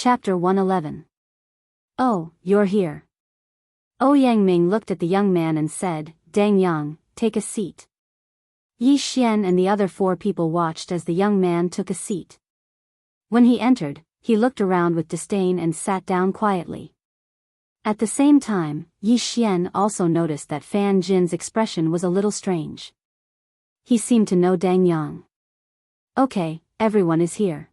Chapter 111. Oh, you're here. Yang Ming looked at the young man and said, Dang Yang, take a seat. Yi Xian and the other 4 people watched as the young man took a seat. When he entered, he looked around with disdain and sat down quietly. At the same time, Yi Xian also noticed that Fan Jin's expression was a little strange. He seemed to know Dang Yang. Okay, everyone is here.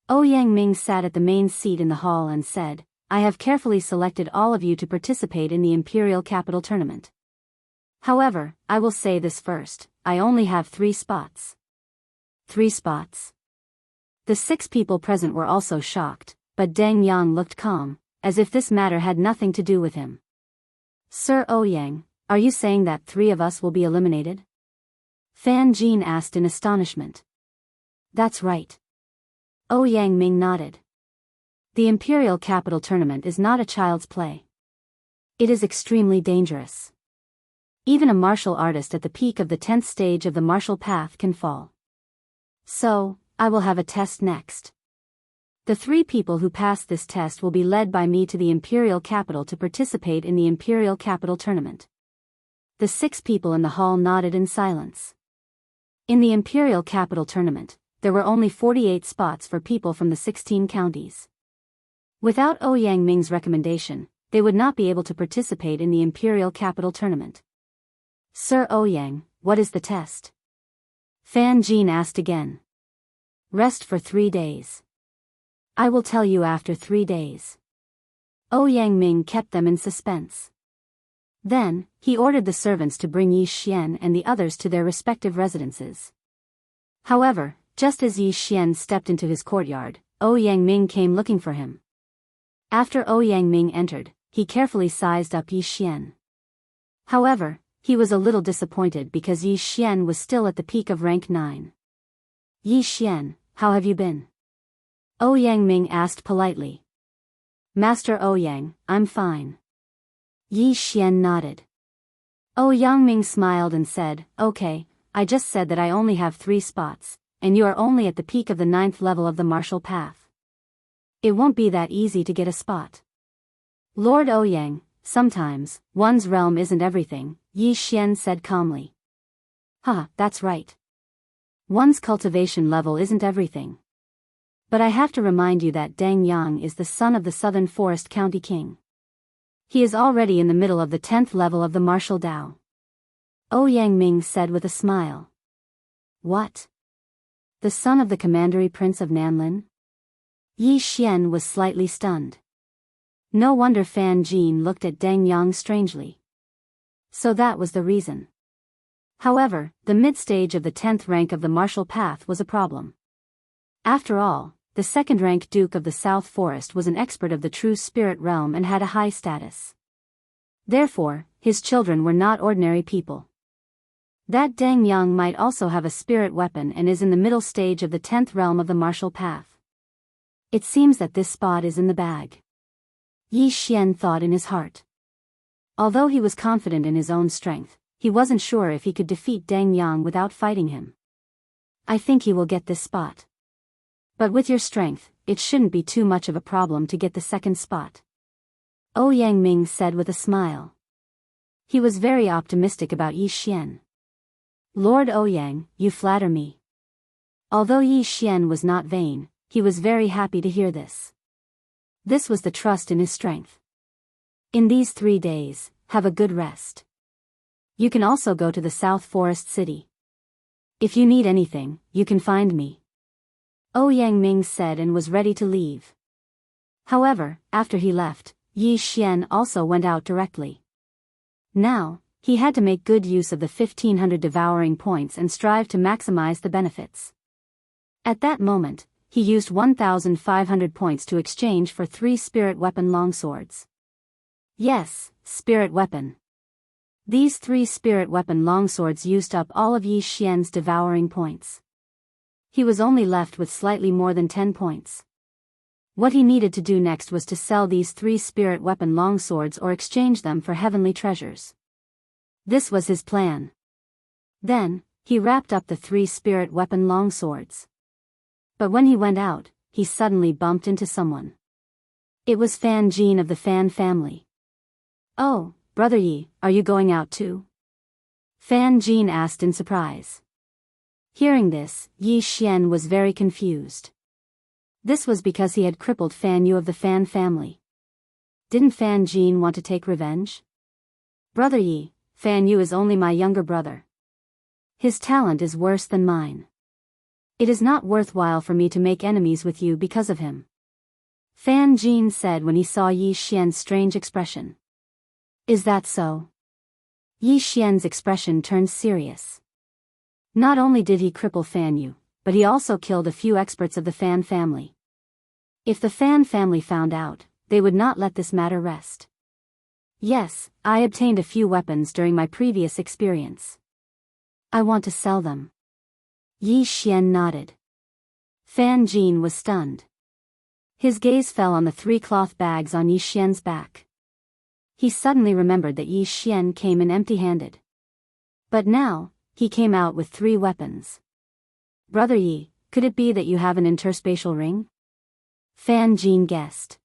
Yang Ming sat at the main seat in the hall and said, I have carefully selected all of you to participate in the Imperial Capital Tournament. However, I will say this first, I only have 3 spots. 3 spots? The 6 people present were also shocked, but Dang Yang looked calm, as if this matter had nothing to do with him. Sir Yang, are you saying that 3 of us will be eliminated? Fan Jin asked in astonishment. That's right. Yang Ming nodded. The Imperial Capital Tournament is not a child's play. It is extremely dangerous. Even a martial artist at the peak of the 10th stage of the martial path can fall. So, I will have a test next. The 3 people who pass this test will be led by me to the Imperial Capital to participate in the Imperial Capital Tournament. The 6 people in the hall nodded in silence. In the Imperial Capital Tournament, there were only 48 spots for people from the 16 counties. Without Yang Ming's recommendation, they would not be able to participate in the Imperial Capital Tournament. Sir Yang, what is the test? Fan Jin asked again. Rest for 3 days. I will tell you after 3 days. Yang Ming kept them in suspense. Then, he ordered the servants to bring Yi Xian and the others to their respective residences. However, just as Yi Xian stepped into his courtyard, Yang Ming came looking for him. After Yang Ming entered, he carefully sized up Yi Xian. However, he was a little disappointed because Yi Xian was still at the peak of rank 9. Yi Xian, how have you been? Yang Ming asked politely. Master Yang, I'm fine. Yi Xian nodded. Yang Ming smiled and said, Okay, I just said that I only have 3 spots. And you are only at the peak of the 9th level of the martial path. It won't be that easy to get a spot. Lord Yang, sometimes, one's realm isn't everything, Yi Xian said calmly. That's right. One's cultivation level isn't everything. But I have to remind you that Dang Yang is the son of the Southern Forest County King. He is already in the middle of the 10th level of the martial Dao. Yang Ming said with a smile. What? The son of the Commandery Prince of Nanlin? Yi Xian was slightly stunned. No wonder Fan Jin looked at Dang Yang strangely. So that was the reason. However, the mid-stage of the 10th rank of the martial path was a problem. After all, the 2nd-rank Duke of the South Forest was an expert of the true spirit realm and had a high status. Therefore, his children were not ordinary people. That Dang Yang might also have a spirit weapon and is in the middle stage of the 10th realm of the martial path. It seems that this spot is in the bag. Yi Xian thought in his heart. Although he was confident in his own strength, he wasn't sure if he could defeat Dang Yang without fighting him. I think he will get this spot. But with your strength, it shouldn't be too much of a problem to get the 2nd spot. Yang Ming said with a smile. He was very optimistic about Yi Xian. Lord Yang, you flatter me. Although Yi Xian was not vain, he was very happy to hear this. This was the trust in his strength. In these 3 days, have a good rest. You can also go to the South Forest City. If you need anything, you can find me. Yang Ming said and was ready to leave. However, after he left, Yi Xian also went out directly. Now, he had to make good use of the 1500 devouring points and strive to maximize the benefits. At that moment, he used 1500 points to exchange for 3 spirit weapon longswords. Yes, spirit weapon. These 3 spirit weapon longswords used up all of Yi Xian's devouring points. He was only left with slightly more than 10 points. What he needed to do next was to sell these 3 spirit weapon longswords or exchange them for heavenly treasures. This was his plan. Then, he wrapped up the 3 spirit weapon longswords. But when he went out, he suddenly bumped into someone. It was Fan Jin of the Fan family. "Oh, Brother Yi, are you going out too?" Fan Jin asked in surprise. Hearing this, Yi Xian was very confused. This was because he had crippled Fan Yu of the Fan family. Didn't Fan Jin want to take revenge? "Brother Yi, Fan Yu is only my younger brother. His talent is worse than mine. It is not worthwhile for me to make enemies with you because of him," Fan Jin said when he saw Yi Xian's strange expression. "Is that so?" Yi Xian's expression turned serious. Not only did he cripple Fan Yu, but he also killed a few experts of the Fan family. If the Fan family found out, they would not let this matter rest. "Yes, I obtained a few weapons during my previous experience. I want to sell them." Yi Xian nodded. Fan Jin was stunned. His gaze fell on the 3 cloth bags on Yi Xian's back. He suddenly remembered that Yi Xian came in empty-handed. But now, he came out with 3 weapons. "Brother Yi, could it be that you have an interspatial ring?" Fan Jin guessed.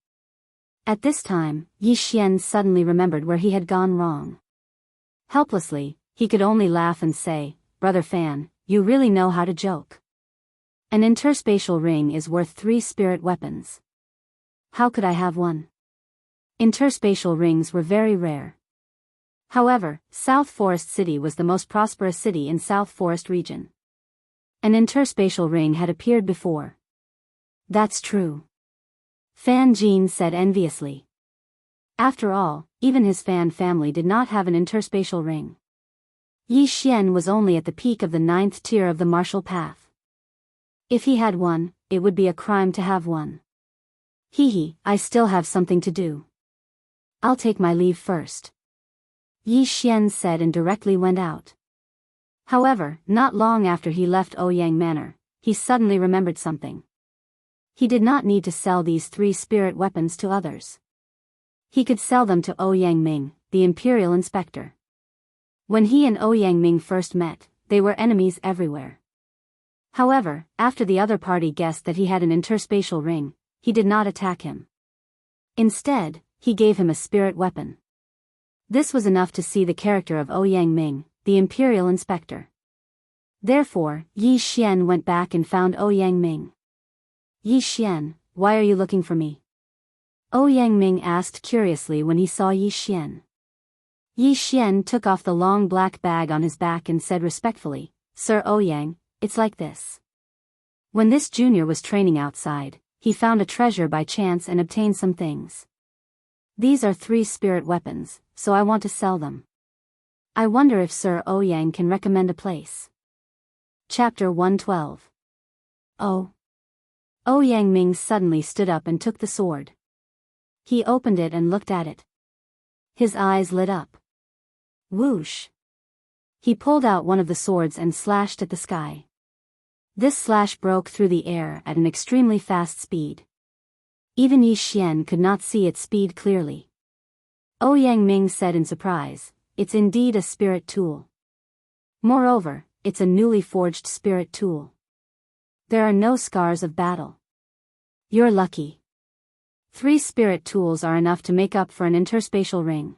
At this time, Yi Xian suddenly remembered where he had gone wrong. Helplessly, he could only laugh and say, "Brother Fan, you really know how to joke. An interspatial ring is worth 3 spirit weapons. How could I have one?" Interspatial rings were very rare. However, South Forest City was the most prosperous city in South Forest region. An interspatial ring had appeared before. "That's true," Fan Jin said enviously. After all, even his Fan family did not have an interspatial ring. Yi Xian was only at the peak of the 9th tier of the martial path. If he had one, it would be a crime to have one. "Hee, I still have something to do. I'll take my leave first," Yi Xian said and directly went out. However, not long after he left Ouyang Manor, he suddenly remembered something. He did not need to sell these 3 spirit weapons to others. He could sell them to Ouyang Ming, the imperial inspector. When he and Ouyang Ming first met, they were enemies everywhere. However, after the other party guessed that he had an interspatial ring, he did not attack him. Instead, he gave him a spirit weapon. This was enough to see the character of Ouyang Ming, the imperial inspector. Therefore, Yi Xian went back and found Ouyang Ming. "Yi Xian, why are you looking for me?" Ouyang Ming asked curiously when he saw Yi Xian. Yi Xian took off the long black bag on his back and said respectfully, "Sir Ouyang, it's like this. When this junior was training outside, he found a treasure by chance and obtained some things. These are 3 spirit weapons, so I want to sell them. I wonder if Sir Ouyang can recommend a place." Chapter 112. Oh. Ouyang Ming suddenly stood up and took the sword. He opened it and looked at it. His eyes lit up. Whoosh! He pulled out one of the swords and slashed at the sky. This slash broke through the air at an extremely fast speed. Even Yi Xian could not see its speed clearly. Ouyang Ming said in surprise, "It's indeed a spirit tool. Moreover, it's a newly forged spirit tool. There are no scars of battle. You're lucky. 3 spirit tools are enough to make up for an interspatial ring.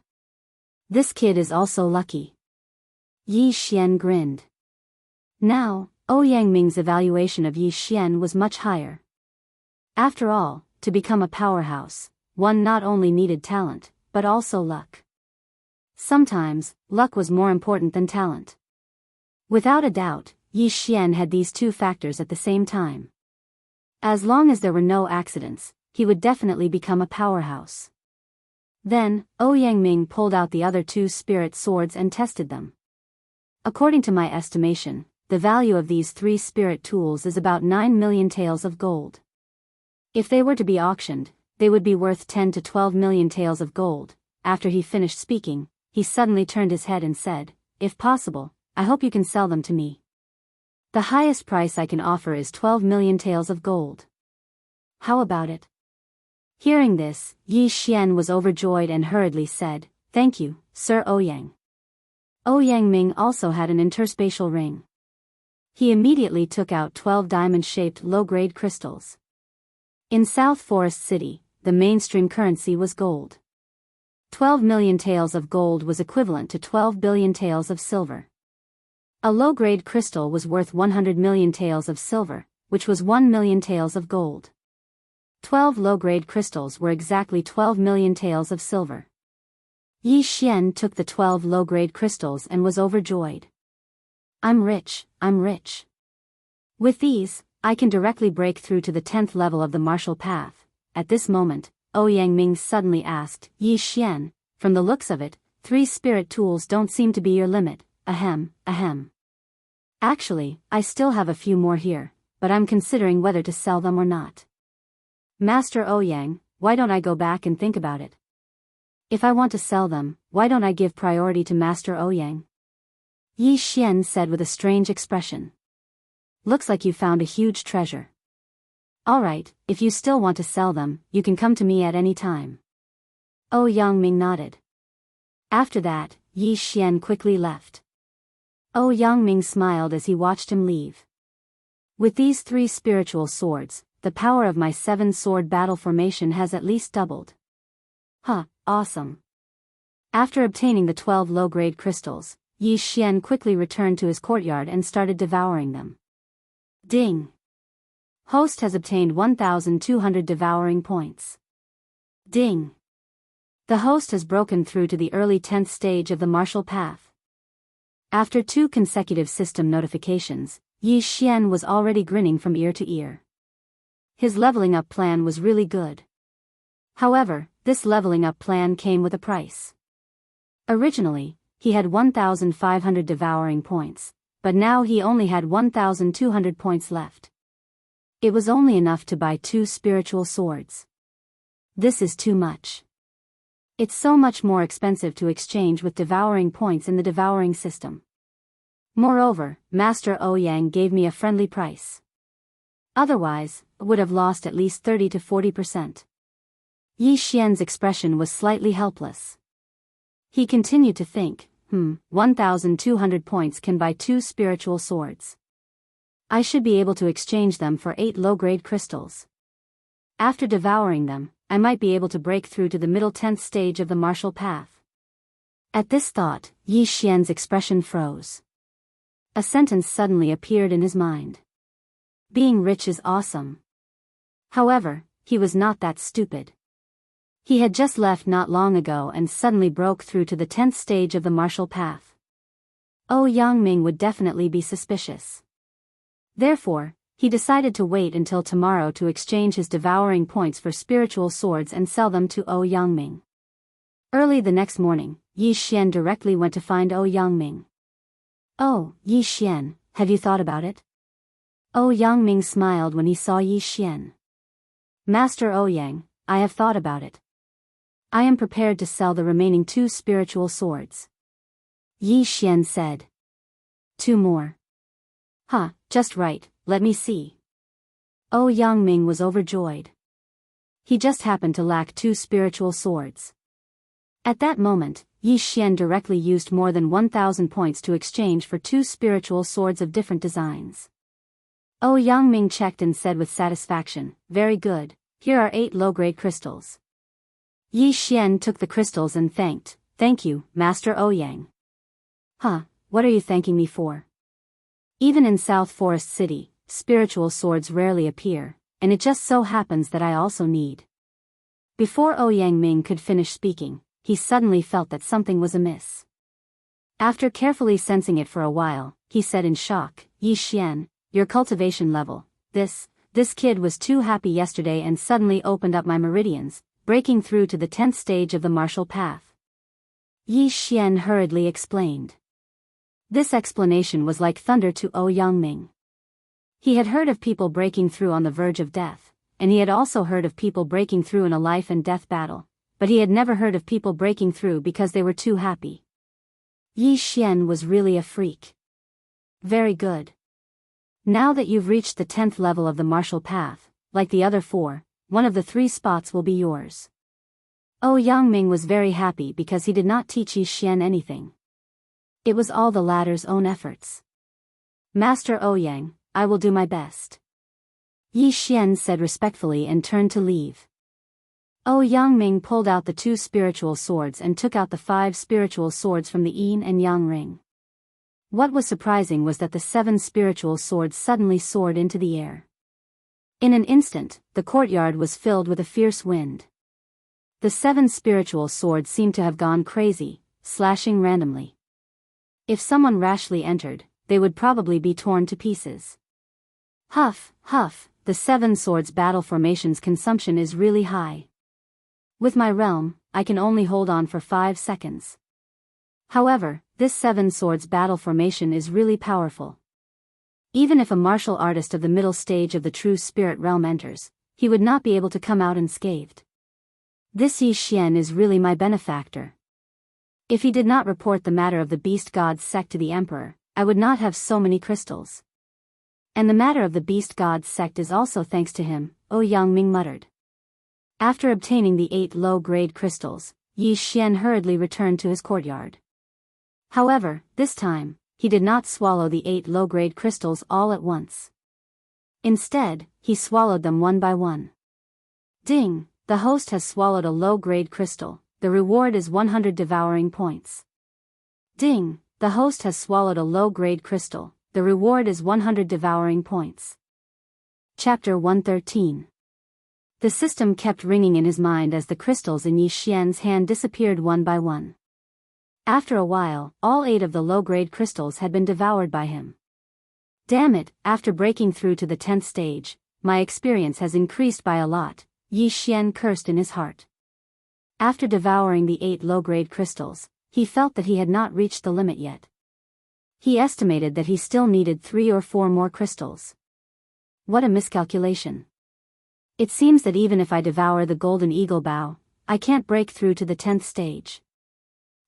This kid is also lucky." Yi Xian grinned. Now, Ouyang Ming's evaluation of Yi Xian was much higher. After all, to become a powerhouse, one not only needed talent, but also luck. Sometimes, luck was more important than talent. Without a doubt, Yi Xian had these 2 factors at the same time. As long as there were no accidents, he would definitely become a powerhouse. Then, Ouyang Ming pulled out the other 2 spirit swords and tested them. According to my estimation, the value of these 3 spirit tools is about 9 million taels of gold. If they were to be auctioned, they would be worth 10 to 12 million taels of gold. After he finished speaking, he suddenly turned his head and said, "If possible, I hope you can sell them to me. The highest price I can offer is 12 million taels of gold. How about it?" Hearing this, Yi Xian was overjoyed and hurriedly said, "Thank you, Sir Ouyang." Ouyang Ming also had an interspatial ring. He immediately took out 12 diamond-shaped low-grade crystals. In South Forest City, the mainstream currency was gold. 12 million taels of gold was equivalent to 12 billion taels of silver. A low-grade crystal was worth 100 million taels of silver, which was 1 million taels of gold. 12 low-grade crystals were exactly 12 million taels of silver. Yi Xian took the 12 low-grade crystals and was overjoyed. I'm rich, I'm rich. With these, I can directly break through to the 10th level of the martial path. At this moment, Yangming suddenly asked, Yi Xian, from the looks of it, 3 spirit tools don't seem to be your limit, ahem, ahem. Actually, I still have a few more here, but I'm considering whether to sell them or not. Master Ouyang, why don't I go back and think about it? If I want to sell them, why don't I give priority to Master Ouyang? Yi Xian said with a strange expression. Looks like you found a huge treasure. Alright, if you still want to sell them, you can come to me at any time. Yangming nodded. After that, Yi Xian quickly left. Yangming smiled as he watched him leave. With these 3 spiritual swords, the power of my 7-sword battle formation has at least doubled. Huh, awesome. After obtaining the 12 low-grade crystals, Yi Xian quickly returned to his courtyard and started devouring them. Ding! Host has obtained 1,200 devouring points. Ding! The host has broken through to the early 10th stage of the martial path. After 2 consecutive system notifications, Yi Xian was already grinning from ear to ear. His leveling up plan was really good. However, this leveling up plan came with a price. Originally, he had 1,500 devouring points, but now he only had 1,200 points left. It was only enough to buy 2 spiritual swords. This is too much. It's so much more expensive to exchange with devouring points in the devouring system. Moreover, Master Ouyang gave me a friendly price. Otherwise, I would have lost at least 30 to 40%. Yi Xian's expression was slightly helpless. He continued to think, 1,200 points can buy 2 spiritual swords. I should be able to exchange them for 8 low-grade crystals. After devouring them, I might be able to break through to the middle 10th stage of the martial path. At this thought, Yi Xian's expression froze. A sentence suddenly appeared in his mind. Being rich is awesome. However, he was not that stupid. He had just left not long ago and suddenly broke through to the 10th stage of the martial path. Yangming would definitely be suspicious. Therefore, he decided to wait until tomorrow to exchange his devouring points for spiritual swords and sell them to Yangming. Early the next morning, Yi Xian directly went to find Yangming. Oh, Yi Xian, have you thought about it? Yangming smiled when he saw Yi Xian. Master Ouyang, I have thought about it. I am prepared to sell the remaining 2 spiritual swords. Yi Xian said. 2 more. Huh, just right, let me see. Yangming was overjoyed. He just happened to lack 2 spiritual swords. At that moment, Yi Xian directly used more than 1,000 points to exchange for 2 spiritual swords of different designs. Yangming checked and said with satisfaction, very good, here are 8 low-grade crystals. Yi Xian took the crystals and thank you, Master Ouyang. Huh, what are you thanking me for? Even in South Forest City, spiritual swords rarely appear, and it just so happens that I also need. Before Yangming could finish speaking, he suddenly felt that something was amiss. After carefully sensing it for a while, he said in shock, Yi Xian, your cultivation level, this kid was too happy yesterday and suddenly opened up my meridians, breaking through to the 10th stage of the martial path. Yi Xian hurriedly explained. This explanation was like thunder to Yangming. He had heard of people breaking through on the verge of death, and he had also heard of people breaking through in a life and death battle, but he had never heard of people breaking through because they were too happy. Yi Xian was really a freak. Very good. Now that you've reached the 10th level of the martial path, like the other 4, one of the 3 spots will be yours. Yangming was very happy because he did not teach Yi Xian anything. It was all the latter's own efforts. Master Ouyang, I will do my best. Yi Xian said respectfully and turned to leave. Yang pulled out the 2 spiritual swords and took out the 5 spiritual swords from the yin and yang ring. What was surprising was that the 7 spiritual swords suddenly soared into the air. In an instant, the courtyard was filled with a fierce wind. The 7 spiritual swords seemed to have gone crazy, slashing randomly. If someone rashly entered, they would probably be torn to pieces. Huff, huff, the 7 swords battle formation's consumption is really high. With my realm, I can only hold on for 5 seconds. However, this 7 swords battle formation is really powerful. Even if a martial artist of the middle stage of the true spirit realm enters, he would not be able to come out unscathed. This Yi Xian is really my benefactor. If he did not report the matter of the beast god's sect to the emperor, I would not have so many crystals. And the matter of the beast god's sect is also thanks to him, Yang muttered. After obtaining the 8 low-grade crystals, Yi Xian hurriedly returned to his courtyard. However, this time, he did not swallow the 8 low-grade crystals all at once. Instead, he swallowed them one by one. Ding! The host has swallowed a low-grade crystal. The reward is 100 devouring points. Ding! The host has swallowed a low-grade crystal. The reward is 100 devouring points. Chapter 113. The system kept ringing in his mind as the crystals in Yi Xian's hand disappeared one by one. After a while, all 8 of the low-grade crystals had been devoured by him. Damn it, after breaking through to the 10th stage, my experience has increased by a lot, Yi Xian cursed in his heart. After devouring the 8 low-grade crystals, he felt that he had not reached the limit yet. He estimated that he still needed 3 or 4 more crystals. What a miscalculation. It seems that even if I devour the golden eagle bow, I can't break through to the 10th stage.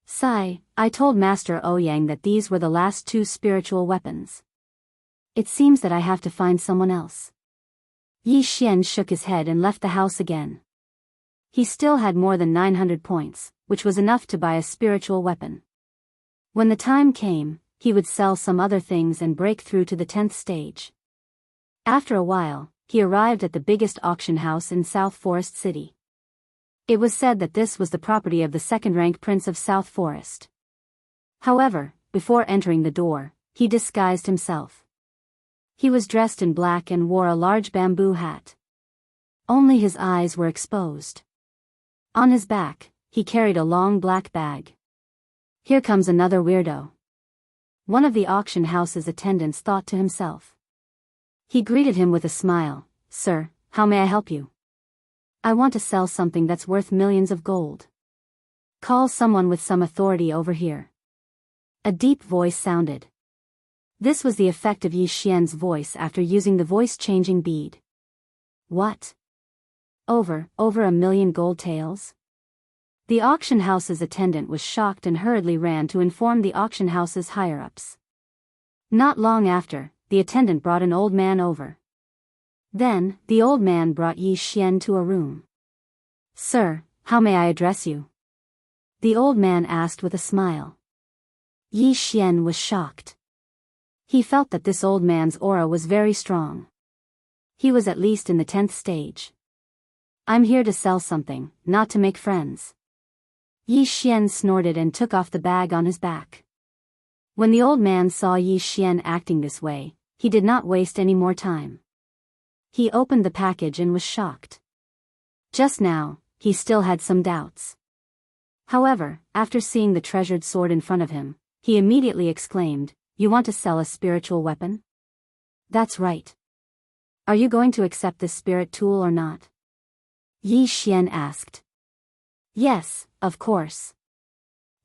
Sigh, I told Master Ouyang that these were the last 2 spiritual weapons. It seems that I have to find someone else. Yi Xian shook his head and left the house again. He still had more than 900 points, which was enough to buy a spiritual weapon. When the time came, he would sell some other things and break through to the 10th stage. After a while, he arrived at the biggest auction house in South Forest City. It was said that this was the property of the 2nd-rank prince of South Forest. However, before entering the door, he disguised himself. He was dressed in black and wore a large bamboo hat. Only his eyes were exposed. On his back, he carried a long black bag. Here comes another weirdo. One of the auction house's attendants thought to himself. He greeted him with a smile. Sir, how may I help you? I want to sell something that's worth millions of gold. Call someone with some authority over here. A deep voice sounded. This was the effect of Yi Xian's voice after using the voice-changing bead. What? Over a million gold taels? The auction house's attendant was shocked and hurriedly ran to inform the auction house's higher-ups. Not long after, the attendant brought an old man over. Then, the old man brought Yi Xian to a room. Sir, how may I address you? The old man asked with a smile. Yi Xian was shocked. He felt that this old man's aura was very strong. He was at least in the 10th stage. I'm here to sell something, not to make friends. Yi Xian snorted and took off the bag on his back. When the old man saw Yi Xian acting this way, he did not waste any more time. He opened the package and was shocked. Just now, he still had some doubts. However, after seeing the treasured sword in front of him, he immediately exclaimed, You want to sell a spiritual weapon? That's right. Are you going to accept this spirit tool or not? Yi Xian asked. Yes, of course.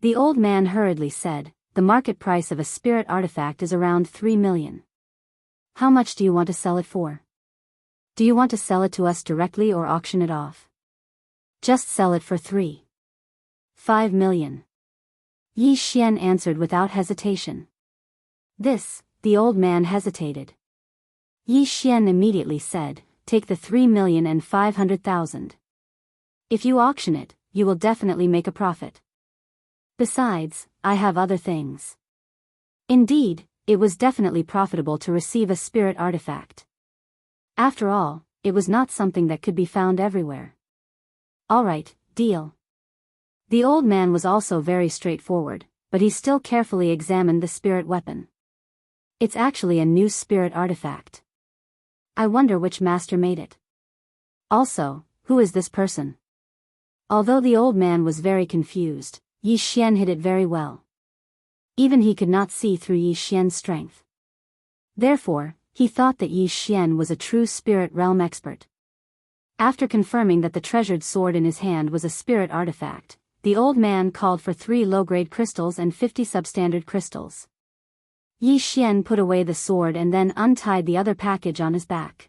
The old man hurriedly said, The market price of a spirit artifact is around 3 million. How much do you want to sell it for? Do you want to sell it to us directly or auction it off? Just sell it for 3.5 million. Yi Xian answered without hesitation. The old man hesitated. Yi Xian immediately said, Take the 3,500,000. If you auction it, you will definitely make a profit. Besides, I have other things. Indeed, it was definitely profitable to receive a spirit artifact. After all, it was not something that could be found everywhere. All right, deal. The old man was also very straightforward, but he still carefully examined the spirit weapon. It's actually a new spirit artifact. I wonder which master made it. Also, who is this person? Although the old man was very confused, Yi Xian hid it very well. Even he could not see through Yi Xian's strength. Therefore, he thought that Yi Xian was a true spirit realm expert. After confirming that the treasured sword in his hand was a spirit artifact, the old man called for 3 low-grade crystals and 50 substandard crystals. Yi Xian put away the sword and then untied the other package on his back.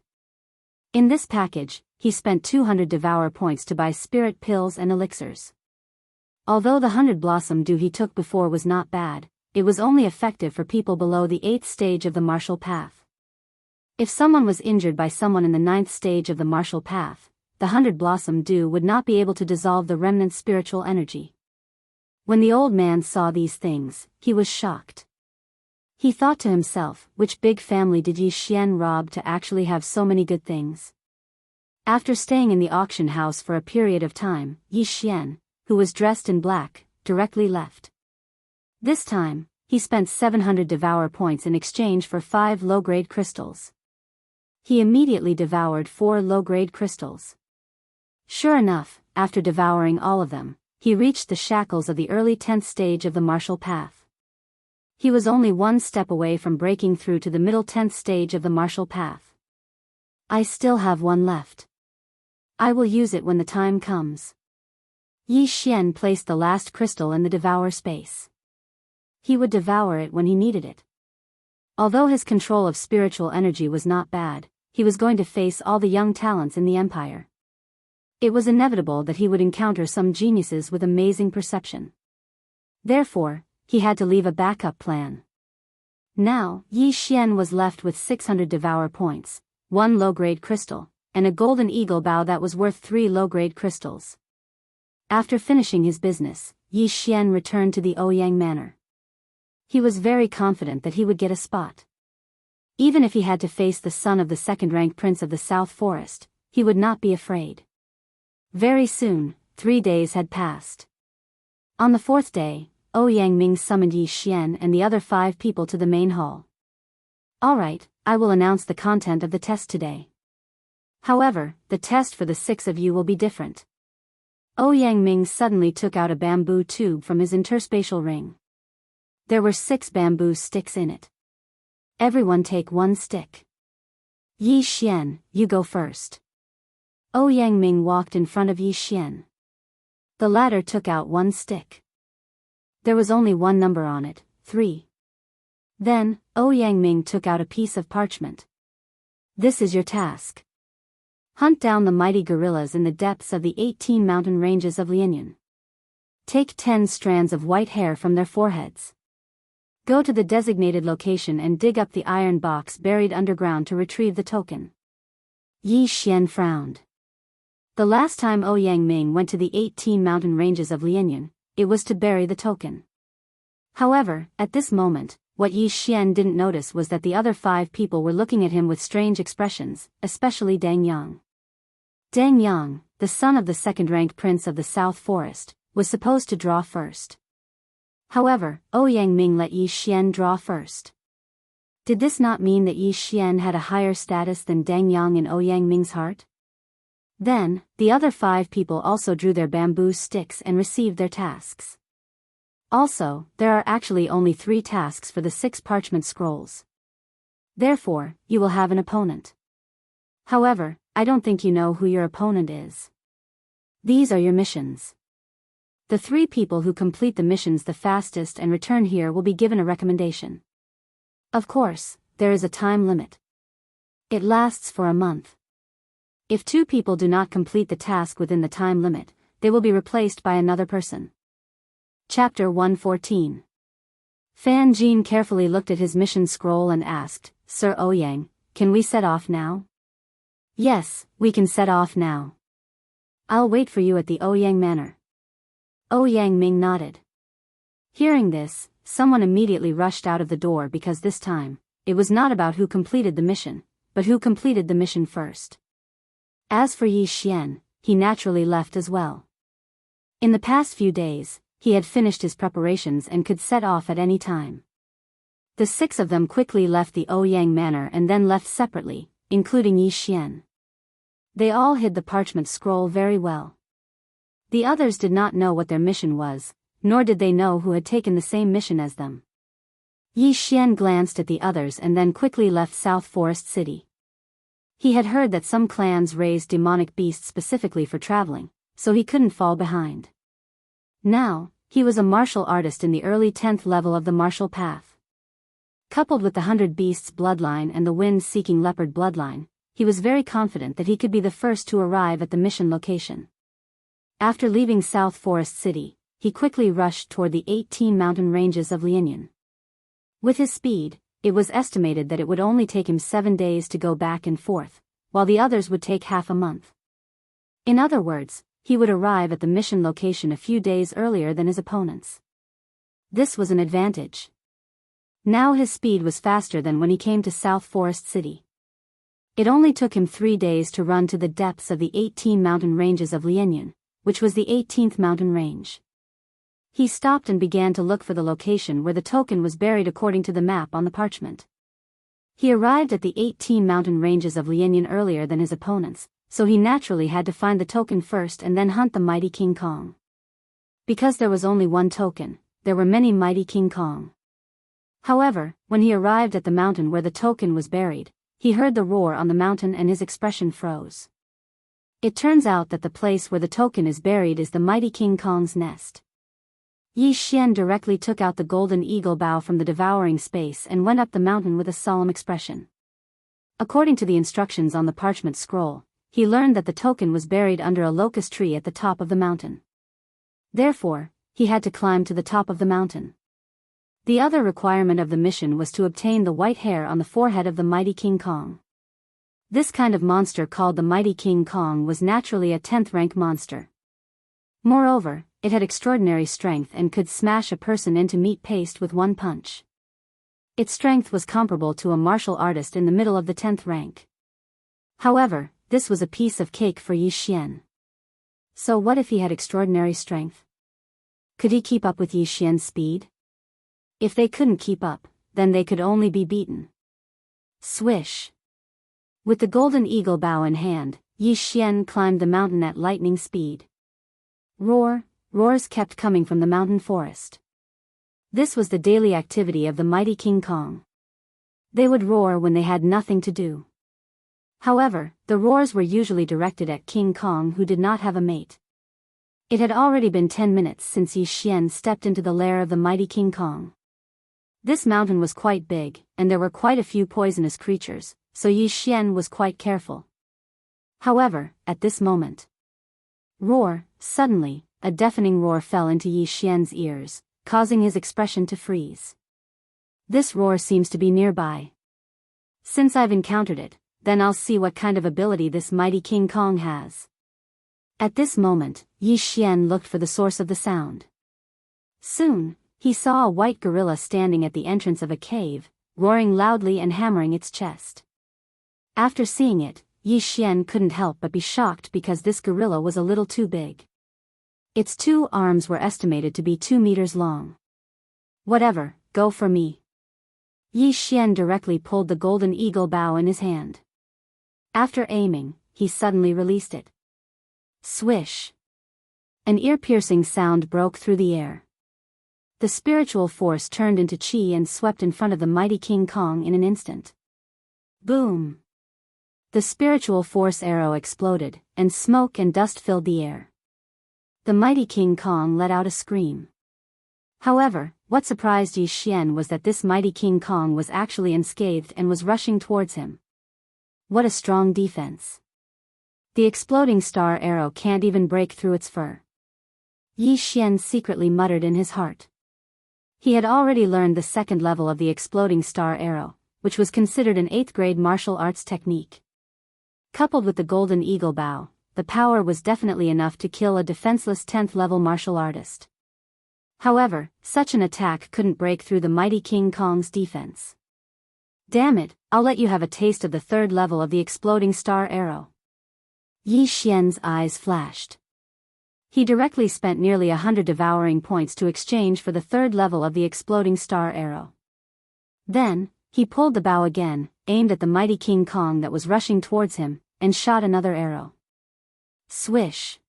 In this package, he spent 200 Devourer points to buy spirit pills and elixirs. Although the 100 blossom dew he took before was not bad, it was only effective for people below the 8th stage of the martial path. If someone was injured by someone in the 9th stage of the martial path, the 100 blossom dew would not be able to dissolve the remnant spiritual energy. When the old man saw these things, he was shocked. He thought to himself, which big family did Yi Xian rob to actually have so many good things? After staying in the auction house for a period of time, Yi Xian, who was dressed in black, directly left. This time, he spent 700 Devourer points in exchange for 5 low-grade crystals. He immediately devoured 4 low-grade crystals. Sure enough, after devouring all of them, he reached the shackles of the early 10th stage of the martial path. He was only 1 step away from breaking through to the middle 10th stage of the martial path. I still have 1 left. I will use it when the time comes. Yi Xian placed the last crystal in the Devourer space. He would devour it when he needed it. Although his control of spiritual energy was not bad, he was going to face all the young talents in the empire. It was inevitable that he would encounter some geniuses with amazing perception. Therefore, he had to leave a backup plan. Now, Yi Xian was left with 600 Devourer points, 1 low-grade crystal, and a golden eagle bow that was worth 3 low-grade crystals. After finishing his business, Yi Xian returned to the Ouyang Manor. He was very confident that he would get a spot. Even if he had to face the son of the second-ranked prince of the South Forest, he would not be afraid. Very soon, 3 days had passed. On the 4th day, Ouyang Ming summoned Yi Xian and the other 5 people to the main hall. Alright, I will announce the content of the test today. However, the test for the 6 of you will be different. Ouyang Ming suddenly took out a bamboo tube from his interspatial ring. There were 6 bamboo sticks in it. Everyone take 1 stick. Yi Xian, you go first. Ouyang Ming walked in front of Yi Xian. The latter took out 1 stick. There was only 1 number on it, 3. Then, Ouyang Ming took out a piece of parchment. This is your task. Hunt down the mighty gorillas in the depths of the 18 mountain ranges of Lianyan. Take 10 strands of white hair from their foreheads. Go to the designated location and dig up the iron box buried underground to retrieve the token. Yi Xian frowned. The last time Ouyang Ming went to the 18 mountain ranges of Lianyan, it was to bury the token. However, at this moment, what Yi Xian didn't notice was that the other 5 people were looking at him with strange expressions, especially Dang Yang. Dang Yang, the son of the second-ranked prince of the South Forest, was supposed to draw first. However, Ouyang Ming let Yi Xian draw first. Did this not mean that Yi Xian had a higher status than Dang Yang in Ouyang Ming's heart? Then, the other 5 people also drew their bamboo sticks and received their tasks. Also, there are actually only 3 tasks for the 6 parchment scrolls. Therefore, you will have an opponent. However, I don't think you know who your opponent is. These are your missions. The 3 people who complete the missions the fastest and return here will be given a recommendation. Of course, there is a time limit. It lasts for a month. If 2 people do not complete the task within the time limit, they will be replaced by another person. Chapter 114. Fan Jin carefully looked at his mission scroll and asked, Sir Ouyang, can we set off now? Yes, we can set off now. I'll wait for you at the Ouyang Manor. Ouyang Ming nodded. Hearing this, someone immediately rushed out of the door because this time, it was not about who completed the mission, but who completed the mission first. As for Yi Xian, he naturally left as well. In the past few days, he had finished his preparations and could set off at any time. The 6 of them quickly left the Ouyang manor and then left separately, including Yi Xian. They all hid the parchment scroll very well. The others did not know what their mission was, nor did they know who had taken the same mission as them. Yi Xian glanced at the others and then quickly left South Forest City. He had heard that some clans raised demonic beasts specifically for traveling, so he couldn't fall behind. Now, he was a martial artist in the early 10th level of the martial path. Coupled with the 100 Beasts bloodline and the Wind-Seeking Leopard bloodline, he was very confident that he could be the first to arrive at the mission location. After leaving South Forest City, he quickly rushed toward the 18 mountain ranges of Lianyan. With his speed, it was estimated that it would only take him 7 days to go back and forth, while the others would take half a month. In other words, he would arrive at the mission location a few days earlier than his opponents. This was an advantage. Now his speed was faster than when he came to South Forest City. It only took him 3 days to run to the depths of the 18 mountain ranges of Lianyan, which was the 18th mountain range. He stopped and began to look for the location where the token was buried according to the map on the parchment. He arrived at the 18 mountain ranges of Lianyan earlier than his opponents, so he naturally had to find the token first and then hunt the mighty King Kong. Because there was only one token, there were many mighty King Kong. However, when he arrived at the mountain where the token was buried, he heard the roar on the mountain and his expression froze. It turns out that the place where the token is buried is the mighty King Kong's nest. Yi Xian directly took out the golden eagle bow from the devouring space and went up the mountain with a solemn expression. According to the instructions on the parchment scroll, he learned that the token was buried under a locust tree at the top of the mountain. Therefore, he had to climb to the top of the mountain. The other requirement of the mission was to obtain the white hair on the forehead of the mighty King Kong. This kind of monster called the mighty King Kong was naturally a 10th rank monster. Moreover, it had extraordinary strength and could smash a person into meat paste with one punch. Its strength was comparable to a martial artist in the middle of the 10th rank. However, this was a piece of cake for Yi Xian. So what if he had extraordinary strength? Could he keep up with Yi Xian's speed? If they couldn't keep up, then they could only be beaten. Swish! With the golden eagle bow in hand, Yi Xian climbed the mountain at lightning speed. Roar! Roars kept coming from the mountain forest. This was the daily activity of the mighty King Kong. They would roar when they had nothing to do. However, the roars were usually directed at King Kong, who did not have a mate. It had already been 10 minutes since Yi Xian stepped into the lair of the mighty King Kong. This mountain was quite big, and there were quite a few poisonous creatures, so Yi Xian was quite careful. However, at this moment, roar! Suddenly, a deafening roar fell into Yi Xian's ears, causing his expression to freeze. This roar seems to be nearby. Since I've encountered it, then I'll see what kind of ability this mighty King Kong has. At this moment, Yi Xian looked for the source of the sound. Soon, he saw a white gorilla standing at the entrance of a cave, roaring loudly and hammering its chest. After seeing it, Yi Xian couldn't help but be shocked because this gorilla was a little too big. Its 2 arms were estimated to be 2 meters long. Whatever, go for me. Yi Xian directly pulled the golden eagle bow in his hand. After aiming, he suddenly released it. Swish! An ear-piercing sound broke through the air. The spiritual force turned into chi and swept in front of the mighty King Kong in an instant. Boom! The spiritual force arrow exploded, and smoke and dust filled the air. The mighty King Kong let out a scream. However, what surprised Yi Xian was that this mighty King Kong was actually unscathed and was rushing towards him. What a strong defense. The exploding star arrow can't even break through its fur. Yi Xian secretly muttered in his heart. He had already learned the 2nd level of the exploding star arrow, which was considered an 8th grade martial arts technique. Coupled with the golden eagle bow, the power was definitely enough to kill a defenseless 10th level martial artist. However, such an attack couldn't break through the mighty King Kong's defense. Damn it, I'll let you have a taste of the third level of the exploding star arrow. Yi Xian's eyes flashed. He directly spent nearly 100 devouring points to exchange for the third level of the exploding star arrow. Then, he pulled the bow again, aimed at the mighty King Kong that was rushing towards him, and shot another arrow. Swish!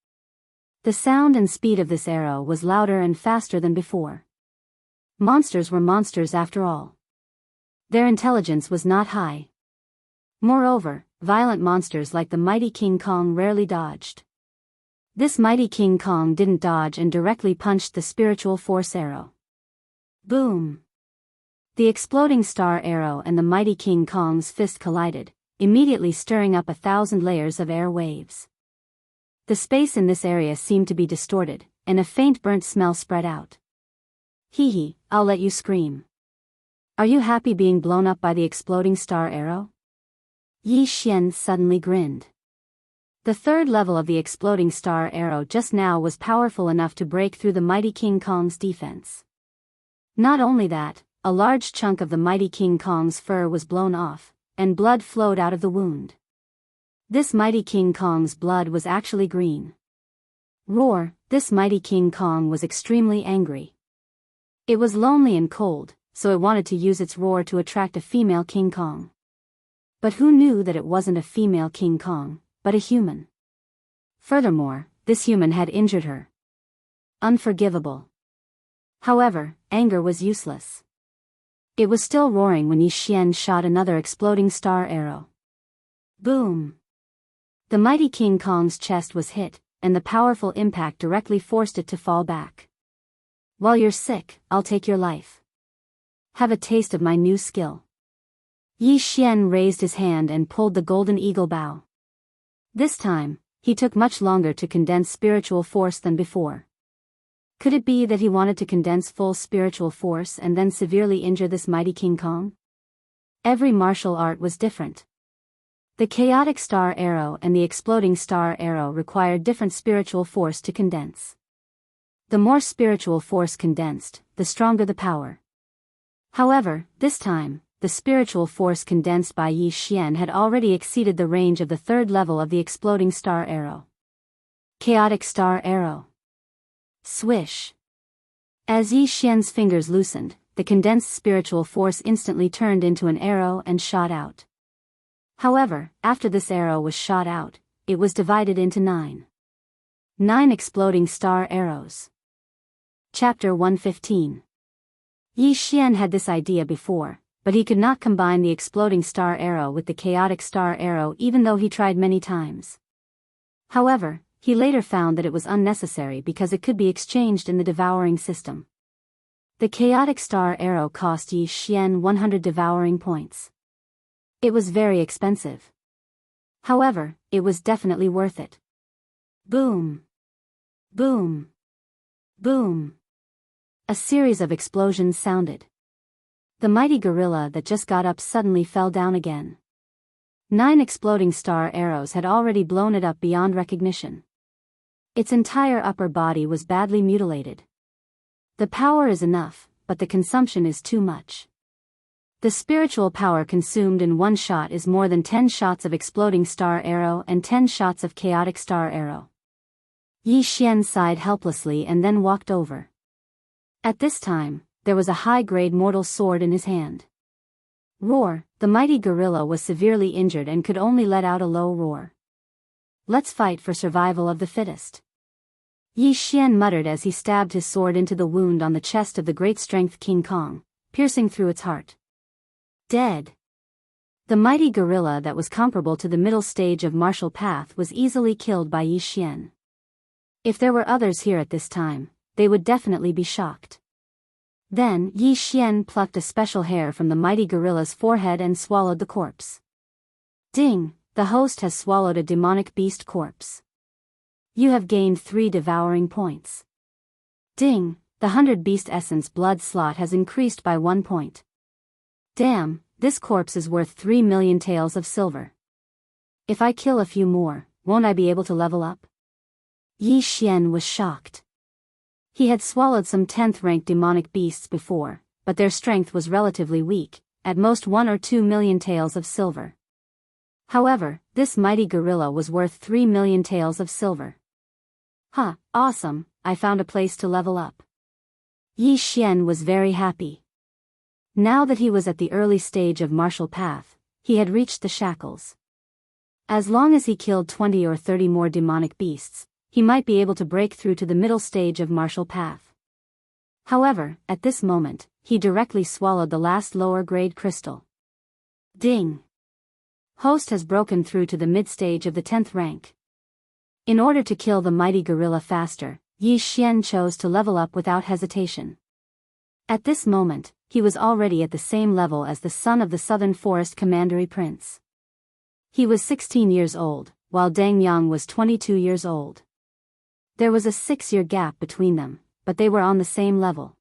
The sound and speed of this arrow was louder and faster than before. Monsters were monsters after all. Their intelligence was not high. Moreover, violent monsters like the mighty King Kong rarely dodged. This mighty King Kong didn't dodge and directly punched the spiritual force arrow. Boom! The exploding star arrow and the mighty King Kong's fist collided, immediately stirring up 1,000 layers of air waves. The space in this area seemed to be distorted, and a faint burnt smell spread out. Hee hee, I'll let you scream. Are you happy being blown up by the exploding star arrow? Yi Xian suddenly grinned. The third level of the exploding star arrow just now was powerful enough to break through the mighty King Kong's defense. Not only that, a large chunk of the mighty King Kong's fur was blown off, and blood flowed out of the wound. This mighty King Kong's blood was actually green. Roar! This mighty King Kong was extremely angry. It was lonely and cold, so it wanted to use its roar to attract a female King Kong. But who knew that it wasn't a female King Kong, but a human? Furthermore, this human had injured her. Unforgivable. However, anger was useless. It was still roaring when Yi Xian shot another exploding star arrow. Boom! The mighty King Kong's chest was hit, and the powerful impact directly forced it to fall back. While you're sick, I'll take your life. Have a taste of my new skill. Yi Xian raised his hand and pulled the golden eagle bow. This time, he took much longer to condense spiritual force than before. Could it be that he wanted to condense full spiritual force and then severely injure this mighty King Kong? Every martial art was different. The chaotic star arrow and the exploding star arrow required different spiritual force to condense. The more spiritual force condensed, the stronger the power. However, this time, the spiritual force condensed by Yi Xian had already exceeded the range of the third level of the exploding star arrow. Chaotic star arrow. Swish! As Yi Xian's fingers loosened, the condensed spiritual force instantly turned into an arrow and shot out. However, after this arrow was shot out, it was divided into 9. 9 exploding star arrows. Chapter 115. Yi Xian had this idea before, but he could not combine the exploding star arrow with the chaotic star arrow even though he tried many times. However, he later found that it was unnecessary because it could be exchanged in the devouring system. The chaotic star arrow cost Yi Xian 100 devouring points. It was very expensive. However, it was definitely worth it. Boom! Boom! Boom! A series of explosions sounded. The mighty gorilla that just got up suddenly fell down again. 9 exploding star arrows had already blown it up beyond recognition. Its entire upper body was badly mutilated. The power is enough, but the consumption is too much. The spiritual power consumed in one shot is more than 10 shots of exploding star arrow and 10 shots of chaotic star arrow. Yi Xian sighed helplessly and then walked over. At this time, there was a high-grade mortal sword in his hand. Roar! The mighty gorilla was severely injured and could only let out a low roar. Let's fight for survival of the fittest. Yi Xian muttered as he stabbed his sword into the wound on the chest of the great strength King Kong, piercing through its heart. Dead. The mighty gorilla that was comparable to the middle stage of martial path was easily killed by Yi Xian. If there were others here at this time, they would definitely be shocked. Then Yi Xian plucked a special hair from the mighty gorilla's forehead and swallowed the corpse. Ding! The host has swallowed a demonic beast corpse. You have gained 3 devouring points. Ding! The 100 beast essence blood slot has increased by 1 point. Damn, this corpse is worth 3 million taels of silver. If I kill a few more, won't I be able to level up? Yi Xian was shocked. He had swallowed some 10th-ranked demonic beasts before, but their strength was relatively weak, at most 1 or 2 million taels of silver. However, this mighty gorilla was worth 3 million taels of silver. Huh, awesome, I found a place to level up. Yi Xian was very happy. Now that he was at the early stage of martial path, he had reached the shackles. As long as he killed 20 or 30 more demonic beasts, he might be able to break through to the middle stage of martial path. However, at this moment, he directly swallowed the last lower-grade crystal. Ding! Host has broken through to the mid-stage of the 10th rank. In order to kill the mighty gorilla faster, Yi Xian chose to level up without hesitation. At this moment, he was already at the same level as the son of the Southern Forest Commandery Prince. He was 16 years old, while Dang Yang was 22 years old. There was a 6-year gap between them, but they were on the same level.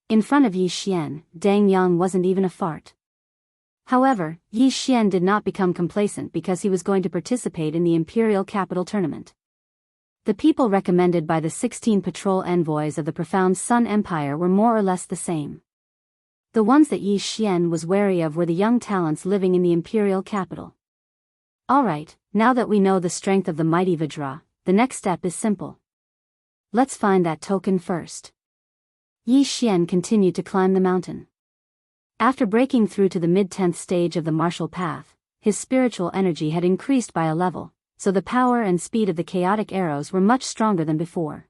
In front of Yi Xian, Dang Yang wasn't even a fart. However, Yi Xian did not become complacent because he was going to participate in the Imperial Capital Tournament. The people recommended by the 16 patrol envoys of the Profound Sun Empire were more or less the same. The ones that Yi Xian was wary of were the young talents living in the Imperial capital. Alright, now that we know the strength of the mighty Vajra, the next step is simple. Let's find that token first. Yi Xian continued to climb the mountain. After breaking through to the mid-10th stage of the martial path, his spiritual energy had increased by a level, so the power and speed of the chaotic arrows were much stronger than before.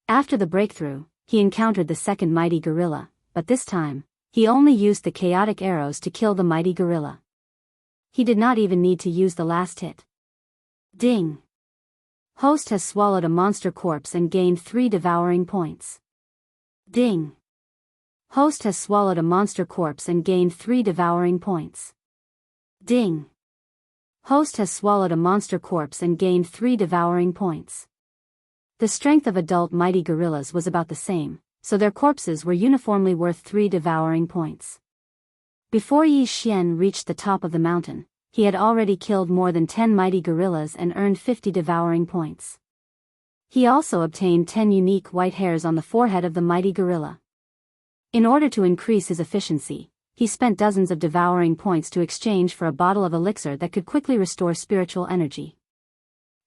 After the breakthrough, he encountered the second mighty gorilla, but this time, he only used the chaotic arrows to kill the mighty gorilla. He did not even need to use the last hit. Ding! Host has swallowed a monster corpse and gained 3 devouring points. Ding! Host has swallowed a monster corpse and gained 3 devouring points. Ding! Host has swallowed a monster corpse and gained 3 devouring points. The strength of adult mighty gorillas was about the same, so their corpses were uniformly worth 3 devouring points. Before Yi Xian reached the top of the mountain, he had already killed more than 10 mighty gorillas and earned 50 devouring points. He also obtained 10 unique white hairs on the forehead of the mighty gorilla. In order to increase his efficiency, he spent dozens of devouring points to exchange for a bottle of elixir that could quickly restore spiritual energy.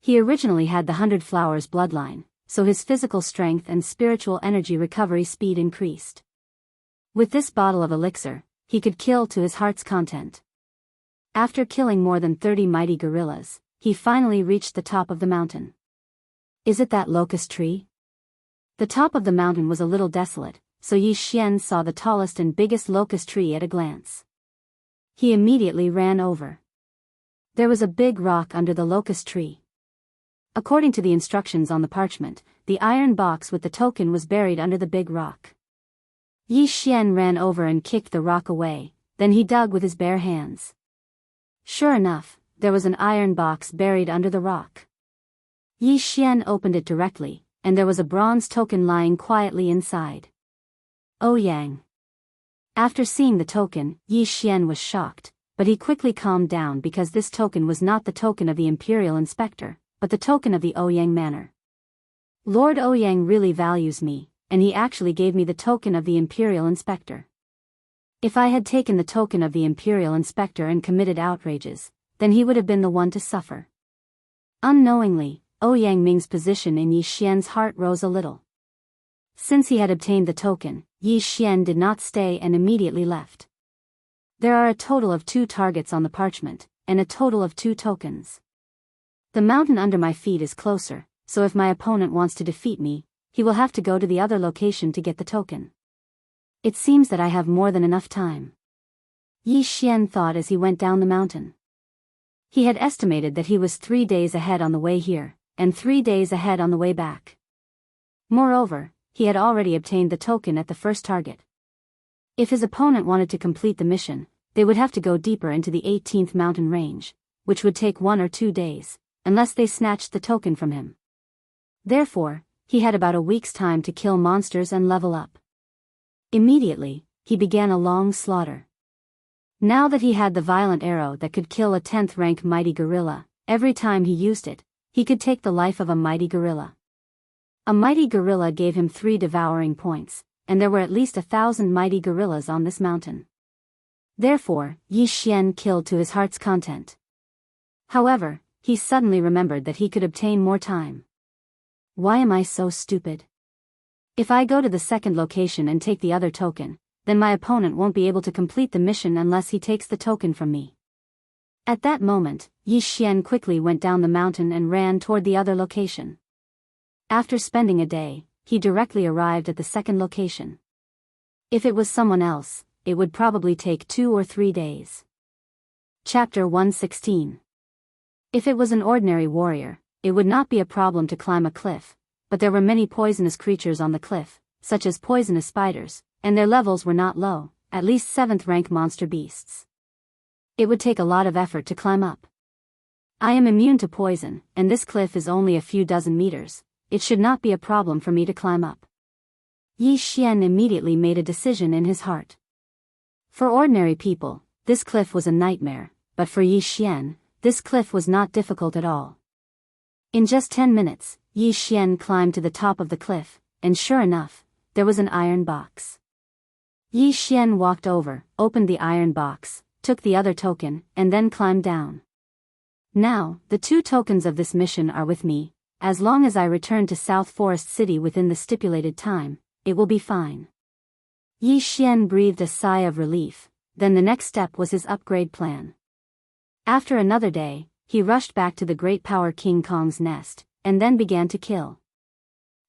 He originally had the 100 Flowers bloodline, so his physical strength and spiritual energy recovery speed increased. With this bottle of elixir, he could kill to his heart's content. After killing more than 30 mighty gorillas, he finally reached the top of the mountain. Is it that locust tree? The top of the mountain was a little desolate, so Yi Xian saw the tallest and biggest locust tree at a glance. He immediately ran over. There was a big rock under the locust tree. According to the instructions on the parchment, the iron box with the token was buried under the big rock. Yi Xian ran over and kicked the rock away, then he dug with his bare hands. Sure enough, there was an iron box buried under the rock. Yi Xian opened it directly, and there was a bronze token lying quietly inside. Oh Yang. After seeing the token, Yi Xian was shocked, but he quickly calmed down because this token was not the token of the Imperial Inspector, but the token of the Ouyang Manor. Lord Ouyang really values me, and he actually gave me the token of the Imperial Inspector. If I had taken the token of the Imperial Inspector and committed outrages, then he would have been the one to suffer. Unknowingly, Ouyang Ming's position in Yi Xian's heart rose a little. Since he had obtained the token, Yi Xian did not stay and immediately left. There are a total of 2 targets on the parchment, and a total of 2 tokens. The mountain under my feet is closer, so if my opponent wants to defeat me, he will have to go to the other location to get the token. It seems that I have more than enough time. Yi Xian thought as he went down the mountain. He had estimated that he was 3 days ahead on the way here, and 3 days ahead on the way back. Moreover, he had already obtained the token at the first target. If his opponent wanted to complete the mission, they would have to go deeper into the 18th mountain range, which would take 1 or 2 days, unless they snatched the token from him. Therefore, he had about a week's time to kill monsters and level up. Immediately, he began a long slaughter. Now that he had the violent arrow that could kill a 10th rank mighty gorilla, every time he used it, he could take the life of a mighty gorilla. A mighty gorilla gave him 3 devouring points, and there were at least 1,000 mighty gorillas on this mountain. Therefore, Yi Xian killed to his heart's content. However, he suddenly remembered that he could obtain more time. Why am I so stupid? If I go to the second location and take the other token, then my opponent won't be able to complete the mission unless he takes the token from me. At that moment, Yi Xian quickly went down the mountain and ran toward the other location. After spending a day, he directly arrived at the second location. If it was someone else, it would probably take 2 or 3 days. Chapter 116. If it was an ordinary warrior, it would not be a problem to climb a cliff, but there were many poisonous creatures on the cliff, such as poisonous spiders, and their levels were not low, at least 7th rank monster beasts. It would take a lot of effort to climb up. I am immune to poison, and this cliff is only a few dozen meters. It should not be a problem for me to climb up. Yi Xian immediately made a decision in his heart. For ordinary people, this cliff was a nightmare, but for Yi Xian, this cliff was not difficult at all. In just 10 minutes, Yi Xian climbed to the top of the cliff, and sure enough, there was an iron box. Yi Xian walked over, opened the iron box, took the other token, and then climbed down. Now, the 2 tokens of this mission are with me. As long as I return to South Forest City within the stipulated time, it will be fine. Yi Xian breathed a sigh of relief, then the next step was his upgrade plan. After another day, he rushed back to the Great Power King Kong's nest, and then began to kill.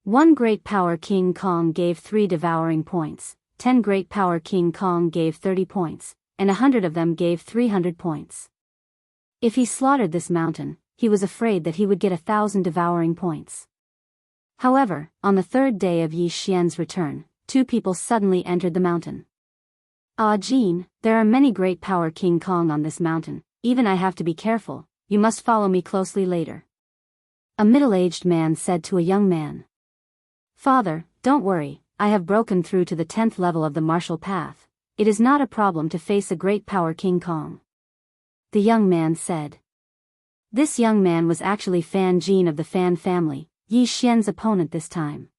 1 Great Power King Kong gave 3 devouring points, 10 Great Power King Kong gave 30 points, and 100 of them gave 300 points. If he slaughtered this mountain, he was afraid that he would get 1,000 devouring points. However, on the 3rd day of Yi Xian's return, 2 people suddenly entered the mountain. Ah Jean, there are many Great Power King Kong on this mountain, even I have to be careful, you must follow me closely later. A middle-aged man said to a young man. Father, don't worry, I have broken through to the 10th level of the martial path, it is not a problem to face a Great Power King Kong. The young man said. This young man was actually Fan Jin of the Fan family, Yi Xian's opponent this time.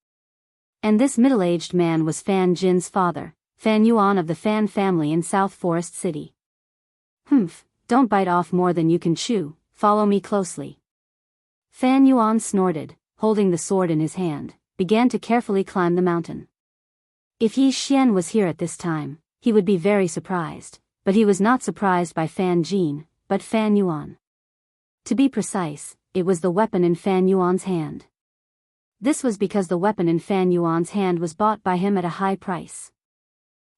And this middle-aged man was Fan Jin's father, Fan Yuan of the Fan family in South Forest City. Humph, don't bite off more than you can chew, follow me closely. Fan Yuan snorted, holding the sword in his hand, began to carefully climb the mountain. If Yi Xian was here at this time, he would be very surprised, but he was not surprised by Fan Jin, but Fan Yuan. To be precise, it was the weapon in Fan Yuan's hand. This was because the weapon in Fan Yuan's hand was bought by him at a high price.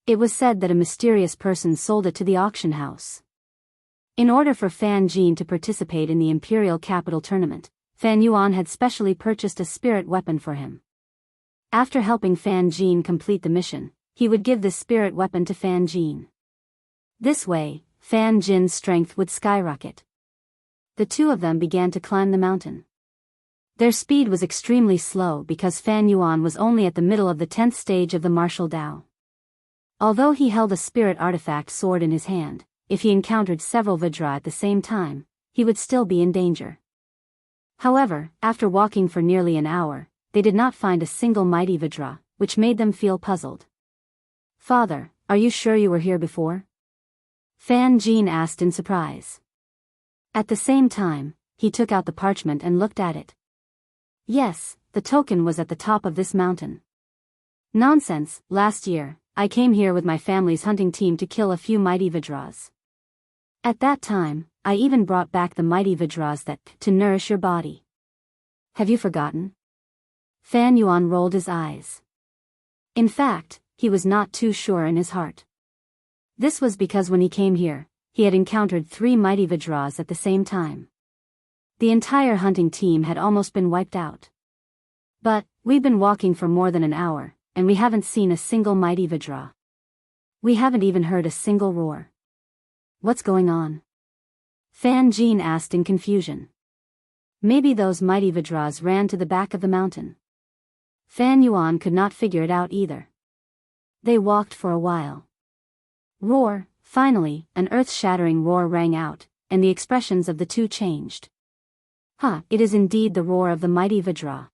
It was said that a mysterious person sold it to the auction house. In order for Fan Jin to participate in the Imperial Capital Tournament, Fan Yuan had specially purchased a spirit weapon for him. After helping Fan Jin complete the mission, he would give this spirit weapon to Fan Jin. This way, Fan Jin's strength would skyrocket. The 2 of them began to climb the mountain. Their speed was extremely slow because Fan Yuan was only at the middle of the 10th stage of the martial Dao. Although he held a spirit artifact sword in his hand, if he encountered several Vajra at the same time, he would still be in danger. However, after walking for nearly an hour, they did not find a single mighty Vajra, which made them feel puzzled. Father, are you sure you were here before? Fan Jin asked in surprise. At the same time, he took out the parchment and looked at it. Yes, the token was at the top of this mountain. Nonsense, last year, I came here with my family's hunting team to kill a few mighty Vajras. At that time, I even brought back the mighty Vajras to nourish your body. Have you forgotten? Fan Yuan rolled his eyes. In fact, he was not too sure in his heart. This was because when he came here, he had encountered 3 mighty Vajras at the same time. The entire hunting team had almost been wiped out. But, we've been walking for more than an hour, and we haven't seen a single mighty Vajra. We haven't even heard a single roar. What's going on? Fan Jin asked in confusion. Maybe those mighty Vajras ran to the back of the mountain. Fan Yuan could not figure it out either. They walked for a while. Roar, finally, an earth-shattering roar rang out, and the expressions of the 2 changed. It is indeed the roar of the mighty Vajra.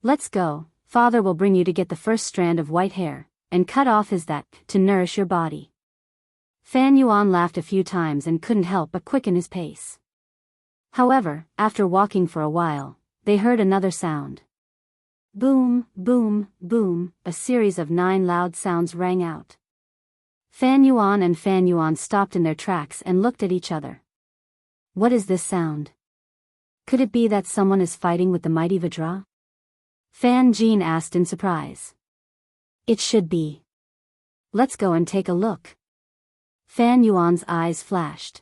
Let's go, father will bring you to get the first strand of white hair, and cut off his that, to nourish your body. Fan Yuan laughed a few times and couldn't help but quicken his pace. However, after walking for a while, they heard another sound. Boom, boom, boom, a series of 9 loud sounds rang out. Fan Yuan and Fan Yuan stopped in their tracks and looked at each other. What is this sound? Could it be that someone is fighting with the mighty Vajra? Fan Jin asked in surprise. It should be. Let's go and take a look. Fan Yuan's eyes flashed.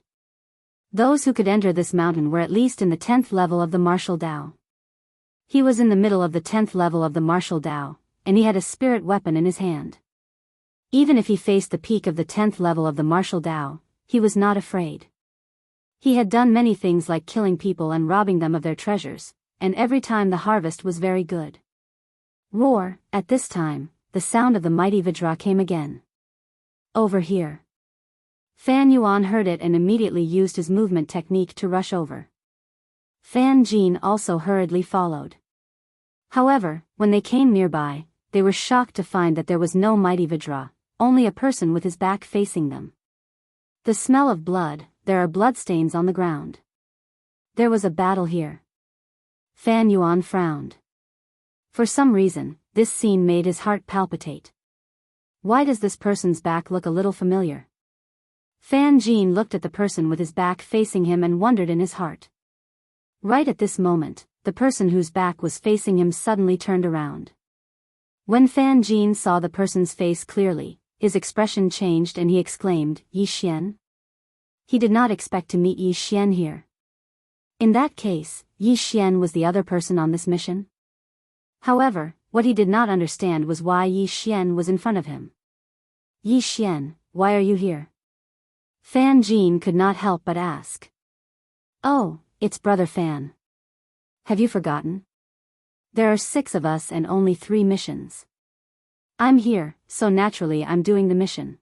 Those who could enter this mountain were at least in the 10th level of the martial Dao. He was in the middle of the 10th level of the martial Dao, and he had a spirit weapon in his hand. Even if he faced the peak of the 10th level of the martial Dao, he was not afraid. He had done many things like killing people and robbing them of their treasures, and every time the harvest was very good. Roar, at this time, the sound of the mighty Vajra came again. Over here. Fan Yuan heard it and immediately used his movement technique to rush over. Fan Jin also hurriedly followed. However, when they came nearby, they were shocked to find that there was no mighty Vajra, only a person with his back facing them. The smell of blood, there are bloodstains on the ground. There was a battle here. Fan Yuan frowned. For some reason, this scene made his heart palpitate. Why does this person's back look a little familiar? Fan Jin looked at the person with his back facing him and wondered in his heart. Right at this moment, the person whose back was facing him suddenly turned around. When Fan Jin saw the person's face clearly, his expression changed and he exclaimed, Yi Xian? He did not expect to meet Yi Xian here. In that case, Yi Xian was the other person on this mission? However, what he did not understand was why Yi Xian was in front of him. Yi Xian, why are you here? Fan Jin could not help but ask. Oh, it's Brother Fan. Have you forgotten? There are 6 of us and only 3 missions. I'm here, so naturally I'm doing the mission.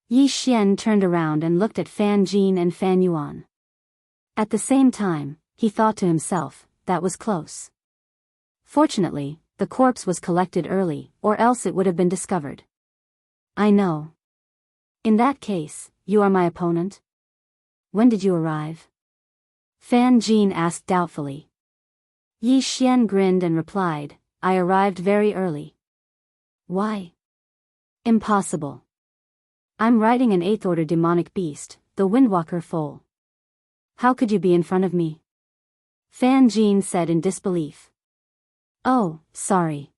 Yi Xian turned around and looked at Fan Jin and Fan Yuan. At the same time, he thought to himself, that was close. Fortunately, the corpse was collected early, or else it would have been discovered. I know. In that case, you are my opponent? When did you arrive? Fan Jin asked doubtfully. Yi Xian grinned and replied, I arrived very early. Why? Impossible. I'm riding an 8th order demonic beast, the Windwalker foal. How could you be in front of me? Fan Jin said in disbelief. Oh, sorry.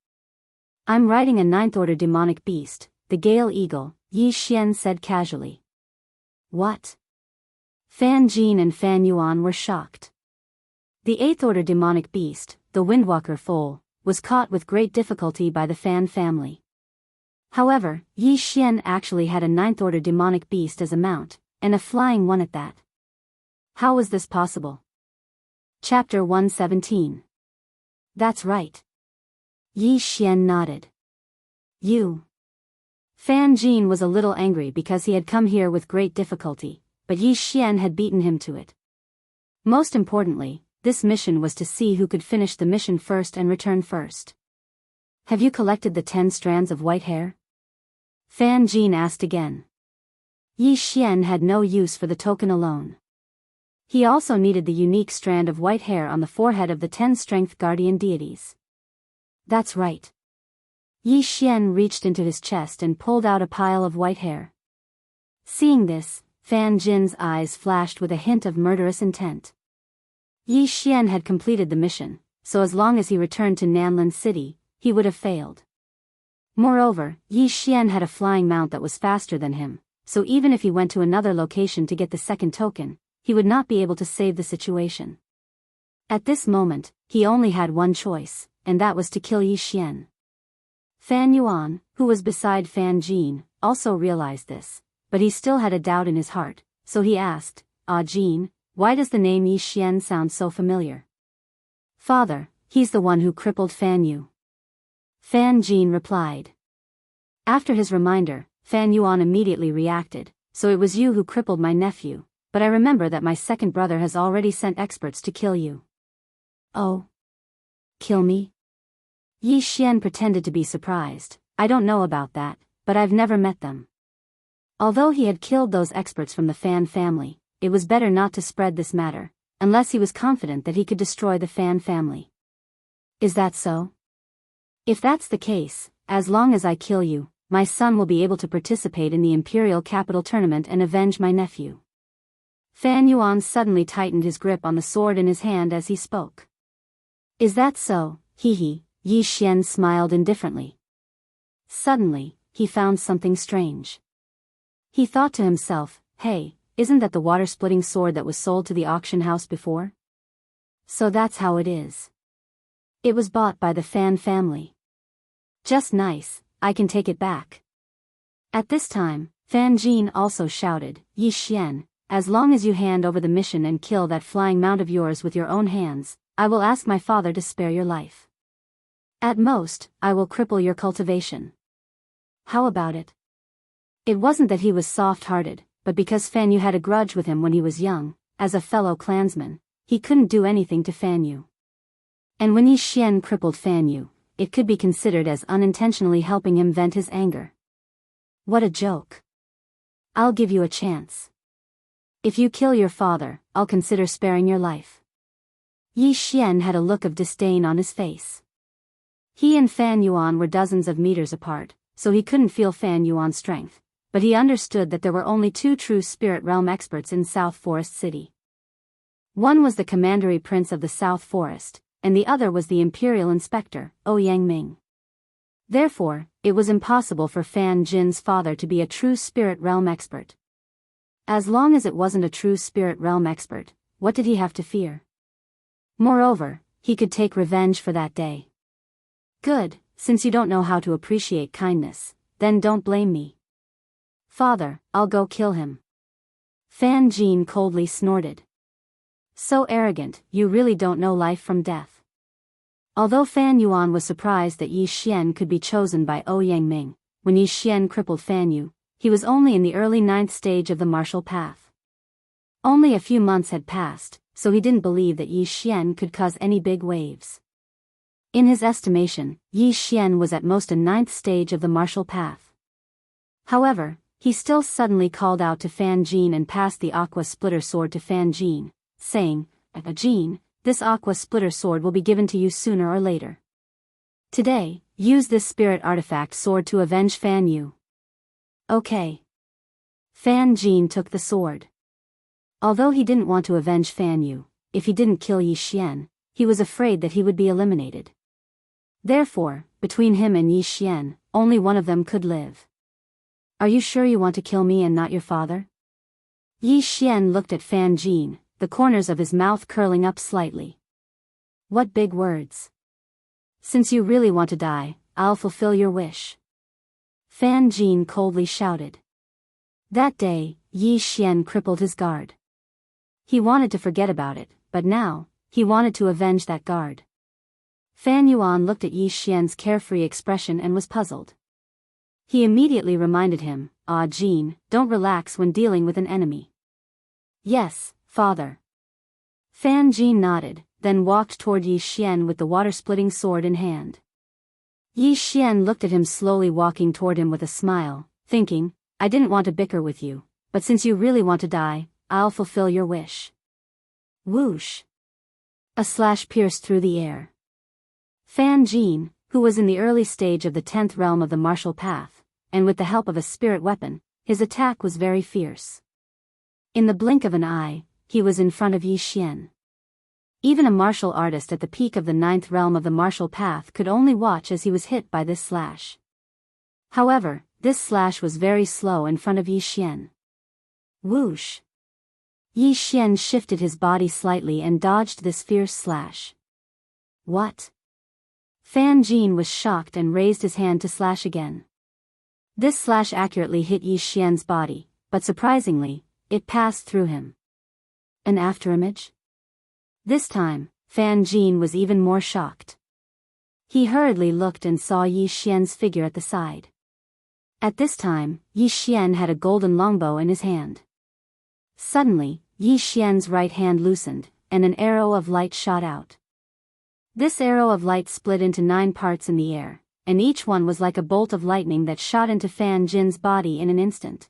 I'm riding a 9th order demonic beast, the Gale Eagle, Yi Xian said casually. What? Fan Jin and Fan Yuan were shocked. The 8th order demonic beast, the Windwalker foal, was caught with great difficulty by the Fan family. However, Yi Xian actually had a 9th order demonic beast as a mount, and a flying one at that. How was this possible? Chapter 117. That's right. Yi Xian nodded. You. Fan Jin was a little angry because he had come here with great difficulty, but Yi Xian had beaten him to it. Most importantly, this mission was to see who could finish the mission first and return first. Have you collected the 10 strands of white hair? Fan Jin asked again. Yi Xian had no use for the token alone. He also needed the unique strand of white hair on the forehead of the 10 strength guardian deities. That's right. Yi Xian reached into his chest and pulled out a pile of white hair. Seeing this, Fan Jin's eyes flashed with a hint of murderous intent. Yi Xian had completed the mission, so as long as he returned to Nanlin City, he would have failed. Moreover, Yi Xian had a flying mount that was faster than him, so even if he went to another location to get the second token, he would not be able to save the situation. At this moment, he only had one choice, and that was to kill Yi Xian. Fan Yuan, who was beside Fan Jin, also realized this, but he still had a doubt in his heart, so he asked, Jin, why does the name Yi Xian sound so familiar? Father, he's the one who crippled Fan Yu. Fan Jin replied. After his reminder, Fan Yuan immediately reacted, so it was you who crippled my nephew, but I remember that my second brother has already sent experts to kill you. Oh. Kill me? Yi Xian pretended to be surprised. I don't know about that, but I've never met them. Although he had killed those experts from the Fan family, it was better not to spread this matter, unless he was confident that he could destroy the Fan family. Is that so? If that's the case, as long as I kill you, my son will be able to participate in the Imperial Capital Tournament and avenge my nephew. Fan Yuan suddenly tightened his grip on the sword in his hand as he spoke. Is that so? He. Yi Xian smiled indifferently. Suddenly, he found something strange. He thought to himself, hey, isn't that the water-splitting sword that was sold to the auction house before? So that's how it is. It was bought by the Fan family. Just nice, I can take it back. At this time, Fan Jin also shouted, Yi Xian, as long as you hand over the mission and kill that flying mount of yours with your own hands, I will ask my father to spare your life. At most, I will cripple your cultivation. How about it? It wasn't that he was soft-hearted, but because Fan Yu had a grudge with him when he was young, as a fellow clansman, he couldn't do anything to Fan Yu. And when Yi Xian crippled Fan Yu, it could be considered as unintentionally helping him vent his anger. What a joke. I'll give you a chance. If you kill your father, I'll consider sparing your life. Yi Xian had a look of disdain on his face. He and Fan Yuan were dozens of meters apart, so he couldn't feel Fan Yuan's strength, but he understood that there were only two true Spirit Realm experts in South Forest City. One was the Commandery Prince of the South Forest, and the other was the Imperial Inspector, Yang. Therefore, it was impossible for Fan Jin's father to be a true Spirit Realm expert. As long as it wasn't a true Spirit Realm expert, what did he have to fear? Moreover, he could take revenge for that day. Good, since you don't know how to appreciate kindness, then don't blame me. Father, I'll go kill him. Fan Jin coldly snorted. So arrogant, you really don't know life from death. Although Fan Yuan was surprised that Yi Xian could be chosen by Yang, when Yi Xian crippled Fan Yu, he was only in the early 9th stage of the martial path. Only a few months had passed, so he didn't believe that Yi Xian could cause any big waves. In his estimation, Yi Xian was at most a 9th stage of the martial path. However, he still suddenly called out to Fan Jin and passed the Aqua Splitter Sword to Fan Jin, saying, Jin, this Aqua Splitter Sword will be given to you sooner or later. Today, use this spirit artifact sword to avenge Fan Yu. Okay. Fan Jin took the sword. Although he didn't want to avenge Fan Yu, if he didn't kill Yi Xian, he was afraid that he would be eliminated. Therefore, between him and Yi Xian, only one of them could live. Are you sure you want to kill me and not your father? Yi Xian looked at Fan Jin, the corners of his mouth curling up slightly. What big words. Since you really want to die, I'll fulfill your wish. Fan Jin coldly shouted. That day, Yi Xian crippled his guard. He wanted to forget about it, but now, he wanted to avenge that guard. Fan Yuan looked at Yi Xian's carefree expression and was puzzled. He immediately reminded him, Jin, don't relax when dealing with an enemy. Yes, father. Fan Jin nodded, then walked toward Yi Xian with the water-splitting sword in hand. Yi Xian looked at him slowly walking toward him with a smile, thinking, I didn't want to bicker with you, but since you really want to die, I'll fulfill your wish. Whoosh. A slash pierced through the air. Fan Jin, who was in the early stage of the 10th realm of the martial path, and with the help of a spirit weapon, his attack was very fierce. In the blink of an eye, he was in front of Yi Xian. Even a martial artist at the peak of the 9th realm of the martial path could only watch as he was hit by this slash. However, this slash was very slow in front of Yi Xian. Whoosh. Yi Xian shifted his body slightly and dodged this fierce slash. What? Fan Jin was shocked and raised his hand to slash again. This slash accurately hit Yi Xian's body, but surprisingly, it passed through him. An afterimage? This time, Fan Jin was even more shocked. He hurriedly looked and saw Yi Xian's figure at the side. At this time, Yi Xian had a golden longbow in his hand. Suddenly, Yi Xian's right hand loosened, and an arrow of light shot out. This arrow of light split into 9 parts in the air, and each one was like a bolt of lightning that shot into Fan Jin's body in an instant.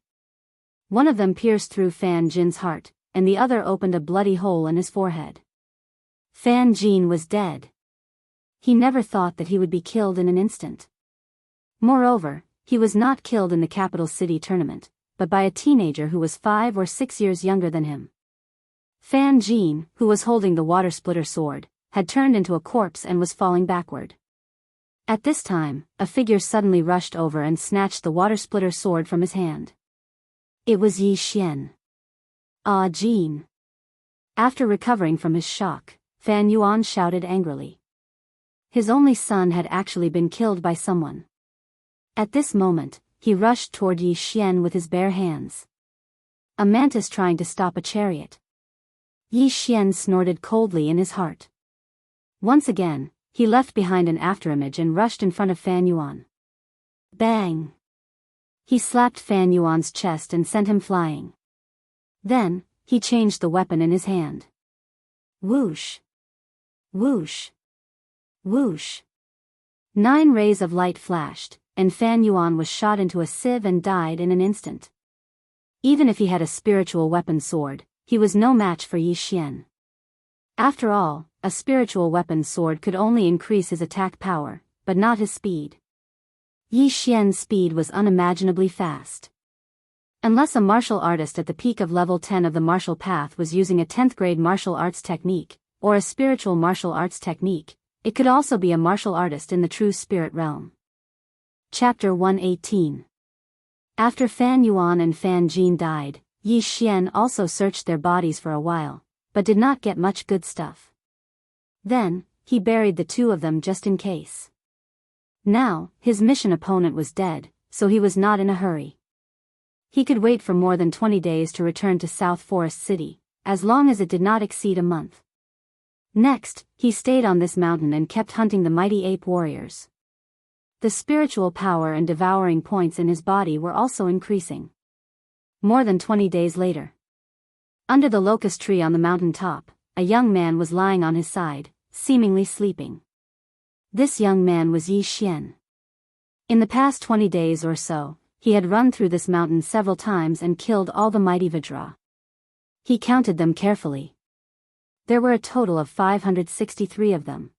One of them pierced through Fan Jin's heart, and the other opened a bloody hole in his forehead. Fan Jin was dead. He never thought that he would be killed in an instant. Moreover, he was not killed in the capital city tournament, but by a teenager who was 5 or 6 years younger than him. Fan Jin, who was holding the water splitter sword, had turned into a corpse and was falling backward. At this time, a figure suddenly rushed over and snatched the water splitter sword from his hand. It was Yi Xian. Ah, Jin. After recovering from his shock, Fan Yuan shouted angrily. His only son had actually been killed by someone. At this moment, he rushed toward Yi Xian with his bare hands. A mantis trying to stop a chariot. Yi Xian snorted coldly in his heart. Once again, he left behind an afterimage and rushed in front of Fan Yuan. Bang! He slapped Fan Yuan's chest and sent him flying. Then, he changed the weapon in his hand. Whoosh! Whoosh! Whoosh! 9 rays of light flashed, and Fan Yuan was shot into a sieve and died in an instant. Even if he had a spiritual weapon sword, he was no match for Yi Xian. After all, a spiritual weapon sword could only increase his attack power, but not his speed. Yi Xian's speed was unimaginably fast. Unless a martial artist at the peak of level 10 of the martial path was using a 10th grade martial arts technique, or a spiritual martial arts technique, it could also be a martial artist in the true spirit realm. Chapter 118. After Fan Yuan and Fan Jin died, Yi Xian also searched their bodies for a while, but did not get much good stuff. Then, he buried the 2 of them just in case. Now, his mission opponent was dead, so he was not in a hurry. He could wait for more than 20 days to return to South Forest City, as long as it did not exceed a month. Next, he stayed on this mountain and kept hunting the mighty ape warriors. The spiritual power and devouring points in his body were also increasing. More than 20 days later. Under the locust tree on the mountain top, a young man was lying on his side, seemingly sleeping. This young man was Yi Xian. In the past 20 days or so, he had run through this mountain several times and killed all the mighty Vajra. He counted them carefully. There were a total of 563 of them.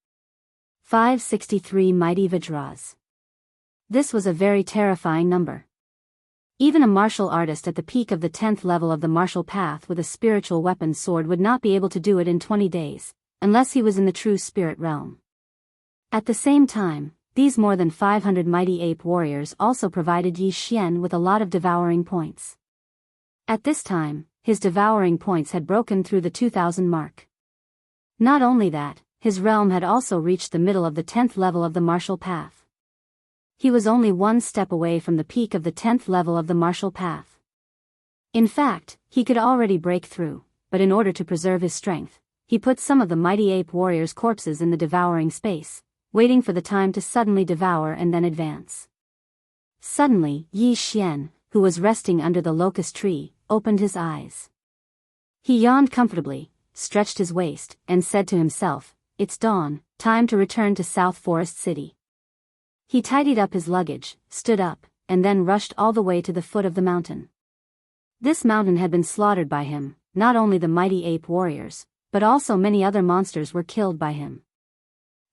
563 mighty Vajras. This was a very terrifying number. Even a martial artist at the peak of the 10th level of the martial path with a spiritual weapon sword would not be able to do it in 20 days, unless he was in the true spirit realm. At the same time, these more than 500 mighty ape warriors also provided Yi Xian with a lot of devouring points. At this time, his devouring points had broken through the 2,000 mark. Not only that, his realm had also reached the middle of the 10th level of the martial path. He was only 1 step away from the peak of the 10th level of the martial path. In fact, he could already break through, but in order to preserve his strength, he put some of the mighty ape warriors' corpses in the devouring space, waiting for the time to suddenly devour and then advance. Suddenly, Yi Xian, who was resting under the locust tree, opened his eyes. He yawned comfortably, stretched his waist, and said to himself, "It's dawn, time to return to South Forest City." He tidied up his luggage, stood up, and then rushed all the way to the foot of the mountain. This mountain had been slaughtered by him. Not only the mighty ape warriors, but also many other monsters were killed by him.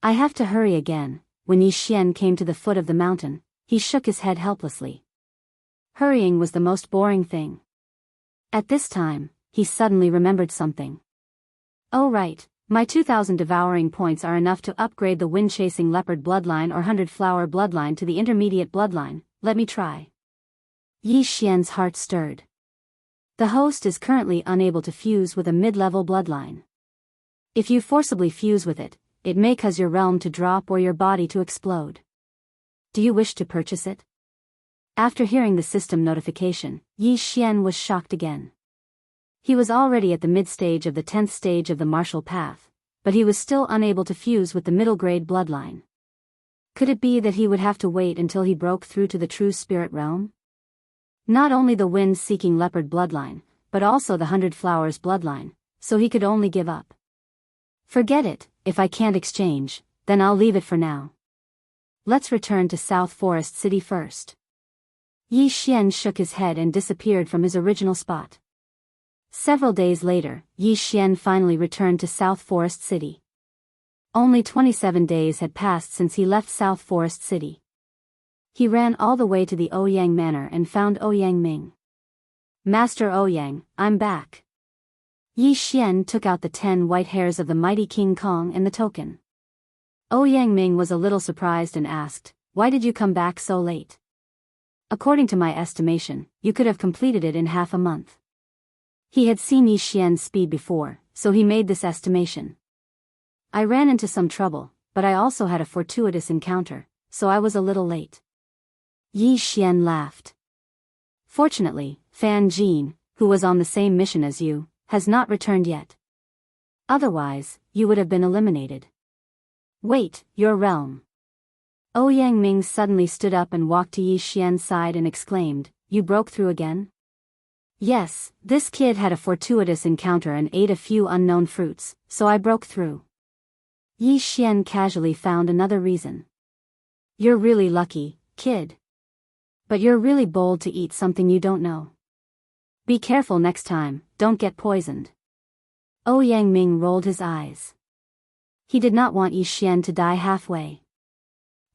"I have to hurry again." When Yi Xian came to the foot of the mountain, he shook his head helplessly. Hurrying was the most boring thing. At this time, he suddenly remembered something. "Oh right, my 2,000 devouring points are enough to upgrade the wind-chasing leopard bloodline or 100-flower bloodline to the intermediate bloodline. Let me try." Yi Xian's heart stirred. The host is currently unable to fuse with a mid-level bloodline. If you forcibly fuse with it, it may cause your realm to drop or your body to explode. Do you wish to purchase it? After hearing the system notification, Yi Xian was shocked again. He was already at the mid-stage of the 10th stage of the martial path, but he was still unable to fuse with the middle-grade bloodline. Could it be that he would have to wait until he broke through to the true spirit realm? Not only the wind-seeking leopard bloodline, but also the 100 flowers bloodline, so he could only give up. Forget it, if I can't exchange, then I'll leave it for now. Let's return to South Forest City first. Yi Xian shook his head and disappeared from his original spot. Several days later, Yi Xian finally returned to South Forest City. Only 27 days had passed since he left South Forest City. He ran all the way to the Ouyang Manor and found Ouyang Ming. "Master Ouyang, I'm back." Yi Xian took out the 10 white hairs of the mighty King Kong and the token. Ouyang Ming was a little surprised and asked, "Why did you come back so late?" "According to my estimation, you could have completed it in half a month." He had seen Yi Xian's speed before, so he made this estimation. "I ran into some trouble, but I also had a fortuitous encounter, so I was a little late." Yi Xian laughed. "Fortunately, Fan Jin, who was on the same mission as you, has not returned yet. Otherwise, you would have been eliminated." "Wait, your realm." Ouyang Ming suddenly stood up and walked to Yi Xian's side and exclaimed, "You broke through again?" "Yes, this kid had a fortuitous encounter and ate a few unknown fruits, so I broke through." Yi Xian casually found another reason. "You're really lucky, kid. But you're really bold to eat something you don't know. Be careful next time, don't get poisoned." Ouyang Ming rolled his eyes. He did not want Yi Xian to die halfway.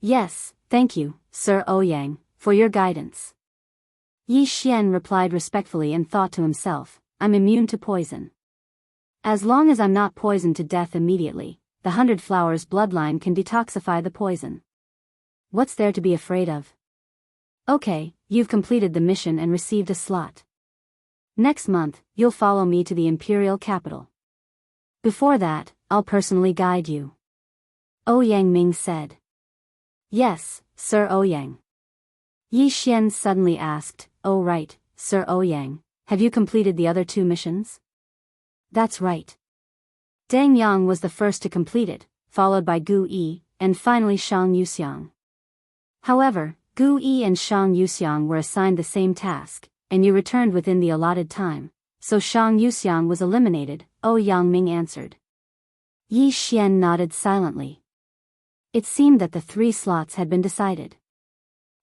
"Yes, thank you, Sir Ouyang, for your guidance." Yi Xian replied respectfully and thought to himself, "I'm immune to poison. As long as I'm not poisoned to death immediately, the 100 Flowers bloodline can detoxify the poison. What's there to be afraid of? Okay, you've completed the mission and received a slot. Next month, you'll follow me to the imperial capital. Before that, I'll personally guide you." Ouyang Ming said. "Yes, Sir Ouyang." Yi Xian suddenly asked, "Oh right, Sir Ouyang, have you completed the other 2 missions?" "That's right." Deng Yang was the first to complete it, followed by Gu Yi, and finally Shang Yuxiang. However, Gu Yi and Shang Yuxiang were assigned the same task, and you returned within the allotted time, so Shang Yuxiang was eliminated, Ouyang Ming answered. Yi Xian nodded silently. It seemed that the 3 slots had been decided.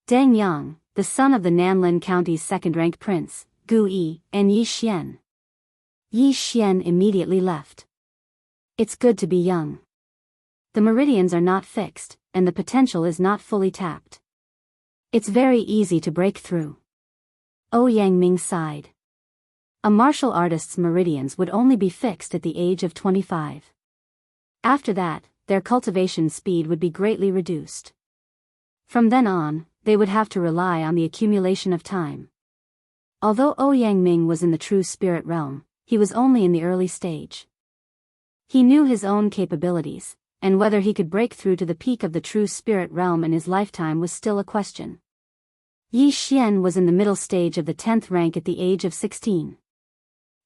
Deng Yang, the son of the Nanlin County's second-ranked prince, Gu Yi, and Yi Xian. Yi Xian immediately left. It's good to be young. The meridians are not fixed, and the potential is not fully tapped. It's very easy to break through. Ouyang Ming sighed. A martial artist's meridians would only be fixed at the age of 25. After that, their cultivation speed would be greatly reduced. From then on, they would have to rely on the accumulation of time. Although Ouyang Ming was in the true spirit realm, he was only in the early stage. He knew his own capabilities, and whether he could break through to the peak of the true spirit realm in his lifetime was still a question. Yi Xian was in the middle stage of the 10th rank at the age of 16.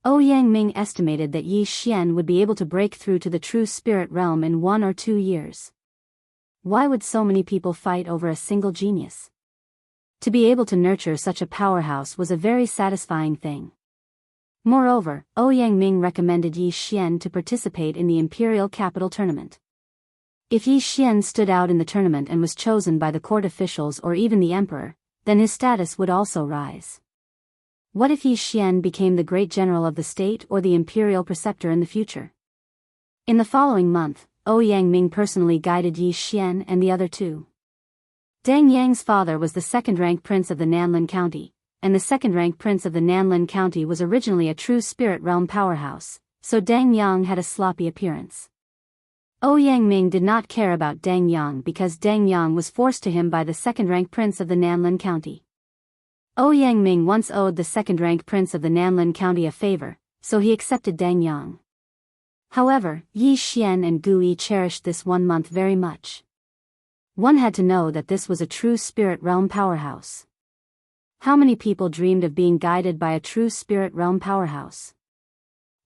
Ouyang Ming estimated that Yi Xian would be able to break through to the true spirit realm in 1 or 2 years. Why would so many people fight over a single genius? To be able to nurture such a powerhouse was a very satisfying thing. Moreover, Ouyang Ming recommended Yi Xian to participate in the Imperial Capital Tournament. If Yi Xian stood out in the tournament and was chosen by the court officials or even the emperor, then his status would also rise. What if Yi Xian became the great general of the state or the imperial preceptor in the future? In the following month, Ouyang Ming personally guided Yi Xian and the other 2. Deng Yang's father was the second-ranked prince of the Nanlin County, and the second-ranked prince of the Nanlin County was originally a true spirit realm powerhouse, so Deng Yang had a sloppy appearance. Ouyang Ming did not care about Deng Yang because Deng Yang was forced to him by the second-ranked prince of the Nanlin County. Ouyang Ming once owed the second-ranked prince of the Nanlin County a favor, so he accepted Deng Yang. However, Yi Xian and Gu Yi cherished this 1 month very much. One had to know that this was a true spirit realm powerhouse. How many people dreamed of being guided by a true spirit realm powerhouse?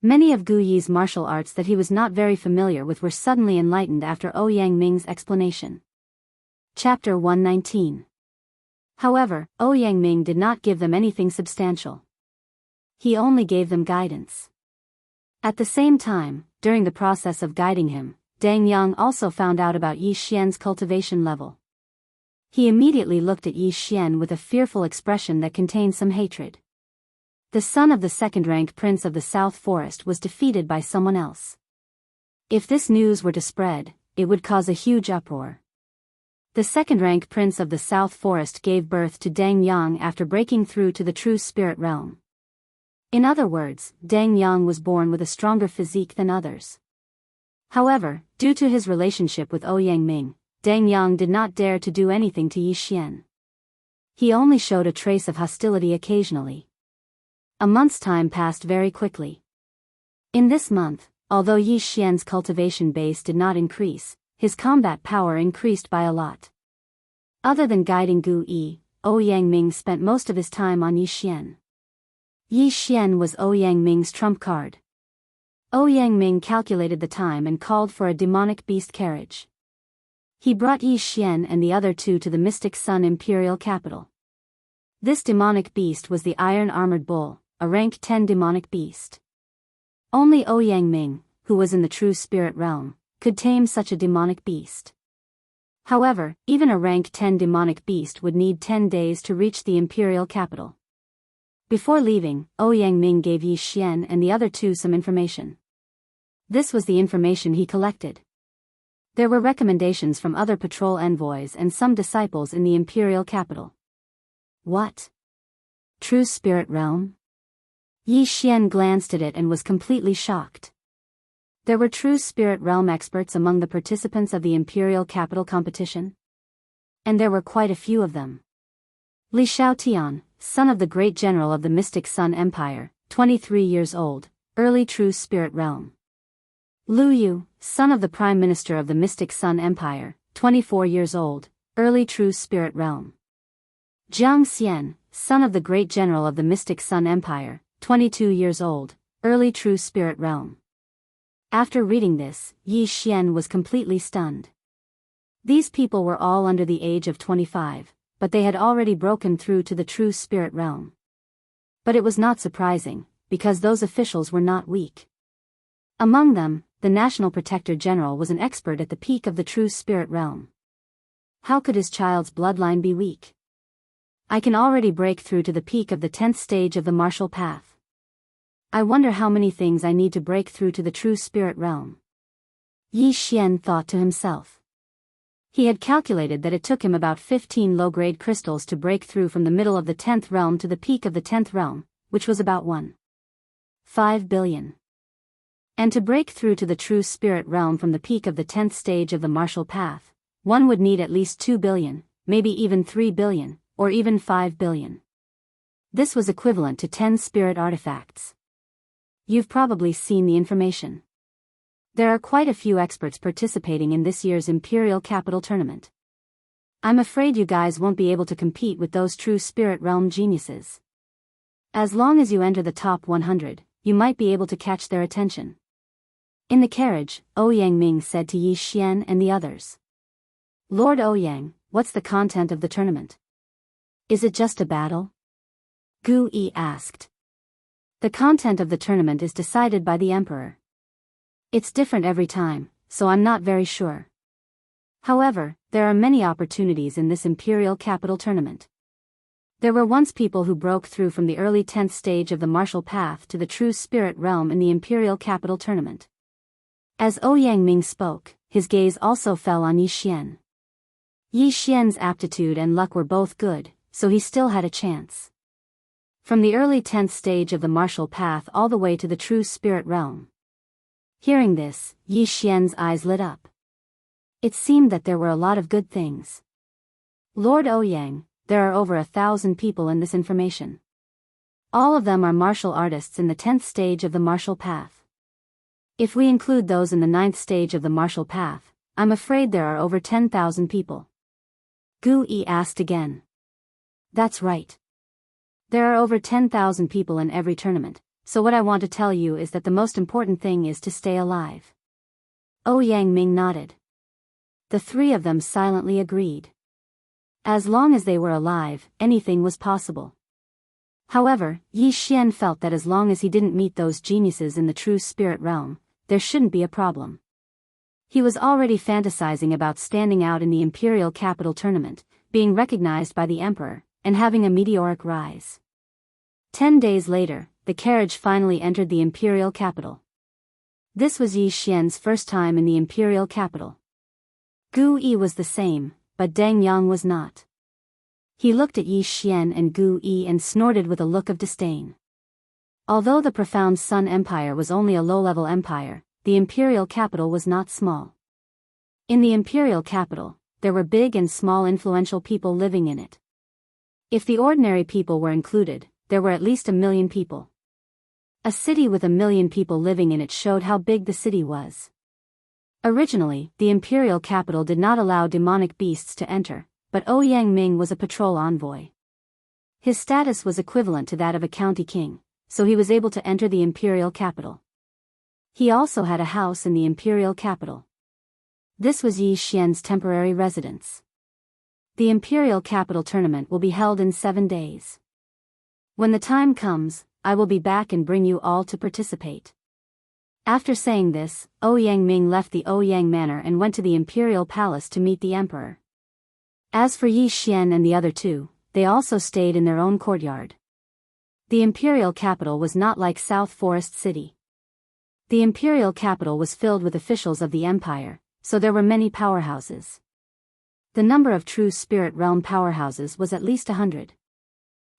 Many of Gu Yi's martial arts that he was not very familiar with were suddenly enlightened after Ouyang Ming's explanation. Chapter 119. However, Ouyang Ming did not give them anything substantial. He only gave them guidance. At the same time, during the process of guiding him, Deng Yang also found out about Yi Xian's cultivation level. He immediately looked at Yi Xian with a fearful expression that contained some hatred. The son of the second-rank prince of the South Forest was defeated by someone else. If this news were to spread, it would cause a huge uproar. The second-rank prince of the South Forest gave birth to Dang Yang after breaking through to the true spirit realm. In other words, Dang Yang was born with a stronger physique than others. However, due to his relationship with Ouyang Ming, Dang Yang did not dare to do anything to Yi Xian. He only showed a trace of hostility occasionally. A month's time passed very quickly. In this month, although Yi Xian's cultivation base did not increase, his combat power increased by a lot. Other than guiding Gu Yi, Ouyang Ming spent most of his time on Yi Xian. Yi Xian was Ouyang Ming's trump card. Ouyang Ming calculated the time and called for a demonic beast carriage. He brought Yi Xian and the other two to the Mystic Sun Imperial capital. This demonic beast was the iron-armored bull, a rank 10 demonic beast. Only Ouyang Ming, who was in the true spirit realm, could tame such a demonic beast. However, even a rank 10 demonic beast would need 10 days to reach the imperial capital. Before leaving, Ouyang Ming gave Yi Xian and the other two some information. This was the information he collected. There were recommendations from other patrol envoys and some disciples in the imperial capital. What? True spirit realm? Yi Xian glanced at it and was completely shocked. There were true spirit realm experts among the participants of the imperial capital competition. And there were quite a few of them. Li Xiaotian, son of the great general of the Mystic Sun Empire, 23 years old, early true spirit realm. Lu Yu, son of the prime minister of the Mystic Sun Empire, 24 years old, early true spirit realm. Jiang Xian, son of the great general of the Mystic Sun Empire, 22 years old, early true spirit realm. After reading this, Yi Xian was completely stunned. These people were all under the age of 25, but they had already broken through to the true spirit realm. But it was not surprising, because those officials were not weak. Among them, the National Protector General was an expert at the peak of the true spirit realm. How could his child's bloodline be weak? I can already break through to the peak of the 10th stage of the martial path. I wonder how many things I need to break through to the true spirit realm. Yi Xian thought to himself. He had calculated that it took him about 15 low-grade crystals to break through from the middle of the 10th realm to the peak of the 10th realm, which was about 1.5 billion. And to break through to the true spirit realm from the peak of the 10th stage of the martial path, one would need at least 2 billion, maybe even 3 billion, or even 5 billion. This was equivalent to 10 spirit artifacts. You've probably seen the information. There are quite a few experts participating in this year's Imperial Capital Tournament. I'm afraid you guys won't be able to compete with those true spirit realm geniuses. As long as you enter the top 100, you might be able to catch their attention. In the carriage, Ouyang Ming said to Yi Xian and the others. Lord Ouyang, what's the content of the tournament? Is it just a battle? Gu Yi asked. The content of the tournament is decided by the emperor. It's different every time, so I'm not very sure. However, there are many opportunities in this imperial capital tournament. There were once people who broke through from the early 10th stage of the martial path to the true spirit realm in the imperial capital tournament. As Ouyang Ming spoke, his gaze also fell on Yi Xian. Yi Xian's aptitude and luck were both good, so he still had a chance. From the early 10th stage of the martial path all the way to the true spirit realm. Hearing this, Yi Xian's eyes lit up. It seemed that there were a lot of good things. Lord Ouyang, there are over 1,000 people in this information. All of them are martial artists in the 10th stage of the martial path. If we include those in the 9th stage of the martial path, I'm afraid there are over 10,000 people. Gu Yi asked again. That's right. There are over 10,000 people in every tournament, so what I want to tell you is that the most important thing is to stay alive. Ouyang Ming nodded. The three of them silently agreed. As long as they were alive, anything was possible. However, Yi Xian felt that as long as he didn't meet those geniuses in the true spirit realm, there shouldn't be a problem. He was already fantasizing about standing out in the imperial capital tournament, being recognized by the emperor, and having a meteoric rise. 10 days later, the carriage finally entered the imperial capital. This was Yi Xian's first time in the imperial capital. Gu Yi was the same, but Deng Yang was not. He looked at Yi Xian and Gu Yi and snorted with a look of disdain. Although the profound Sun Empire was only a low-level empire, the imperial capital was not small. In the imperial capital, there were big and small influential people living in it. If the ordinary people were included, there were at least 1 million people. A city with 1 million people living in it showed how big the city was. Originally, the imperial capital did not allow demonic beasts to enter, but Ouyang Ming was a patrol envoy. His status was equivalent to that of a county king, so he was able to enter the imperial capital. He also had a house in the imperial capital. This was Yi Xian's temporary residence. The imperial capital tournament will be held in 7 days. When the time comes, I will be back and bring you all to participate. After saying this, Ouyang Ming left the Ouyang Manor and went to the imperial palace to meet the emperor. As for Yi Xian and the other two, they also stayed in their own courtyard. The imperial capital was not like South Forest City. The imperial capital was filled with officials of the empire, so there were many powerhouses. The number of true spirit realm powerhouses was at least 100.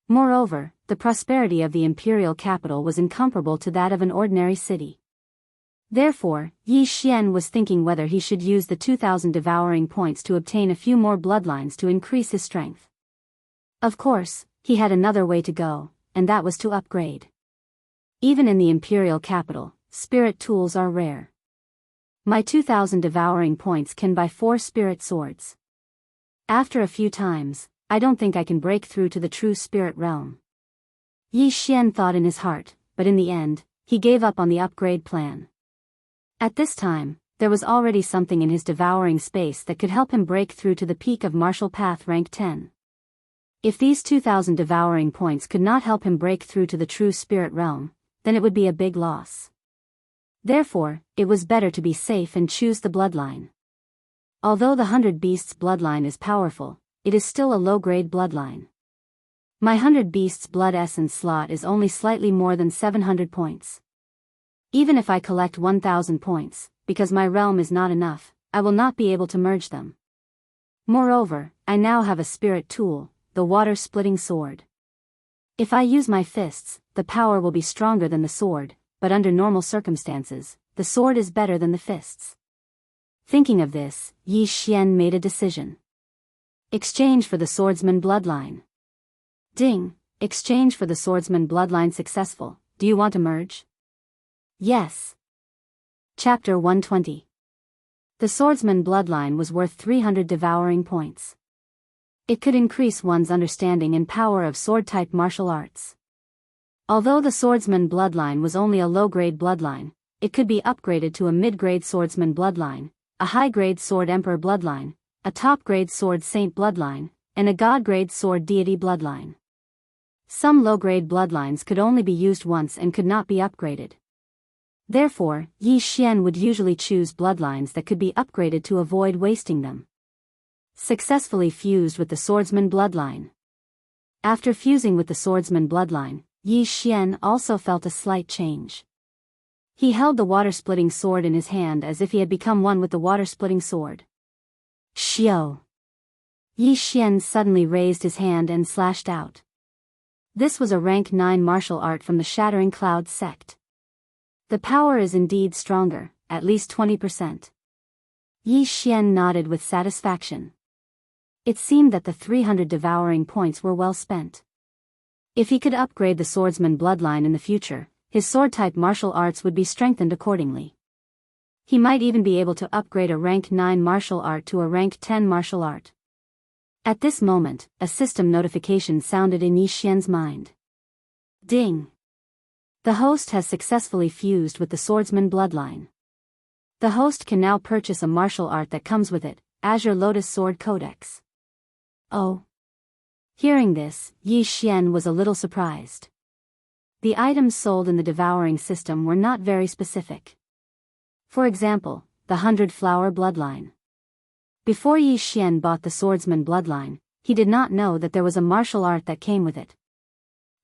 Moreover, the prosperity of the imperial capital was incomparable to that of an ordinary city. Therefore, Yi Xian was thinking whether he should use the 2,000 devouring points to obtain a few more bloodlines to increase his strength. Of course, he had another way to go, and that was to upgrade. Even in the imperial capital, spirit tools are rare. My 2,000 devouring points can buy 4 spirit swords. After a few times, I don't think I can break through to the true spirit realm. Yi Xian thought in his heart, but in the end, he gave up on the upgrade plan. At this time, there was already something in his devouring space that could help him break through to the peak of martial path rank 10. If these 2,000 devouring points could not help him break through to the true spirit realm, then it would be a big loss. Therefore, it was better to be safe and choose the bloodline. Although the 100 Beasts bloodline is powerful, it is still a low-grade bloodline. My 100 Beasts blood essence slot is only slightly more than 700 points. Even if I collect 1,000 points, because my realm is not enough, I will not be able to merge them. Moreover, I now have a spirit tool, the water-splitting sword. If I use my fists, the power will be stronger than the sword, but under normal circumstances, the sword is better than the fists. Thinking of this, Yi Xian made a decision. Exchange for the swordsman bloodline. Ding, exchange for the swordsman bloodline successful. Do you want to merge? Yes. Chapter 120. The swordsman bloodline was worth 300 devouring points. It could increase one's understanding and power of sword-type martial arts. Although the swordsman bloodline was only a low-grade bloodline, it could be upgraded to a mid-grade swordsman bloodline, a high-grade sword emperor bloodline, a top-grade sword saint bloodline, and a god-grade sword deity bloodline. Some low-grade bloodlines could only be used once and could not be upgraded. Therefore, Yi Xian would usually choose bloodlines that could be upgraded to avoid wasting them. Successfully fused with the swordsman bloodline. After fusing with the swordsman bloodline, Yi Xian also felt a slight change. He held the water-splitting sword in his hand as if he had become one with the water-splitting sword. Xiao! Yi Xian suddenly raised his hand and slashed out. This was a rank 9 martial art from the Shattering Cloud sect. The power is indeed stronger, at least 20%. Yi Xian nodded with satisfaction. It seemed that the 300 devouring points were well spent. If he could upgrade the swordsman bloodline in the future, his sword-type martial arts would be strengthened accordingly. He might even be able to upgrade a rank 9 martial art to a rank 10 martial art. At this moment, a system notification sounded in Yi Xian's mind. Ding! The host has successfully fused with the swordsman bloodline. The host can now purchase a martial art that comes with it, Azure Lotus Sword Codex. Oh! Hearing this, Yi Xian was a little surprised. The items sold in the devouring system were not very specific. For example, the 100 Flower bloodline. Before Yi Xian bought the swordsman bloodline, he did not know that there was a martial art that came with it.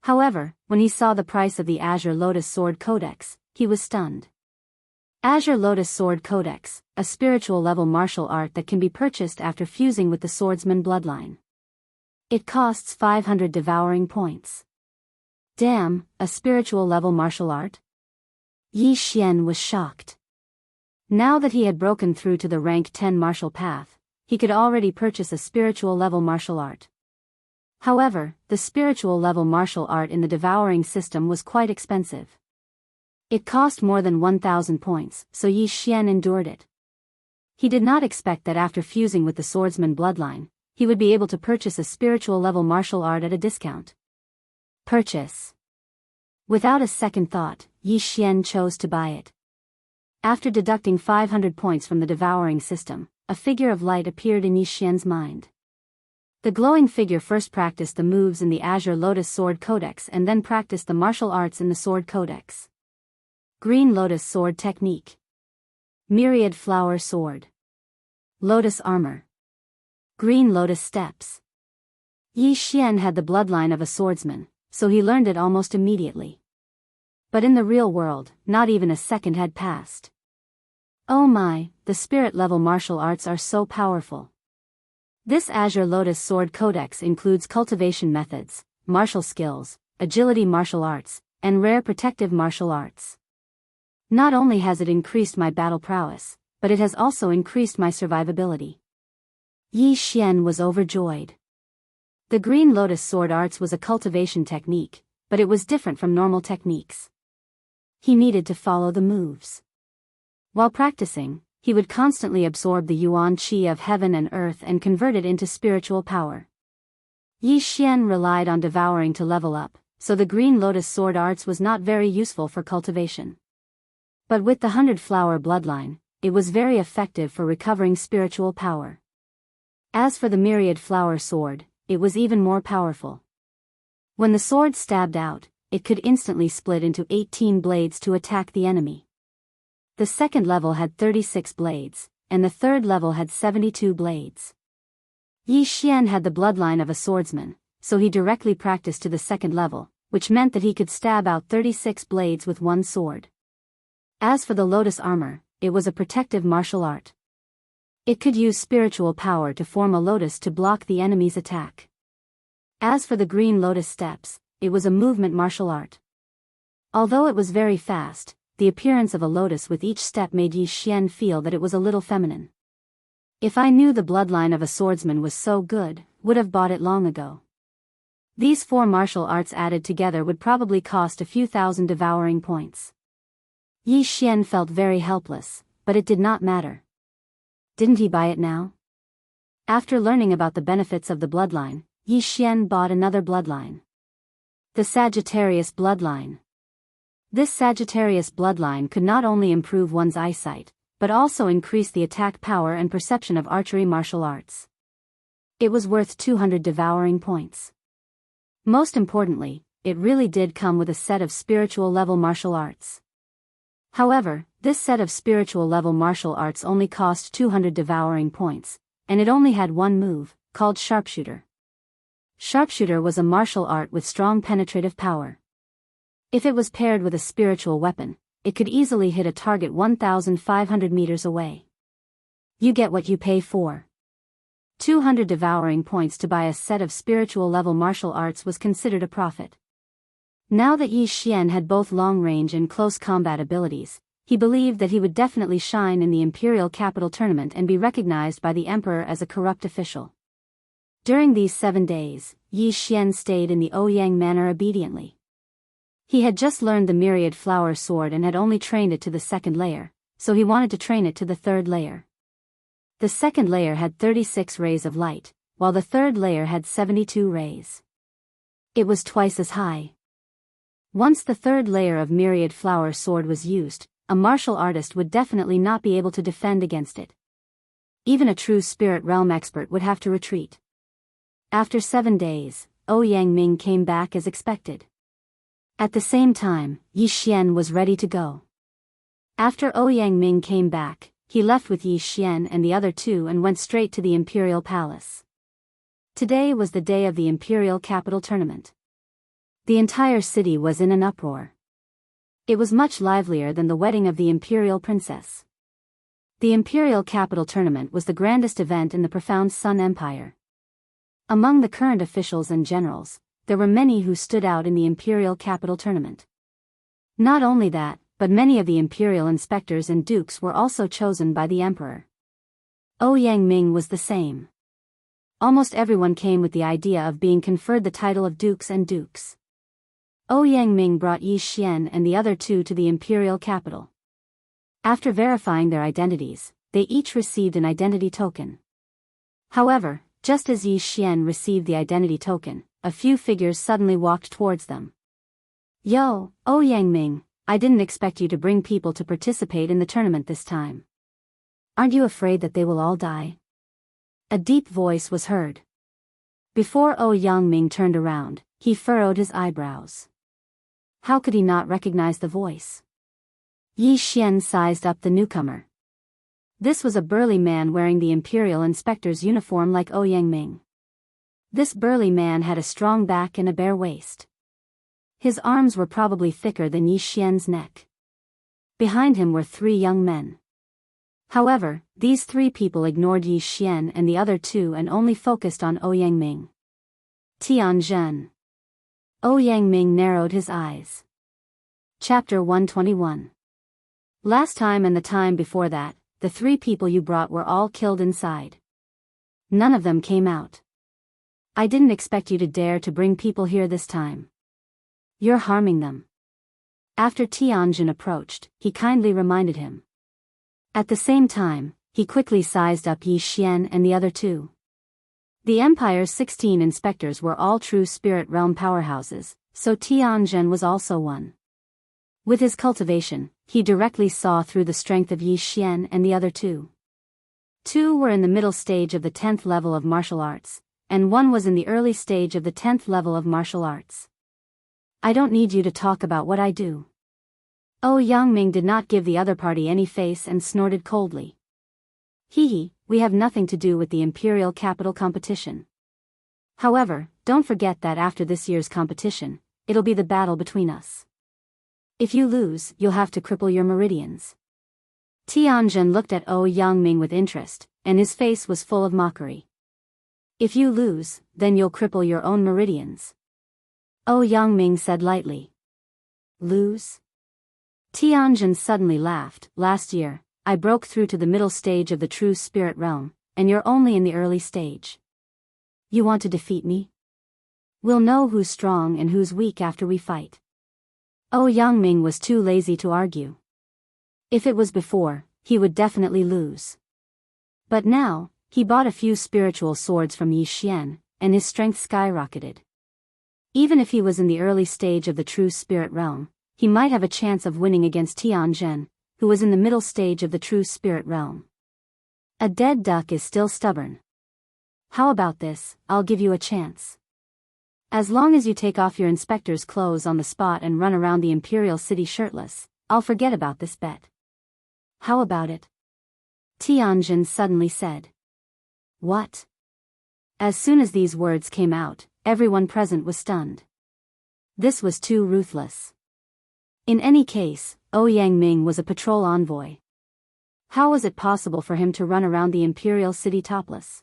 However, when he saw the price of the Azure Lotus Sword Codex, he was stunned. Azure Lotus Sword Codex, a spiritual level martial art that can be purchased after fusing with the swordsman bloodline. It costs 500 devouring points. Damn, a spiritual level martial art? Yi Xian was shocked. Now that he had broken through to the rank 10 martial path, he could already purchase a spiritual level martial art. However, the spiritual level martial art in the devouring system was quite expensive. It cost more than 1,000 points, so Yi Xian endured it. He did not expect that after fusing with the swordsman bloodline, he would be able to purchase a spiritual level martial art at a discount. Purchase. Without a second thought, Yi Xian chose to buy it. After deducting 500 points from the devouring system, a figure of light appeared in Yi Xian's mind. The glowing figure first practiced the moves in the Azure Lotus Sword Codex and then practiced the martial arts in the Sword Codex. Green Lotus Sword Technique. Myriad Flower Sword. Lotus Armor. Green Lotus Steps. Yi Xian had the bloodline of a swordsman, so he learned it almost immediately. But in the real world, not even a second had passed. Oh my, the spirit-level martial arts are so powerful. This Azure Lotus Sword Codex includes cultivation methods, martial skills, agility martial arts, and rare protective martial arts. Not only has it increased my battle prowess, but it has also increased my survivability. Yi Xian was overjoyed. The Green Lotus Sword Arts was a cultivation technique, but it was different from normal techniques. He needed to follow the moves. While practicing, he would constantly absorb the yuan qi of heaven and earth and convert it into spiritual power. Yi Xian relied on devouring to level up, so the Green Lotus Sword Arts was not very useful for cultivation. But with the 100-flower bloodline, it was very effective for recovering spiritual power. As for the Myriad Flower Sword, it was even more powerful. When the sword stabbed out, it could instantly split into 18 blades to attack the enemy. The second level had 36 blades, and the third level had 72 blades. Yi Xian had the bloodline of a swordsman, so he directly practiced to the second level, which meant that he could stab out 36 blades with one sword. As for the Lotus Armor, it was a protective martial art. It could use spiritual power to form a lotus to block the enemy's attack. As for the Green Lotus Steps, it was a movement martial art. Although it was very fast, the appearance of a lotus with each step made Yi Xian feel that it was a little feminine. If I knew the bloodline of a swordsman was so good, would have bought it long ago. These 4 martial arts added together would probably cost a few thousand devouring points. Yi Xian felt very helpless, but it did not matter. Didn't he buy it now? After learning about the benefits of the bloodline, Yi Xian bought another bloodline. The Sagittarius bloodline. This Sagittarius bloodline could not only improve one's eyesight, but also increase the attack power and perception of archery martial arts. It was worth 200 devouring points. Most importantly, it really did come with a set of spiritual level martial arts. However, this set of spiritual level martial arts only cost 200 devouring points, and it only had one move, called Sharpshooter. Sharpshooter was a martial art with strong penetrative power. If it was paired with a spiritual weapon, it could easily hit a target 1,500 meters away. You get what you pay for. 200 devouring points to buy a set of spiritual level martial arts was considered a profit. Now that Yi Xian had both long-range and close combat abilities, he believed that he would definitely shine in the Imperial Capital Tournament and be recognized by the Emperor as a corrupt official. During these 7 days, Yi Xian stayed in the Ouyang Manor obediently. He had just learned the Myriad Flower Sword and had only trained it to the 2nd layer, so he wanted to train it to the 3rd layer. The 2nd layer had 36 rays of light, while the 3rd layer had 72 rays. It was twice as high. Once the 3rd layer of Myriad Flower Sword was used, a martial artist would definitely not be able to defend against it. Even a true spirit realm expert would have to retreat. After 7 days, Ouyang Ming came back as expected. At the same time, Yi Xian was ready to go. After Ouyang Ming came back, he left with Yi Xian and the other 2 and went straight to the Imperial Palace. Today was the day of the Imperial Capital Tournament. The entire city was in an uproar. It was much livelier than the wedding of the Imperial Princess. The Imperial Capital Tournament was the grandest event in the profound Sun Empire. Among the current officials and generals, there were many who stood out in the Imperial Capital Tournament. Not only that, but many of the imperial inspectors and dukes were also chosen by the emperor. Ouyang Ming was the same. Almost everyone came with the idea of being conferred the title of dukes and dukes. Ouyang Ming brought Yi Xian and the other two to the imperial capital. After verifying their identities, they each received an identity token. However, just as Yi Xian received the identity token, a few figures suddenly walked towards them. "Yo, Ouyang Ming, I didn't expect you to bring people to participate in the tournament this time. Aren't you afraid that they will all die?" A deep voice was heard. Before Ouyang Ming turned around, he furrowed his eyebrows. How could he not recognize the voice? Yi Xian sized up the newcomer. This was a burly man wearing the imperial inspector's uniform like Ouyang Ming. This burly man had a strong back and a bare waist. His arms were probably thicker than Yi Xian's neck. Behind him were three young men. However, these three people ignored Yi Xian and the other two and only focused on Ouyang Ming. Tianzhen. Ouyang Ming narrowed his eyes. Chapter 121. Last time and the time before that, the three people you brought were all killed inside. None of them came out. I didn't expect you to dare to bring people here this time. You're harming them. After Tianzhen approached, he kindly reminded him. At the same time, he quickly sized up Yi Xian and the other two. The Empire's 16 inspectors were all true spirit realm powerhouses, so Tianzhen was also one. With his cultivation, he directly saw through the strength of Yi Xian and the other two. Two were in the middle stage of the 10th level of martial arts, and one was in the early stage of the 10th level of martial arts. I don't need you to talk about what I do. Ouyang Ming did not give the other party any face and snorted coldly. Hee, we have nothing to do with the Imperial Capital competition. However, don't forget that after this year's competition, it'll be the battle between us. If you lose, you'll have to cripple your meridians. Tianzhen looked at Ouyang Ming with interest, and his face was full of mockery. If you lose, then you'll cripple your own meridians. Ouyang Ming said lightly. Lose? Tianzhen suddenly laughed. Last year, I broke through to the middle stage of the true spirit realm, and you're only in the early stage. You want to defeat me? We'll know who's strong and who's weak after we fight. Ouyang Ming was too lazy to argue. If it was before, he would definitely lose. But now, he bought a few spiritual swords from Yi Xian, and his strength skyrocketed. Even if he was in the early stage of the true spirit realm, he might have a chance of winning against Tianzhen, who was in the middle stage of the true spirit realm. A dead duck is still stubborn. How about this? I'll give you a chance. As long as you take off your inspector's clothes on the spot and run around the imperial city shirtless, I'll forget about this bet. How about it? Tianzhen suddenly said. What? As soon as these words came out, everyone present was stunned. This was too ruthless. In any case, Ouyang Ming was a patrol envoy. How was it possible for him to run around the imperial city topless?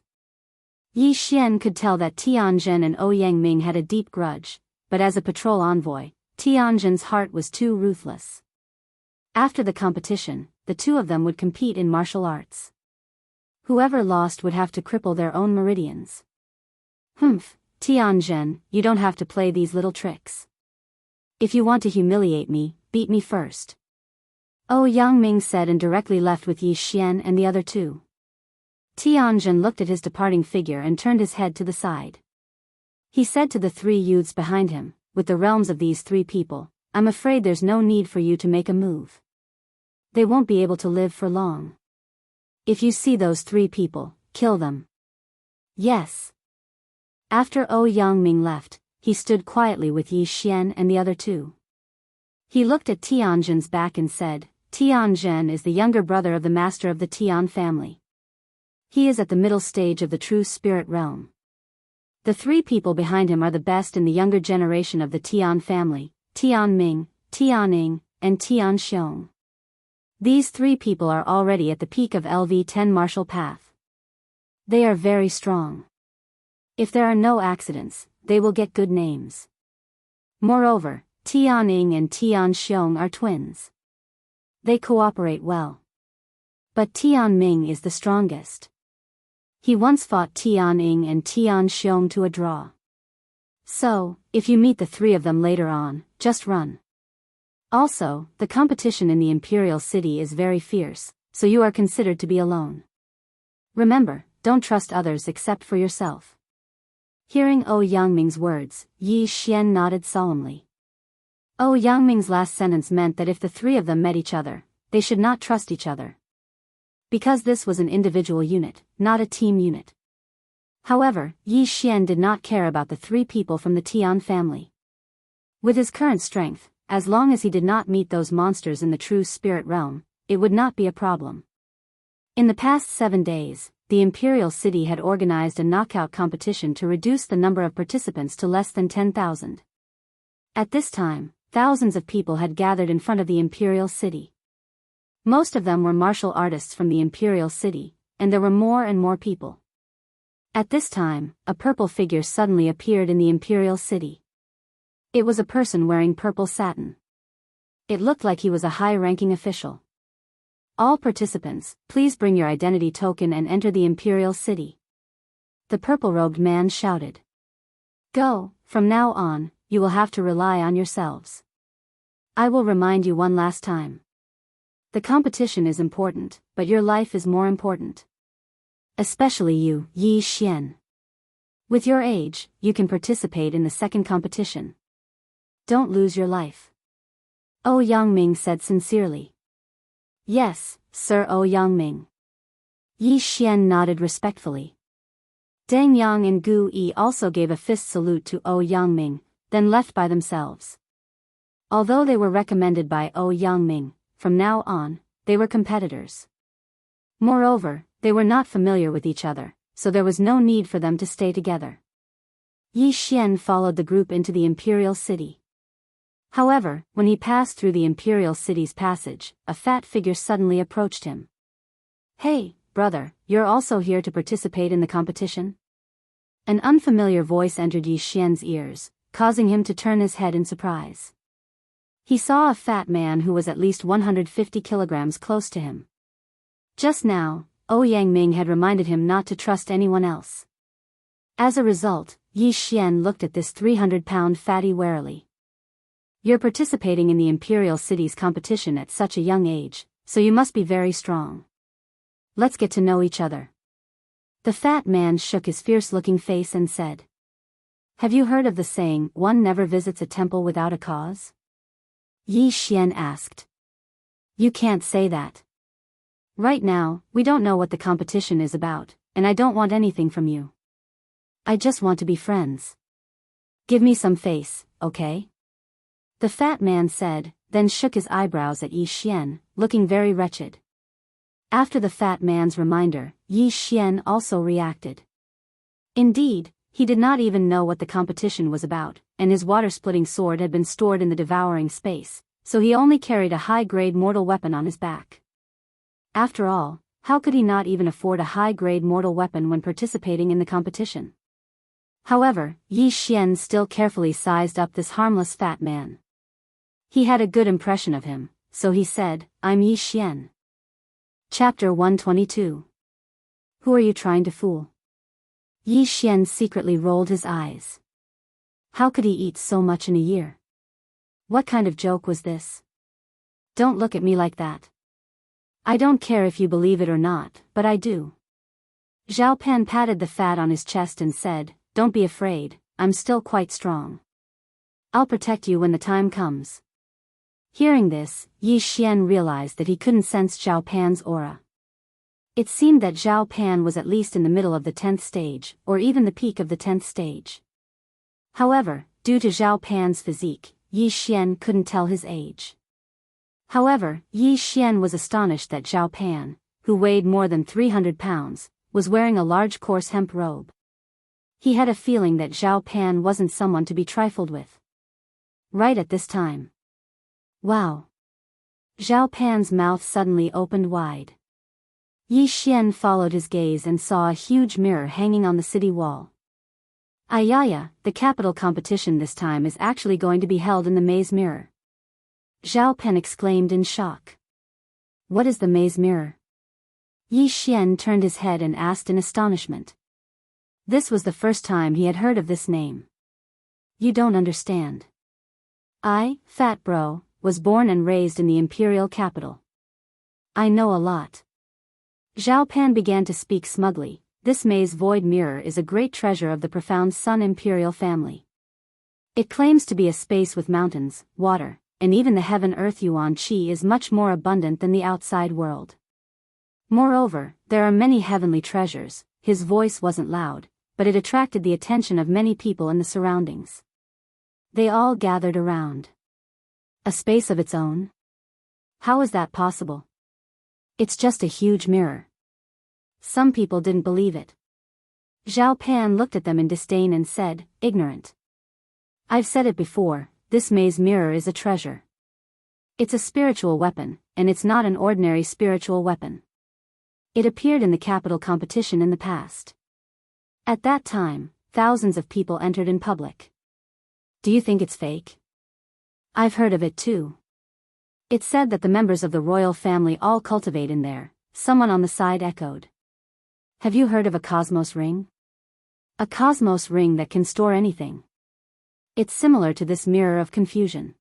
Yi Xian could tell that Tianzhen and Ouyang Ming had a deep grudge, but as a patrol envoy, Tianzhen's heart was too ruthless. After the competition, the two of them would compete in martial arts. Whoever lost would have to cripple their own meridians. Humph, Tianzhen, you don't have to play these little tricks. If you want to humiliate me, beat me first. Ouyang Ming said and directly left with Yi Xian and the other two. Tianzhen looked at his departing figure and turned his head to the side. He said to the three youths behind him, with the realms of these three people, I'm afraid there's no need for you to make a move. They won't be able to live for long. If you see those three people, kill them. Yes. After Ouyang Ming left, he stood quietly with Yi Xian and the other two. He looked at Tianzhen's back and said, Tianzhen is the younger brother of the master of the Tian family. He is at the middle stage of the true spirit realm. The three people behind him are the best in the younger generation of the Tian family: Tian Ming, Tian Ning, and Tian Xiong. These three people are already at the peak of LV10 martial path. They are very strong. If there are no accidents, they will get good names. Moreover, Tian Ning and Tian Xiong are twins. They cooperate well. But Tian Ming is the strongest. He once fought Tian Ning and Tian Xiong to a draw. So, if you meet the three of them later on, just run. Also, the competition in the Imperial City is very fierce, so you are considered to be alone. Remember, don't trust others except for yourself. Hearing Yangming's words, Yi Xian nodded solemnly. Yangming's last sentence meant that if the three of them met each other, they should not trust each other. Because this was an individual unit, not a team unit. However, Yi Xian did not care about the three people from the Tian family. With his current strength, as long as he did not meet those monsters in the true spirit realm, it would not be a problem. In the past 7 days, the Imperial City had organized a knockout competition to reduce the number of participants to less than 10,000. At this time, thousands of people had gathered in front of the Imperial City. Most of them were martial artists from the Imperial City, and there were more and more people. At this time, a purple figure suddenly appeared in the Imperial City. It was a person wearing purple satin. It looked like he was a high-ranking official. All participants, please bring your identity token and enter the Imperial City. The purple-robed man shouted. Go, from now on, you will have to rely on yourselves. I will remind you one last time. The competition is important, but your life is more important. Especially you, Yi Xian. With your age, you can participate in the second competition. Don't lose your life. Yangming said sincerely. Yes, Sir Yangming. Yi Xian nodded respectfully. Deng Yang and Gu Yi also gave a fist salute to Yangming, then left by themselves. Although they were recommended by Yangming, from now on, they were competitors. Moreover, they were not familiar with each other, so there was no need for them to stay together. Yi Xian followed the group into the Imperial City. However, when he passed through the Imperial City's passage, a fat figure suddenly approached him. Hey, brother, you're also here to participate in the competition? An unfamiliar voice entered Yi Xian's ears, causing him to turn his head in surprise. He saw a fat man who was at least 150 kilograms close to him. Just now, Yangming had reminded him not to trust anyone else. As a result, Yi Xian looked at this 300-pound fatty warily. You're participating in the Imperial City's competition at such a young age, so you must be very strong. Let's get to know each other. The fat man shook his fierce-looking face and said. Have you heard of the saying, one never visits a temple without a cause? Yi Xian asked. You can't say that. Right now, we don't know what the competition is about, and I don't want anything from you. I just want to be friends. Give me some face, okay? The fat man said, then shook his eyebrows at Yi Xian, looking very wretched. After the fat man's reminder, Yi Xian also reacted. Indeed, he did not even know what the competition was about, and his water-splitting sword had been stored in the devouring space, so he only carried a high-grade mortal weapon on his back. After all, how could he not even afford a high-grade mortal weapon when participating in the competition? However, Yi Xian still carefully sized up this harmless fat man. He had a good impression of him, so he said, I'm Yi Xian. Chapter 122. Who are you trying to fool? Yi Xian secretly rolled his eyes. How could he eat so much in a year? What kind of joke was this? Don't look at me like that. I don't care if you believe it or not, but I do. Zhao Pan patted the fat on his chest and said, don't be afraid, I'm still quite strong. I'll protect you when the time comes. Hearing this, Yi Xian realized that he couldn't sense Zhao Pan's aura. It seemed that Zhao Pan was at least in the middle of the 10th stage, or even the peak of the 10th stage. However, due to Zhao Pan's physique, Yi Xian couldn't tell his age. However, Yi Xian was astonished that Zhao Pan, who weighed more than 300 pounds, was wearing a large coarse hemp robe. He had a feeling that Zhao Pan wasn't someone to be trifled with. Right at this time. Wow. Zhao Pan's mouth suddenly opened wide. Yi Xian followed his gaze and saw a huge mirror hanging on the city wall. Ayaya, the capital competition this time is actually going to be held in the maze mirror. Zhao Pan exclaimed in shock. What is the maze mirror? Yi Xian turned his head and asked in astonishment. This was the first time he had heard of this name. You don't understand. I, Fat Bro, was born and raised in the imperial capital. I know a lot. Zhao Pan began to speak smugly. This maze void mirror is a great treasure of the profound Sun imperial family. It claims to be a space with mountains, water, and even the heaven-earth yuan qi is much more abundant than the outside world. Moreover, there are many heavenly treasures. His voice wasn't loud, but it attracted the attention of many people in the surroundings. They all gathered around. A space of its own? How is that possible? It's just a huge mirror. Some people didn't believe it. Zhao Pan looked at them in disdain and said, ignorant. I've said it before, this maze mirror is a treasure. It's a spiritual weapon, and it's not an ordinary spiritual weapon. It appeared in the capital competition in the past. At that time, thousands of people entered in public. Do you think it's fake? I've heard of it too. It's said that the members of the royal family all cultivate in there, someone on the side echoed. Have you heard of a cosmos ring? A cosmos ring that can store anything. It's similar to this mirror of confusion.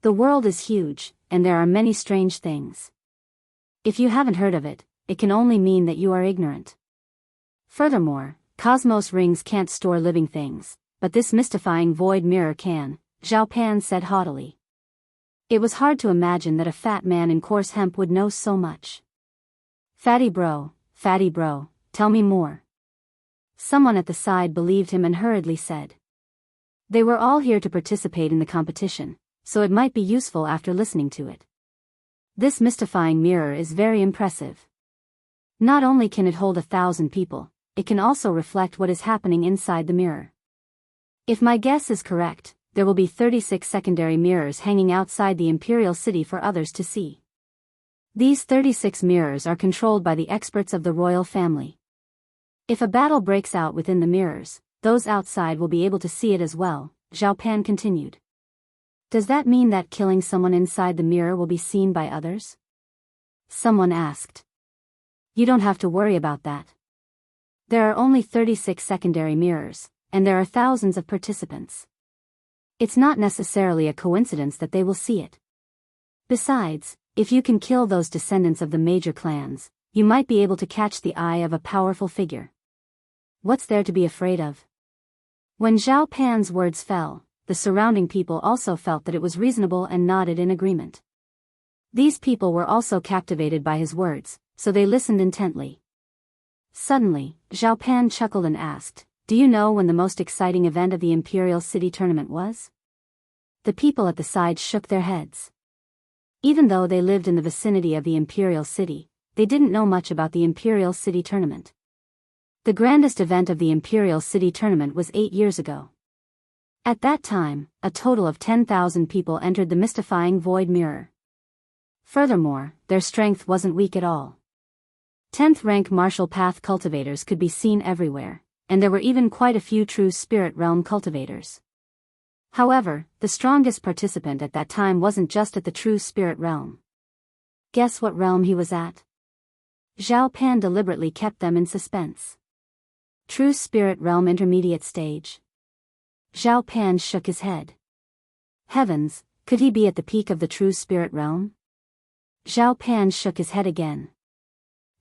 The world is huge, and there are many strange things. If you haven't heard of it, it can only mean that you are ignorant. Furthermore, cosmos rings can't store living things, but this mystifying void mirror can, Zhao Pan said haughtily. It was hard to imagine that a fat man in coarse hemp would know so much. Fatty bro, tell me more. Someone at the side believed him and hurriedly said. They were all here to participate in the competition, so it might be useful after listening to it. This mystifying mirror is very impressive. Not only can it hold 1,000 people, it can also reflect what is happening inside the mirror. If my guess is correct, there will be 36 secondary mirrors hanging outside the imperial city for others to see. These 36 mirrors are controlled by the experts of the royal family. If a battle breaks out within the mirrors, those outside will be able to see it as well, Zhao Pan continued. Does that mean that killing someone inside the mirror will be seen by others? Someone asked. You don't have to worry about that. There are only 36 secondary mirrors, and there are thousands of participants. It's not necessarily a coincidence that they will see it. Besides, if you can kill those descendants of the major clans, you might be able to catch the eye of a powerful figure. What's there to be afraid of? When Zhao Pan's words fell, the surrounding people also felt that it was reasonable and nodded in agreement. These people were also captivated by his words, so they listened intently. Suddenly, Zhao Pan chuckled and asked, do you know when the most exciting event of the Imperial City Tournament was? The people at the side shook their heads. Even though they lived in the vicinity of the Imperial City, they didn't know much about the Imperial City Tournament. The grandest event of the Imperial City Tournament was 8 years ago. At that time, a total of 10,000 people entered the mystifying void mirror. Furthermore, their strength wasn't weak at all. 10th rank martial path cultivators could be seen everywhere, and there were even quite a few true spirit realm cultivators. However, the strongest participant at that time wasn't just at the true spirit realm. Guess what realm he was at? Zhao Pan deliberately kept them in suspense. True spirit realm intermediate stage. Zhao Pan shook his head. Heavens, could he be at the peak of the true spirit realm? Zhao Pan shook his head again.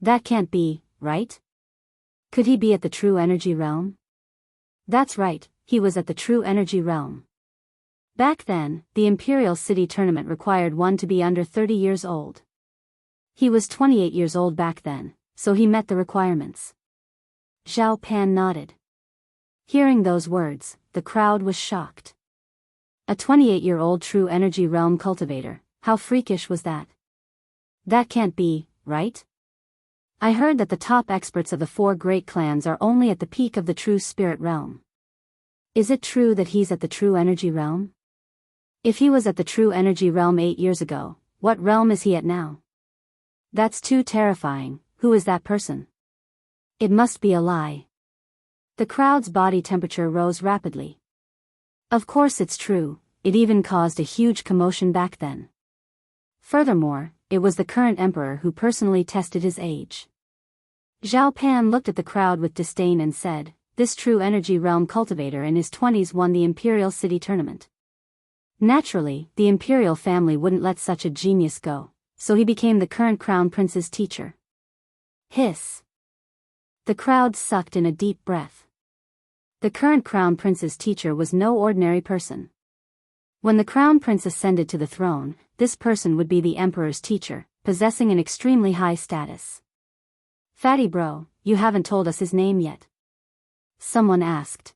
That can't be, right? Could he be at the true energy realm? That's right, he was at the true energy realm. Back then, the Imperial City Tournament required one to be under 30 years old. He was 28 years old back then, so he met the requirements. Zhao Pan nodded. Hearing those words, the crowd was shocked. A 28-year-old true energy realm cultivator, how freakish was that? That can't be, right? I heard that the top experts of the 4 great clans are only at the peak of the true spirit realm. Is it true that he's at the true energy realm? If he was at the true energy realm 8 years ago, what realm is he at now? That's too terrifying. Who is that person? It must be a lie. The crowd's body temperature rose rapidly. Of course it's true, it even caused a huge commotion back then. Furthermore, it was the current emperor who personally tested his age. Zhao Pan looked at the crowd with disdain and said, "This true energy realm cultivator in his 20s won the Imperial City tournament." Naturally, the imperial family wouldn't let such a genius go, so he became the current crown prince's teacher. Hiss. The crowd sucked in a deep breath. The current crown prince's teacher was no ordinary person. When the crown prince ascended to the throne, this person would be the emperor's teacher, possessing an extremely high status. "Fatty bro, you haven't told us his name yet," someone asked.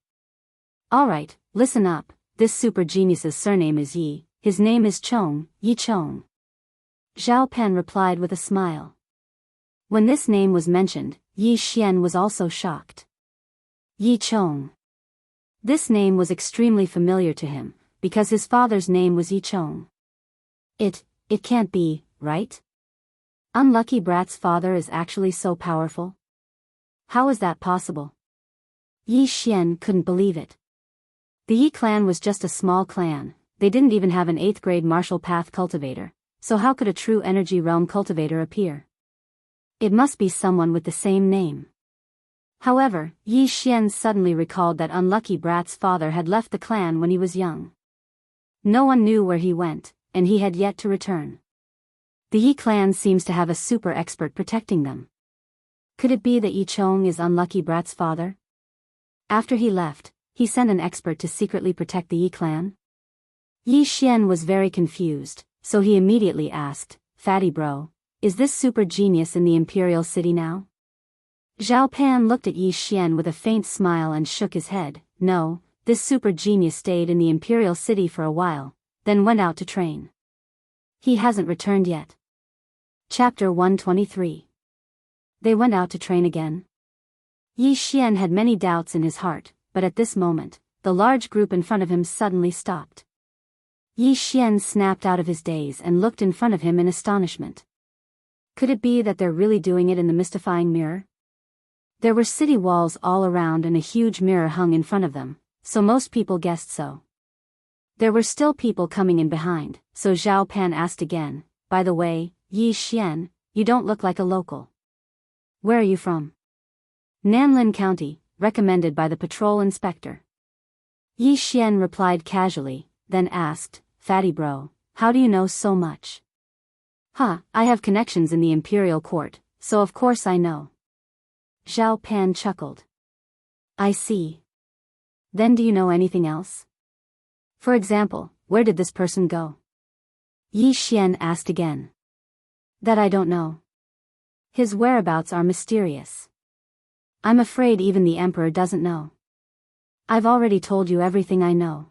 "Alright, listen up, this super genius's surname is Yi, his name is Chong, Yi Chong." Zhao Pen replied with a smile. When this name was mentioned, Yi Xian was also shocked. Yi Chong. This name was extremely familiar to him, because his father's name was Yi Chong. It can't be, right? Unlucky Brat's father is actually so powerful? How is that possible? Yi Xian couldn't believe it. The Yi clan was just a small clan, they didn't even have an 8th grade martial path cultivator, so how could a true energy realm cultivator appear? It must be someone with the same name. However, Yi Xian suddenly recalled that Unlucky Brat's father had left the clan when he was young. No one knew where he went, and he had yet to return. The Yi clan seems to have a super expert protecting them. Could it be that Yi Chong is Unlucky Brat's father? After he left, he sent an expert to secretly protect the Yi clan? Yi Xian was very confused, so he immediately asked, "Fatty bro, is this super genius in the Imperial City now?" Zhao Pan looked at Yi Xian with a faint smile and shook his head. "No, this super genius stayed in the Imperial City for a while, then went out to train. He hasn't returned yet." Chapter 123. They went out to train again? Yi Xian had many doubts in his heart, but at this moment, the large group in front of him suddenly stopped. Yi Xian snapped out of his daze and looked in front of him in astonishment. Could it be that they're really doing it in the mystifying mirror? There were city walls all around and a huge mirror hung in front of them, so most people guessed so. There were still people coming in behind, so Zhao Pan asked again, "By the way, Yi Xian, you don't look like a local. Where are you from?" "Nanlin County, recommended by the patrol inspector." Yi Xian replied casually, then asked, "Fatty bro, how do you know so much?" I have connections in the imperial court, so of course I know." Zhao Pan chuckled. "I see. Then do you know anything else? For example, where did this person go?" Yi Xian asked again. "That I don't know. His whereabouts are mysterious. I'm afraid even the emperor doesn't know. I've already told you everything I know."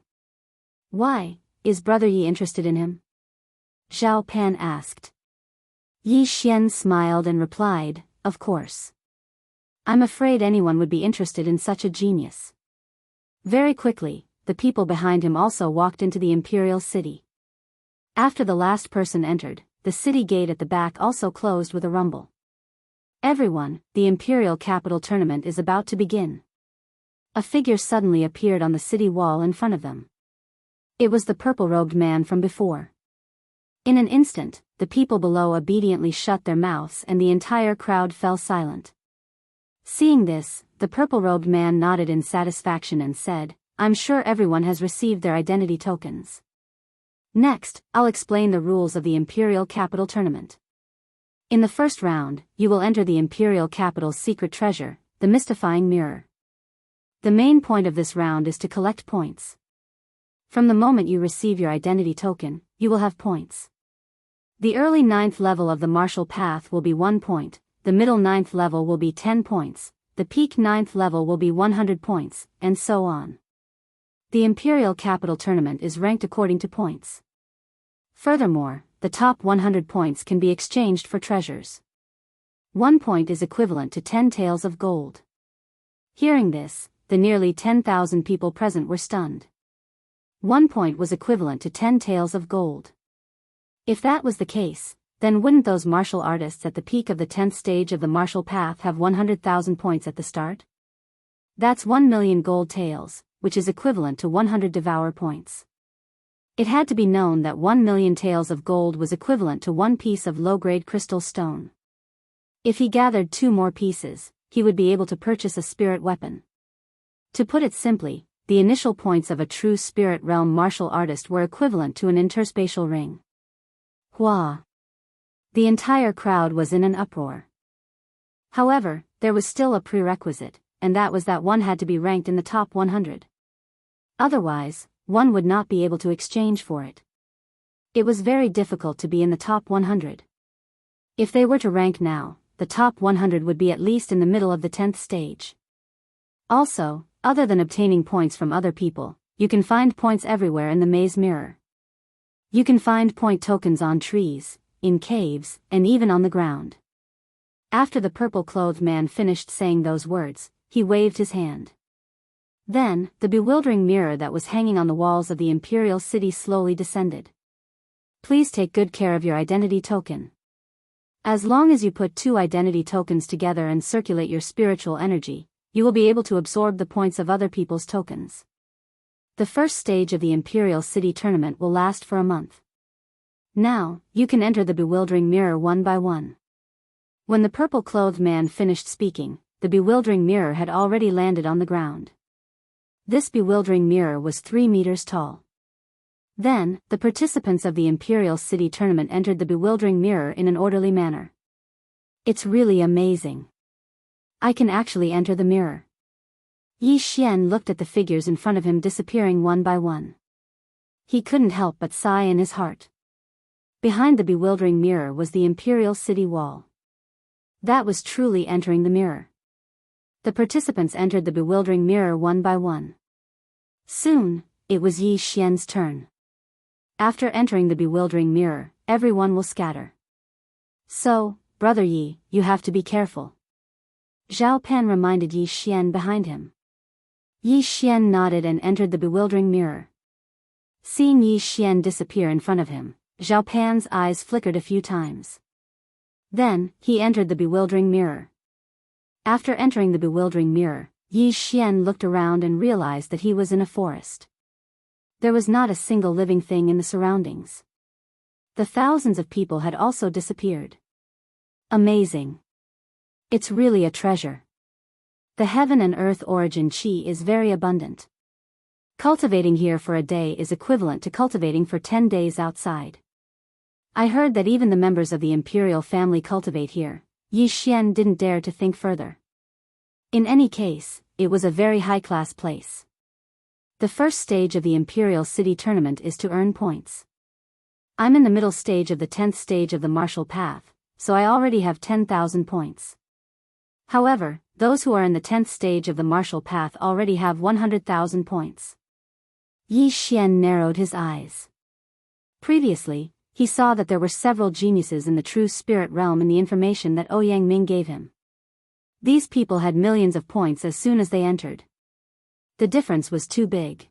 "Why, is Brother Yi interested in him?" Zhao Pan asked. Yi Xian smiled and replied, "Of course. I'm afraid anyone would be interested in such a genius." Very quickly, the people behind him also walked into the Imperial City. After the last person entered, the city gate at the back also closed with a rumble. "Everyone, the Imperial Capital Tournament is about to begin." A figure suddenly appeared on the city wall in front of them. It was the purple-robed man from before. In an instant, the people below obediently shut their mouths and the entire crowd fell silent. Seeing this, the purple-robed man nodded in satisfaction and said, "I'm sure everyone has received their identity tokens. Next, I'll explain the rules of the Imperial Capital Tournament. In the first round, you will enter the Imperial Capital's secret treasure, the mystifying mirror. The main point of this round is to collect points. From the moment you receive your identity token, you will have points. The early 9th level of the martial path will be 1 point, the middle 9th level will be 10 points, the peak 9th level will be 100 points, and so on. The Imperial Capital Tournament is ranked according to points. Furthermore, the top 100 points can be exchanged for treasures. 1 point is equivalent to 10 taels of gold. Hearing this, the nearly 10,000 people present were stunned. 1 point was equivalent to 10 taels of gold. If that was the case, then wouldn't those martial artists at the peak of the 10th stage of the martial path have 100,000 points at the start? That's 1 million gold taels, which is equivalent to 100 Devourer points. It had to be known that 1 million taels of gold was equivalent to 1 piece of low-grade crystal stone. If he gathered 2 more pieces, he would be able to purchase a spirit weapon. To put it simply, the initial points of a true spirit realm martial artist were equivalent to an interspatial ring. Hua! The entire crowd was in an uproar. However, there was still a prerequisite, and that was that one had to be ranked in the top 100. Otherwise, one would not be able to exchange for it. It was very difficult to be in the top 100. If they were to rank now, the top 100 would be at least in the middle of the 10th stage. Also, other than obtaining points from other people, you can find points everywhere in the maze mirror. You can find point tokens on trees, in caves, and even on the ground. After the purple-clothed man finished saying those words, he waved his hand. Then, the bewildering mirror that was hanging on the walls of the imperial city slowly descended. Please take good care of your identity token. As long as you put 2 identity tokens together and circulate your spiritual energy, you will be able to absorb the points of other people's tokens. The first stage of the Imperial City tournament will last for a month. Now, you can enter the bewildering mirror one by one. When the purple-clothed man finished speaking, the bewildering mirror had already landed on the ground. This bewildering mirror was 3 meters tall. Then, the participants of the Imperial City tournament entered the bewildering mirror in an orderly manner. It's really amazing. I can actually enter the mirror. Yi Xian looked at the figures in front of him disappearing one by one. He couldn't help but sigh in his heart. Behind the bewildering mirror was the Imperial City wall. That was truly entering the mirror. The participants entered the bewildering mirror one by one. Soon, it was Yi Xian's turn. After entering the bewildering mirror, everyone will scatter. So, Brother Yi, you have to be careful. Zhao Pan reminded Yi Xian behind him. Yi Xian nodded and entered the bewildering mirror. Seeing Yi Xian disappear in front of him, Zhao Pan's eyes flickered a few times. Then, he entered the bewildering mirror. After entering the bewildering mirror, Yi Xian looked around and realized that he was in a forest. There was not a single living thing in the surroundings. The thousands of people had also disappeared. Amazing. It's really a treasure. The heaven and earth origin qi is very abundant. Cultivating here for a day is equivalent to cultivating for 10 days outside. I heard that even the members of the imperial family cultivate here. Yi Xian didn't dare to think further. In any case, it was a very high-class place. The first stage of the Imperial City tournament is to earn points. I'm in the middle stage of the 10th stage of the martial path, so I already have 10,000 points. However, those who are in the 10th stage of the martial path already have 100,000 points. Yi Xian narrowed his eyes. Previously, he saw that there were several geniuses in the true spirit realm in the information that Ouyang Ming gave him. These people had millions of points as soon as they entered. The difference was too big.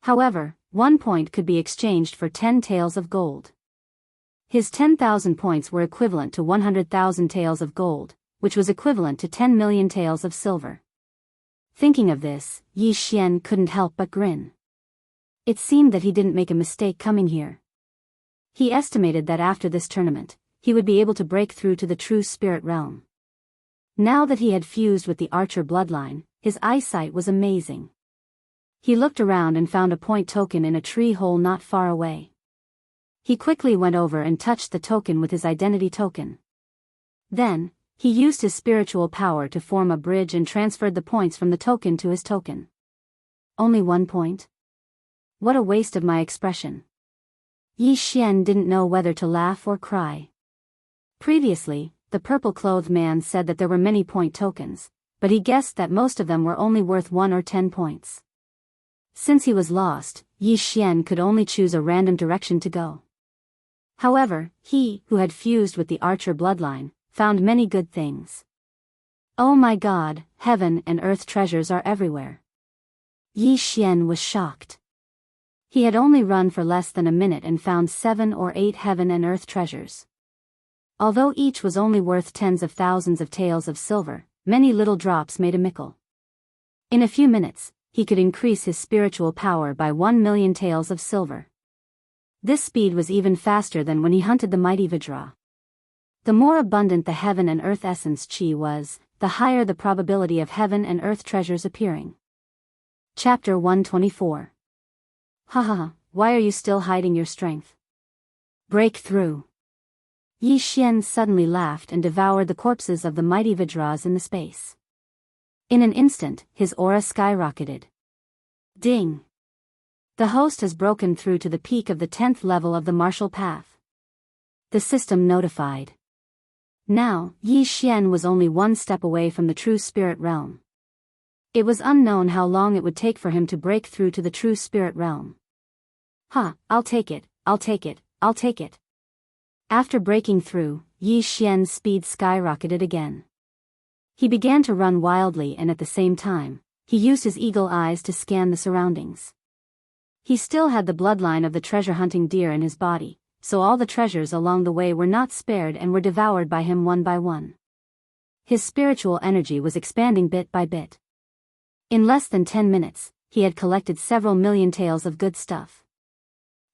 However, 1 point could be exchanged for 10 taels of gold. His 10,000 points were equivalent to 100,000 taels of gold, which was equivalent to 10 million taels of silver. Thinking of this, Yi Xian couldn't help but grin. It seemed that he didn't make a mistake coming here. He estimated that after this tournament, he would be able to break through to the true spirit realm. Now that he had fused with the archer bloodline, his eyesight was amazing. He looked around and found a point token in a tree hole not far away. He quickly went over and touched the token with his identity token. Then, he used his spiritual power to form a bridge and transferred the points from the token to his token. Only 1 point? What a waste of my expression. Yi Xian didn't know whether to laugh or cry. Previously, the purple-clothed man said that there were many point tokens, but he guessed that most of them were only worth 1 or 10 points. Since he was lost, Yi Xian could only choose a random direction to go. However, he, who had fused with the archer bloodline, found many good things. Oh my God, heaven and earth treasures are everywhere. Yi Xian was shocked. He had only run for less than a minute and found 7 or 8 heaven and earth treasures. Although each was only worth tens of thousands of taels of silver, many little drops made a mickle. In a few minutes, he could increase his spiritual power by 1 million taels of silver. This speed was even faster than when he hunted the mighty Vajra. The more abundant the heaven and earth essence chi was, the higher the probability of heaven and earth treasures appearing. Chapter 124. Haha, why are you still hiding your strength? Break through. Yi Xian suddenly laughed and devoured the corpses of the mighty Vajras in the space. In an instant, his aura skyrocketed. Ding! The host has broken through to the peak of the 10th level of the martial path. The system notified. Now, Yi Xian was only one step away from the true spirit realm. It was unknown how long it would take for him to break through to the true spirit realm. I'll take it, I'll take it, I'll take it. After breaking through, Yi Xian's speed skyrocketed again. He began to run wildly and at the same time, he used his eagle eyes to scan the surroundings. He still had the bloodline of the treasure-hunting deer in his body, so all the treasures along the way were not spared and were devoured by him one by one. His spiritual energy was expanding bit by bit. In less than 10 minutes, he had collected several million taels of good stuff.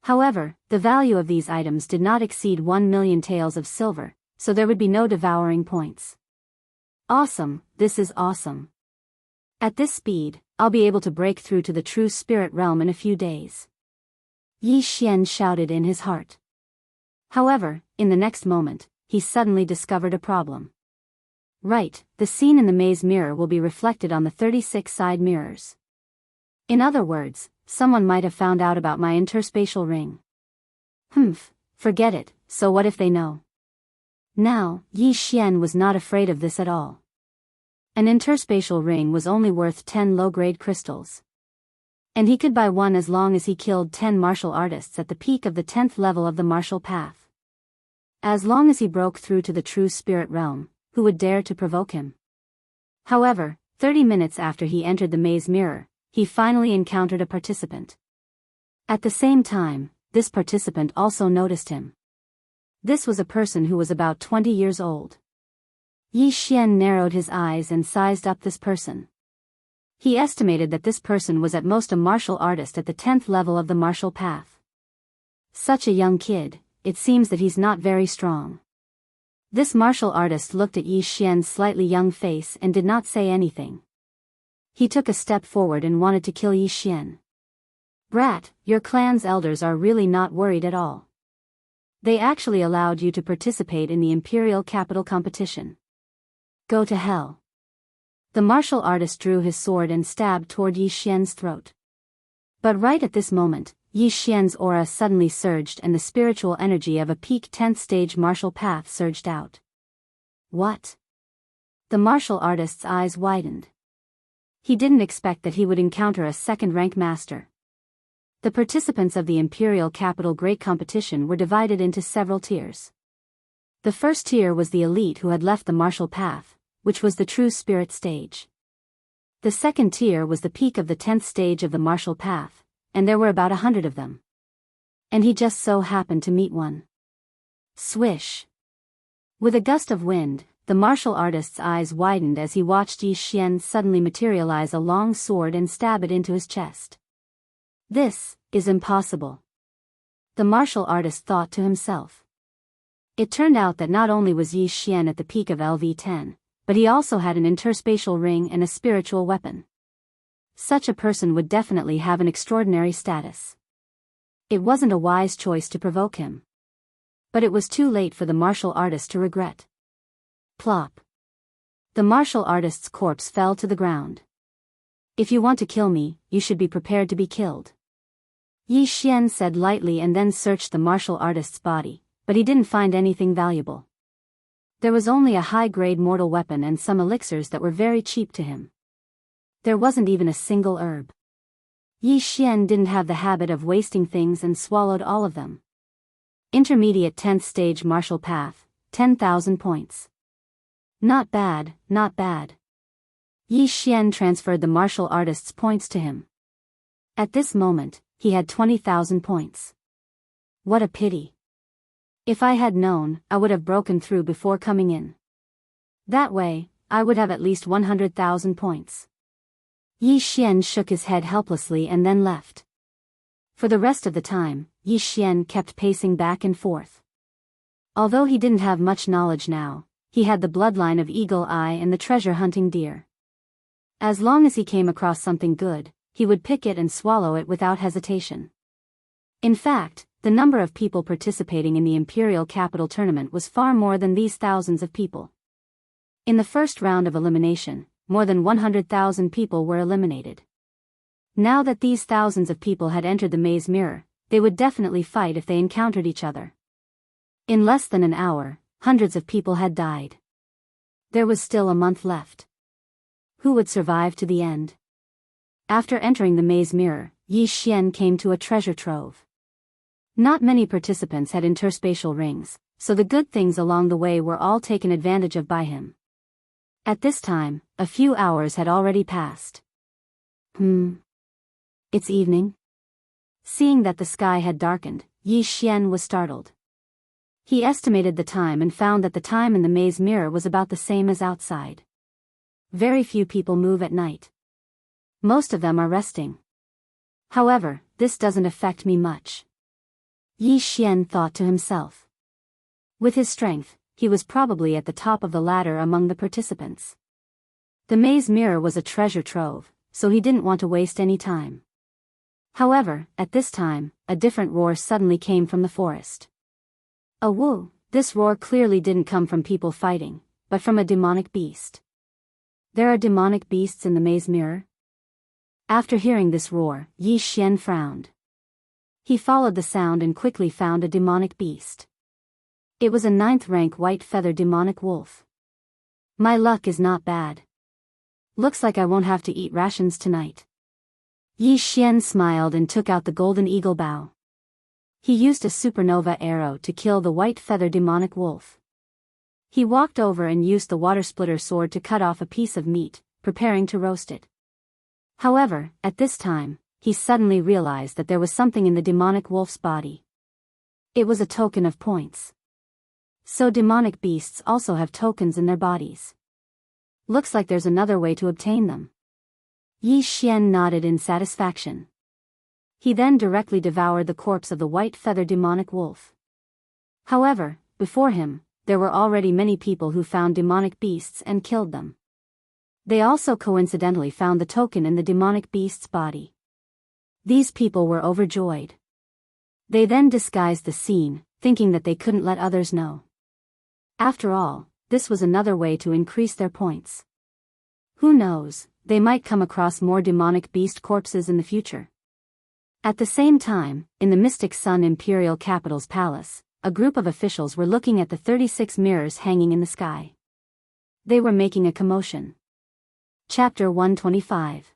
However, the value of these items did not exceed 1 million taels of silver, so there would be no devouring points. Awesome, this is awesome. At this speed, I'll be able to break through to the true spirit realm in a few days. Yi Xian shouted in his heart. However, in the next moment, he suddenly discovered a problem. Right, the scene in the maze mirror will be reflected on the 36 side mirrors. In other words, someone might have found out about my interspatial ring. Forget it, so what if they know? Now, Yi Xian was not afraid of this at all. An interspatial ring was only worth 10 low-grade crystals. And he could buy one as long as he killed 10 martial artists at the peak of the 10th level of the martial path. As long as he broke through to the true spirit realm, who would dare to provoke him? However, 30 minutes after he entered the maze mirror, he finally encountered a participant. At the same time, this participant also noticed him. This was a person who was about 20 years old. Yi Xian narrowed his eyes and sized up this person. He estimated that this person was at most a martial artist at the 10th level of the martial path. Such a young kid, it seems that he's not very strong. This martial artist looked at Yi Xian's slightly young face and did not say anything. He took a step forward and wanted to kill Yi Xian. Brat, your clan's elders are really not worried at all. They actually allowed you to participate in the imperial capital competition. Go to hell. The martial artist drew his sword and stabbed toward Yi Xian's throat. But right at this moment, Yi Xian's aura suddenly surged and the spiritual energy of a peak 10th stage martial path surged out. What? The martial artist's eyes widened. He didn't expect that he would encounter a second-rank master. The participants of the Imperial Capital Great Competition were divided into several tiers. The first tier was the elite who had left the martial path, which was the true spirit stage. The second tier was the peak of the 10th stage of the martial path, and there were about 100 of them. And he just so happened to meet one. Swish! With a gust of wind, the martial artist's eyes widened as he watched Yi Xian suddenly materialize a long sword and stab it into his chest. This is impossible. The martial artist thought to himself. It turned out that not only was Yi Xian at the peak of LV10, but he also had an interspatial ring and a spiritual weapon. Such a person would definitely have an extraordinary status. It wasn't a wise choice to provoke him. But it was too late for the martial artist to regret. Plop. The martial artist's corpse fell to the ground. If you want to kill me, you should be prepared to be killed. Yi Xian said lightly and then searched the martial artist's body, but he didn't find anything valuable. There was only a high-grade mortal weapon and some elixirs that were very cheap to him. There wasn't even a single herb. Yi Xian didn't have the habit of wasting things and swallowed all of them. Intermediate 10th stage martial path, 10,000 points. Not bad, not bad. Yi Xian transferred the martial artist's points to him. At this moment, he had 20,000 points. What a pity. If I had known, I would have broken through before coming in. That way, I would have at least 100,000 points. Yi Xian shook his head helplessly and then left. For the rest of the time, Yi Xian kept pacing back and forth. Although he didn't have much knowledge now, he had the bloodline of Eagle Eye and the treasure-hunting deer. As long as he came across something good, he would pick it and swallow it without hesitation. In fact, the number of people participating in the Imperial Capital Tournament was far more than these thousands of people. In the first round of elimination, more than 100,000 people were eliminated. Now that these thousands of people had entered the maze mirror, they would definitely fight if they encountered each other. In less than an hour, hundreds of people had died. There was still a month left. Who would survive to the end? After entering the maze mirror, Yi Xian came to a treasure trove. Not many participants had interspatial rings, so the good things along the way were all taken advantage of by him. At this time, a few hours had already passed. It's evening? Seeing that the sky had darkened, Yi Xian was startled. He estimated the time and found that the time in the maze mirror was about the same as outside. Very few people move at night. Most of them are resting. However, this doesn't affect me much. Yi Xian thought to himself. With his strength, he was probably at the top of the ladder among the participants. The maze mirror was a treasure trove, so he didn't want to waste any time. However, at this time, a different roar suddenly came from the forest. A woo! This roar clearly didn't come from people fighting, but from a demonic beast. There are demonic beasts in the maze mirror? After hearing this roar, Yi Xian frowned. He followed the sound and quickly found a demonic beast. It was a 9th-rank white-feathered demonic wolf. My luck is not bad. Looks like I won't have to eat rations tonight. Yi Xian smiled and took out the golden eagle bow. He used a supernova arrow to kill the white-feathered demonic wolf. He walked over and used the water splitter sword to cut off a piece of meat, preparing to roast it. However, at this time, he suddenly realized that there was something in the demonic wolf's body. It was a token of points. So demonic beasts also have tokens in their bodies. Looks like there's another way to obtain them. Yi Xian nodded in satisfaction. He then directly devoured the corpse of the white-feathered demonic wolf. However, before him, there were already many people who found demonic beasts and killed them. They also coincidentally found the token in the demonic beast's body. These people were overjoyed. They then disguised the scene, thinking that they couldn't let others know. After all, this was another way to increase their points. Who knows, they might come across more demonic beast corpses in the future. At the same time, in the Mystic Sun Imperial Capital's palace, a group of officials were looking at the 36 mirrors hanging in the sky. They were making a commotion. Chapter 125.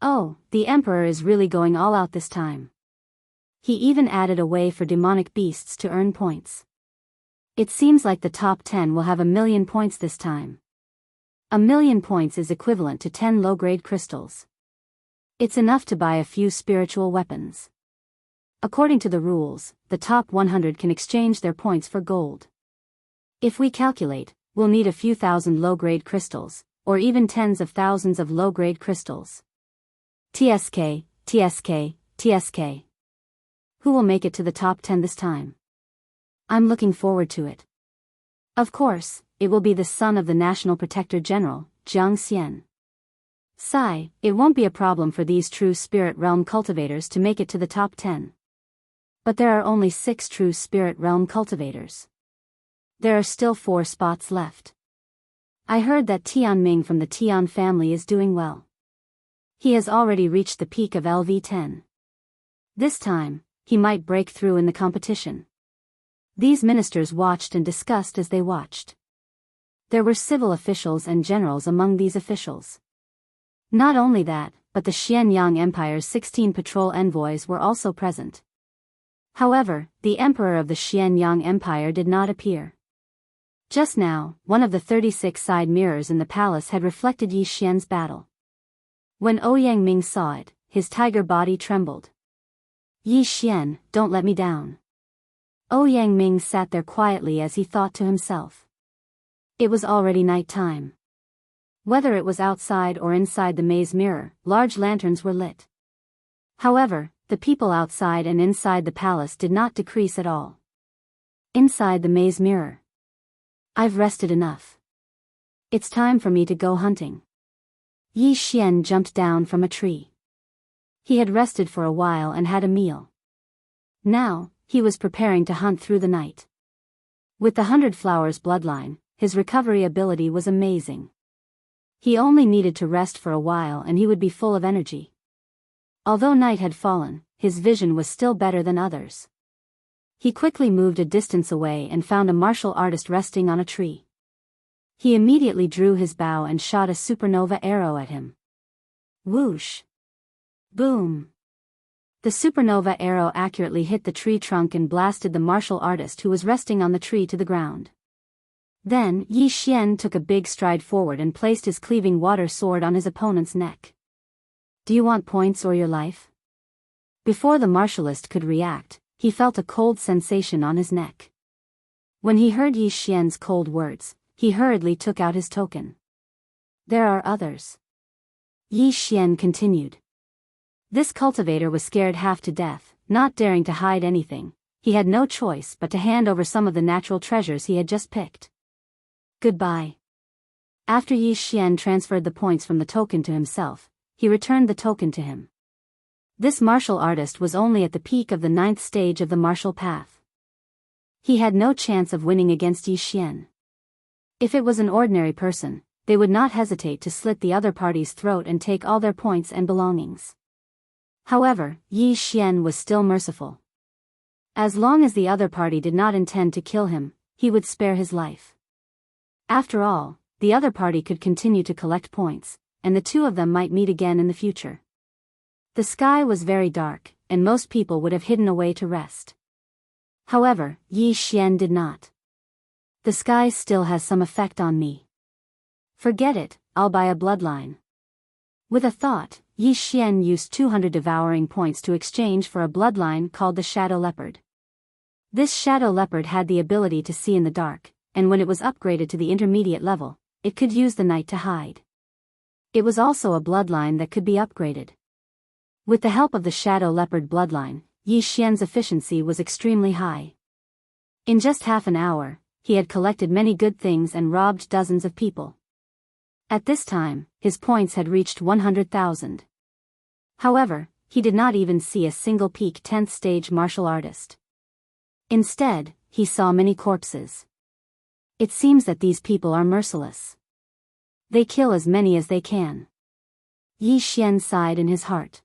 Oh, the Emperor is really going all out this time. He even added a way for demonic beasts to earn points. It seems like the top 10 will have 1,000,000 points this time. 1,000,000 points is equivalent to 10 low-grade crystals. It's enough to buy a few spiritual weapons. According to the rules, the top 100 can exchange their points for gold. If we calculate, we'll need a few thousand low-grade crystals, or even tens of thousands of low-grade crystals. TSK, TSK, TSK. Who will make it to the top 10 this time? I'm looking forward to it. Of course, it will be the son of the National Protector General, Jiang Xian. Sigh, it won't be a problem for these true spirit realm cultivators to make it to the top 10. But there are only 6 true spirit realm cultivators. There are still 4 spots left. I heard that Tianming from the Tian family is doing well. He has already reached the peak of LV10. This time, he might break through in the competition. These ministers watched and discussed as they watched. There were civil officials and generals among these officials. Not only that, but the Xianyang Empire's 16 patrol envoys were also present. However, the emperor of the Xianyang Empire did not appear. Just now, one of the 36 side mirrors in the palace had reflected Yi Xian's battle. When Ouyang saw it, his tiger body trembled. Yi Xian, don't let me down. Ouyang sat there quietly as he thought to himself. It was already night time. Whether it was outside or inside the maze mirror, large lanterns were lit. However, the people outside and inside the palace did not decrease at all. Inside the maze mirror. I've rested enough. It's time for me to go hunting. Yi Xian jumped down from a tree. He had rested for a while and had a meal. Now, he was preparing to hunt through the night. With the 100 Flowers bloodline, his recovery ability was amazing. He only needed to rest for a while and he would be full of energy. Although night had fallen, his vision was still better than others. He quickly moved a distance away and found a martial artist resting on a tree. He immediately drew his bow and shot a supernova arrow at him. Whoosh! Boom! The supernova arrow accurately hit the tree trunk and blasted the martial artist who was resting on the tree to the ground. Then, Yi Xian took a big stride forward and placed his cleaving water sword on his opponent's neck. Do you want points or your life? Before the martialist could react, he felt a cold sensation on his neck. When he heard Yi Xian's cold words, he hurriedly took out his token. There are others. Yi Xian continued. This cultivator was scared half to death, not daring to hide anything. He had no choice but to hand over some of the natural treasures he had just picked. Goodbye. After Yi Xian transferred the points from the token to himself, he returned the token to him. This martial artist was only at the peak of the 9th stage of the martial path. He had no chance of winning against Yi Xian. If it was an ordinary person, they would not hesitate to slit the other party's throat and take all their points and belongings. However, Yi Xian was still merciful. As long as the other party did not intend to kill him, he would spare his life. After all, the other party could continue to collect points, and the two of them might meet again in the future. The sky was very dark, and most people would have hidden away to rest. However, Yi Xian did not. The sky still has some effect on me. Forget it, I'll buy a bloodline. With a thought, Yi Xian used 200 devouring points to exchange for a bloodline called the Shadow Leopard. This Shadow Leopard had the ability to see in the dark, and when it was upgraded to the intermediate level, it could use the night to hide. It was also a bloodline that could be upgraded. With the help of the Shadow Leopard bloodline, Yi Xian's efficiency was extremely high. In just half an hour, he had collected many good things and robbed dozens of people. At this time, his points had reached 100,000. However, he did not even see a single peak 10th stage martial artist. Instead, he saw many corpses. It seems that these people are merciless. They kill as many as they can. Yi Xian sighed in his heart.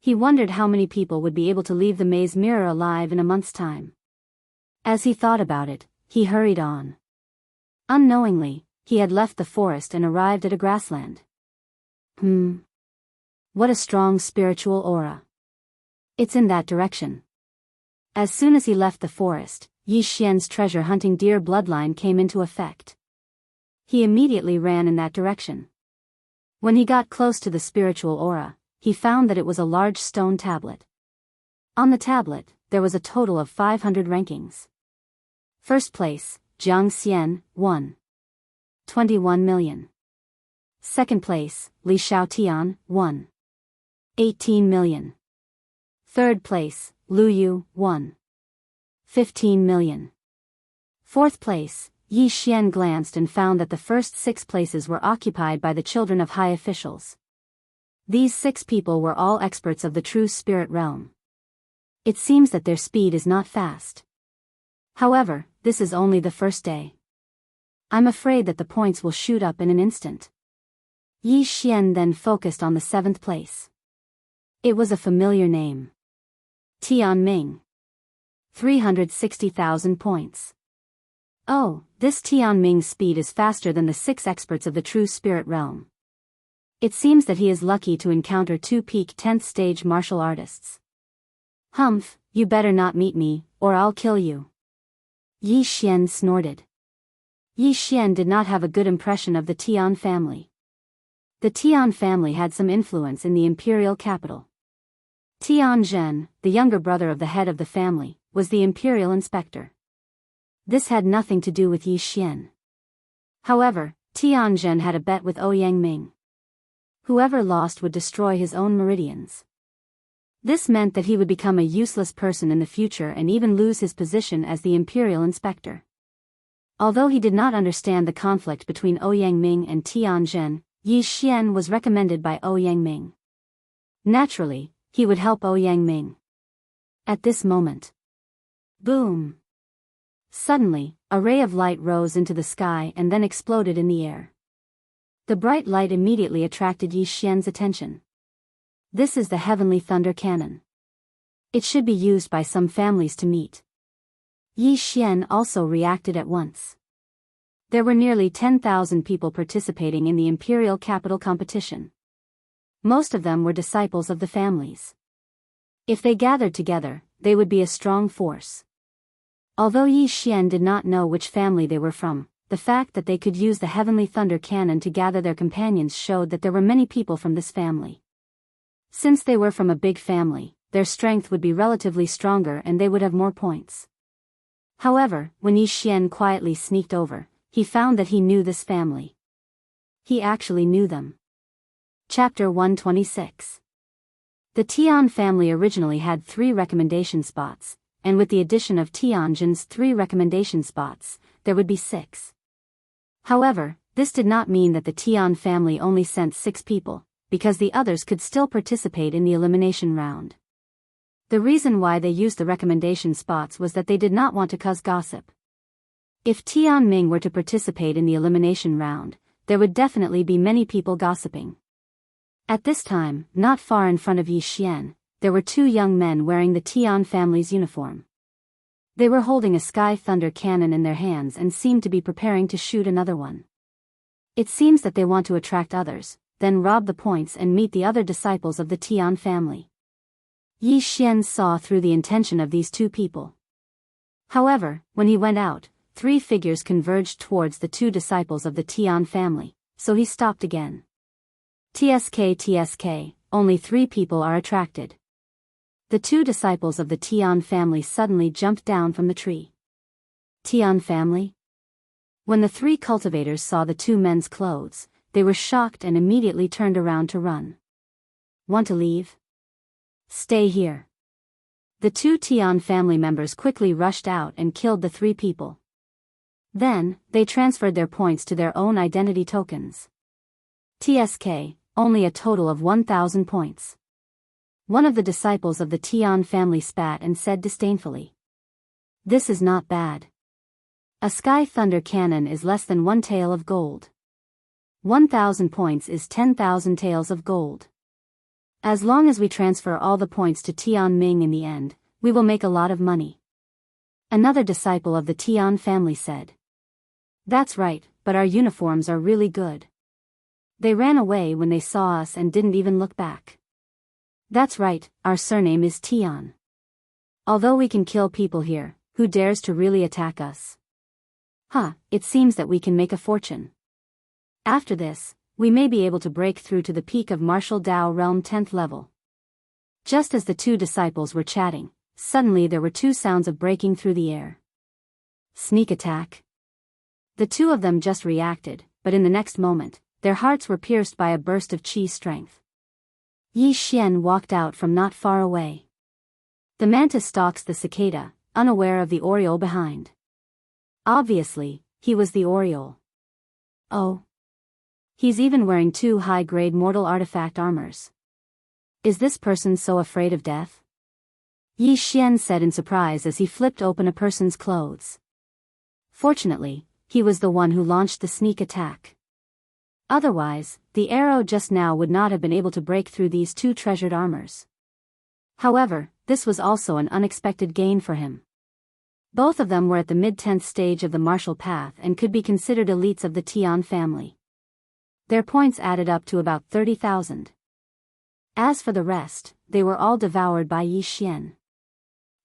He wondered how many people would be able to leave the maze mirror alive in a month's time. As he thought about it, he hurried on. Unknowingly, he had left the forest and arrived at a grassland. What a strong spiritual aura. It's in that direction. As soon as he left the forest, Yi Xian's treasure hunting deer bloodline came into effect. He immediately ran in that direction. When he got close to the spiritual aura, he found that it was a large stone tablet. On the tablet, there was a total of 500 rankings. First place, Jiang Xian, 1. 21 million. Second place, Li Xiaotian, 1. 18 million. Third place, Lu Yu, 1. 15 million. Fourth place, Yi Xian glanced and found that the first 6 places were occupied by the children of high officials. These 6 people were all experts of the true spirit realm. It seems that their speed is not fast. However, this is only the first day. I'm afraid that the points will shoot up in an instant. Yi Xian then focused on the 7th place. It was a familiar name. Tianming. 360,000 points. Oh, this Tianming's speed is faster than the 6 experts of the true spirit realm. It seems that he is lucky to encounter 2 peak 10th stage martial artists. Humph, you better not meet me, or I'll kill you. Yi Xian snorted. Yi Xian did not have a good impression of the Tian family. The Tian family had some influence in the imperial capital. Tian Zhen, the younger brother of the head of the family, was the imperial inspector. This had nothing to do with Yi Xian. However, Tian Zhen had a bet with Ouyang Ming. Whoever lost would destroy his own meridians. This meant that he would become a useless person in the future and even lose his position as the imperial inspector. Although he did not understand the conflict between Ouyang Ming and Tian Zhen, Yi Xian was recommended by Ouyang Ming. Naturally, he would help Ouyang Ming. At this moment, boom! Suddenly, a ray of light rose into the sky and then exploded in the air. The bright light immediately attracted Yi Xian's attention. This is the heavenly thunder cannon. It should be used by some families to meet. Yi Xian also reacted at once. There were nearly 10,000 people participating in the imperial capital competition. Most of them were disciples of the families. If they gathered together, they would be a strong force. Although Yi Xian did not know which family they were from, the fact that they could use the heavenly thunder cannon to gather their companions showed that there were many people from this family. Since they were from a big family, their strength would be relatively stronger and they would have more points. However, when Yi Xian quietly sneaked over, he found that he knew this family. He actually knew them. Chapter 126. The Tian family originally had 3 recommendation spots, and with the addition of Tianjin's 3 recommendation spots, there would be 6. However, this did not mean that the Tian family only sent 6 people, because the others could still participate in the elimination round. The reason why they used the recommendation spots was that they did not want to cause gossip. If Tian Ming were to participate in the elimination round, there would definitely be many people gossiping. At this time, not far in front of Yi Xian, there were 2 young men wearing the Tian family's uniform. They were holding a sky thunder cannon in their hands and seemed to be preparing to shoot another one. It seems that they want to attract others, then rob the points and meet the other disciples of the Tian family. Yi Xian saw through the intention of these 2 people. However, when he went out, 3 figures converged towards the 2 disciples of the Tian family, so he stopped again. TSK, only 3 people are attracted. The 2 disciples of the Tian family suddenly jumped down from the tree. Tian family? When the 3 cultivators saw the 2 men's clothes, they were shocked and immediately turned around to run. Want to leave? Stay here. The 2 Tian family members quickly rushed out and killed the 3 people. Then, they transferred their points to their own identity tokens. TSK, only a total of 1,000 points. One of the disciples of the Tian family spat and said disdainfully. This is not bad. A sky thunder cannon is less than 1 tael of gold. 1,000 points is 10,000 taels of gold. As long as we transfer all the points to Tian Ming in the end, we will make a lot of money. Another disciple of the Tian family said. That's right, but our uniforms are really good. They ran away when they saw us and didn't even look back. That's right, our surname is Tian. Although we can kill people here, who dares to really attack us? It seems that we can make a fortune. After this, we may be able to break through to the peak of Martial Dao Realm 10th level. Just as the 2 disciples were chatting, suddenly there were 2 sounds of breaking through the air. Sneak attack. The 2 of them just reacted, but in the next moment, their hearts were pierced by a burst of chi strength. Yi Xian walked out from not far away. The mantis stalks the cicada, unaware of the oriole behind. Obviously, he was the oriole. Oh. He's even wearing 2 high-grade mortal artifact armors. Is this person so afraid of death? Yi Xian said in surprise as he flipped open a person's clothes. Fortunately, he was the one who launched the sneak attack. Otherwise, the arrow just now would not have been able to break through these 2 treasured armors. However, this was also an unexpected gain for him. Both of them were at the mid-10th stage of the martial path and could be considered elites of the Tian family. Their points added up to about 30,000. As for the rest, they were all devoured by Yi Xian.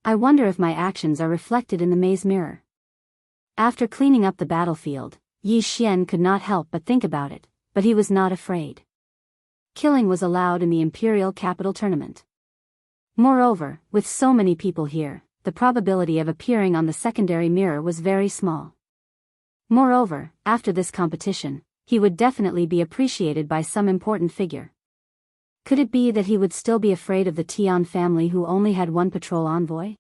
I wonder if my actions are reflected in the maze mirror. After cleaning up the battlefield, Yi Xian could not help but think about it, but he was not afraid. Killing was allowed in the imperial capital tournament. Moreover, with so many people here, the probability of appearing on the secondary mirror was very small. Moreover, after this competition, he would definitely be appreciated by some important figure. Could it be that he would still be afraid of the Tian family who only had one patrol envoy?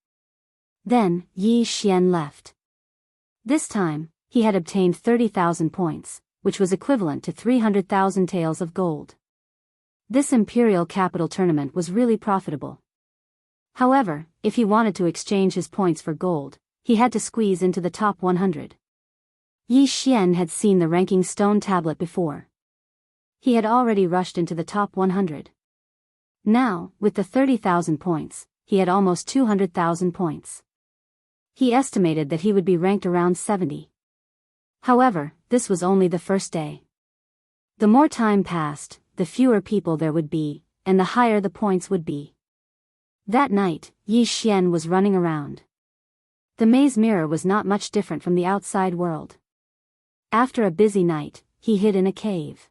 Then, Yi Xian left. This time, he had obtained 30,000 points, which was equivalent to 300,000 taels of gold. This imperial capital tournament was really profitable. However, if he wanted to exchange his points for gold, he had to squeeze into the top 100. Yi Xian had seen the ranking stone tablet before. He had already rushed into the top 100. Now, with the 30,000 points, he had almost 200,000 points. He estimated that he would be ranked around 70. However, this was only the first day. The more time passed, the fewer people there would be, and the higher the points would be. That night, Yi Xian was running around. The maze mirror was not much different from the outside world. After a busy night, he hid in a cave.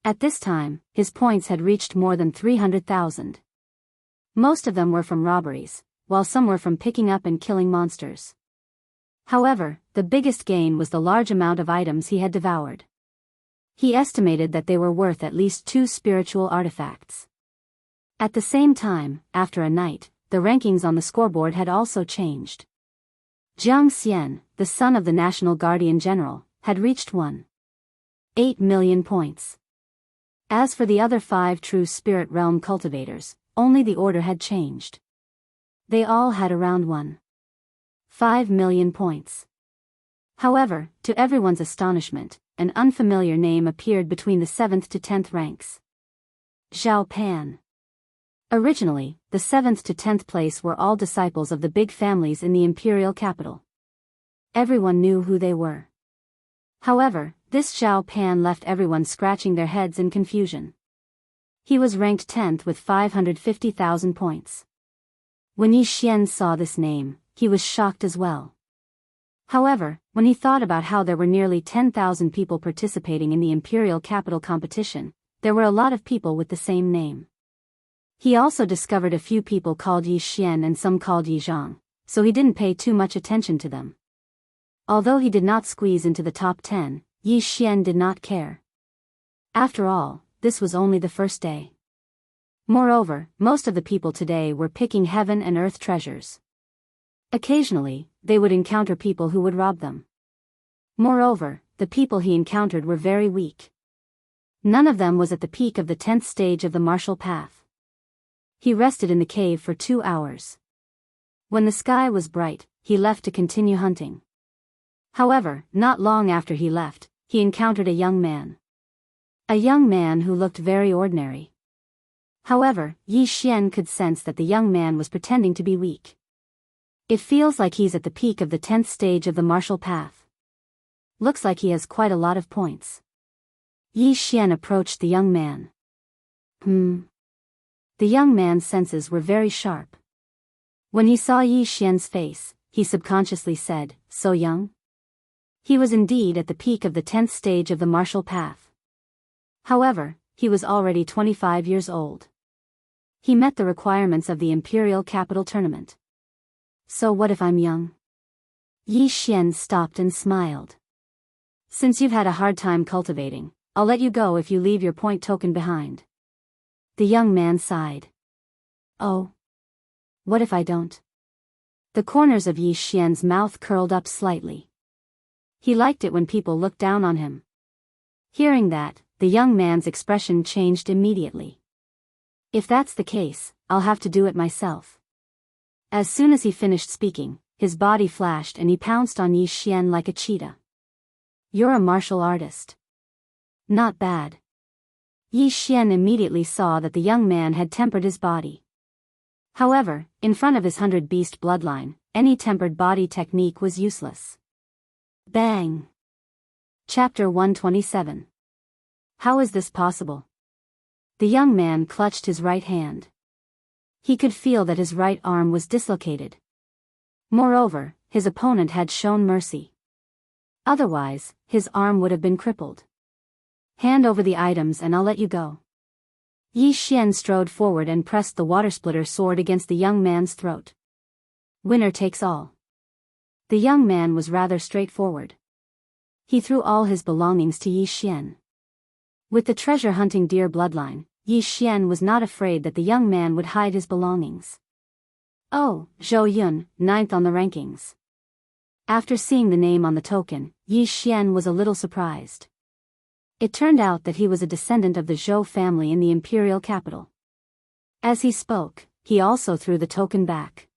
At this time, his points had reached more than 300,000. Most of them were from robberies, while some were from picking up and killing monsters. However, the biggest gain was the large amount of items he had devoured. He estimated that they were worth at least 2 spiritual artifacts. At the same time, after a night, the rankings on the scoreboard had also changed. Jiang Xian, the son of the National Guardian General, had reached 1.8 million points. As for the other 5 true spirit realm cultivators, only the order had changed. They all had around 1.5 million points. However, to everyone's astonishment, an unfamiliar name appeared between the 7th to 10th ranks. Zhao Pan. Originally, the 7th to 10th place were all disciples of the big families in the imperial capital. Everyone knew who they were. However, this Zhao Pan left everyone scratching their heads in confusion. He was ranked 10th with 550,000 points. When Yi Xian saw this name, he was shocked as well. However, when he thought about how there were nearly 10,000 people participating in the imperial capital competition, there were a lot of people with the same name. He also discovered a few people called Yi Xian and some called Yi Zhang, so he didn't pay too much attention to them. Although he did not squeeze into the top 10, Yi Xian did not care. After all, this was only the first day. Moreover, most of the people today were picking heaven and earth treasures. Occasionally, they would encounter people who would rob them. Moreover, the people he encountered were very weak. None of them was at the peak of the 10th stage of the martial path. He rested in the cave for 2 hours. When the sky was bright, he left to continue hunting. However, not long after he left, he encountered a young man. A young man who looked very ordinary. However, Yi Xian could sense that the young man was pretending to be weak. It feels like he's at the peak of the 10th stage of the martial path. Looks like he has quite a lot of points. Yi Xian approached the young man. The young man's senses were very sharp. When he saw Yi Xian's face, he subconsciously said, "So young?" He was indeed at the peak of the 10th stage of the martial path. However, he was already 25 years old. He met the requirements of the imperial capital tournament. So what if I'm young? Yi Xian stopped and smiled. Since you've had a hard time cultivating, I'll let you go if you leave your point token behind. The young man sighed. Oh. What if I don't? The corners of Yi Xian's mouth curled up slightly. He liked it when people looked down on him. Hearing that, the young man's expression changed immediately. If that's the case, I'll have to do it myself. As soon as he finished speaking, his body flashed and he pounced on Yi Xian like a cheetah. You're a martial artist. Not bad. Yi Xian immediately saw that the young man had tempered his body. However, in front of his 100-beast bloodline, any tempered body technique was useless. Bang! Chapter 127. How is this possible? The young man clutched his right hand. He could feel that his right arm was dislocated. Moreover, his opponent had shown mercy. Otherwise, his arm would have been crippled. Hand over the items and I'll let you go. Yi Xian strode forward and pressed the water-splitter sword against the young man's throat. Winner takes all. The young man was rather straightforward. He threw all his belongings to Yi Xian. With the treasure-hunting deer bloodline, Yi Xian was not afraid that the young man would hide his belongings. Oh, Zhou Yun, 9th on the rankings. After seeing the name on the token, Yi Xian was a little surprised. It turned out that he was a descendant of the Zhou family in the imperial capital. As he spoke, he also threw the token back.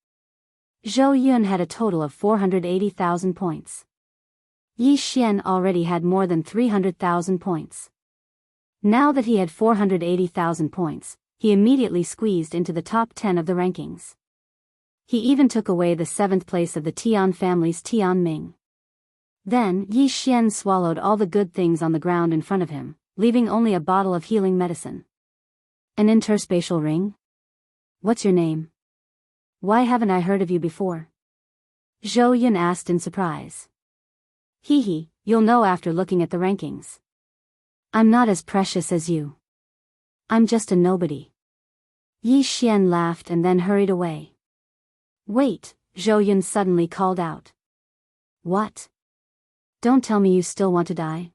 Zhou Yun had a total of 480,000 points. Yi Xian already had more than 300,000 points. Now that he had 480,000 points, he immediately squeezed into the top 10 of the rankings. He even took away the 7th place of the Tian family's Tian Ming. Then, Yi Xian swallowed all the good things on the ground in front of him, leaving only a bottle of healing medicine. An interspatial ring? What's your name? Why haven't I heard of you before? Zhou Yun asked in surprise. Hee, you'll know after looking at the rankings. I'm not as precious as you. I'm just a nobody. Yi Xian laughed and then hurried away. Wait, Zhou Yun suddenly called out. What? Don't tell me you still want to die?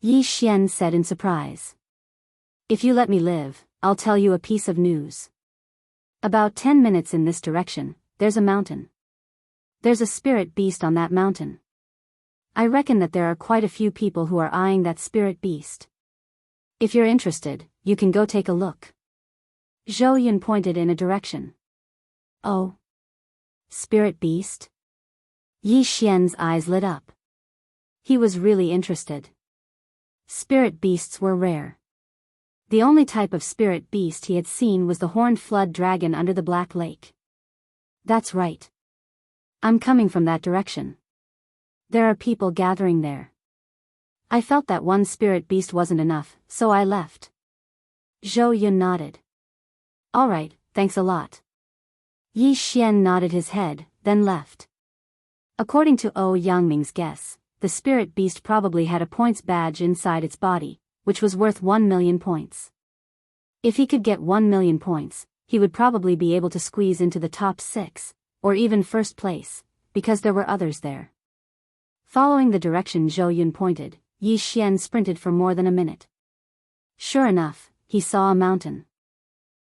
Yi Xian said in surprise. If you let me live, I'll tell you a piece of news. About 10 minutes in this direction, there's a mountain. There's a spirit beast on that mountain. I reckon that there are quite a few people who are eyeing that spirit beast. If you're interested, you can go take a look. Zhou Yun pointed in a direction. Oh. Spirit beast? Yi Xian's eyes lit up. He was really interested. Spirit beasts were rare. The only type of spirit beast he had seen was the horned flood dragon under the Black Lake. That's right. I'm coming from that direction. There are people gathering there. I felt that one spirit beast wasn't enough, so I left. Zhou Yun nodded. All right, thanks a lot. Yi Xian nodded his head, then left. According to Yangming's guess, the spirit beast probably had a points badge inside its body, which was worth 1 million points. If he could get 1 million points, he would probably be able to squeeze into the top 6, or even first place, because there were others there. Following the direction Zhou Yun pointed, Yi Xian sprinted for more than a minute. Sure enough, he saw a mountain.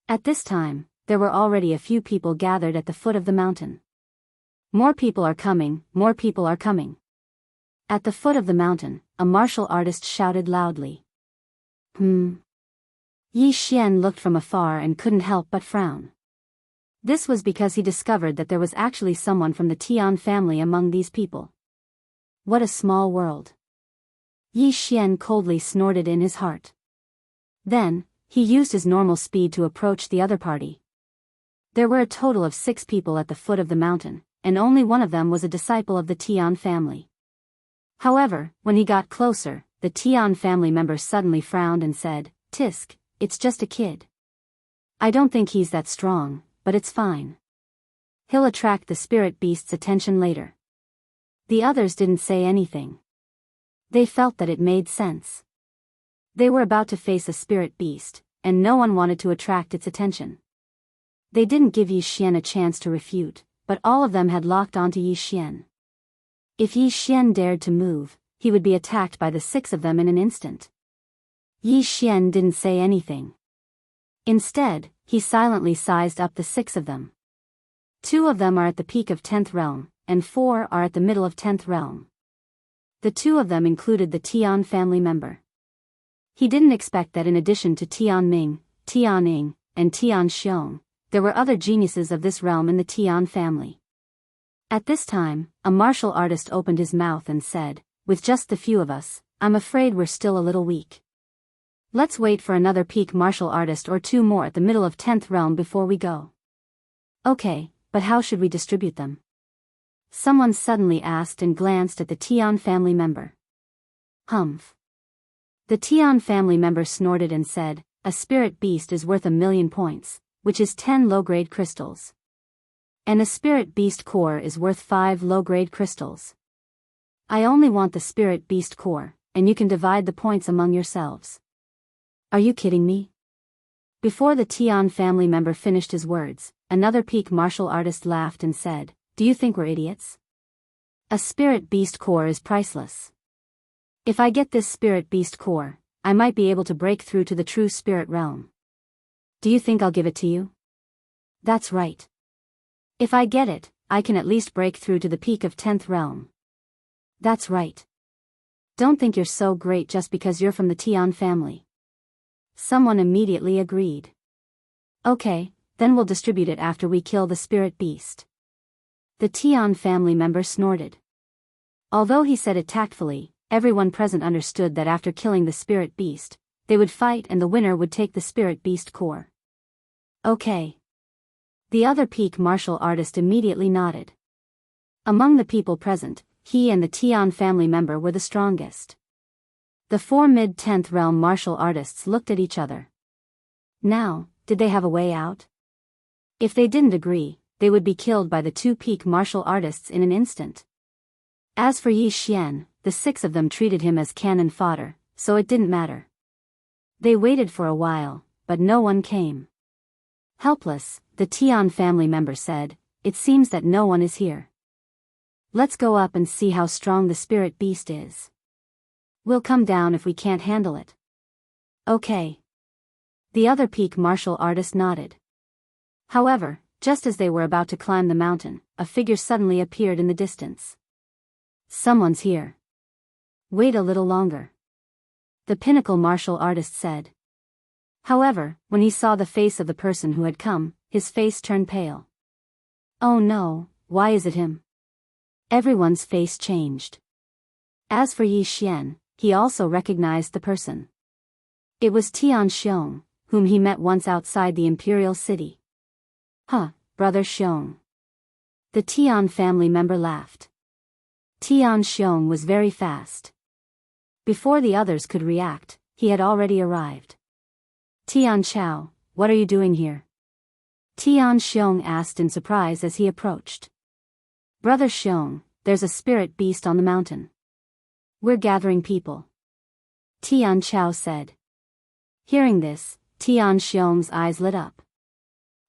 At this time, there were already a few people gathered at the foot of the mountain. More people are coming, more people are coming. At the foot of the mountain, a martial artist shouted loudly. Yi Xian looked from afar and couldn't help but frown. This was because he discovered that there was actually someone from the Tian family among these people. What a small world. Yi Xian coldly snorted in his heart. Then, he used his normal speed to approach the other party. There were a total of 6 people at the foot of the mountain, and only one of them was a disciple of the Tian family. However, when he got closer, the Tian family member suddenly frowned and said, Tisk, it's just a kid. I don't think he's that strong, but it's fine. He'll attract the spirit beast's attention later. The others didn't say anything. They felt that it made sense. They were about to face a spirit beast, and no one wanted to attract its attention. They didn't give Yi Xian a chance to refute, but all of them had locked onto Yi Xian. If Yi Xian dared to move, he would be attacked by the 6 of them in an instant. Yi Xian didn't say anything. Instead, he silently sized up the 6 of them. 2 of them are at the peak of 10th realm, and 4 are at the middle of 10th realm. The 2 of them included the Tian family member. He didn't expect that in addition to Tian Ming, Tian Ying, and Tian Xiong, there were other geniuses of this realm in the Tian family. At this time, a martial artist opened his mouth and said, with just the few of us, I'm afraid we're still a little weak. Let's wait for another peak martial artist or 2 more at the middle of 10th realm before we go. Okay, but how should we distribute them? Someone suddenly asked and glanced at the Tian family member. Humph. The Tian family member snorted and said, a spirit beast is worth 1 million points, which is 10 low-grade crystals. And a spirit beast core is worth 5 low-grade crystals. I only want the spirit beast core, and you can divide the points among yourselves. Are you kidding me? Before the Tian family member finished his words, another peak martial artist laughed and said, "Do you think we're idiots? A spirit beast core is priceless. If I get this spirit beast core, I might be able to break through to the true spirit realm. Do you think I'll give it to you? That's right. If I get it, I can at least break through to the peak of 10th realm. That's right. Don't think you're so great just because you're from the Tian family." Someone immediately agreed. "Okay, then we'll distribute it after we kill the spirit beast." The Tian family member snorted. Although he said it tactfully, everyone present understood that after killing the spirit beast, they would fight and the winner would take the spirit beast core. Okay. The other peak martial artist immediately nodded. Among the people present, he and the Tian family member were the strongest. The 4 mid-10th realm martial artists looked at each other. Now, did they have a way out? If they didn't agree, they would be killed by the 2 peak martial artists in an instant. As for Yi Xian, the 6 of them treated him as cannon fodder, so it didn't matter. They waited for a while, but no one came. Helpless, the Tian family member said, "It seems that no one is here. Let's go up and see how strong the spirit beast is. We'll come down if we can't handle it." Okay. The other peak martial artist nodded. However, just as they were about to climb the mountain, a figure suddenly appeared in the distance. "Someone's here. Wait a little longer," the pinnacle martial artist said. However, when he saw the face of the person who had come, his face turned pale. "Oh no, why is it him?" Everyone's face changed. As for Yi Xian, he also recognized the person. It was Tian Xiong, whom he met once outside the imperial city. "Huh, brother Xiong." The Tian family member laughed. Tian Xiong was very fast. Before the others could react, he had already arrived. "Tian Chao, what are you doing here?" Tian Xiong asked in surprise as he approached. "Brother Xiong, there's a spirit beast on the mountain. We're gathering people," Tian Chao said. Hearing this, Tian Xiong's eyes lit up.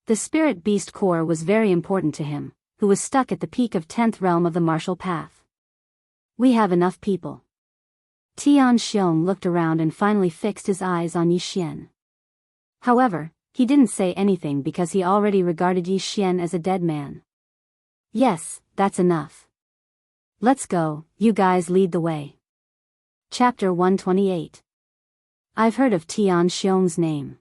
The spirit beast core was very important to him, who was stuck at the peak of 10th realm of the martial path. "We have enough people." Tian Xiong looked around and finally fixed his eyes on Yi Xian. However, he didn't say anything because he already regarded Yi Xian as a dead man. "Yes, that's enough. Let's go, you guys lead the way." Chapter 128. I've heard of Tian Xiong's name.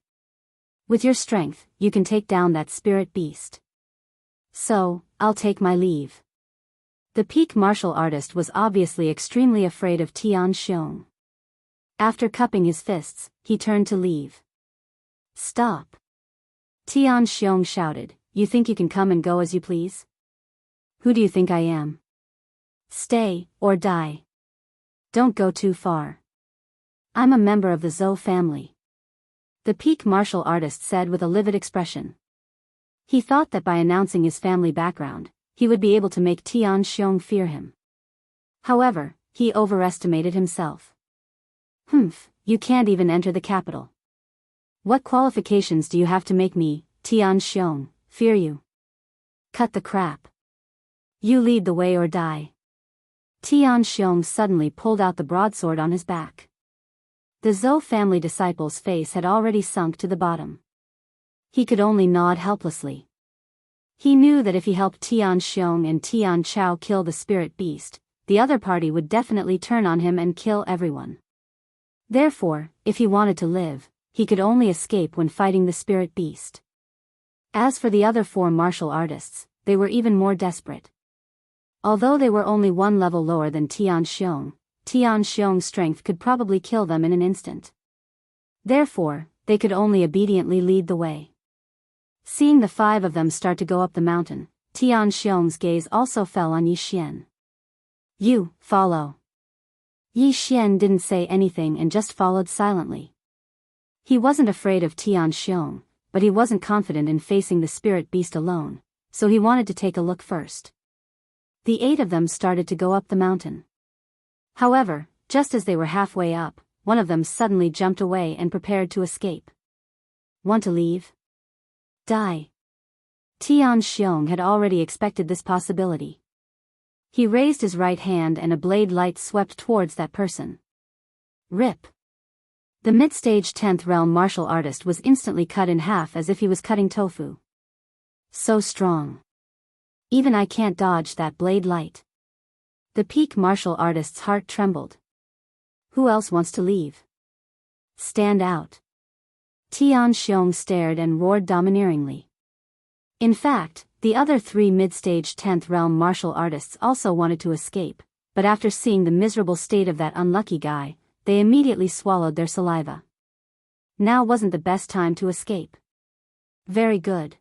With your strength, you can take down that spirit beast. So, I'll take my leave. The peak martial artist was obviously extremely afraid of Tian Xiong. After cupping his fists, he turned to leave. "Stop!" Tian Xiong shouted, "You think you can come and go as you please? Who do you think I am? Stay, or die. Don't go too far. I'm a member of the Zhou family," the peak martial artist said with a livid expression. He thought that by announcing his family background, he would be able to make Tian Xiong fear him. However, he overestimated himself. "Humph, you can't even enter the capital. What qualifications do you have to make me, Tian Xiong, fear you? Cut the crap. You lead the way or die." Tian Xiong suddenly pulled out the broadsword on his back. The Zhou family disciple's face had already sunk to the bottom. He could only nod helplessly. He knew that if he helped Tian Xiong and Tian Chao kill the spirit beast, the other party would definitely turn on him and kill everyone. Therefore, if he wanted to live, he could only escape when fighting the spirit beast. As for the other 4 martial artists, they were even more desperate. Although they were only 1 level lower than Tian Xiong's strength could probably kill them in an instant. Therefore, they could only obediently lead the way. Seeing the 5 of them start to go up the mountain, Tian Xiong's gaze also fell on Yi Xian. "You, follow." Yi Xian didn't say anything and just followed silently. He wasn't afraid of Tian Xiong, but he wasn't confident in facing the spirit beast alone, so he wanted to take a look first. The 8 of them started to go up the mountain. However, just as they were halfway up, one of them suddenly jumped away and prepared to escape. Want to leave? Die. Tian Xiong had already expected this possibility. He raised his right hand and a blade light swept towards that person. Rip. The mid-stage 10th realm martial artist was instantly cut in half as if he was cutting tofu. So strong. Even I can't dodge that blade light. The peak martial artist's heart trembled. Who else wants to leave? Stand out. Tian Xiong stared and roared domineeringly. In fact, the other 3 mid-stage 10th realm martial artists also wanted to escape, but after seeing the miserable state of that unlucky guy, they immediately swallowed their saliva. Now wasn't the best time to escape. Very good.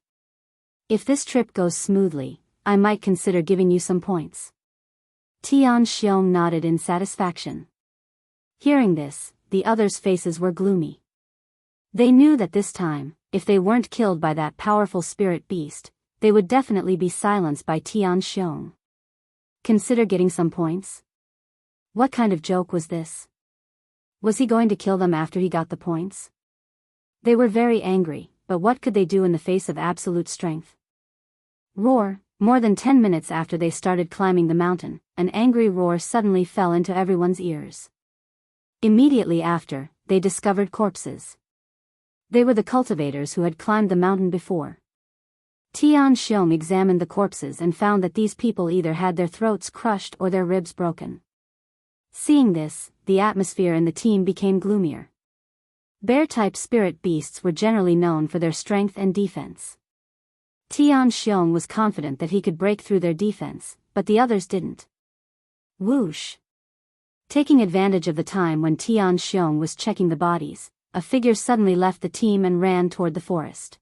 If this trip goes smoothly, I might consider giving you some points. Tian Xiong nodded in satisfaction. Hearing this, the others' faces were gloomy. They knew that this time, if they weren't killed by that powerful spirit beast, they would definitely be silenced by Tian Xiong. Consider getting some points? What kind of joke was this? Was he going to kill them after he got the points? They were very angry, but what could they do in the face of absolute strength? Roar. More than 10 minutes after they started climbing the mountain, an angry roar suddenly fell into everyone's ears. Immediately after, they discovered corpses. They were the cultivators who had climbed the mountain before. Tian Xiong examined the corpses and found that these people either had their throats crushed or their ribs broken. Seeing this, the atmosphere in the team became gloomier. Bear-type spirit beasts were generally known for their strength and defense. Tian Xiong was confident that he could break through their defense, but the others didn't. Whoosh! Taking advantage of the time when Tian Xiong was checking the bodies, a figure suddenly left the team and ran toward the forest.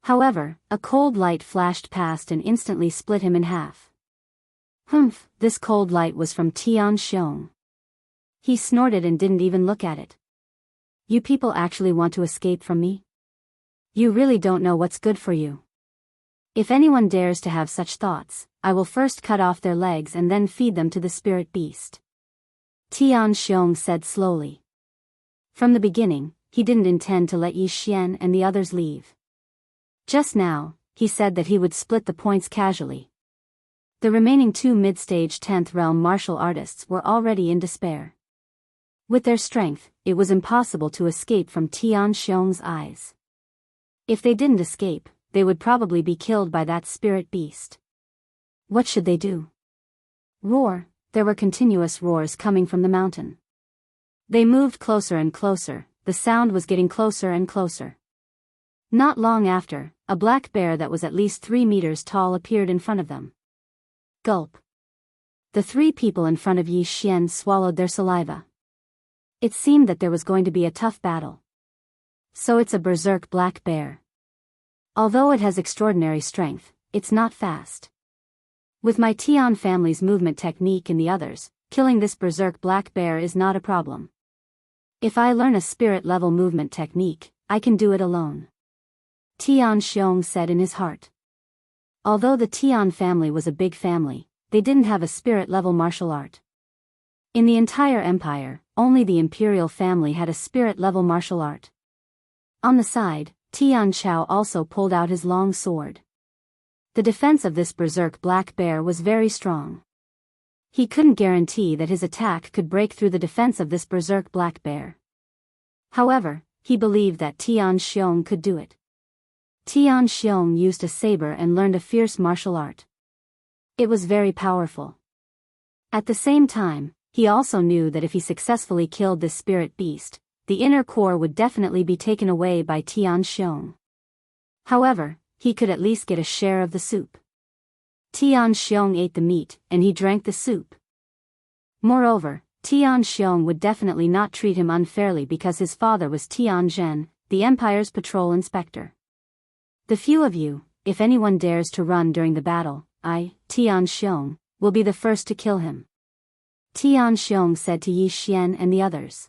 However, a cold light flashed past and instantly split him in half. Humph, this cold light was from Tian Xiong. He snorted and didn't even look at it. You people actually want to escape from me? You really don't know what's good for you. If anyone dares to have such thoughts, I will first cut off their legs and then feed them to the spirit beast. Tian Xiong said slowly. From the beginning, he didn't intend to let Yi Xian and the others leave. Just now, he said that he would split the points casually. The remaining 2 mid-stage 10th realm martial artists were already in despair. With their strength, it was impossible to escape from Tian Xiong's eyes. If they didn't escape, they would probably be killed by that spirit beast. What should they do? Roar. There were continuous roars coming from the mountain. They moved closer and closer, the sound was getting closer and closer. Not long after, a black bear that was at least 3 meters tall appeared in front of them. Gulp. The 3 people in front of Yi Xian swallowed their saliva. It seemed that there was going to be a tough battle. So it's a berserk black bear. Although it has extraordinary strength, it's not fast. With my Tian family's movement technique and the others, killing this berserk black bear is not a problem. If I learn a spirit-level movement technique, I can do it alone. Tian Xiong said in his heart. Although the Tian family was a big family, they didn't have a spirit-level martial art. In the entire empire, only the imperial family had a spirit-level martial art. On the side, Tian Chao also pulled out his long sword. The defense of this berserk black bear was very strong. He couldn't guarantee that his attack could break through the defense of this berserk black bear. However, he believed that Tian Xiong could do it. Tian Xiong used a saber and learned a fierce martial art. It was very powerful. At the same time, he also knew that if he successfully killed this spirit beast, the inner core would definitely be taken away by Tian Xiong. However, he could at least get a share of the soup. Tian Xiong ate the meat, and he drank the soup. Moreover, Tian Xiong would definitely not treat him unfairly because his father was Tian Zhen, the empire's patrol inspector. The few of you, if anyone dares to run during the battle, I, Tian Xiong, will be the first to kill him. Tian Xiong said to Yi Xian and the others.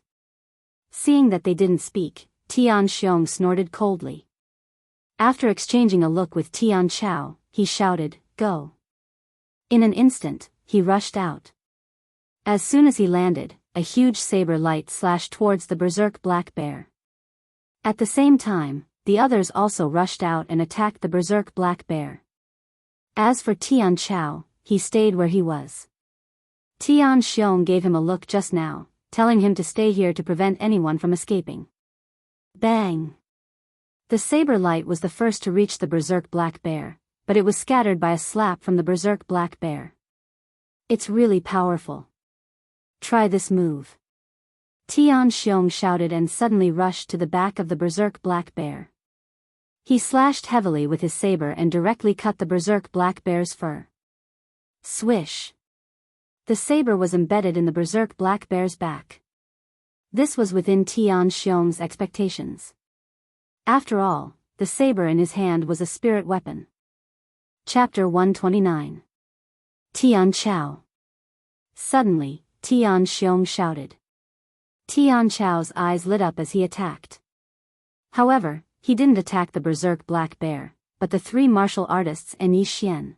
Seeing that they didn't speak, Tian Xiong snorted coldly. After exchanging a look with Tian Chao, he shouted, "Go!" In an instant, he rushed out. As soon as he landed, a huge saber light slashed towards the berserk black bear. At the same time, the others also rushed out and attacked the berserk black bear. As for Tian Chao, he stayed where he was. Tian Xiong gave him a look just now, telling him to stay here to prevent anyone from escaping. Bang! The saber light was the first to reach the berserk black bear, but it was scattered by a slap from the berserk black bear. It's really powerful. Try this move. Tian Xiong shouted and suddenly rushed to the back of the berserk black bear. He slashed heavily with his saber and directly cut the berserk black bear's fur. Swish! The saber was embedded in the berserk black bear's back. This was within Tian Xiong's expectations. After all, the saber in his hand was a spirit weapon. Chapter 129. Tian Chao. Suddenly, Tian Xiong shouted. Tian Chao's eyes lit up as he attacked. However, he didn't attack the berserk black bear, but the three martial artists and Yi Xian.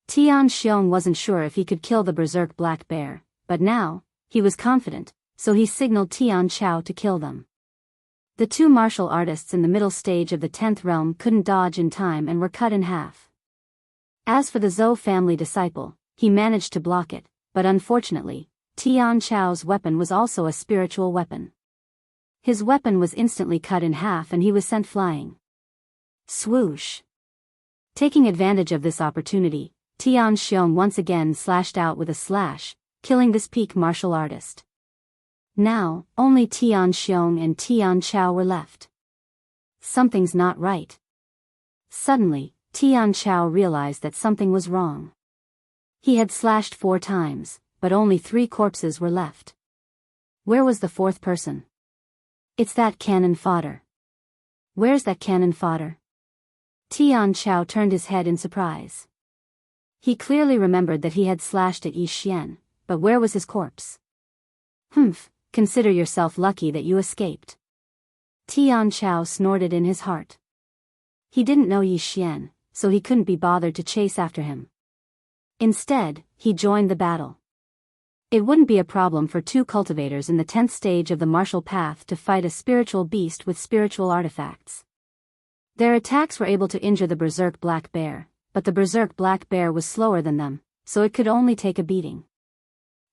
Tian Xiong wasn't sure if he could kill the berserk black bear, but now, he was confident, so he signaled Tian Chao to kill them. The two martial artists in the middle stage of the 10th realm couldn't dodge in time and were cut in half. As for the Zhou family disciple, he managed to block it, but unfortunately, Tian Chao's weapon was also a spiritual weapon. His weapon was instantly cut in half and he was sent flying. Swoosh! Taking advantage of this opportunity, Tian Xiong once again slashed out with a slash, killing this peak martial artist. Now, only Tian Xiong and Tian Chao were left. Something's not right. Suddenly, Tian Chao realized that something was wrong. He had slashed 4 times, but only 3 corpses were left. Where was the 4th person? It's that cannon fodder. Where's that cannon fodder? Tian Chao turned his head in surprise. He clearly remembered that he had slashed at Yi Xian, but where was his corpse? Humph, consider yourself lucky that you escaped. Tian Chao snorted in his heart. He didn't know Yi Xian, so he couldn't be bothered to chase after him. Instead, he joined the battle. It wouldn't be a problem for 2 cultivators in the 10th stage of the martial path to fight a spiritual beast with spiritual artifacts. Their attacks were able to injure the berserk black bear, but the berserk black bear was slower than them, so it could only take a beating.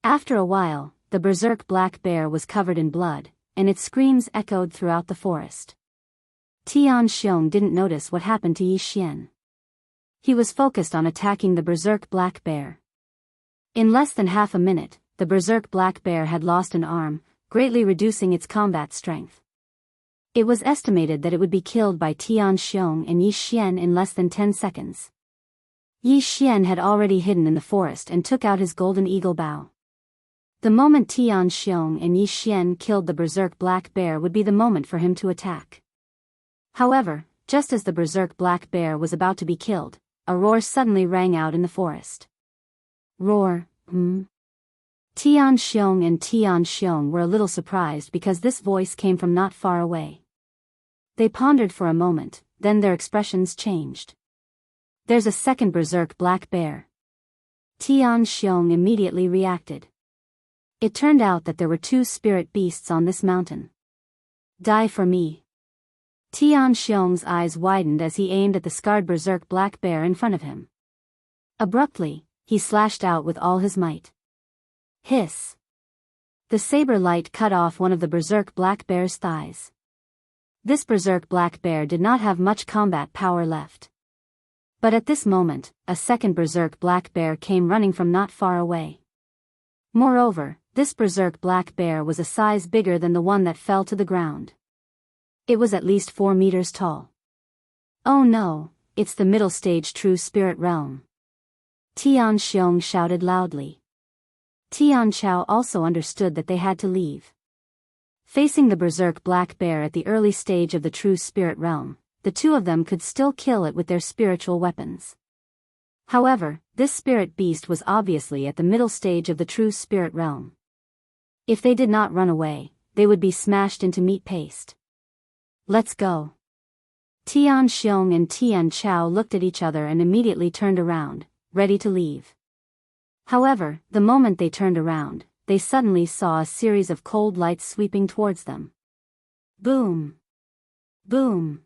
After a while, the berserk black bear was covered in blood, and its screams echoed throughout the forest. Tian Xiong didn't notice what happened to Yi Xian. He was focused on attacking the berserk black bear. In less than half a minute, the berserk black bear had lost an arm, greatly reducing its combat strength. It was estimated that it would be killed by Tian Xiong and Yi Xian in less than 10 seconds. Yi Xian had already hidden in the forest and took out his golden eagle bow. The moment Tian Xiong and Yi Xian killed the berserk black bear would be the moment for him to attack. However, just as the berserk black bear was about to be killed, a roar suddenly rang out in the forest. Roar, Tian Xiong and Tian Xiong were a little surprised because this voice came from not far away. They pondered for a moment, then their expressions changed. There's a second berserk black bear. Tian Xiong immediately reacted. It turned out that there were 2 spirit beasts on this mountain. Die for me. Tian Xiong's eyes widened as he aimed at the scarred berserk black bear in front of him. Abruptly, he slashed out with all his might. Hiss! The saber light cut off one of the berserk black bear's thighs. This berserk black bear did not have much combat power left. But at this moment, a second berserk black bear came running from not far away. Moreover, this berserk black bear was a size bigger than the one that fell to the ground. It was at least 4 meters tall. Oh no, it's the middle stage true spirit realm. Tian Xiong shouted loudly. Tian Chao also understood that they had to leave. Facing the berserk black bear at the early stage of the true spirit realm, the 2 of them could still kill it with their spiritual weapons. However, this spirit beast was obviously at the middle stage of the true spirit realm. If they did not run away, they would be smashed into meat paste. Let's go. Tian Xiong and Tian Chao looked at each other and immediately turned around, ready to leave. However, the moment they turned around, they suddenly saw a series of cold lights sweeping towards them. Boom! Boom!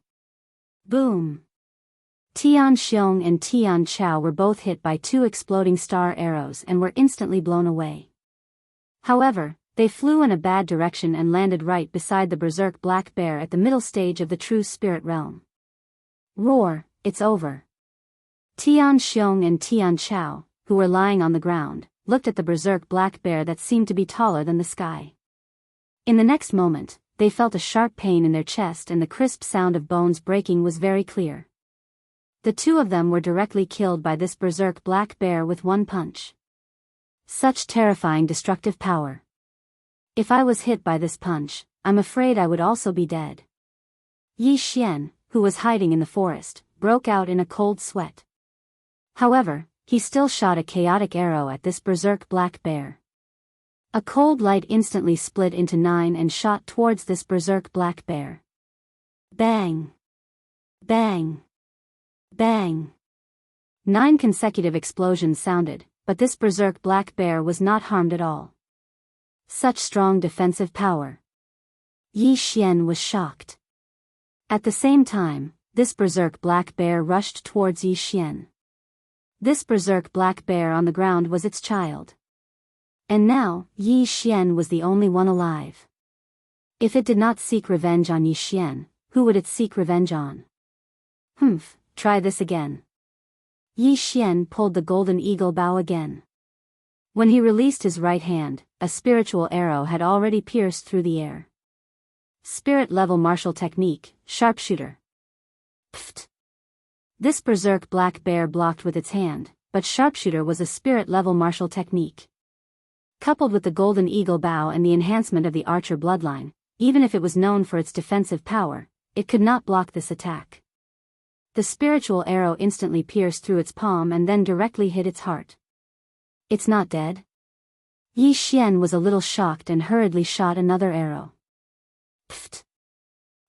Boom! Tian Xiong and Tian Chao were both hit by 2 exploding star arrows and were instantly blown away. However, they flew in a bad direction and landed right beside the berserk black bear at the middle stage of the true spirit realm. Roar, it's over. Tian Xiong and Tian Chao, who were lying on the ground, looked at the berserk black bear that seemed to be taller than the sky. In the next moment, they felt a sharp pain in their chest and the crisp sound of bones breaking was very clear. The 2 of them were directly killed by this berserk black bear with 1 punch. Such terrifying destructive power. If I was hit by this punch, I'm afraid I would also be dead. Yi Xian, who was hiding in the forest, broke out in a cold sweat. However, he still shot a chaotic arrow at this berserk black bear. A cold light instantly split into 9 and shot towards this berserk black bear. Bang! Bang! Bang! 9 consecutive explosions sounded, but this berserk black bear was not harmed at all. Such strong defensive power. Yi Xian was shocked. At the same time, this berserk black bear rushed towards Yi Xian. This berserk black bear on the ground was its child. And now, Yi Xian was the only one alive. If it did not seek revenge on Yi Xian, who would it seek revenge on? Try this again. Yi Xian pulled the golden eagle bow again. When he released his right hand, a spiritual arrow had already pierced through the air. Spirit-level martial technique, sharpshooter. Pfft! This berserk black bear blocked with its hand, but sharpshooter was a spirit-level martial technique. Coupled with the golden eagle bow and the enhancement of the archer bloodline, even if it was known for its defensive power, it could not block this attack. The spiritual arrow instantly pierced through its palm and then directly hit its heart. It's not dead? Yi Xian was a little shocked and hurriedly shot another arrow. Pfft!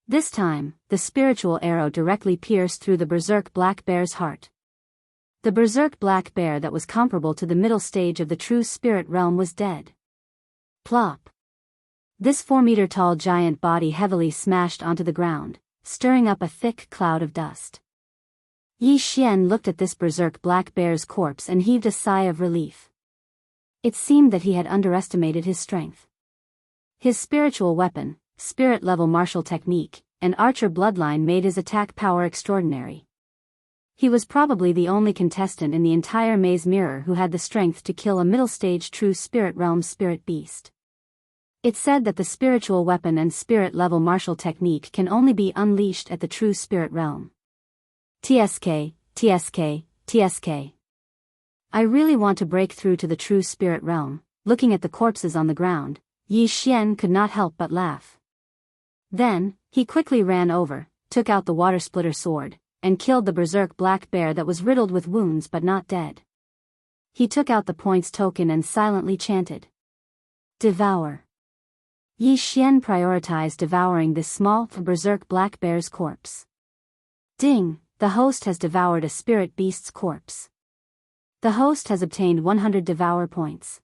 This time, the spiritual arrow directly pierced through the berserk black bear's heart. The berserk black bear that was comparable to the middle stage of the true spirit realm was dead. Plop! This 4-meter-tall giant body heavily smashed onto the ground, stirring up a thick cloud of dust. Yi Xian looked at this berserk black bear's corpse and heaved a sigh of relief. It seemed that he had underestimated his strength. His spiritual weapon, spirit-level martial technique, and archer bloodline made his attack power extraordinary. He was probably the only contestant in the entire maze mirror who had the strength to kill a middle-stage true spirit realm spirit beast. It said that the spiritual weapon and spirit-level martial technique can only be unleashed at the true spirit realm. TSK, TSK, TSK. I really want to break through to the true spirit realm. Looking at the corpses on the ground, Yi Xian could not help but laugh. Then, he quickly ran over, took out the water splitter sword, and killed the berserk black bear that was riddled with wounds but not dead. He took out the points token and silently chanted. Devour. Yi Xian prioritized devouring this small, berserk black bear's corpse. Ding, the host has devoured a spirit beast's corpse. The host has obtained 100 devour points.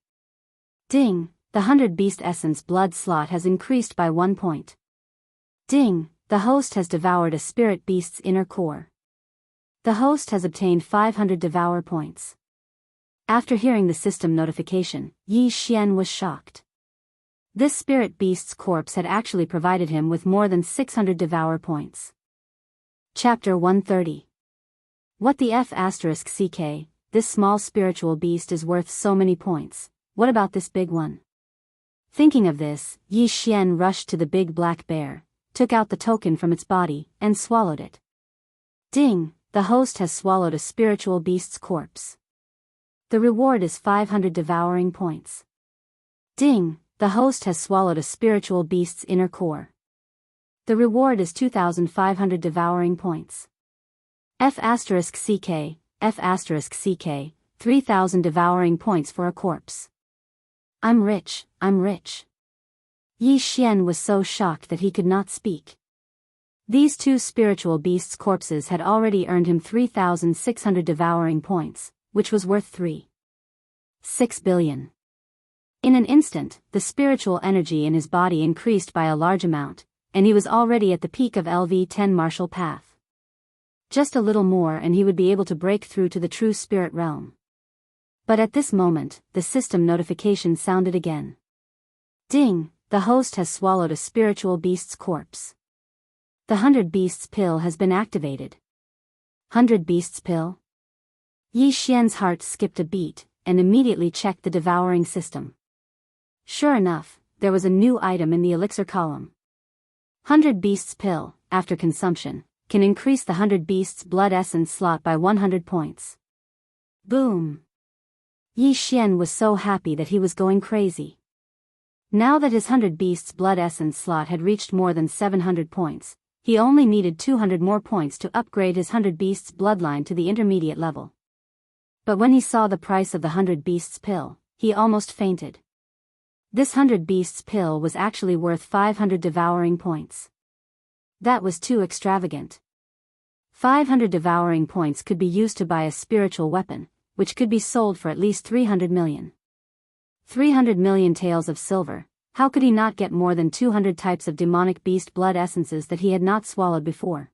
Ding, the 100 beast essence blood slot has increased by 1 point. Ding, the host has devoured a spirit beast's inner core. The host has obtained 500 devour points. After hearing the system notification, Yi Xian was shocked. This spirit beast's corpse had actually provided him with more than 600 devour points. Chapter 130. What the F***ck, this small spiritual beast is worth so many points, what about this big one? Thinking of this, Yi Xian rushed to the big black bear, took out the token from its body, and swallowed it. Ding, the host has swallowed a spiritual beast's corpse. The reward is 500 devouring points. Ding, the host has swallowed a spiritual beast's inner core. The reward is 2,500 devouring points. F***ck, F***ck, 3,000 devouring points for a corpse. I'm rich, I'm rich. Yi Xian was so shocked that he could not speak. These 2 spiritual beasts' corpses had already earned him 3,600 devouring points, which was worth 3. 6 billion. In an instant, the spiritual energy in his body increased by a large amount, and he was already at the peak of LV10 martial path. Just a little more and he would be able to break through to the true spirit realm. But at this moment, the system notification sounded again. Ding! The host has swallowed a spiritual beast's corpse. The 100 Beasts pill has been activated. 100 Beasts pill? Yi Xian's heart skipped a beat, and immediately checked the devouring system. Sure enough, there was a new item in the elixir column. 100 Beasts pill, after consumption, can increase the 100 Beasts blood essence slot by 100 points. Boom! Yi Xian was so happy that he was going crazy. Now that his 100 Beasts blood essence slot had reached more than 700 points, he only needed 200 more points to upgrade his 100 Beasts bloodline to the intermediate level. But when he saw the price of the 100 Beasts pill, he almost fainted. This 100 Beasts pill was actually worth 500 devouring points. That was too extravagant. 500 devouring points could be used to buy a spiritual weapon, which could be sold for at least 300 million. 300 million taels of silver. How could he not get more than 200 types of demonic beast blood essences that he had not swallowed before?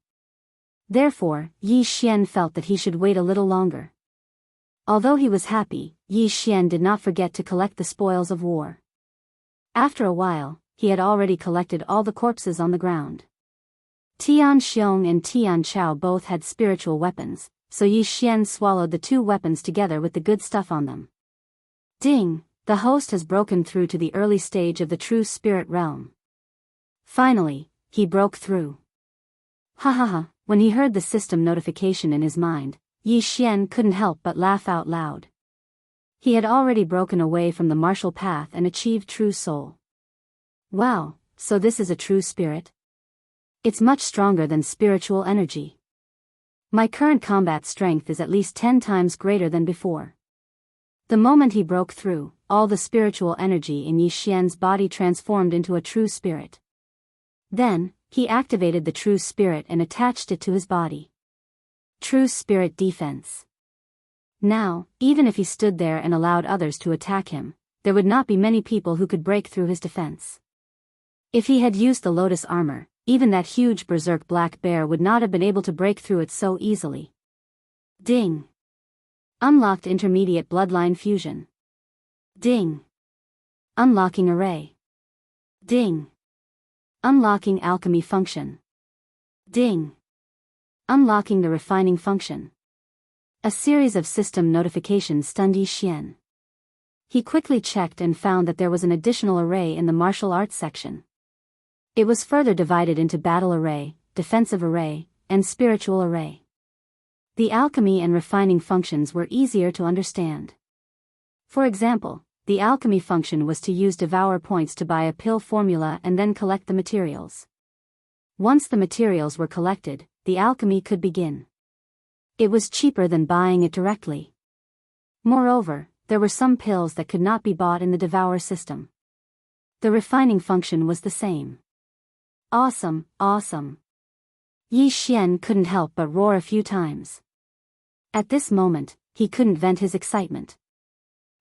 Therefore, Yi Xian felt that he should wait a little longer. Although he was happy, Yi Xian did not forget to collect the spoils of war. After a while, he had already collected all the corpses on the ground. Tian Xiong and Tian Chao both had spiritual weapons, so Yi Xian swallowed the two weapons together with the good stuff on them. Ding! The host has broken through to the early stage of the true spirit realm. Finally, he broke through. Ha ha ha! When he heard the system notification in his mind, Yi Xian couldn't help but laugh out loud. He had already broken away from the martial path and achieved true soul. Wow, so this is a true spirit? It's much stronger than spiritual energy. My current combat strength is at least 10 times greater than before. The moment he broke through, all the spiritual energy in Yi Xian's body transformed into a true spirit. Then, he activated the true spirit and attached it to his body. True spirit defense. Now, even if he stood there and allowed others to attack him, there would not be many people who could break through his defense. If he had used the lotus armor, even that huge berserk black bear would not have been able to break through it so easily. Ding! Unlocked intermediate bloodline fusion. Ding! Unlocking array. Ding! Unlocking alchemy function. Ding! Unlocking the refining function. A series of system notifications stunned Yi Xian. He quickly checked and found that there was an additional array in the martial arts section. It was further divided into battle array, defensive array, and spiritual array. The alchemy and refining functions were easier to understand. For example, the alchemy function was to use Devourer points to buy a pill formula and then collect the materials. Once the materials were collected, the alchemy could begin. It was cheaper than buying it directly. Moreover, there were some pills that could not be bought in the Devourer system. The refining function was the same. Awesome, awesome. Yi Xian couldn't help but roar a few times. At this moment, he couldn't vent his excitement.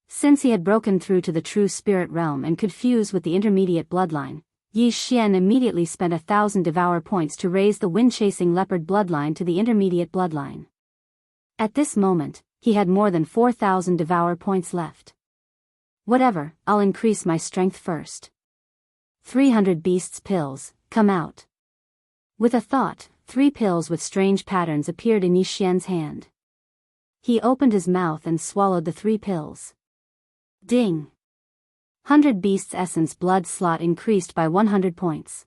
Since he had broken through to the true spirit realm and could fuse with the intermediate bloodline, Yi Xian immediately spent 1,000 Devourer points to raise the wind-chasing leopard bloodline to the intermediate bloodline. At this moment, he had more than 4,000 Devourer points left. Whatever, I'll increase my strength first. 300 beasts pills, come out. With a thought, 3 pills with strange patterns appeared in Yi Xian's hand. He opened his mouth and swallowed the 3 pills. Ding! 100 Beasts Essence blood slot increased by 100 points.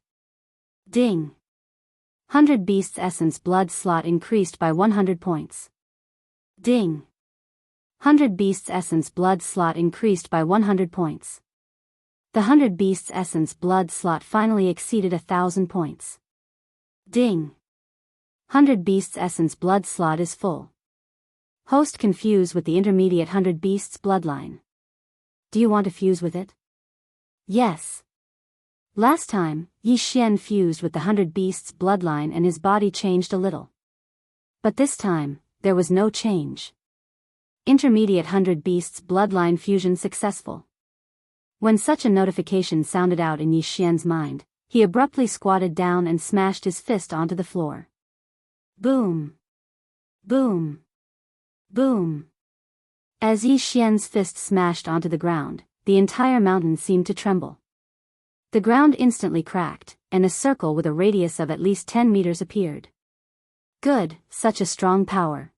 Ding! 100 Beasts Essence blood slot increased by 100 points. Ding! 100 Beasts Essence blood slot increased by 100 points. The 100 Beasts Essence blood slot finally exceeded 1,000 points. Ding! 100 Beasts Essence blood slot is full. Host can fuse with the intermediate 100 Beasts bloodline. Do you want to fuse with it? Yes. Last time, Yi Xian fused with the 100 Beasts bloodline and his body changed a little. But this time, there was no change. Intermediate 100 Beasts bloodline fusion successful. When such a notification sounded out in Yi Xian's mind, he abruptly squatted down and smashed his fist onto the floor. Boom! Boom! Boom! As Yi Xian's fist smashed onto the ground, the entire mountain seemed to tremble. The ground instantly cracked, and a circle with a radius of at least 10 meters appeared. Good, such a strong power.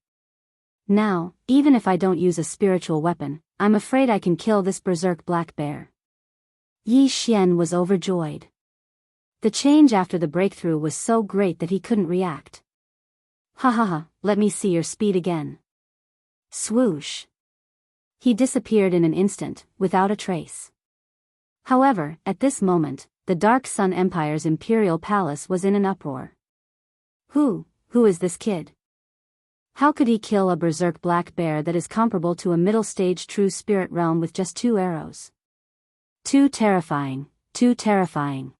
Now, even if I don't use a spiritual weapon, I'm afraid I can kill this berserk black bear. Yi Xian was overjoyed. The change after the breakthrough was so great that he couldn't react. Ha ha ha, let me see your speed again. Swoosh. He disappeared in an instant, without a trace. However, at this moment, the Dark Sun Empire's imperial palace was in an uproar. Who is this kid? How could he kill a berserk black bear that is comparable to a middle-stage true spirit realm with just 2 arrows? Too terrifying, too terrifying.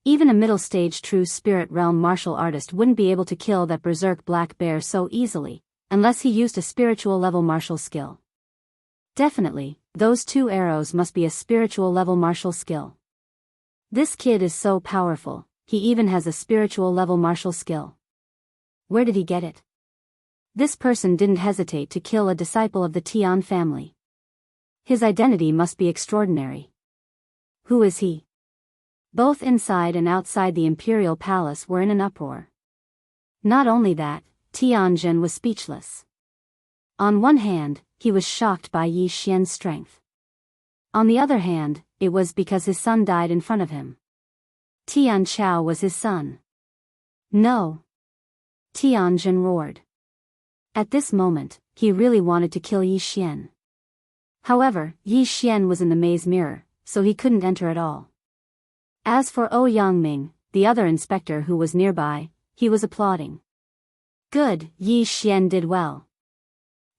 Even a middle-stage true spirit realm martial artist wouldn't be able to kill that berserk black bear so easily, unless he used a spiritual level martial skill. Definitely, those 2 arrows must be a spiritual level martial skill. This kid is so powerful, he even has a spiritual level martial skill. Where did he get it? This person didn't hesitate to kill a disciple of the Tian family. His identity must be extraordinary. Who is he? Both inside and outside the imperial palace were in an uproar. Not only that, Tianjin was speechless. On one hand, he was shocked by Yi Xian's strength. On the other hand, it was because his son died in front of him. Tian Chao was his son. No! Tianjin roared. At this moment, he really wanted to kill Yi Xian. However, Yi Xian was in the maze mirror, so he couldn't enter at all. As for Yangming, the other inspector who was nearby, he was applauding. Good, Yi Xian did well.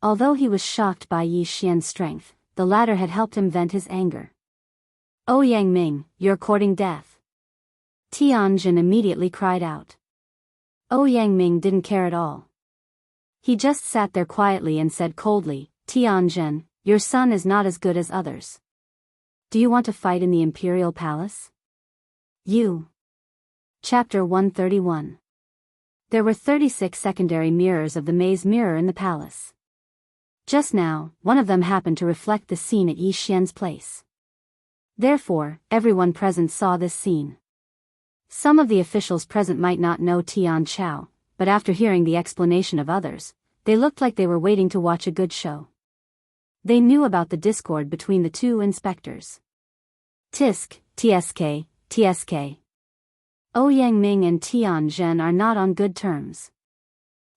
Although he was shocked by Yi Xian's strength, the latter had helped him vent his anger. Yangming, you're courting death. Tianjin immediately cried out. Yangming didn't care at all. He just sat there quietly and said coldly, Tianjin, your son is not as good as others. Do you want to fight in the imperial palace? Chapter 131. There were 36 secondary mirrors of the maze mirror in the palace. Just now, one of them happened to reflect the scene at Yi Xian's place. Therefore, everyone present saw this scene. Some of the officials present might not know Tian Chao, but after hearing the explanation of others, they looked like they were waiting to watch a good show. They knew about the discord between the 2 inspectors. Tisk, TSK. Yangming and Tianjin are not on good terms.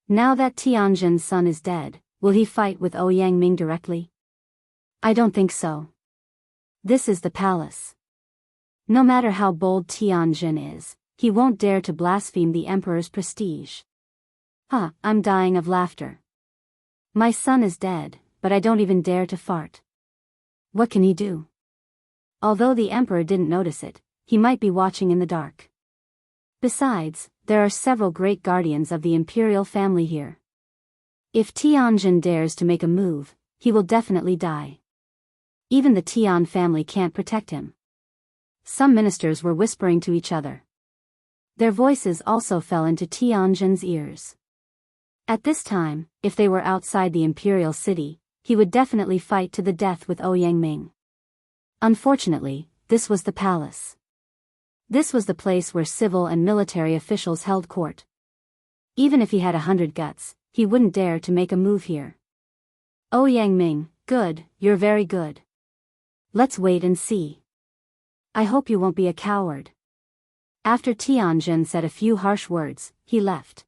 Now that Tianjin's son is dead, will he fight with Yangming directly? I don't think so. This is the palace. No matter how bold Tianjin is, he won't dare to blaspheme the emperor's prestige. I'm dying of laughter. My son is dead, but I don't even dare to fart. What can he do? Although the emperor didn't notice it, he might be watching in the dark. Besides, there are several great guardians of the imperial family here. If Tianjin dares to make a move, he will definitely die. Even the Tian family can't protect him. Some ministers were whispering to each other. Their voices also fell into Tianjin's ears. At this time, if they were outside the imperial city, he would definitely fight to the death with Yangming. Unfortunately, this was the palace. This was the place where civil and military officials held court. Even if he had 100 guts, he wouldn't dare to make a move here. Yangming, good, you're very good. Let's wait and see. I hope you won't be a coward. After Tianjin said a few harsh words, he left.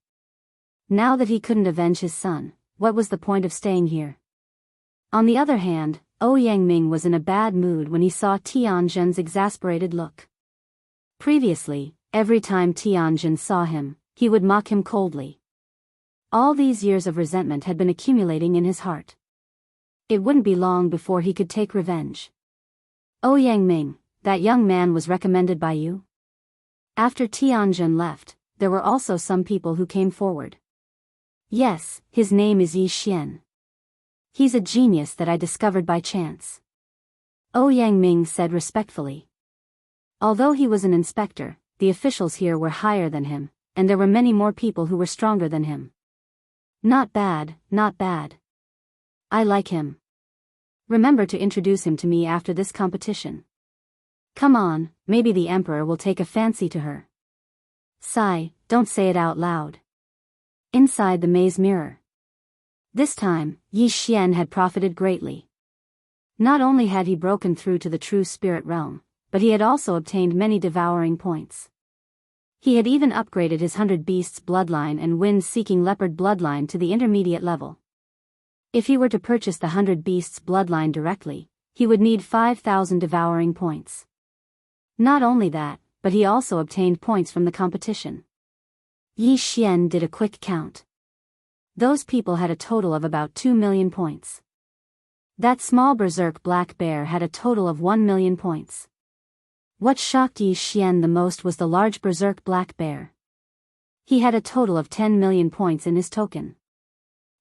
Now that he couldn't avenge his son, what was the point of staying here? On the other hand, Yangming was in a bad mood when he saw Tianjin's exasperated look. Previously, every time Tianjin saw him, he would mock him coldly. All these years of resentment had been accumulating in his heart. It wouldn't be long before he could take revenge. Yangming, that young man was recommended by you? After Tianjin left, there were also some people who came forward. Yes, his name is Yi Xian. He's a genius that I discovered by chance. Yang Ming said respectfully. Although he was an inspector, the officials here were higher than him, and there were many more people who were stronger than him. Not bad, not bad. I like him. Remember to introduce him to me after this competition. Come on, maybe the emperor will take a fancy to her. Sigh, don't say it out loud. Inside the maze mirror. This time, Yi Xian had profited greatly. Not only had he broken through to the true spirit realm, but he had also obtained many devouring points. He had even upgraded his 100 Beasts bloodline and wind-seeking leopard bloodline to the intermediate level. If he were to purchase the 100 Beasts bloodline directly, he would need 5,000 devouring points. Not only that, but he also obtained points from the competition. Yi Xian did a quick count. Those people had a total of about 2 million points. That small berserk black bear had a total of 1 million points. What shocked Yi Xian the most was the large berserk black bear. He had a total of 10 million points in his token.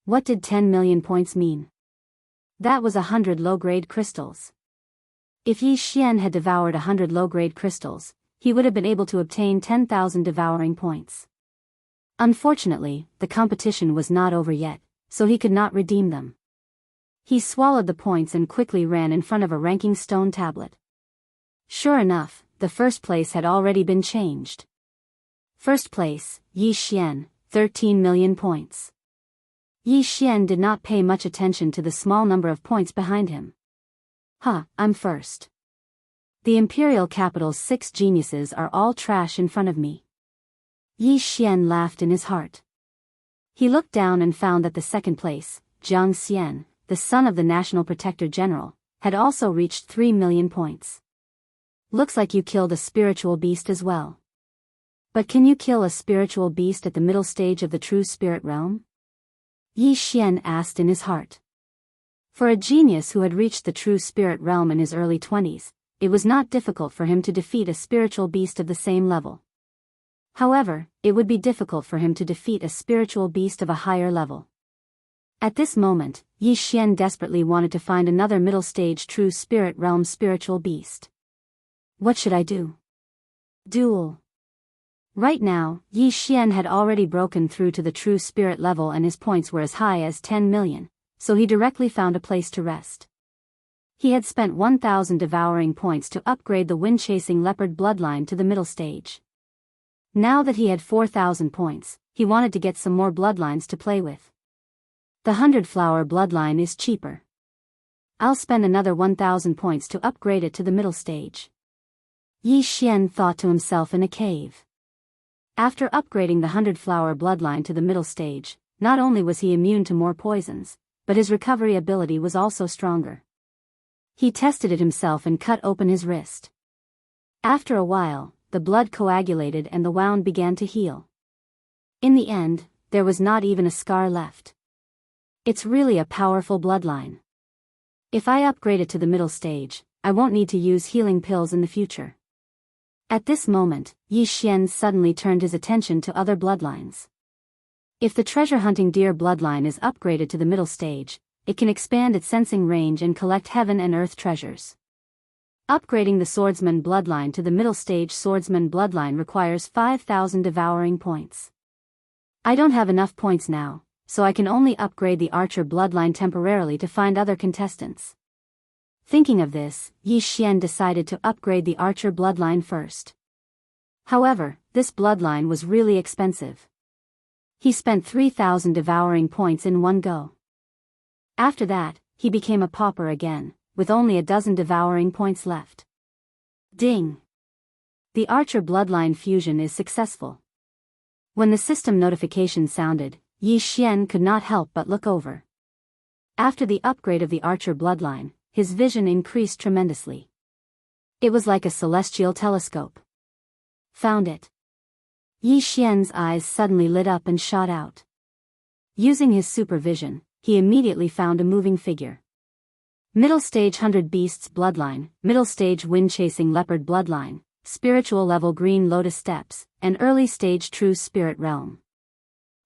What did 10 million points mean? That was 100 low-grade crystals. If Yi Xian had devoured 100 low-grade crystals, he would have been able to obtain 10,000 devouring points. Unfortunately, the competition was not over yet, so he could not redeem them. He swallowed the points and quickly ran in front of a ranking stone tablet. Sure enough, the first place had already been changed. First place, Yi Xian, 13 million points. Yi Xian did not pay much attention to the small number of points behind him. I'm first. The imperial capital's 6 geniuses are all trash in front of me. Yi Xian laughed in his heart. He looked down and found that the second place, Jiang Xian, the son of the National Protector General, had also reached 3 million points. Looks like you killed a spiritual beast as well. But can you kill a spiritual beast at the middle stage of the true spirit realm? Yi Xian asked in his heart. For a genius who had reached the true spirit realm in his early 20s, it was not difficult for him to defeat a spiritual beast of the same level. However, it would be difficult for him to defeat a spiritual beast of a higher level. At this moment, Yi Xian desperately wanted to find another middle stage true spirit realm spiritual beast. What should I do? Duel. Right now, Yi Xian had already broken through to the true spirit level and his points were as high as 10 million, so he directly found a place to rest. He had spent 1,000 devouring points to upgrade the wind-chasing leopard bloodline to the middle stage. Now that he had 4,000 points, he wanted to get some more bloodlines to play with. The 100-flower bloodline is cheaper. I'll spend another 1,000 points to upgrade it to the middle stage. Yi Xian thought to himself in a cave. After upgrading the 100-flower bloodline to the middle stage, not only was he immune to more poisons, but his recovery ability was also stronger. He tested it himself and cut open his wrist. After a while, the blood coagulated and the wound began to heal. In the end, there was not even a scar left. It's really a powerful bloodline. If I upgrade it to the middle stage, I won't need to use healing pills in the future. At this moment, Yi Xian suddenly turned his attention to other bloodlines. If the treasure-hunting deer bloodline is upgraded to the middle stage, it can expand its sensing range and collect heaven and earth treasures. Upgrading the swordsman bloodline to the middle stage swordsman bloodline requires 5,000 devouring points. I don't have enough points now, so I can only upgrade the archer bloodline temporarily to find other contestants. Thinking of this, Yi Xian decided to upgrade the archer bloodline first. However, this bloodline was really expensive. He spent 3,000 devouring points in one go. After that, he became a pauper again, with only a dozen devouring points left. Ding! The archer bloodline fusion is successful. When the system notification sounded, Yi Xian could not help but look over. After the upgrade of the archer bloodline, his vision increased tremendously. It was like a celestial telescope. Found it. Yi Xian's eyes suddenly lit up and shot out. Using his supervision, he immediately found a moving figure. Middle stage 100 beasts bloodline, middle stage wind-chasing leopard bloodline, spiritual level green lotus steps, and early stage true spirit realm.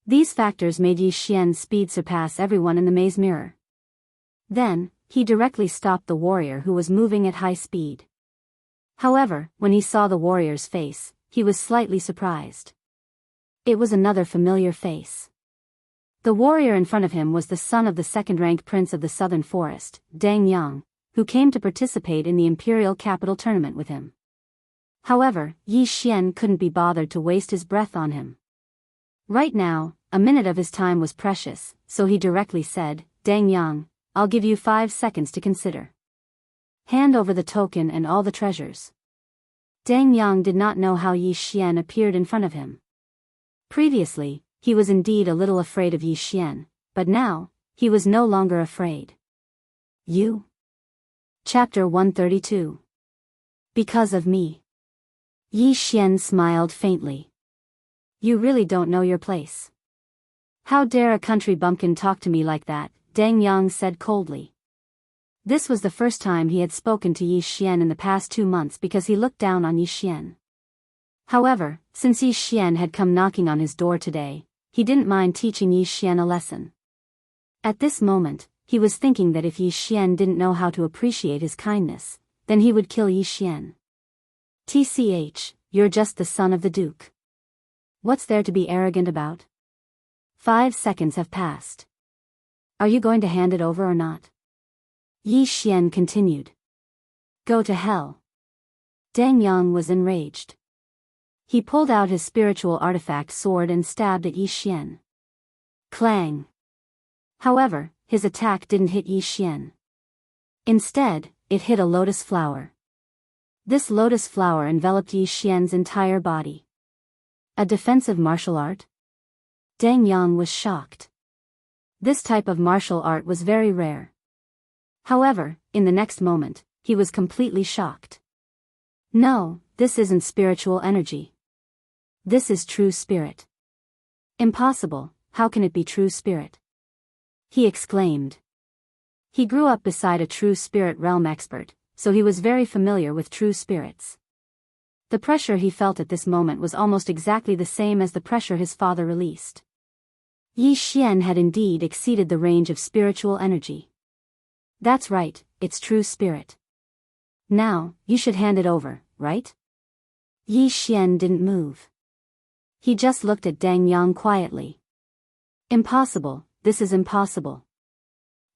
These factors made Yi Xian's speed surpass everyone in the maze mirror. Then, he directly stopped the warrior who was moving at high speed. However, when he saw the warrior's face, he was slightly surprised. It was another familiar face. The warrior in front of him was the son of the second-ranked prince of the southern forest, Dang Yang, who came to participate in the imperial capital tournament with him. However, Yi Xian couldn't be bothered to waste his breath on him. Right now, a minute of his time was precious, so he directly said, "Dang Yang, I'll give you 5 seconds to consider. Hand over the token and all the treasures." Dang Yang did not know how Yi Xian appeared in front of him. Previously, he was indeed a little afraid of Yi Xian, but now, he was no longer afraid. You? Chapter 132. Because of me. Yi Xian smiled faintly. You really don't know your place. How dare a country bumpkin talk to me like that, Dang Yang said coldly. This was the first time he had spoken to Yi Xian in the past 2 months because he looked down on Yi Xian. However, since Yi Xian had come knocking on his door today, he didn't mind teaching Yi Xian a lesson. At this moment, he was thinking that if Yi Xian didn't know how to appreciate his kindness, then he would kill Yi Xian. TCH, you're just the son of the Duke. What's there to be arrogant about? 5 seconds have passed. Are you going to hand it over or not? Yi Xian continued. Go to hell. Dang Yang was enraged. He pulled out his spiritual artifact sword and stabbed at Yi Xian. Clang. However, his attack didn't hit Yi Xian. Instead, it hit a lotus flower. This lotus flower enveloped Yi Xian's entire body. A defensive martial art? Dang Yang was shocked. This type of martial art was very rare. However, in the next moment, he was completely shocked. No, this isn't spiritual energy. This is true spirit. Impossible, how can it be true spirit? He exclaimed. He grew up beside a true spirit realm expert, so he was very familiar with true spirits. The pressure he felt at this moment was almost exactly the same as the pressure his father released. Yi Xian had indeed exceeded the range of spiritual energy. That's right, it's true spirit. Now, you should hand it over, right? Yi Xian didn't move. He just looked at Dang Yang quietly. Impossible, this is impossible.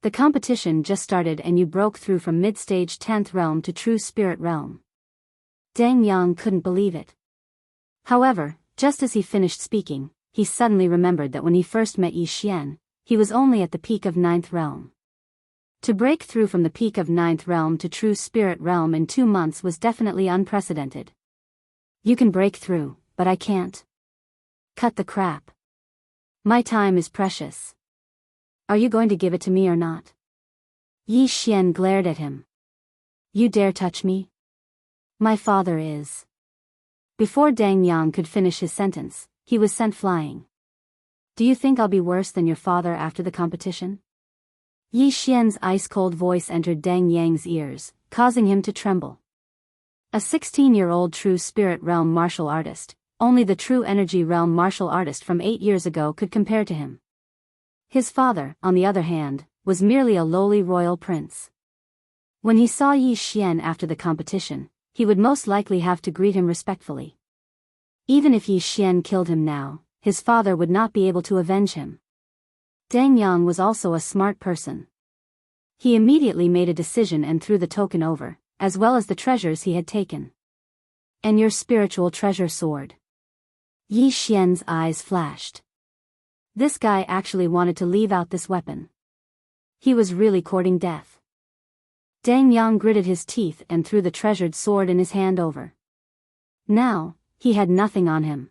The competition just started and you broke through from mid-stage 10th realm to true spirit realm. Dang Yang couldn't believe it. However, just as he finished speaking, he suddenly remembered that when he first met Yi Xian, he was only at the peak of 9th realm. To break through from the peak of 9th realm to true spirit realm in 2 months was definitely unprecedented. You can break through, but I can't. Cut the crap. My time is precious. Are you going to give it to me or not? Yi Xian glared at him. You dare touch me? My father is. Before Dang Yang could finish his sentence, he was sent flying. Do you think I'll be worse than your father after the competition? Yi Xian's ice-cold voice entered Dang Yang's ears, causing him to tremble. A 16-year-old true spirit realm martial artist, only the true energy realm martial artist from 8 years ago could compare to him. His father, on the other hand, was merely a lowly royal prince. When he saw Yi Xian after the competition, he would most likely have to greet him respectfully. Even if Yi Xian killed him now, his father would not be able to avenge him. Dang Yang was also a smart person. He immediately made a decision and threw the token over, as well as the treasures he had taken. And your spiritual treasure sword. Yi Xian's eyes flashed. This guy actually wanted to leave out this weapon. He was really courting death. Dang Yang gritted his teeth and threw the treasured sword in his hand over. Now, he had nothing on him.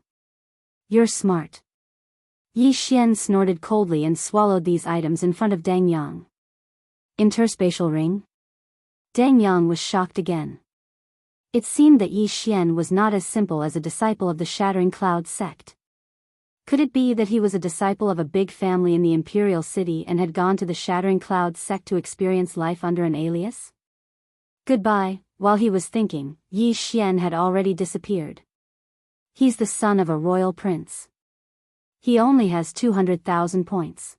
You're smart. Yi Xian snorted coldly and swallowed these items in front of Dang Yang. Interspatial ring? Dang Yang was shocked again. It seemed that Yi Xian was not as simple as a disciple of the Shattering Cloud sect. Could it be that he was a disciple of a big family in the Imperial City and had gone to the Shattering Cloud sect to experience life under an alias? Goodbye. While he was thinking, Yi Xian had already disappeared. He's the son of a royal prince. He only has 200,000 points.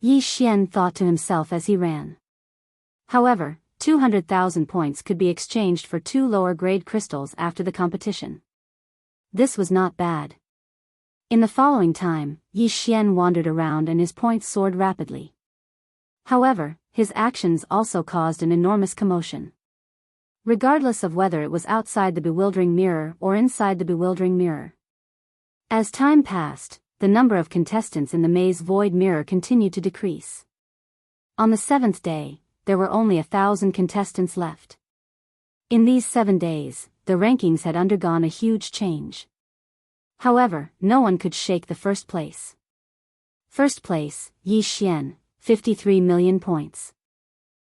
Yi Xian thought to himself as he ran. However, 200,000 points could be exchanged for 2 lower-grade crystals after the competition. This was not bad. In the following time, Yi Xian wandered around and his points soared rapidly. However, his actions also caused an enormous commotion. Regardless of whether it was outside the bewildering mirror or inside the bewildering mirror. As time passed, the number of contestants in the maze void mirror continued to decrease. On the 7th day, there were only 1,000 contestants left. In these 7 days, the rankings had undergone a huge change. However, no one could shake the first place. First place, Yi Xian, 53 million points.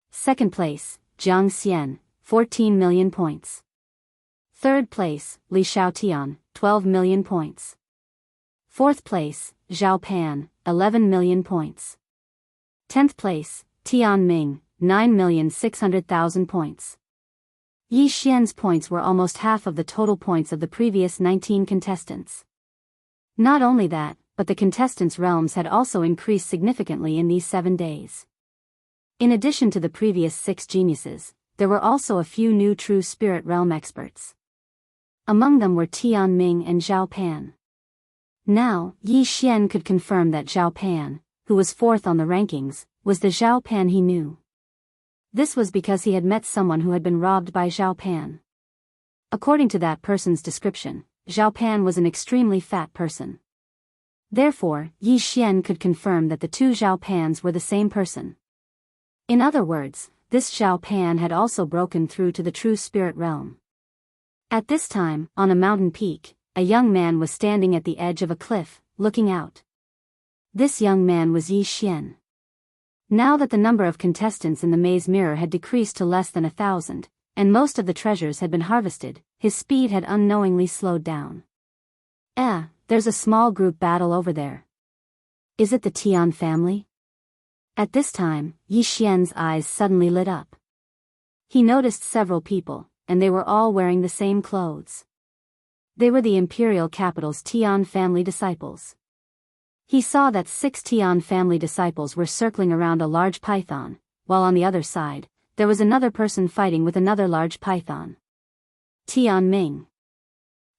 Second place, Jiang Xian, 14 million points. Third place, Li Xiaotian, 12 million points. Fourth place, Zhao Pan, 11 million points. 10th place, Tian Ming, 9,600,000 points. Yi Xian's points were almost half of the total points of the previous 19 contestants. Not only that, but the contestants' realms had also increased significantly in these 7 days. In addition to the previous 6 geniuses, there were also a few new true spirit realm experts. Among them were Tian Ming and Zhao Pan. Now, Yi Xian could confirm that Zhao Pan, who was 4th on the rankings, was the Zhao Pan he knew. This was because he had met someone who had been robbed by Zhao Pan. According to that person's description, Zhao Pan was an extremely fat person. Therefore, Yi Xian could confirm that the 2 Zhao Pans were the same person. In other words, this Zhao Pan had also broken through to the true spirit realm. At this time, on a mountain peak, a young man was standing at the edge of a cliff, looking out. This young man was Yi Xian. Now that the number of contestants in the maze mirror had decreased to less than 1,000, and most of the treasures had been harvested, his speed had unknowingly slowed down. There's a small group battle over there. Is it the Tian family? At this time, Yi Xian's eyes suddenly lit up. He noticed several people, and they were all wearing the same clothes. They were the imperial capital's Tian family disciples. He saw that 6 Tian family disciples were circling around a large python, while on the other side, there was another person fighting with another large python. Tian Ming.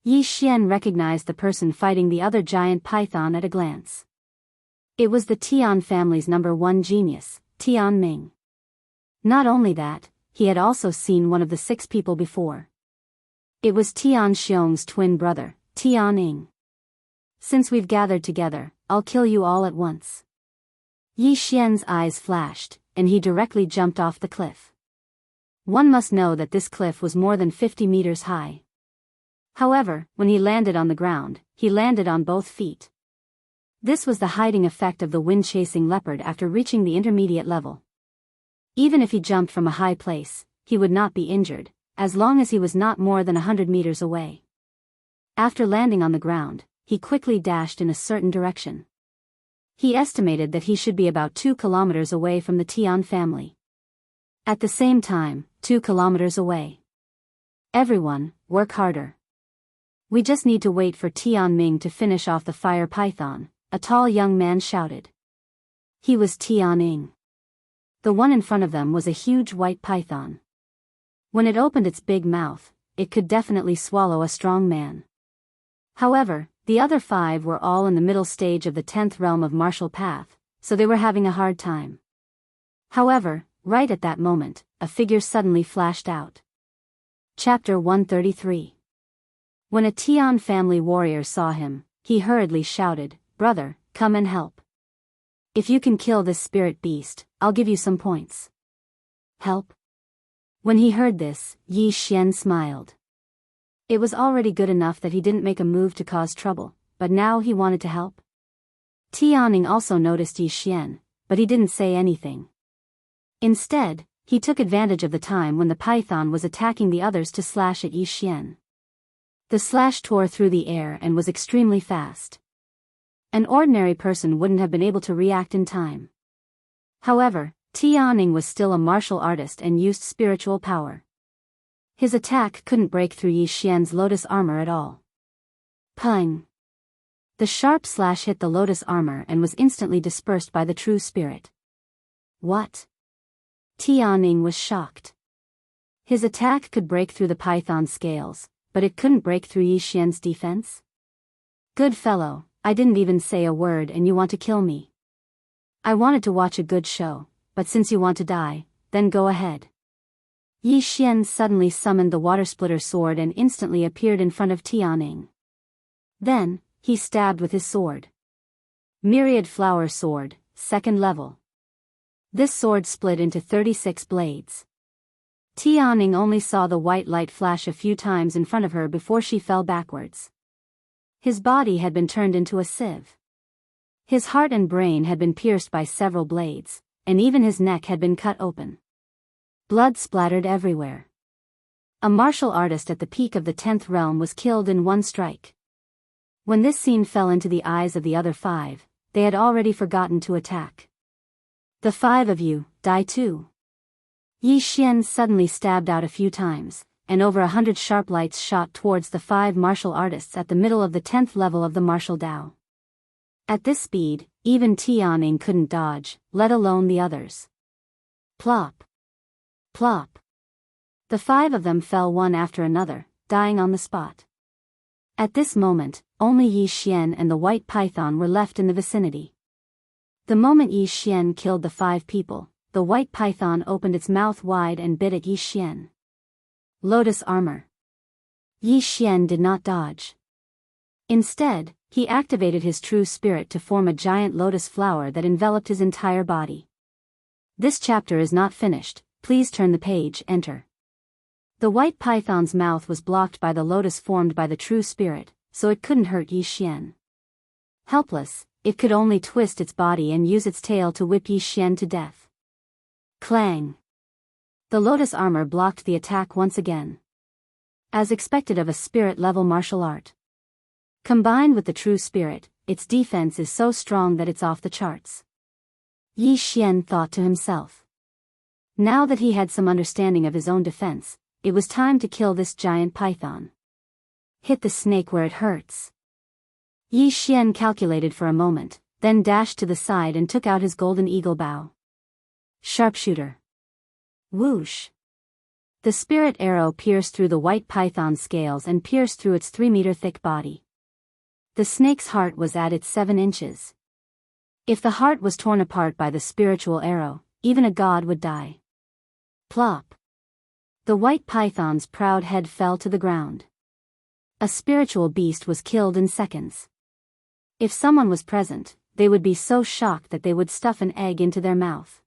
Yi Xian recognized the person fighting the other giant python at a glance. It was the Tian family's number 1 genius, Tian Ming. Not only that, he had also seen one of the 6 people before. It was Tian Xiong's twin brother, Tian Ying. Since we've gathered together, I'll kill you all at once. Yi Xian's eyes flashed, and he directly jumped off the cliff. One must know that this cliff was more than 50 meters high. However, when he landed on the ground, he landed on both feet. This was the hiding effect of the wind-chasing leopard after reaching the intermediate level. Even if he jumped from a high place, he would not be injured, as long as he was not more than 100 meters away. After landing on the ground, he quickly dashed in a certain direction. He estimated that he should be about 2 kilometers away from the Tian family. At the same time, 2 kilometers away. Everyone, work harder. We just need to wait for Tian Ming to finish off the fire python, a tall young man shouted. He was Tian Ying. The one in front of them was a huge white python. When it opened its big mouth, it could definitely swallow a strong man. However, the other 5 were all in the middle stage of the 10th realm of martial path, so they were having a hard time. However, right at that moment, a figure suddenly flashed out. Chapter 133. When a Tian family warrior saw him, he hurriedly shouted, "Brother, come and help. If you can kill this spirit beast, I'll give you some points." Help? When he heard this, Yi Xian smiled. It was already good enough that he didn't make a move to cause trouble, but now he wanted to help. Tianing also noticed Yi Xian, but he didn't say anything. Instead, he took advantage of the time when the python was attacking the others to slash at Yi Xian. The slash tore through the air and was extremely fast. An ordinary person wouldn't have been able to react in time. However, Tianing was still a martial artist and used spiritual power. His attack couldn't break through Yi Xian's lotus armor at all. Pung! The sharp slash hit the lotus armor and was instantly dispersed by the true spirit. What? Tianning was shocked. His attack could break through the python's scales, but it couldn't break through Yi Xian's defense? Good fellow, I didn't even say a word and you want to kill me. I wanted to watch a good show, but since you want to die, then go ahead. Yi Xian suddenly summoned the water-splitter sword and instantly appeared in front of Tianning. Then, he stabbed with his sword. Myriad Flower Sword, 2nd level. This sword split into 36 blades. Tianning only saw the white light flash a few times in front of her before she fell backwards. His body had been turned into a sieve. His heart and brain had been pierced by several blades, and even his neck had been cut open. Blood splattered everywhere. A martial artist at the peak of the 10th realm was killed in one strike. When this scene fell into the eyes of the other 5, they had already forgotten to attack. The 5 of you, die too. Yi Xian suddenly stabbed out a few times, and over 100 sharp lights shot towards the 5 martial artists at the middle of the 10th level of the martial Dao. At this speed, even Tianning couldn't dodge, let alone the others. Plop. Plop. The 5 of them fell one after another, dying on the spot. At this moment, only Yi Xian and the white python were left in the vicinity. The moment Yi Xian killed the 5 people, the white python opened its mouth wide and bit at Yi Xian. Lotus armor. Yi Xian did not dodge. Instead, he activated his true spirit to form a giant lotus flower that enveloped his entire body. This chapter is not finished, please turn the page, enter. The white python's mouth was blocked by the lotus formed by the true spirit, so it couldn't hurt Yi Xian. Helpless, it could only twist its body and use its tail to whip Yi Xian to death. Clang! The lotus armor blocked the attack once again. As expected of a spirit-level martial art. Combined with the true spirit, its defense is so strong that it's off the charts. Yi Xian thought to himself. Now that he had some understanding of his own defense, it was time to kill this giant python. Hit the snake where it hurts. Yi Xian calculated for a moment, then dashed to the side and took out his golden eagle bow. Sharpshooter. Whoosh. The spirit arrow pierced through the white python's scales and pierced through its 3-meter thick body. The snake's heart was at its 7 inches. If the heart was torn apart by the spiritual arrow, even a god would die. Plop. The white python's proud head fell to the ground. A spiritual beast was killed in seconds. If someone was present, they would be so shocked that they would stuff an egg into their mouth.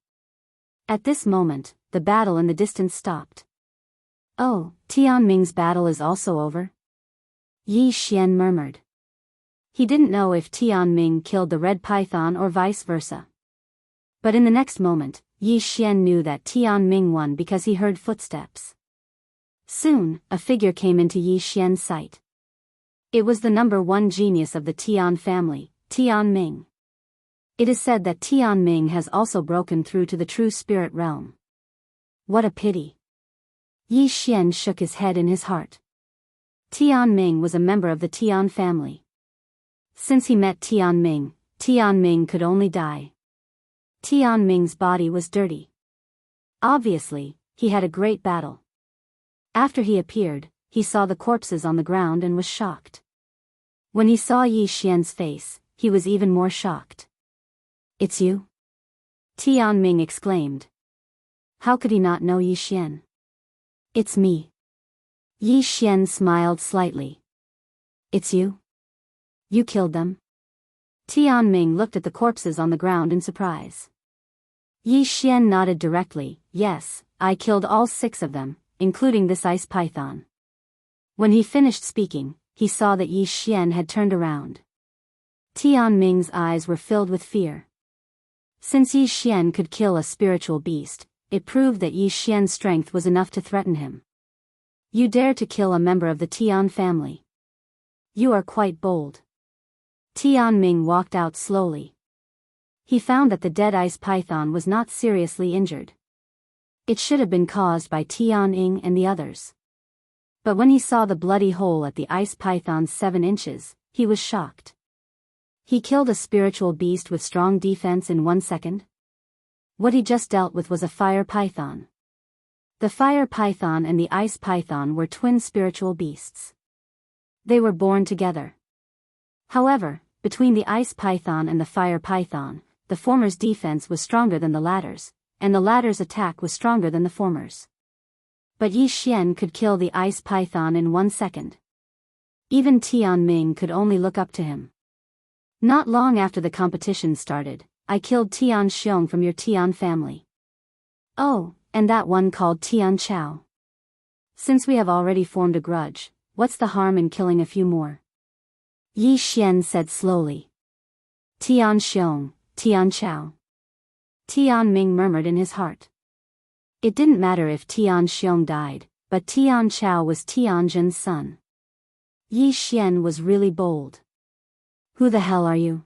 At this moment, the battle in the distance stopped. Oh, Tianming's battle is also over? Yi Xian murmured. He didn't know if Tianming killed the red python or vice versa. But in the next moment, Yi Xian knew that Tianming won because he heard footsteps. Soon, a figure came into Yi Xian's sight. It was the number 1 genius of the Tian family, Tianming. It is said that Tianming has also broken through to the true spirit realm. What a pity. Yi Xian shook his head in his heart. Tianming was a member of the Tian family. Since he met Tianming, Tianming could only die. Tianming's body was dirty. Obviously, he had a great battle. After he appeared, he saw the corpses on the ground and was shocked. When he saw Yi Xian's face, he was even more shocked. It's you? Tianming exclaimed. How could he not know Yi Xian? It's me. Yi Xian smiled slightly. It's you? You killed them? Tianming looked at the corpses on the ground in surprise. Yi Xian nodded directly. Yes, I killed all 6 of them, including this ice python. When he finished speaking, he saw that Yi Xian had turned around. Tianming's eyes were filled with fear. Since Yi Xian could kill a spiritual beast, it proved that Yi Xian's strength was enough to threaten him. You dare to kill a member of the Tian family. You are quite bold. Tianming walked out slowly. He found that the dead ice python was not seriously injured. It should have been caused by Tianming and the others. But when he saw the bloody hole at the ice python's 7 inches, he was shocked. He killed a spiritual beast with strong defense in 1 second? What he just dealt with was a fire python. The fire python and the ice python were twin spiritual beasts. They were born together. However, between the ice python and the fire python, the former's defense was stronger than the latter's, and the latter's attack was stronger than the former's. But Yi Xian could kill the ice python in 1 second. Even Tian Ming could only look up to him. Not long after the competition started, I killed Tian Xiong from your Tian family. Oh, and that one called Tian Chao. Since we have already formed a grudge, what's the harm in killing a few more? Yi Xian said slowly. Tian Xiong, Tian Chao. Tian Ming murmured in his heart. It didn't matter if Tian Xiong died, but Tian Chao was Tian Zhen's son. Yi Xian was really bold. Who the hell are you?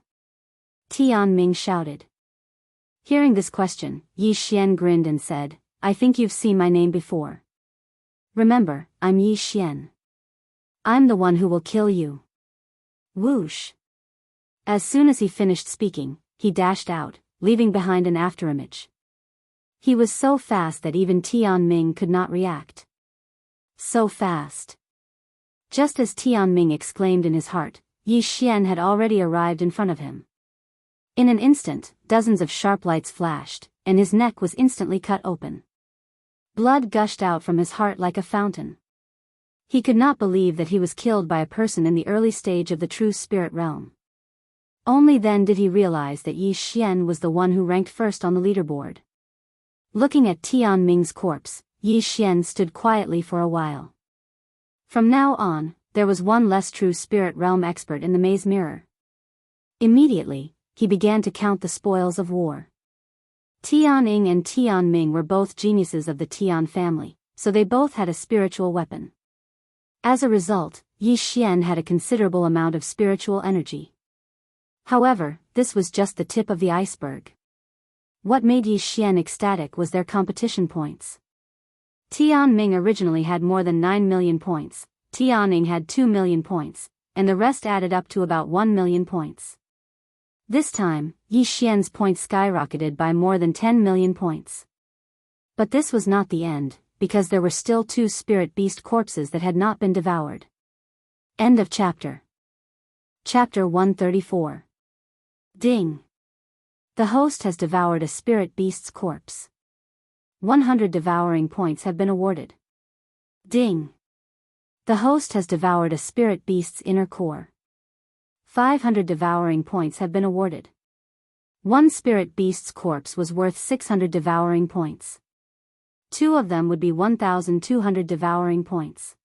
Tian Ming shouted. Hearing this question, Yi Xian grinned and said, I think you've seen my name before. Remember, I'm Yi Xian. I'm the one who will kill you. Whoosh. As soon as he finished speaking, he dashed out, leaving behind an afterimage. He was so fast that even Tian Ming could not react. So fast. Just as Tian Ming exclaimed in his heart, Yi Xian had already arrived in front of him. In an instant, dozens of sharp lights flashed, and his neck was instantly cut open. Blood gushed out from his heart like a fountain. He could not believe that he was killed by a person in the early stage of the true spirit realm. Only then did he realize that Yi Xian was the one who ranked first on the leaderboard. Looking at Tian Ming's corpse, Yi Xian stood quietly for a while. From now on, there was one less true spirit realm expert in the maze mirror. Immediately, he began to count the spoils of war. Tian Ying and Tian Ming were both geniuses of the Tian family, so they both had a spiritual weapon. As a result, Yi Xian had a considerable amount of spiritual energy. However, this was just the tip of the iceberg. What made Yi Xian ecstatic was their competition points. Tian Ming originally had more than 9 million points, Tian Ying had 2 million points, and the rest added up to about 1 million points. This time, Yi Xian's points skyrocketed by more than 10 million points. But this was not the end, because there were still 2 spirit beast corpses that had not been devoured. End of chapter. Chapter 134. Ding. The host has devoured a spirit beast's corpse. 100 devouring points have been awarded. Ding. The host has devoured a spirit beast's inner core. 500 devouring points have been awarded. One spirit beast's corpse was worth 600 devouring points. 2 of them would be 1,200 devouring points.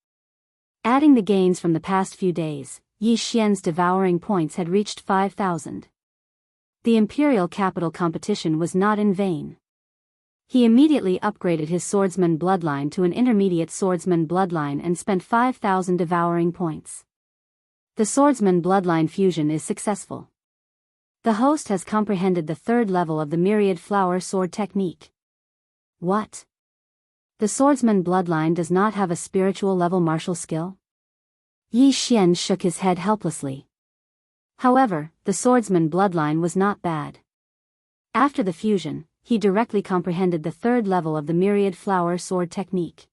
Adding the gains from the past few days, Yi Xian's devouring points had reached 5,000. The imperial capital competition was not in vain. He immediately upgraded his swordsman bloodline to an intermediate swordsman bloodline and spent 5,000 devouring points. The swordsman bloodline fusion is successful. The host has comprehended the 3rd level of the myriad flower sword technique. What? The swordsman bloodline does not have a spiritual level martial skill? Yi Xian shook his head helplessly. However, the swordsman bloodline was not bad. After the fusion, he directly comprehended the 3rd level of the myriad flower sword technique.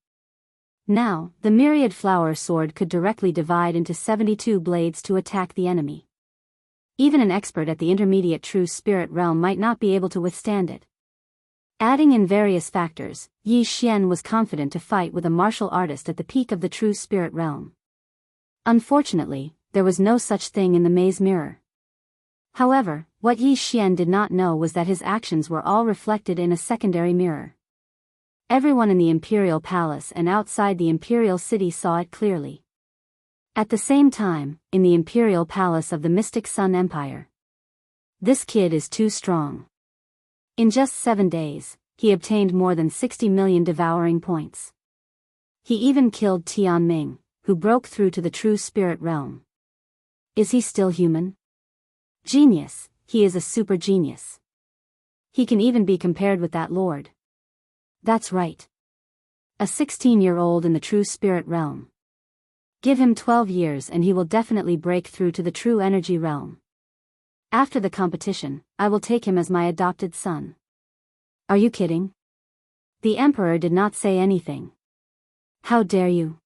Now, the myriad flower sword could directly divide into 72 blades to attack the enemy. Even an expert at the intermediate true spirit realm might not be able to withstand it. Adding in various factors, Yi Xian was confident to fight with a martial artist at the peak of the true spirit realm. Unfortunately, there was no such thing in the maze mirror. However, what Yi Xian did not know was that his actions were all reflected in a secondary mirror. Everyone in the imperial palace and outside the imperial city saw it clearly. At the same time, in the imperial palace of the Mystic Sun Empire. This kid is too strong. In just 7 days, he obtained more than 60 million devouring points. He even killed Tian Ming, who broke through to the true spirit realm. Is he still human? Genius, he is a super genius. He can even be compared with that lord. That's right. A 16-year-old in the true spirit realm. Give him 12 years and he will definitely break through to the true energy realm. After the competition, I will take him as my adopted son. Are you kidding? The emperor did not say anything. How dare you?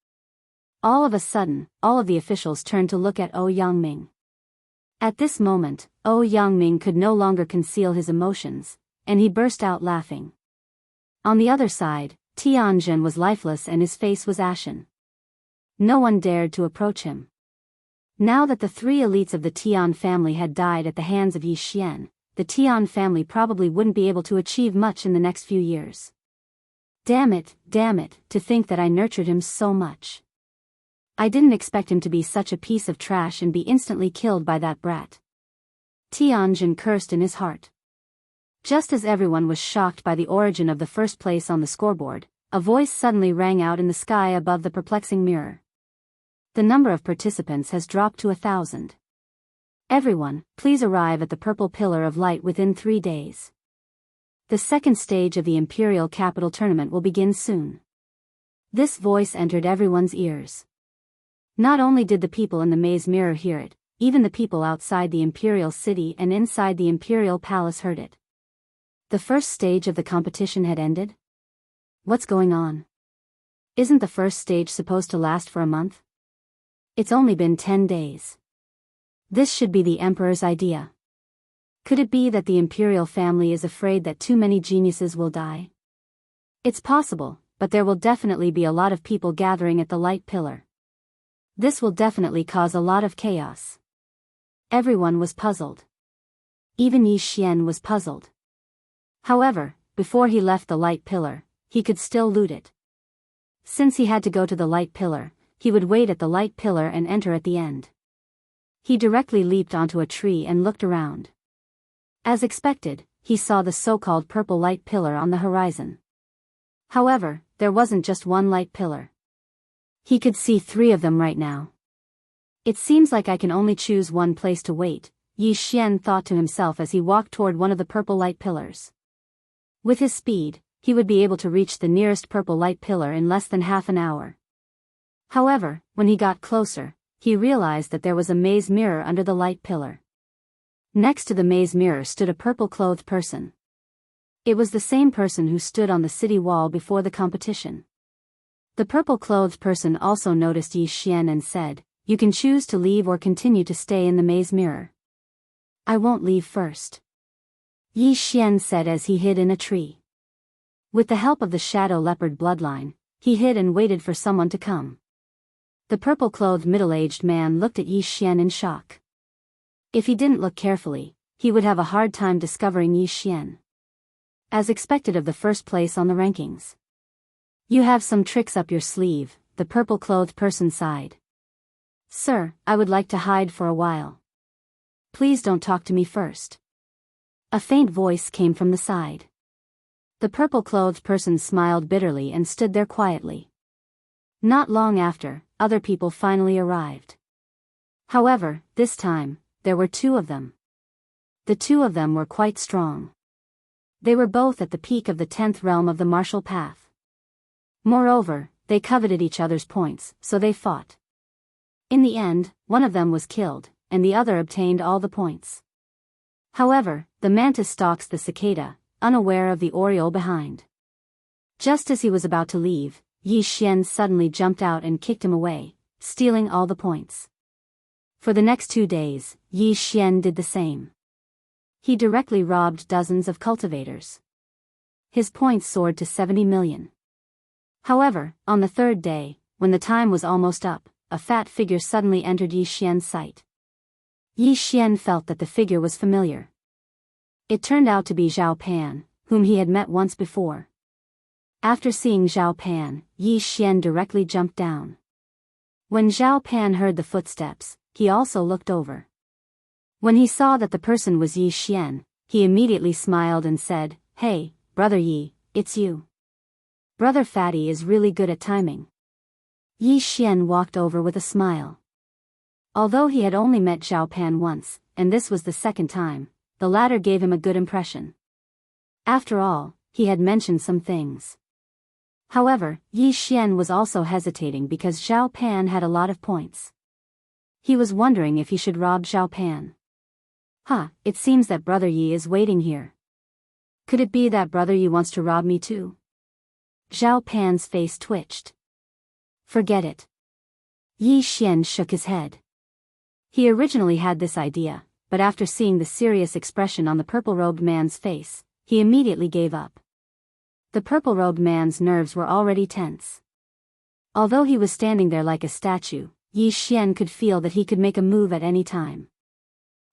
All of a sudden, all of the officials turned to look at Yangming. At this moment, Yangming could no longer conceal his emotions, and he burst out laughing. On the other side, Tianjin was lifeless and his face was ashen. No one dared to approach him. Now that the three elites of the Tian family had died at the hands of Yi Xian, the Tian family probably wouldn't be able to achieve much in the next few years. Damn it, to think that I nurtured him so much. I didn't expect him to be such a piece of trash and be instantly killed by that brat. Tianjin cursed in his heart. Just as everyone was shocked by the origin of the first place on the scoreboard, a voice suddenly rang out in the sky above the perplexing mirror. The number of participants has dropped to 1,000. Everyone, please arrive at the purple pillar of light within 3 days. The second stage of the Imperial Capital Tournament will begin soon. This voice entered everyone's ears. Not only did the people in the maze mirror hear it, even the people outside the Imperial City and inside the Imperial Palace heard it. The first stage of the competition had ended? What's going on? Isn't the first stage supposed to last for a month? It's only been 10 days. This should be the Emperor's idea. Could it be that the Imperial family is afraid that too many geniuses will die? It's possible, but there will definitely be a lot of people gathering at the light pillar. This will definitely cause a lot of chaos. Everyone was puzzled. Even Yi Xian was puzzled. However, before he left the light pillar, he could still loot it. Since he had to go to the light pillar, he would wait at the light pillar and enter at the end. He directly leaped onto a tree and looked around. As expected, he saw the so-called purple light pillar on the horizon. However, there wasn't just one light pillar. He could see 3 of them right now. It seems like I can only choose one place to wait, Yi Xian thought to himself as he walked toward one of the purple light pillars. With his speed, he would be able to reach the nearest purple light pillar in less than half an hour. However, when he got closer, he realized that there was a maze mirror under the light pillar. Next to the maze mirror stood a purple-clothed person. It was the same person who stood on the city wall before the competition. The purple-clothed person also noticed Yi Xian and said, "You can choose to leave or continue to stay in the maze mirror." "I won't leave first," Yi Xian said as he hid in a tree. With the help of the shadow leopard bloodline, he hid and waited for someone to come. The purple-clothed middle-aged man looked at Yi Xian in shock. If he didn't look carefully, he would have a hard time discovering Yi Xian. As expected of the first place on the rankings. "You have some tricks up your sleeve," the purple-clothed person sighed. "Sir, I would like to hide for a while. Please don't talk to me first." A faint voice came from the side. The purple-clothed person smiled bitterly and stood there quietly. Not long after, other people finally arrived. However, this time, there were 2 of them. The 2 of them were quite strong. They were both at the peak of the 10th realm of the martial path. Moreover, they coveted each other's points, so they fought. In the end, one of them was killed, and the other obtained all the points. However, the mantis stalks the cicada, unaware of the oriole behind. Just as he was about to leave, Yi Xian suddenly jumped out and kicked him away, stealing all the points. For the next 2 days, Yi Xian did the same. He directly robbed dozens of cultivators. His points soared to 70 million. However, on the 3rd day, when the time was almost up, a fat figure suddenly entered Yi Xian's sight. Yi Xian felt that the figure was familiar. It turned out to be Zhao Pan, whom he had met once before. After seeing Zhao Pan, Yi Xian directly jumped down. When Zhao Pan heard the footsteps, he also looked over. When he saw that the person was Yi Xian, he immediately smiled and said, "Hey, Brother Yi, it's you. Brother Fatty is really good at timing." Yi Xian walked over with a smile. Although he had only met Zhao Pan once, and this was the 2nd time, the latter gave him a good impression. After all, he had mentioned some things. However, Yi Xian was also hesitating because Zhao Pan had a lot of points. He was wondering if he should rob Zhao Pan. It seems that Brother Yi is waiting here. Could it be that brother Yi wants to rob me too? Zhao Pan's face twitched. Forget it. Yi Xian shook his head. He originally had this idea, but after seeing the serious expression on the purple-robed man's face, he immediately gave up. The purple-robed man's nerves were already tense. Although he was standing there like a statue, Yi Xian could feel that he could make a move at any time.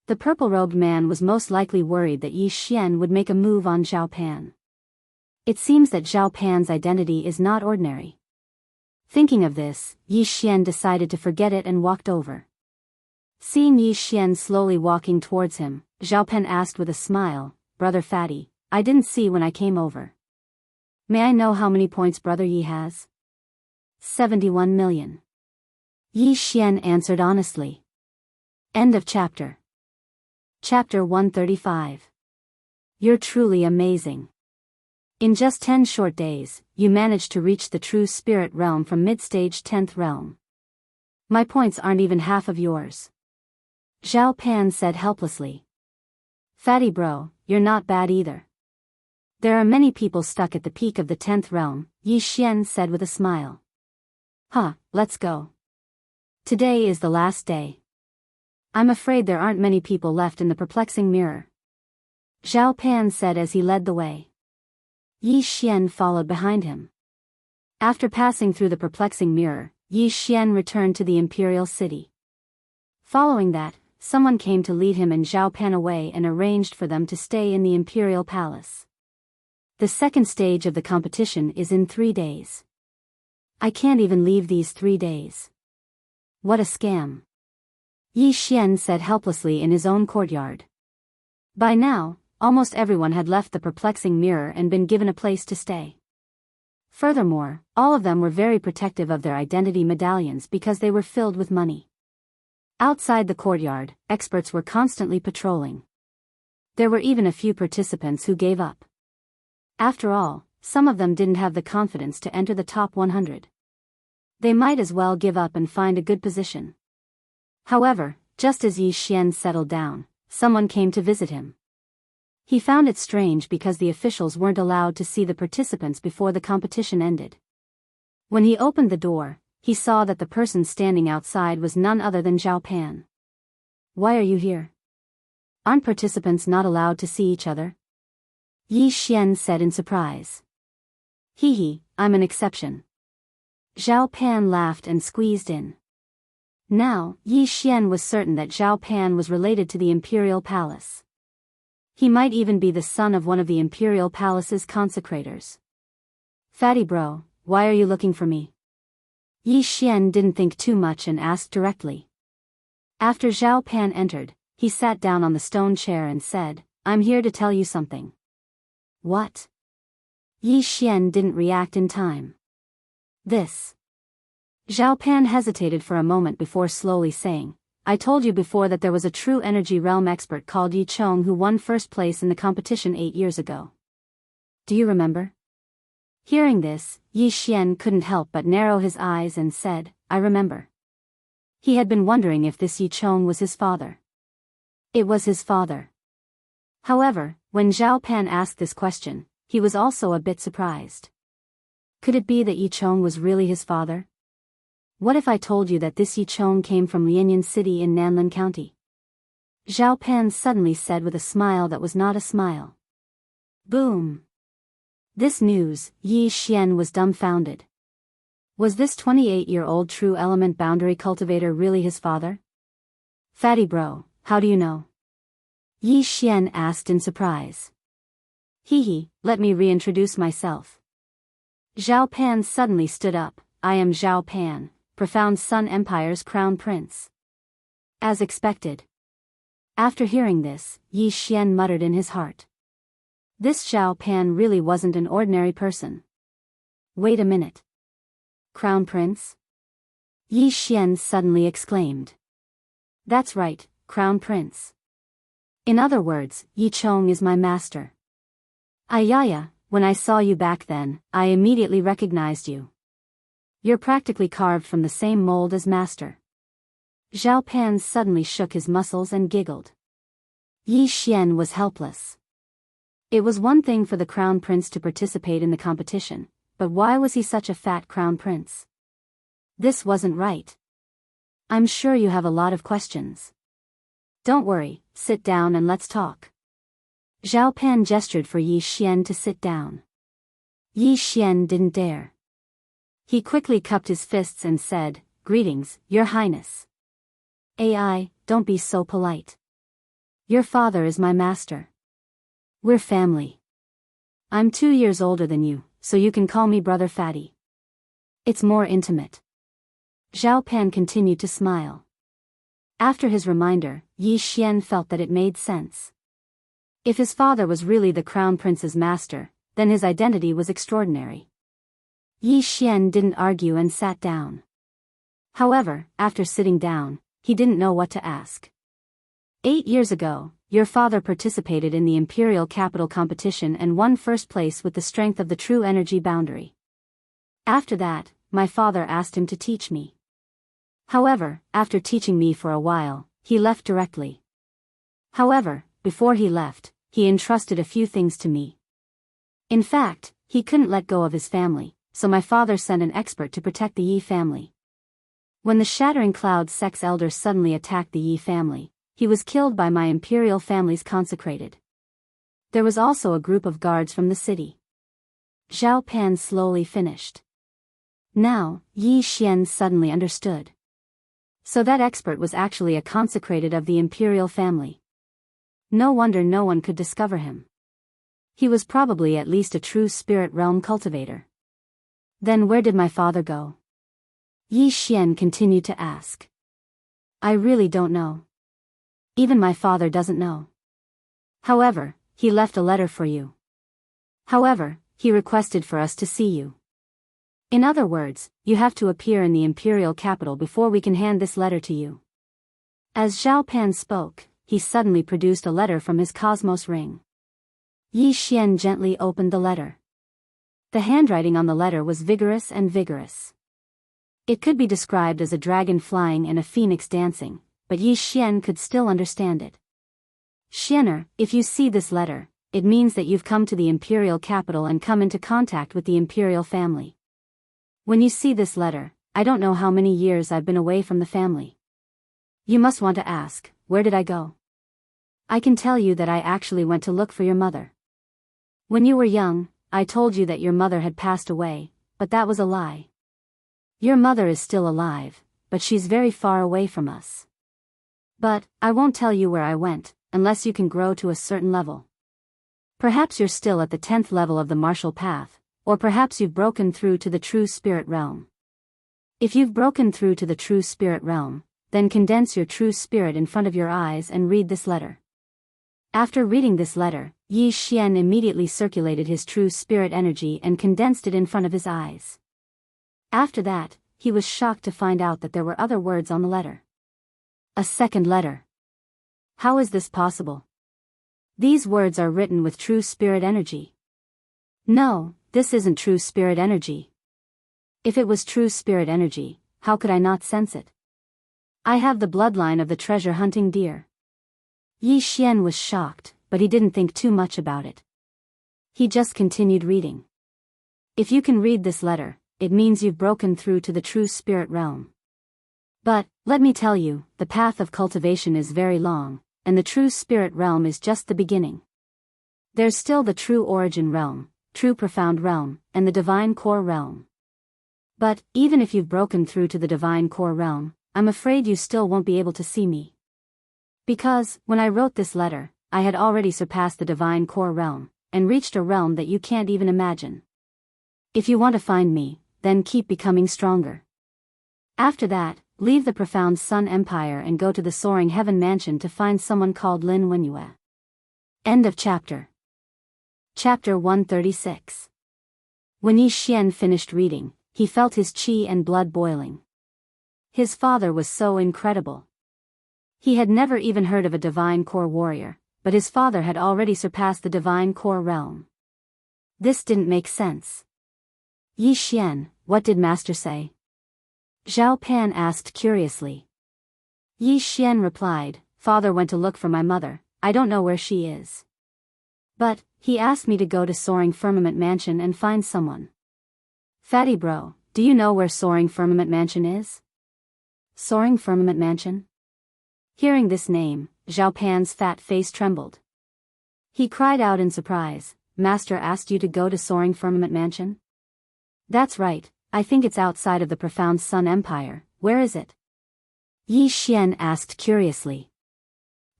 The purple-robed man was most likely worried that Yi Xian would make a move on Zhao Pan. It seems that Zhao Pan's identity is not ordinary. Thinking of this, Yi Xian decided to forget it and walked over. Seeing Yi Xian slowly walking towards him, Zhao Pan asked with a smile, "Brother Fatty, I didn't see when I came over. May I know how many points Brother Yi has?" 71 million. Yi Xian answered honestly. End of chapter. Chapter 135. You're truly amazing. In just 10 short days, you managed to reach the true spirit realm from mid-stage 10th realm. My points aren't even half of yours. Zhao Pan said helplessly. Fatty bro, you're not bad either. There are many people stuck at the peak of the 10th realm, Yi Xian said with a smile. Huh, let's go. Today is the last day. I'm afraid there aren't many people left in the perplexing mirror. Zhao Pan said as he led the way. Yi Xian followed behind him. After passing through the perplexing mirror, Yi Xian returned to the imperial city. Following that, someone came to lead him and Zhao Pan away and arranged for them to stay in the imperial palace. The second stage of the competition is in 3 days. I can't even leave these 3 days. What a scam. Yi Xian said helplessly in his own courtyard. By now, almost everyone had left the perplexing mirror and been given a place to stay. Furthermore, all of them were very protective of their identity medallions because they were filled with money. Outside the courtyard, experts were constantly patrolling. There were even a few participants who gave up. After all, some of them didn't have the confidence to enter the top 100. They might as well give up and find a good position. However, just as Yi Xian settled down, someone came to visit him. He found it strange because the officials weren't allowed to see the participants before the competition ended. When he opened the door, he saw that the person standing outside was none other than Zhao Pan. Why are you here? Aren't participants not allowed to see each other? Yi Xian said in surprise. Hee, I'm an exception. Zhao Pan laughed and squeezed in. Now, Yi Xian was certain that Zhao Pan was related to the imperial palace. He might even be the son of one of the imperial palace's consecrators. Fatty bro, why are you looking for me? Yi Xian didn't think too much and asked directly. After Zhao Pan entered, he sat down on the stone chair and said, I'm here to tell you something. What? Yi Xian didn't react in time. This. Zhao Pan hesitated for a moment before slowly saying, I told you before that there was a true energy realm expert called Yi Chong who won first place in the competition 8 years ago. Do you remember? Hearing this, Yi Xian couldn't help but narrow his eyes and said, I remember. He had been wondering if this Yi Chong was his father. It was his father. However, when Zhao Pan asked this question, he was also a bit surprised. Could it be that Yi Chong was really his father? What if I told you that this Yi Chong came from Lianyan City in Nanlin County? Zhao Pan suddenly said with a smile that was not a smile. Boom! This news, Yi Xian was dumbfounded. Was this 28-year-old true element boundary cultivator really his father? Fatty bro, how do you know? Yi Xian asked in surprise. Let me reintroduce myself. Zhao Pan suddenly stood up. I am Zhao Pan, Profound Sun Empire's crown prince. As expected. After hearing this, Yi Xian muttered in his heart. This Zhao Pan really wasn't an ordinary person. Wait a minute. Crown Prince? Yi Xian suddenly exclaimed. That's right, Crown Prince. In other words, Yi Chong is my master. Ayaya, when I saw you back then, I immediately recognized you. You're practically carved from the same mold as master. Zhao Pan suddenly shook his muscles and giggled. Yi Xian was helpless. It was one thing for the crown prince to participate in the competition, but why was he such a fat crown prince? This wasn't right. I'm sure you have a lot of questions. Don't worry, sit down and let's talk. Zhao Pan gestured for Yi Xian to sit down. Yi Xian didn't dare. He quickly cupped his fists and said, "Greetings, Your Highness." "AI, don't be so polite. Your father is my master. We're family. I'm 2 years older than you, so you can call me Brother Fatty. It's more intimate." Zhao Pan continued to smile. After his reminder, Yi Xian felt that it made sense. If his father was really the crown prince's master, then his identity was extraordinary. Yi Xian didn't argue and sat down. However, after sitting down, he didn't know what to ask. 8 years ago, your father participated in the imperial capital competition and won first place with the strength of the true energy boundary. After that, my father asked him to teach me. However, after teaching me for a while, he left directly. However, before he left, he entrusted a few things to me. In fact, he couldn't let go of his family, so my father sent an expert to protect the Yi family. When the Shattering Cloud Sect's elders suddenly attacked the Yi family, he was killed by my imperial family's consecrated. There was also a group of guards from the city. Zhao Pan slowly finished. Now, Yi Xian suddenly understood. So that expert was actually a consecrated of the imperial family. No wonder no one could discover him. He was probably at least a true spirit realm cultivator. Then where did my father go? Yi Xian continued to ask. I really don't know. Even my father doesn't know. However, he left a letter for you. However, he requested for us to see you. In other words, you have to appear in the imperial capital before we can hand this letter to you. As Zhao Pan spoke, he suddenly produced a letter from his cosmos ring. Yi Xian gently opened the letter. The handwriting on the letter was vigorous and vigorous. It could be described as a dragon flying and a phoenix dancing, but Yi Xian could still understand it. Xianer, if you see this letter, it means that you've come to the imperial capital and come into contact with the imperial family. When you see this letter, I don't know how many years I've been away from the family. You must want to ask, where did I go? I can tell you that I actually went to look for your mother. When you were young, I told you that your mother had passed away, but that was a lie. Your mother is still alive, but she's very far away from us. But, I won't tell you where I went, unless you can grow to a certain level. Perhaps you're still at the 10th level of the martial path, or perhaps you've broken through to the true spirit realm. If you've broken through to the true spirit realm, then condense your true spirit in front of your eyes and read this letter. After reading this letter, Yi Xian immediately circulated his true spirit energy and condensed it in front of his eyes. After that, he was shocked to find out that there were other words on the letter. A second letter. How is this possible? These words are written with true spirit energy. No, this isn't true spirit energy. If it was true spirit energy, how could I not sense it? I have the bloodline of the treasure-hunting deer. Yi Xian was shocked, but he didn't think too much about it. He just continued reading. If you can read this letter, it means you've broken through to the true spirit realm. But, let me tell you, the path of cultivation is very long, and the true spirit realm is just the beginning. There's still the true origin realm, true profound realm, and the divine core realm. But, even if you've broken through to the divine core realm, I'm afraid you still won't be able to see me. Because, when I wrote this letter, I had already surpassed the divine core realm, and reached a realm that you can't even imagine. If you want to find me, then keep becoming stronger. After that, leave the profound Sun Empire and go to the soaring heaven mansion to find someone called Lin Wenyue. End of chapter. Chapter 136. When Yi Xian finished reading, he felt his qi and blood boiling. His father was so incredible. He had never even heard of a divine core warrior, but his father had already surpassed the divine core realm. This didn't make sense. Yi Xian, what did master say? Zhao Pan asked curiously. Yi Xian replied, father went to look for my mother, I don't know where she is. But, He asked me to go to Soaring Firmament Mansion and find someone. Fatty bro, do you know where Soaring Firmament Mansion is? Soaring Firmament Mansion? Hearing this name, Zhao Pan's fat face trembled. He cried out in surprise, Master asked you to go to Soaring Firmament Mansion? That's right, I think it's outside of the Profound Sun Empire, where is it? Yi Xian asked curiously.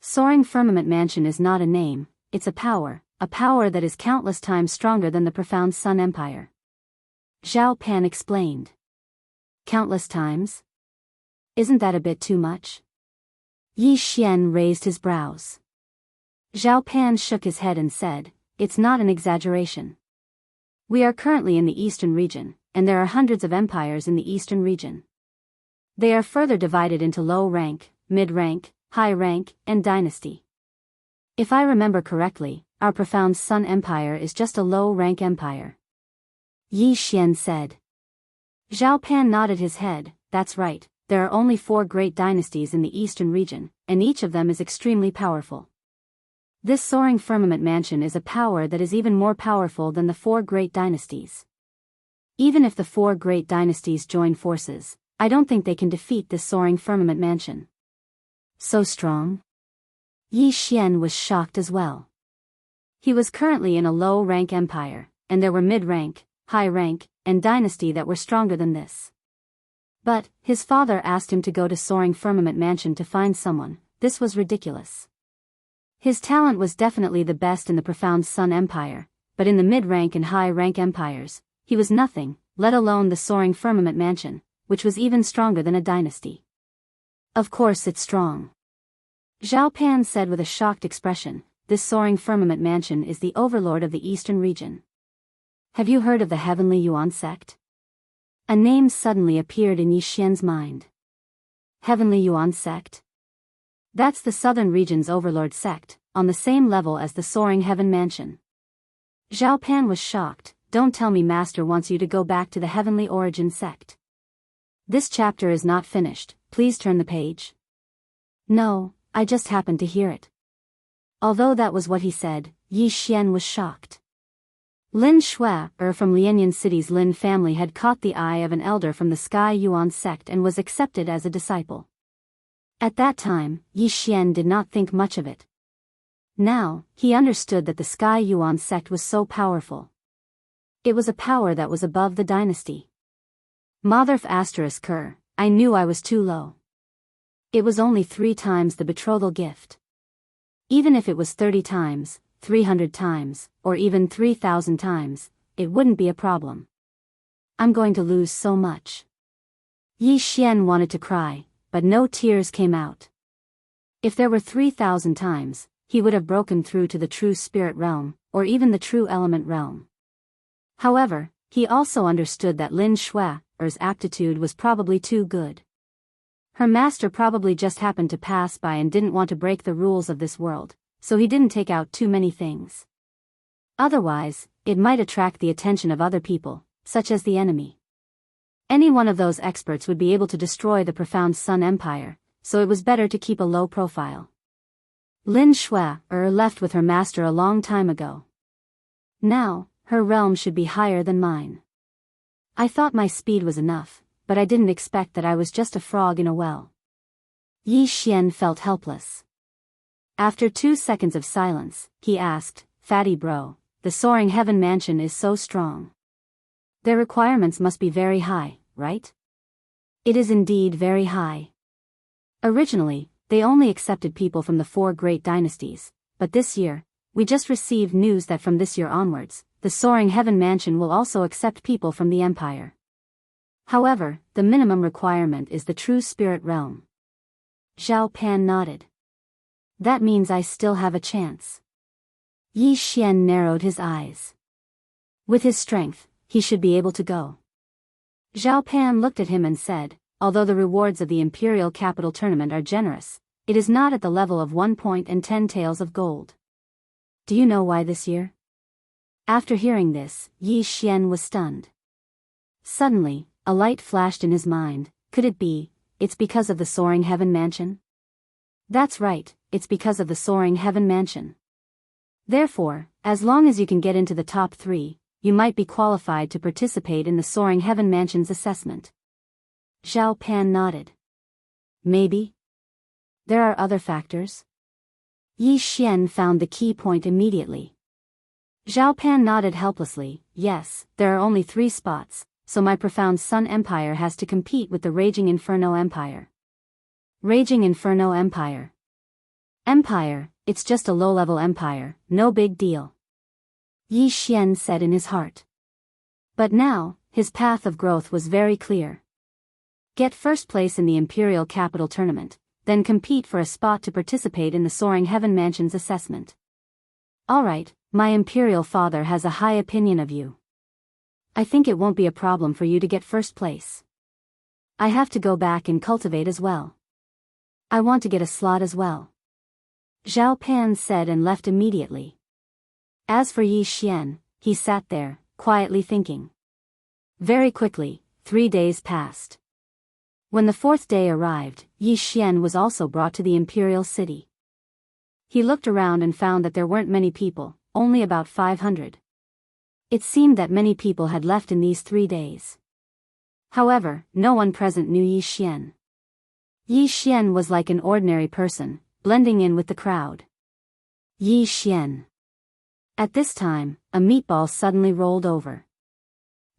Soaring Firmament Mansion is not a name, it's a power that is countless times stronger than the Profound Sun Empire. Zhao Pan explained. Countless times? Isn't that a bit too much? Yi Xian raised his brows. Zhao Pan shook his head and said, it's not an exaggeration. We are currently in the eastern region, and there are hundreds of empires in the eastern region. They are further divided into low rank, mid rank, high rank, and dynasty. If I remember correctly, our Profound Sun Empire is just a low rank empire. Yi Xian said. Zhao Pan nodded his head, that's right, there are only 4 great dynasties in the eastern region, and each of them is extremely powerful. This Soaring Firmament Mansion is a power that is even more powerful than the 4 great dynasties. Even if the 4 great dynasties join forces, I don't think they can defeat this Soaring Firmament Mansion. So strong? Yi Xian was shocked as well. He was currently in a low-rank empire, and there were mid-rank, high-rank, and dynasty that were stronger than this. But, his father asked him to go to Soaring Firmament Mansion to find someone. This was ridiculous. His talent was definitely the best in the Profound Sun Empire, but in the mid-rank and high-rank empires, he was nothing, let alone the Soaring Firmament Mansion, which was even stronger than a dynasty. Of course it's strong. Zhao Pan said with a shocked expression, this Soaring Firmament Mansion is the overlord of the eastern region. Have you heard of the Heavenly Yuan sect? A name suddenly appeared in Yi Xian's mind. Heavenly Yuan sect? That's the southern region's overlord sect, on the same level as the Soaring Heaven Mansion. Zhao Pan was shocked, don't tell me Master wants you to go back to the Heavenly Origin sect. This chapter is not finished, please turn the page. No, I just happened to hear it. Although that was what he said, Yi Xian was shocked. Lin Shui, from Lianyan City's Lin family had caught the eye of an elder from the Sky Yuan sect and was accepted as a disciple. At that time, Yi Xian did not think much of it. Now, he understood that the Sky Yuan sect was so powerful. It was a power that was above the dynasty. Motherf asterisk Ker, I knew I was too low. It was only 3 times the betrothal gift. Even if it was 30 times, 300 times, or even 3,000 times, it wouldn't be a problem. I'm going to lose so much. Yi Xian wanted to cry, but no tears came out. If there were 3,000 times, he would have broken through to the true spirit realm, or even the true element realm. However, he also understood that Lin Shui's aptitude was probably too good. Her master probably just happened to pass by and didn't want to break the rules of this world, so he didn't take out too many things. Otherwise, it might attract the attention of other people, such as the enemy. Any one of those experts would be able to destroy the Profound Sun Empire, so it was better to keep a low profile. Lin Shui left with her master a long time ago. Now, her realm should be higher than mine. I thought my speed was enough, but I didn't expect that I was just a frog in a well. Yi Xian felt helpless. After 2 seconds of silence, he asked, Fatty bro, the Soaring Heaven Mansion is so strong. Their requirements must be very high, right? It is indeed very high. Originally, they only accepted people from the 4 great dynasties, but this year, we just received news that from this year onwards, the Soaring Heaven Mansion will also accept people from the Empire. However, the minimum requirement is the true spirit realm. Zhao Pan nodded. That means I still have a chance. Yi Xian narrowed his eyes. With his strength, he should be able to go. Zhao Pan looked at him and said, although the rewards of the Imperial Capital Tournament are generous, it is not at the level of 1 point and 10 taels of gold. Do you know why this year? After hearing this, Yi Xian was stunned. Suddenly, a light flashed in his mind. Could it be, it's because of the Soaring Heaven Mansion? That's right, it's because of the Soaring Heaven Mansion. Therefore, as long as you can get into the top 3, you might be qualified to participate in the Soaring Heaven Mansion's assessment. Zhao Pan nodded. Maybe. There are other factors? Yi Xian found the key point immediately. Zhao Pan nodded helplessly. Yes, there are only 3 spots, so my profound Sun Empire has to compete with the Raging Inferno Empire. Raging Inferno Empire. Empire, it's just a low-level empire, no big deal. Yi Xian said in his heart. But now, his path of growth was very clear. Get first place in the Imperial Capital Tournament, then compete for a spot to participate in the Soaring Heaven Mansion's assessment. Alright, my Imperial father has a high opinion of you. I think it won't be a problem for you to get first place. I have to go back and cultivate as well. I want to get a slot as well. Zhao Pan said and left immediately. As for Yi Xian, he sat there, quietly thinking. Very quickly, 3 days passed. When the 4th day arrived, Yi Xian was also brought to the imperial city. He looked around and found that there weren't many people, only about 500. It seemed that many people had left in these 3 days. However, no one present knew Yi Xian. Yi Xian was like an ordinary person, blending in with the crowd. Yi Xian. At this time, a meatball suddenly rolled over.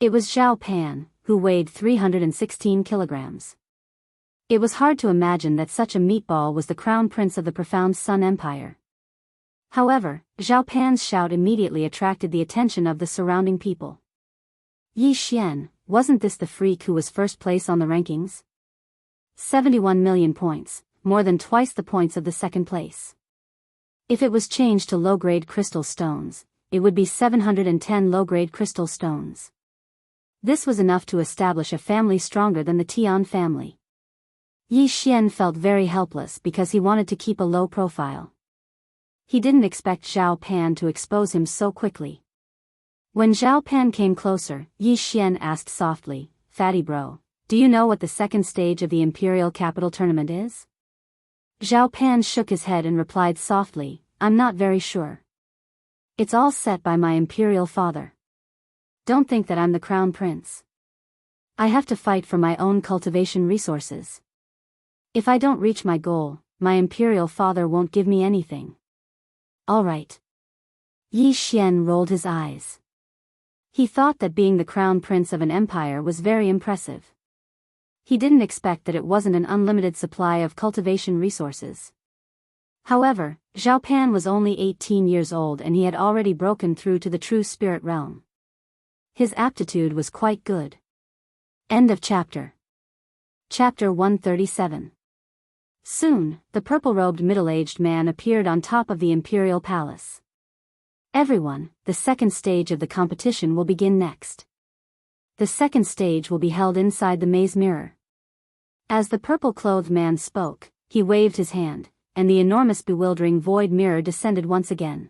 It was Zhao Pan, who weighed 316 kilograms. It was hard to imagine that such a meatball was the crown prince of the profound Sun Empire. However, Zhao Pan's shout immediately attracted the attention of the surrounding people. Yi Xian, wasn't this the freak who was first place on the rankings? 71 million points, more than twice the points of the second place. If it was changed to low-grade crystal stones, it would be 710 low-grade crystal stones. This was enough to establish a family stronger than the Tian family. Yi Xian felt very helpless because he wanted to keep a low profile. He didn't expect Zhao Pan to expose him so quickly. When Zhao Pan came closer, Yi Xian asked softly, "Fatty bro, do you know what the second stage of the Imperial Capital Tournament is?" Zhao Pan shook his head and replied softly, "I'm not very sure. It's all set by my Imperial father. Don't think that I'm the crown prince. I have to fight for my own cultivation resources. If I don't reach my goal, my Imperial father won't give me anything." All right. Yi Xian rolled his eyes. He thought that being the crown prince of an empire was very impressive. He didn't expect that it wasn't an unlimited supply of cultivation resources. However, Zhao Pan was only 18 years old and he had already broken through to the true spirit realm. His aptitude was quite good. End of chapter. Chapter 137. Soon, the purple-robed middle-aged man appeared on top of the imperial palace. Everyone, the second stage of the competition will begin next. The second stage will be held inside the maze mirror. As the purple-clothed man spoke, he waved his hand, and the enormous bewildering void mirror descended once again.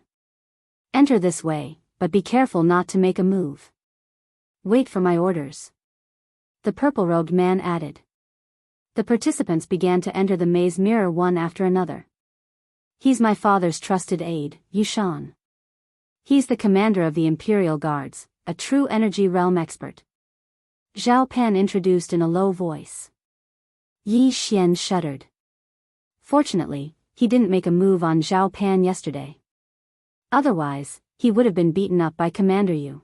Enter this way, but be careful not to make a move. Wait for my orders. The purple-robed man added. The participants began to enter the maze mirror one after another. He's my father's trusted aide, Yushan. He's the commander of the Imperial Guards, a true energy realm expert. Zhao Pan introduced in a low voice. Yi Xian shuddered. Fortunately, he didn't make a move on Zhao Pan yesterday. Otherwise, he would have been beaten up by Commander Yu.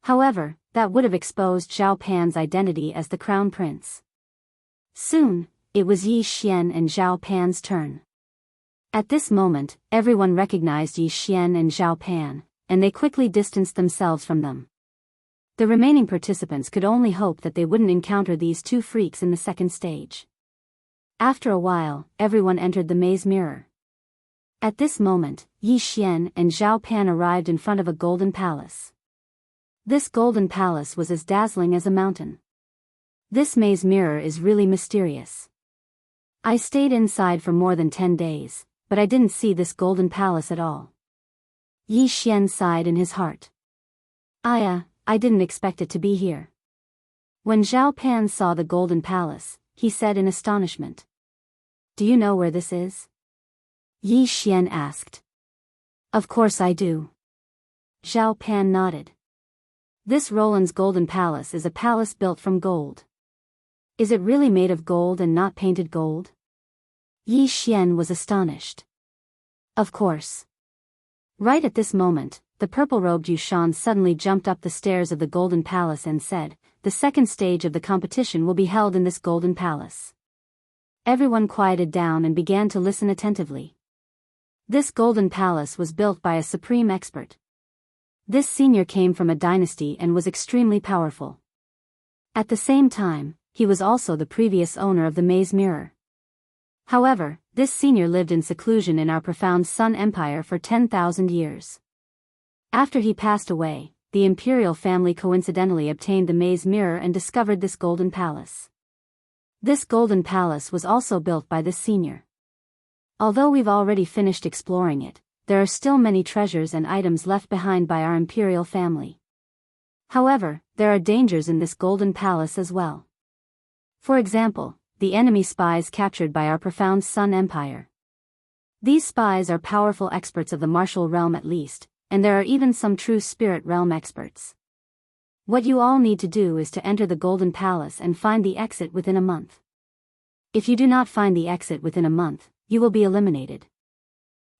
However, that would have exposed Zhao Pan's identity as the crown prince. Soon, it was Yi Xian and Zhao Pan's turn. At this moment, everyone recognized Yi Xian and Zhao Pan, and they quickly distanced themselves from them. The remaining participants could only hope that they wouldn't encounter these two freaks in the second stage. After a while, everyone entered the maze mirror. At this moment, Yi Xian and Zhao Pan arrived in front of a golden palace. This golden palace was as dazzling as a mountain. This maze mirror is really mysterious. I stayed inside for more than 10 days, but I didn't see this golden palace at all. Yi Xian sighed in his heart. I didn't expect it to be here. When Zhao Pan saw the golden palace, he said in astonishment. Do you know where this is? Yi Xian asked. Of course I do. Zhao Pan nodded. This Roland's Golden Palace is a palace built from gold. Is it really made of gold and not painted gold? Yi Xian was astonished. Of course. Right at this moment, the purple-robed Yushan suddenly jumped up the stairs of the Golden Palace and said, "The second stage of the competition will be held in this Golden Palace." Everyone quieted down and began to listen attentively. This Golden Palace was built by a supreme expert. This senior came from a dynasty and was extremely powerful. At the same time, he was also the previous owner of the Maze Mirror. However, this senior lived in seclusion in our profound Sun Empire for 10,000 years. After he passed away, the imperial family coincidentally obtained the Maze Mirror and discovered this Golden Palace. This Golden Palace was also built by this senior. Although we've already finished exploring it, there are still many treasures and items left behind by our imperial family. However, there are dangers in this Golden Palace as well. For example, the enemy spies captured by our profound Sun Empire. These spies are powerful experts of the martial realm at least, and there are even some true spirit realm experts. What you all need to do is to enter the Golden Palace and find the exit within a month. If you do not find the exit within a month, you will be eliminated.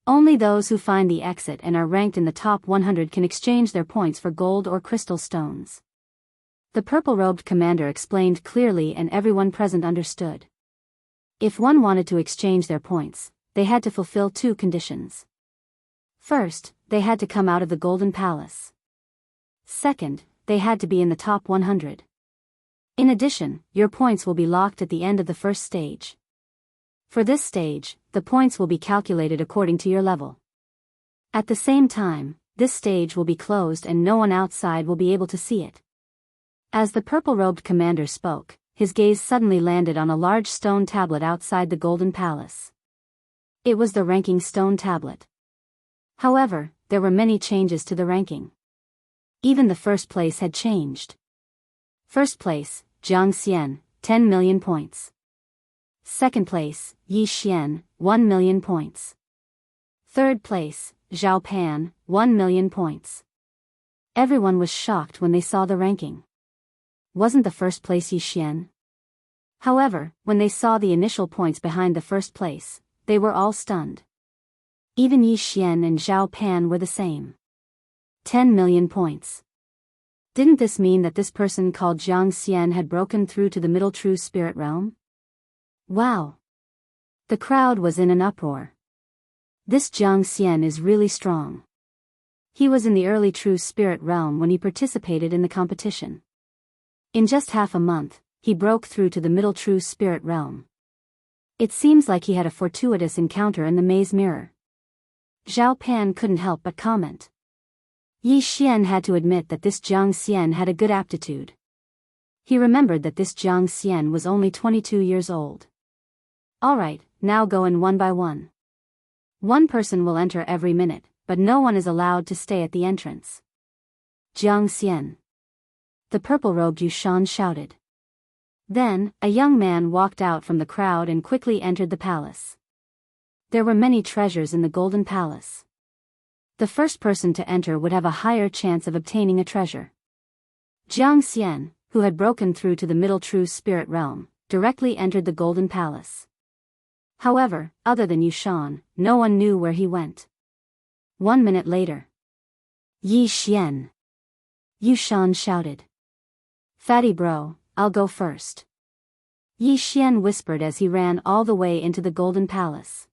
Only those who find the exit and are ranked in the top 100 can exchange their points for gold or crystal stones. The purple-robed commander explained clearly and everyone present understood. If one wanted to exchange their points, they had to fulfill two conditions. First, they had to come out of the Golden Palace. Second, they had to be in the top 100. In addition, your points will be locked at the end of the first stage. For this stage, the points will be calculated according to your level. At the same time, this stage will be closed and no one outside will be able to see it. As the purple-robed commander spoke, his gaze suddenly landed on a large stone tablet outside the Golden Palace. It was the ranking stone tablet. However, there were many changes to the ranking. Even the first place had changed. First place, Jiang Xian, 10 million points. Second place, Yi Xian, 1 million points. Third place, Zhao Pan, 1 million points. Everyone was shocked when they saw the ranking. Wasn't the first place Yi Xian? However, when they saw the initial points behind the first place, they were all stunned. Even Yi Xian and Zhao Pan were the same. 10 million points. Didn't this mean that this person called Jiang Xian had broken through to the middle true spirit realm? Wow! The crowd was in an uproar. This Jiang Xian is really strong. He was in the early true spirit realm when he participated in the competition. In just half a month, he broke through to the middle true spirit realm. It seems like he had a fortuitous encounter in the Maze Mirror. Zhao Pan couldn't help but comment. Yi Xian had to admit that this Jiang Xian had a good aptitude. He remembered that this Jiang Xian was only 22 years old. Alright, now go in one by one. One person will enter every minute, but no one is allowed to stay at the entrance. Jiang Xian. The purple-robed Yushan shouted. Then, a young man walked out from the crowd and quickly entered the palace. There were many treasures in the Golden Palace. The first person to enter would have a higher chance of obtaining a treasure. Jiang Xian, who had broken through to the middle true spirit realm, directly entered the Golden Palace. However, other than Yushan, no one knew where he went. 1 minute later. Yi Xian. Yushan shouted. Fatty bro, I'll go first. Yi Xian whispered as he ran all the way into the Golden Palace.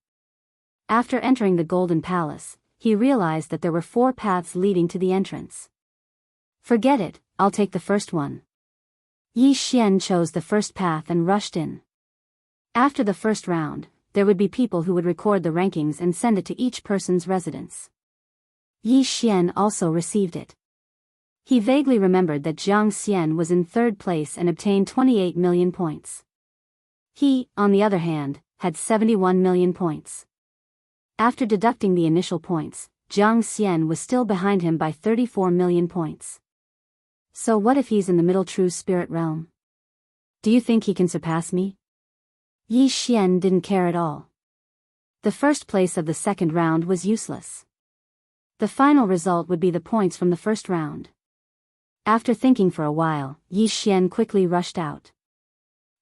After entering the Golden Palace, he realized that there were 4 paths leading to the entrance. Forget it, I'll take the first one. Yi Xian chose the first path and rushed in. After the first round, there would be people who would record the rankings and send it to each person's residence. Yi Xian also received it. He vaguely remembered that Jiang Xian was in 3rd place and obtained 28 million points. He, on the other hand, had 71 million points. After deducting the initial points, Jiang Xian was still behind him by 34 million points. So what if he's in the middle true spirit realm? Do you think he can surpass me? Yi Xian didn't care at all. The first place of the second round was useless. The final result would be the points from the first round. After thinking for a while, Yi Xian quickly rushed out.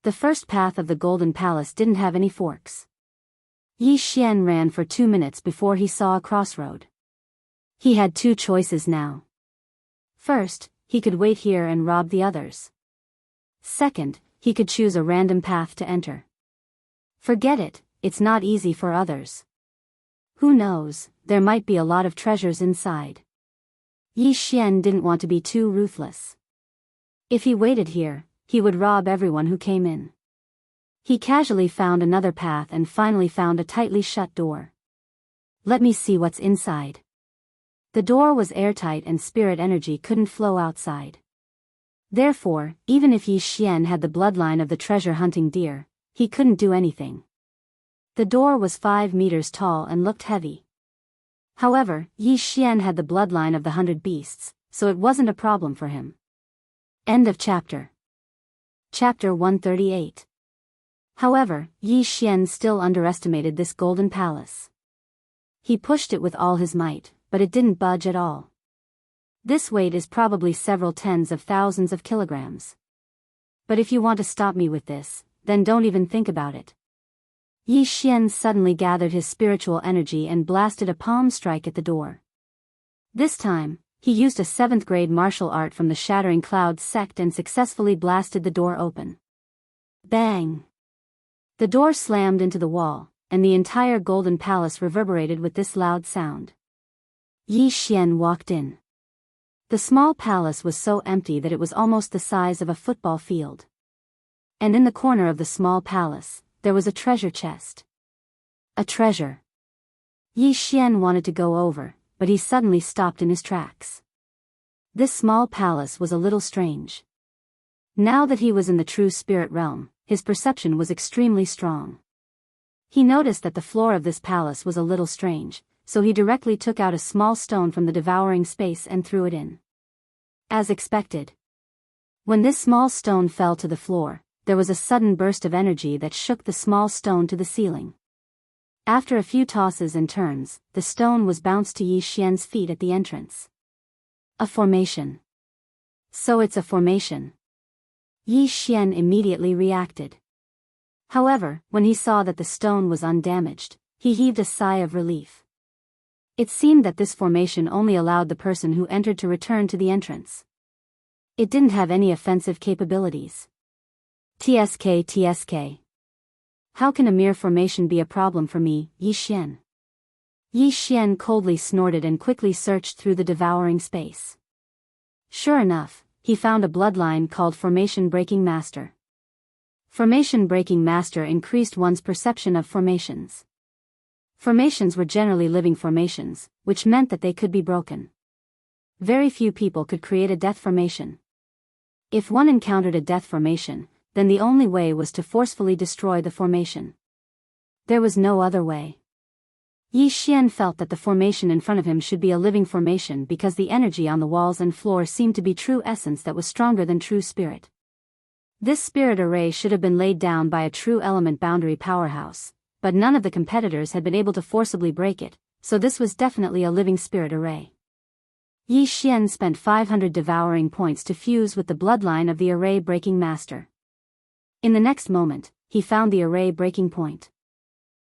The first path of the Golden Palace didn't have any forks. Yi Xian ran for 2 minutes before he saw a crossroad. He had 2 choices now. First, he could wait here and rob the others. Second, he could choose a random path to enter. Forget it, it's not easy for others. Who knows, there might be a lot of treasures inside. Yi Xian didn't want to be too ruthless. If he waited here, he would rob everyone who came in. He casually found another path and finally found a tightly shut door. Let me see what's inside. The door was airtight and spirit energy couldn't flow outside. Therefore, even if Yi Xian had the bloodline of the treasure-hunting deer, he couldn't do anything. The door was 5 meters tall and looked heavy. However, Yi Xian had the bloodline of the 100 beasts, so it wasn't a problem for him. End of chapter. Chapter 138. However, Yi Xian still underestimated this golden palace. He pushed it with all his might, but it didn't budge at all. This weight is probably several tens of thousands of kilograms. But if you want to stop me with this, then don't even think about it. Yi Xian suddenly gathered his spiritual energy and blasted a palm strike at the door. This time, he used a 7th grade martial art from the Shattering Clouds sect and successfully blasted the door open. Bang! The door slammed into the wall, and the entire Golden Palace reverberated with this loud sound. Yi Xian walked in. The small palace was so empty that it was almost the size of a football field. And in the corner of the small palace, there was a treasure chest. A treasure. Yi Xian wanted to go over, but he suddenly stopped in his tracks. This small palace was a little strange. Now that he was in the true spirit realm, his perception was extremely strong. He noticed that the floor of this palace was a little strange, so he directly took out a small stone from the devouring space and threw it in. As expected. When this small stone fell to the floor, there was a sudden burst of energy that shook the small stone to the ceiling. After a few tosses and turns, the stone was bounced to Yi Xian's feet at the entrance. A formation. So it's a formation. Yi Xian immediately reacted. However, when he saw that the stone was undamaged, he heaved a sigh of relief. It seemed that this formation only allowed the person who entered to return to the entrance. It didn't have any offensive capabilities. TSK. How can a mere formation be a problem for me, Yi Xian? Yi Xian coldly snorted and quickly searched through the devouring space. Sure enough, he found a bloodline called Formation Breaking Master. Formation Breaking Master increased one's perception of formations. Formations were generally living formations, which meant that they could be broken. Very few people could create a death formation. If one encountered a death formation, then the only way was to forcefully destroy the formation. There was no other way. Yi Xian felt that the formation in front of him should be a living formation because the energy on the walls and floor seemed to be true essence that was stronger than true spirit. This spirit array should have been laid down by a true element boundary powerhouse, but none of the competitors had been able to forcibly break it, so this was definitely a living spirit array. Yi Xian spent 500 devouring points to fuse with the bloodline of the array breaking master. In the next moment, he found the array breaking point.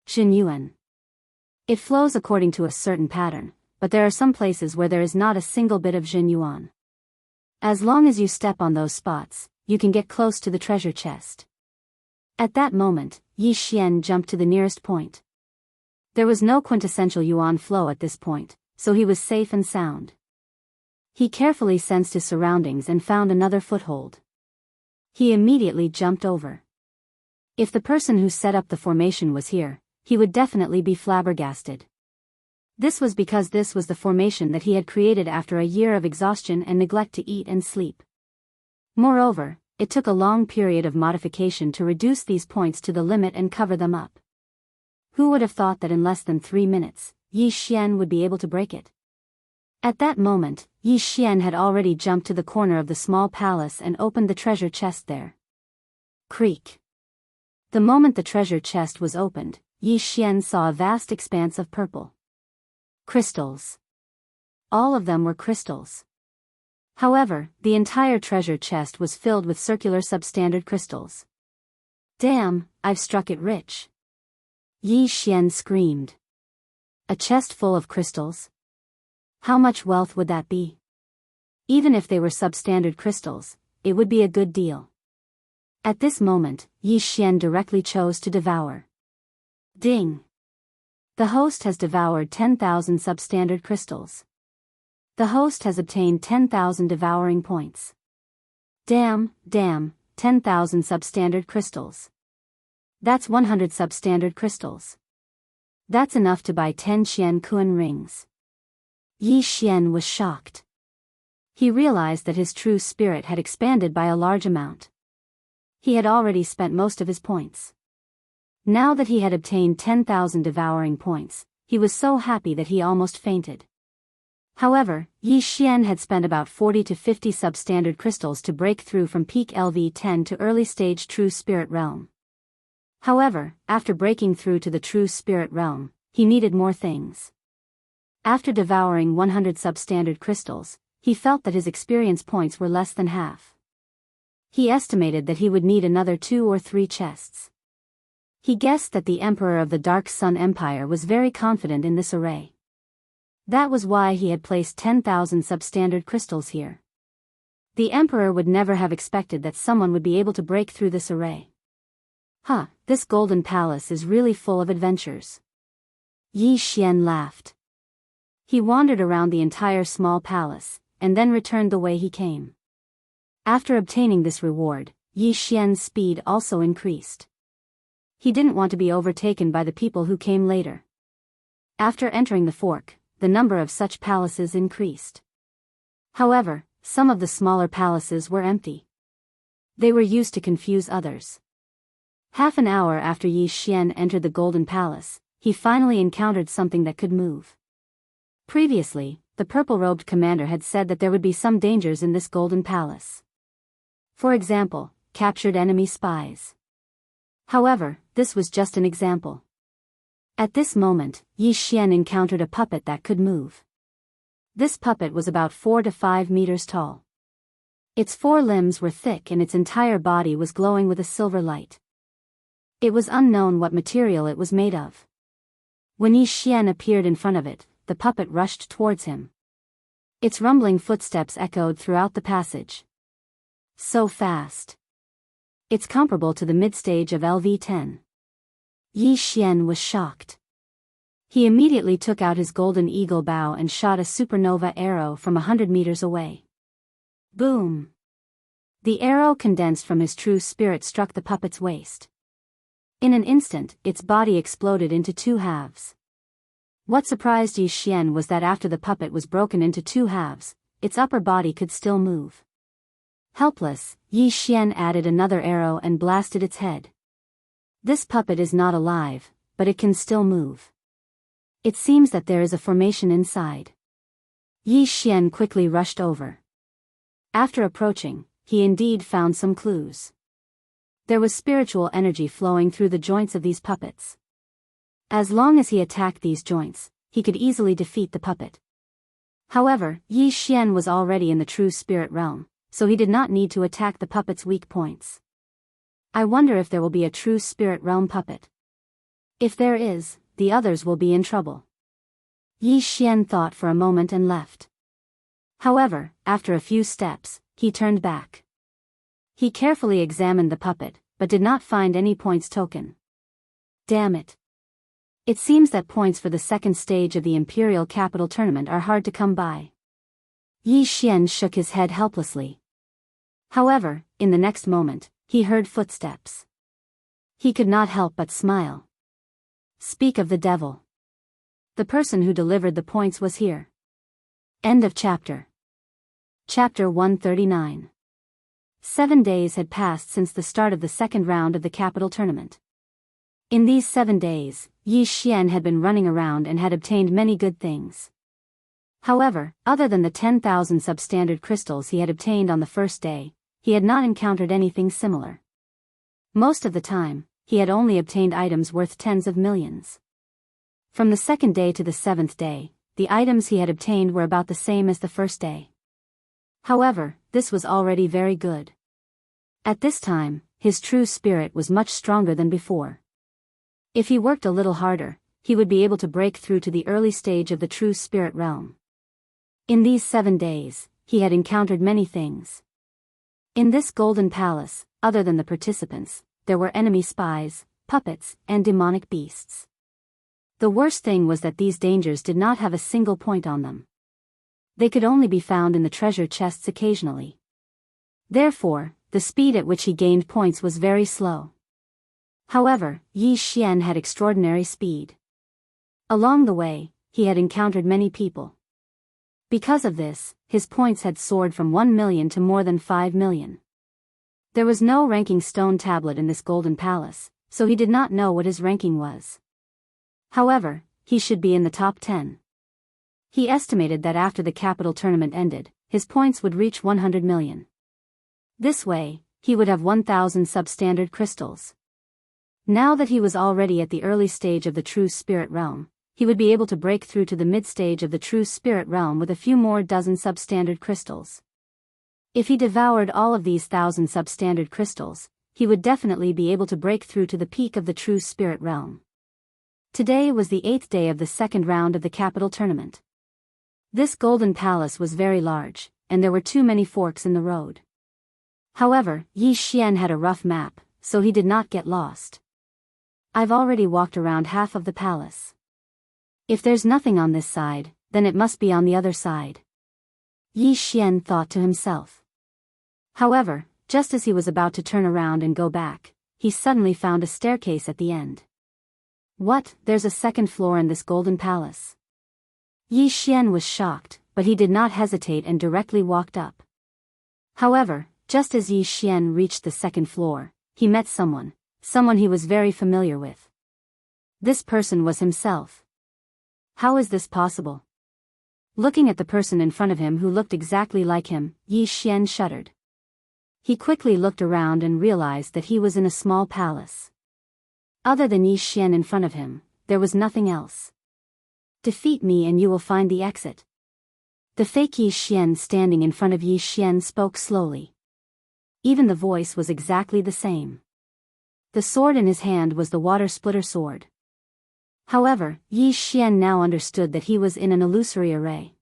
Jinyuan. It flows according to a certain pattern, but there are some places where there is not a single bit of Jinyuan. As long as you step on those spots, you can get close to the treasure chest. At that moment, Yi Xian jumped to the nearest point. There was no quintessential yuan flow at this point, so he was safe and sound. He carefully sensed his surroundings and found another foothold. He immediately jumped over. If the person who set up the formation was here, he would definitely be flabbergasted. This was because this was the formation that he had created after a year of exhaustion and neglect to eat and sleep. Moreover, it took a long period of modification to reduce these points to the limit and cover them up. Who would have thought that in less than 3 minutes, Yi Xian would be able to break it? At that moment, Yi Xian had already jumped to the corner of the small palace and opened the treasure chest there. Creak. The moment the treasure chest was opened, Yi Xian saw a vast expanse of purple crystals. all of them were crystals. However, the entire treasure chest was filled with circular substandard crystals. Damn, I've struck it rich. Yi Xian screamed. A chest full of crystals? How much wealth would that be? Even if they were substandard crystals, it would be a good deal. At this moment, Yi Xian directly chose to devour. Ding! The host has devoured 10,000 substandard crystals. The host has obtained 10,000 devouring points. Damn, 10,000 substandard crystals. That's 100 substandard crystals. That's enough to buy 10 Qian Kuan rings. Yi Xian was shocked. He realized that his true spirit had expanded by a large amount. He had already spent most of his points. Now that he had obtained 10,000 devouring points, he was so happy that he almost fainted. However, Yi Xian had spent about 40 to 50 substandard crystals to break through from peak LV10 to early stage true spirit realm. However, after breaking through to the true spirit realm, he needed more things. After devouring 100 substandard crystals, he felt that his experience points were less than half. He estimated that he would need another 2 or 3 chests. He guessed that the Emperor of the Dark Sun Empire was very confident in this array. That was why he had placed 10,000 substandard crystals here. The Emperor would never have expected that someone would be able to break through this array. This golden palace is really full of adventures. Yi Xian laughed. He wandered around the entire small palace, and then returned the way he came. After obtaining this reward, Yi Xian's speed also increased. He didn't want to be overtaken by the people who came later. After entering the fork, the number of such palaces increased. However, some of the smaller palaces were empty. They were used to confuse others. Half an hour after Yi Xian entered the Golden Palace, he finally encountered something that could move. Previously, the purple-robed commander had said that there would be some dangers in this Golden Palace. For example, captured enemy spies. However, this was just an example. At this moment, Yi Xian encountered a puppet that could move. This puppet was about 4 to 5 meters tall. Its 4 limbs were thick and its entire body was glowing with a silver light. It was unknown what material it was made of. When Yi Xian appeared in front of it, the puppet rushed towards him. Its rumbling footsteps echoed throughout the passage. So fast. It's comparable to the mid-stage of LV10. Yi Xian was shocked. He immediately took out his golden eagle bow and shot a supernova arrow from 100 meters away. Boom! The arrow condensed from his true spirit struck the puppet's waist. In an instant, its body exploded into 2 halves. What surprised Yi Xian was that after the puppet was broken into 2 halves, its upper body could still move. Helpless, Yi Xian added another arrow and blasted its head. This puppet is not alive, but it can still move. It seems that there is a formation inside. Yi Xian quickly rushed over. After approaching, he indeed found some clues. There was spiritual energy flowing through the joints of these puppets. As long as he attacked these joints, he could easily defeat the puppet. However, Yi Xian was already in the true spirit realm, so he did not need to attack the puppet's weak points. I wonder if there will be a true spirit realm puppet. If there is, the others will be in trouble. Yi Xian thought for a moment and left. However, after a few steps, he turned back. He carefully examined the puppet, but did not find any points token. Damn it. It seems that points for the second stage of the Imperial Capital Tournament are hard to come by. Yi Xian shook his head helplessly. However, in the next moment, he heard footsteps. He could not help but smile. Speak of the devil. The person who delivered the points was here. End of chapter. Chapter 139. 7 days had passed since the start of the second round of the capital tournament. In these 7 days, Yi Xian had been running around and had obtained many good things. However, other than the 10,000 substandard crystals he had obtained on the first day, he had not encountered anything similar. Most of the time, he had only obtained items worth tens of millions. From the second day to the 7th day, the items he had obtained were about the same as the first day. However, this was already very good. At this time, his true spirit was much stronger than before. If he worked a little harder, he would be able to break through to the early stage of the true spirit realm. In these 7 days, he had encountered many things. In this golden palace, other than the participants, there were enemy spies, puppets, and demonic beasts. The worst thing was that these dangers did not have a single point on them. They could only be found in the treasure chests occasionally. Therefore, the speed at which he gained points was very slow. However, Yi Xian had extraordinary speed. Along the way, he had encountered many people. Because of this, his points had soared from 1 million to more than 5 million. There was no ranking stone tablet in this golden palace, so he did not know what his ranking was. However, he should be in the top 10. He estimated that after the capital tournament ended, his points would reach 100 million. This way, he would have 1,000 substandard crystals. Now that he was already at the early stage of the true spirit realm, he would be able to break through to the mid-stage of the true spirit realm with a few more dozen substandard crystals. If he devoured all of these 1,000 substandard crystals, he would definitely be able to break through to the peak of the true spirit realm. Today was the 8th day of the second round of the capital tournament. This golden palace was very large, and there were too many forks in the road. However, Yi Xian had a rough map, so he did not get lost. I've already walked around half of the palace. If there's nothing on this side, then it must be on the other side. Yi Xian thought to himself. However, just as he was about to turn around and go back, he suddenly found a staircase at the end. What, there's a second floor in this golden palace? Yi Xian was shocked, but he did not hesitate and directly walked up. However, just as Yi Xian reached the second floor, he met someone he was very familiar with. This person was himself. How is this possible? Looking at the person in front of him who looked exactly like him, Yi Xian shuddered. He quickly looked around and realized that he was in a small palace. Other than Yi Xian in front of him, there was nothing else. Defeat me and you will find the exit. The fake Yi Xian standing in front of Yi Xian spoke slowly. Even the voice was exactly the same. The sword in his hand was the water splitter sword. However, Yi Xian now understood that he was in an illusory array.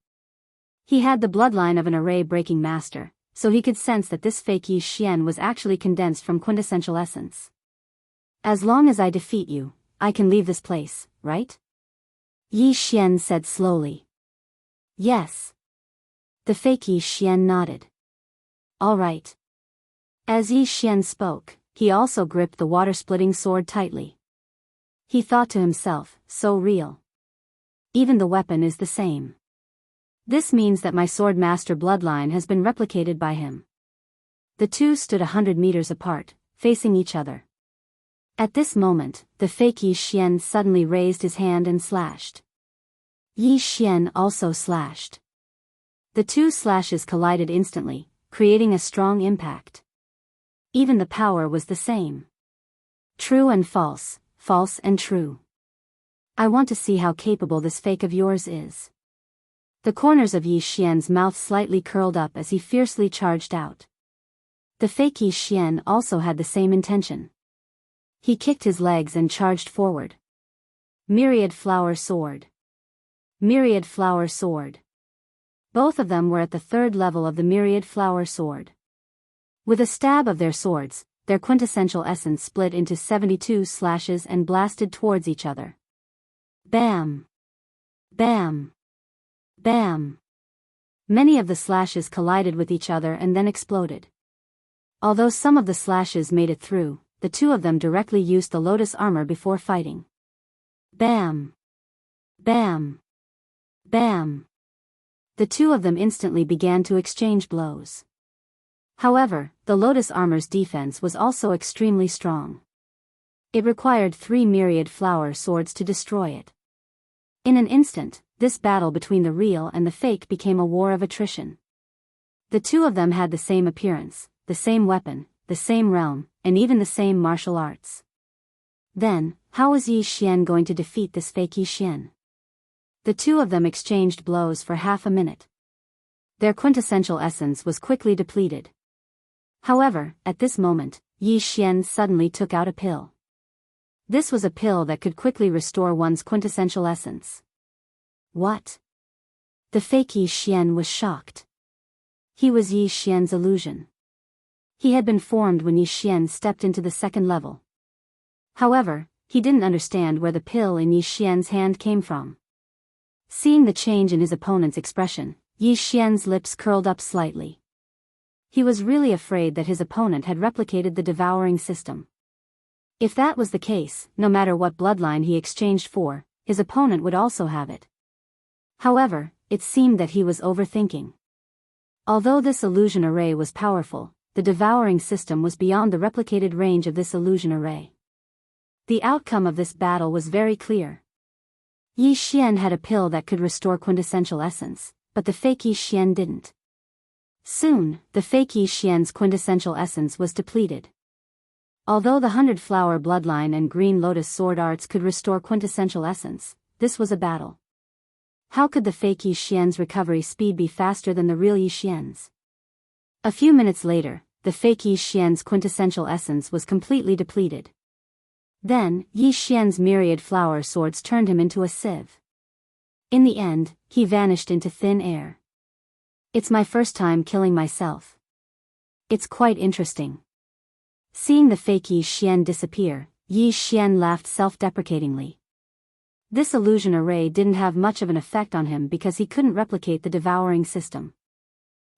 He had the bloodline of an array-breaking master, so he could sense that this fake Yi Xian was actually condensed from quintessential essence. As long as I defeat you, I can leave this place, right? Yi Xian said slowly. Yes. The fake Yi Xian nodded. All right. As Yi Xian spoke, he also gripped the water-splitting sword tightly. He thought to himself, so real. Even the weapon is the same. This means that my sword master bloodline has been replicated by him. The two stood 100 meters apart, facing each other. At this moment, the fake Yi Xian suddenly raised his hand and slashed. Yi Xian also slashed. The two slashes collided instantly, creating a strong impact. Even the power was the same. True and false, false and true. I want to see how capable this fake of yours is. The corners of Yi Xian's mouth slightly curled up as he fiercely charged out. The fake Yi Xian also had the same intention. He kicked his legs and charged forward. Myriad flower sword. Myriad flower sword. Both of them were at the 3rd level of the myriad flower sword. With a stab of their swords, their quintessential essence split into 72 slashes and blasted towards each other. Bam! Bam! Bam! Many of the slashes collided with each other and then exploded. Although some of the slashes made it through, the two of them directly used the lotus armor before fighting. Bam! Bam! Bam! The two of them instantly began to exchange blows. However, the lotus armor's defense was also extremely strong. It required 3 myriad flower swords to destroy it. In an instant, this battle between the real and the fake became a war of attrition. The two of them had the same appearance, the same weapon, the same realm, and even the same martial arts. Then, how was Yi Xian going to defeat this fake Yi Xian? The two of them exchanged blows for half a minute. Their quintessential essence was quickly depleted. However, at this moment, Yi Xian suddenly took out a pill. This was a pill that could quickly restore one's quintessential essence. What? The fake Yi Xian was shocked. He was Yi Xian's illusion. He had been formed when Yi Xian stepped into the second level. However, he didn't understand where the pill in Yi Xian's hand came from. Seeing the change in his opponent's expression, Yi Xian's lips curled up slightly. He was really afraid that his opponent had replicated the devouring system. If that was the case, no matter what bloodline he exchanged for, his opponent would also have it. However, it seemed that he was overthinking. Although this illusion array was powerful, the devouring system was beyond the replicated range of this illusion array. The outcome of this battle was very clear. Yi Xian had a pill that could restore quintessential essence, but the fake Yi Xian didn't. Soon, the fake Yi Xian's quintessential essence was depleted. Although the 100-flower bloodline and green lotus sword arts could restore quintessential essence, this was a battle. How could the fake Yi Xian's recovery speed be faster than the real Yi Xian's? A few minutes later, the fake Yi Xian's quintessential essence was completely depleted. Then, Yi Xian's myriad flower swords turned him into a sieve. In the end, he vanished into thin air. It's my first time killing myself. It's quite interesting. Seeing the fake Yi Xian disappear, Yi Xian laughed self-deprecatingly. This illusion array didn't have much of an effect on him because he couldn't replicate the devouring system.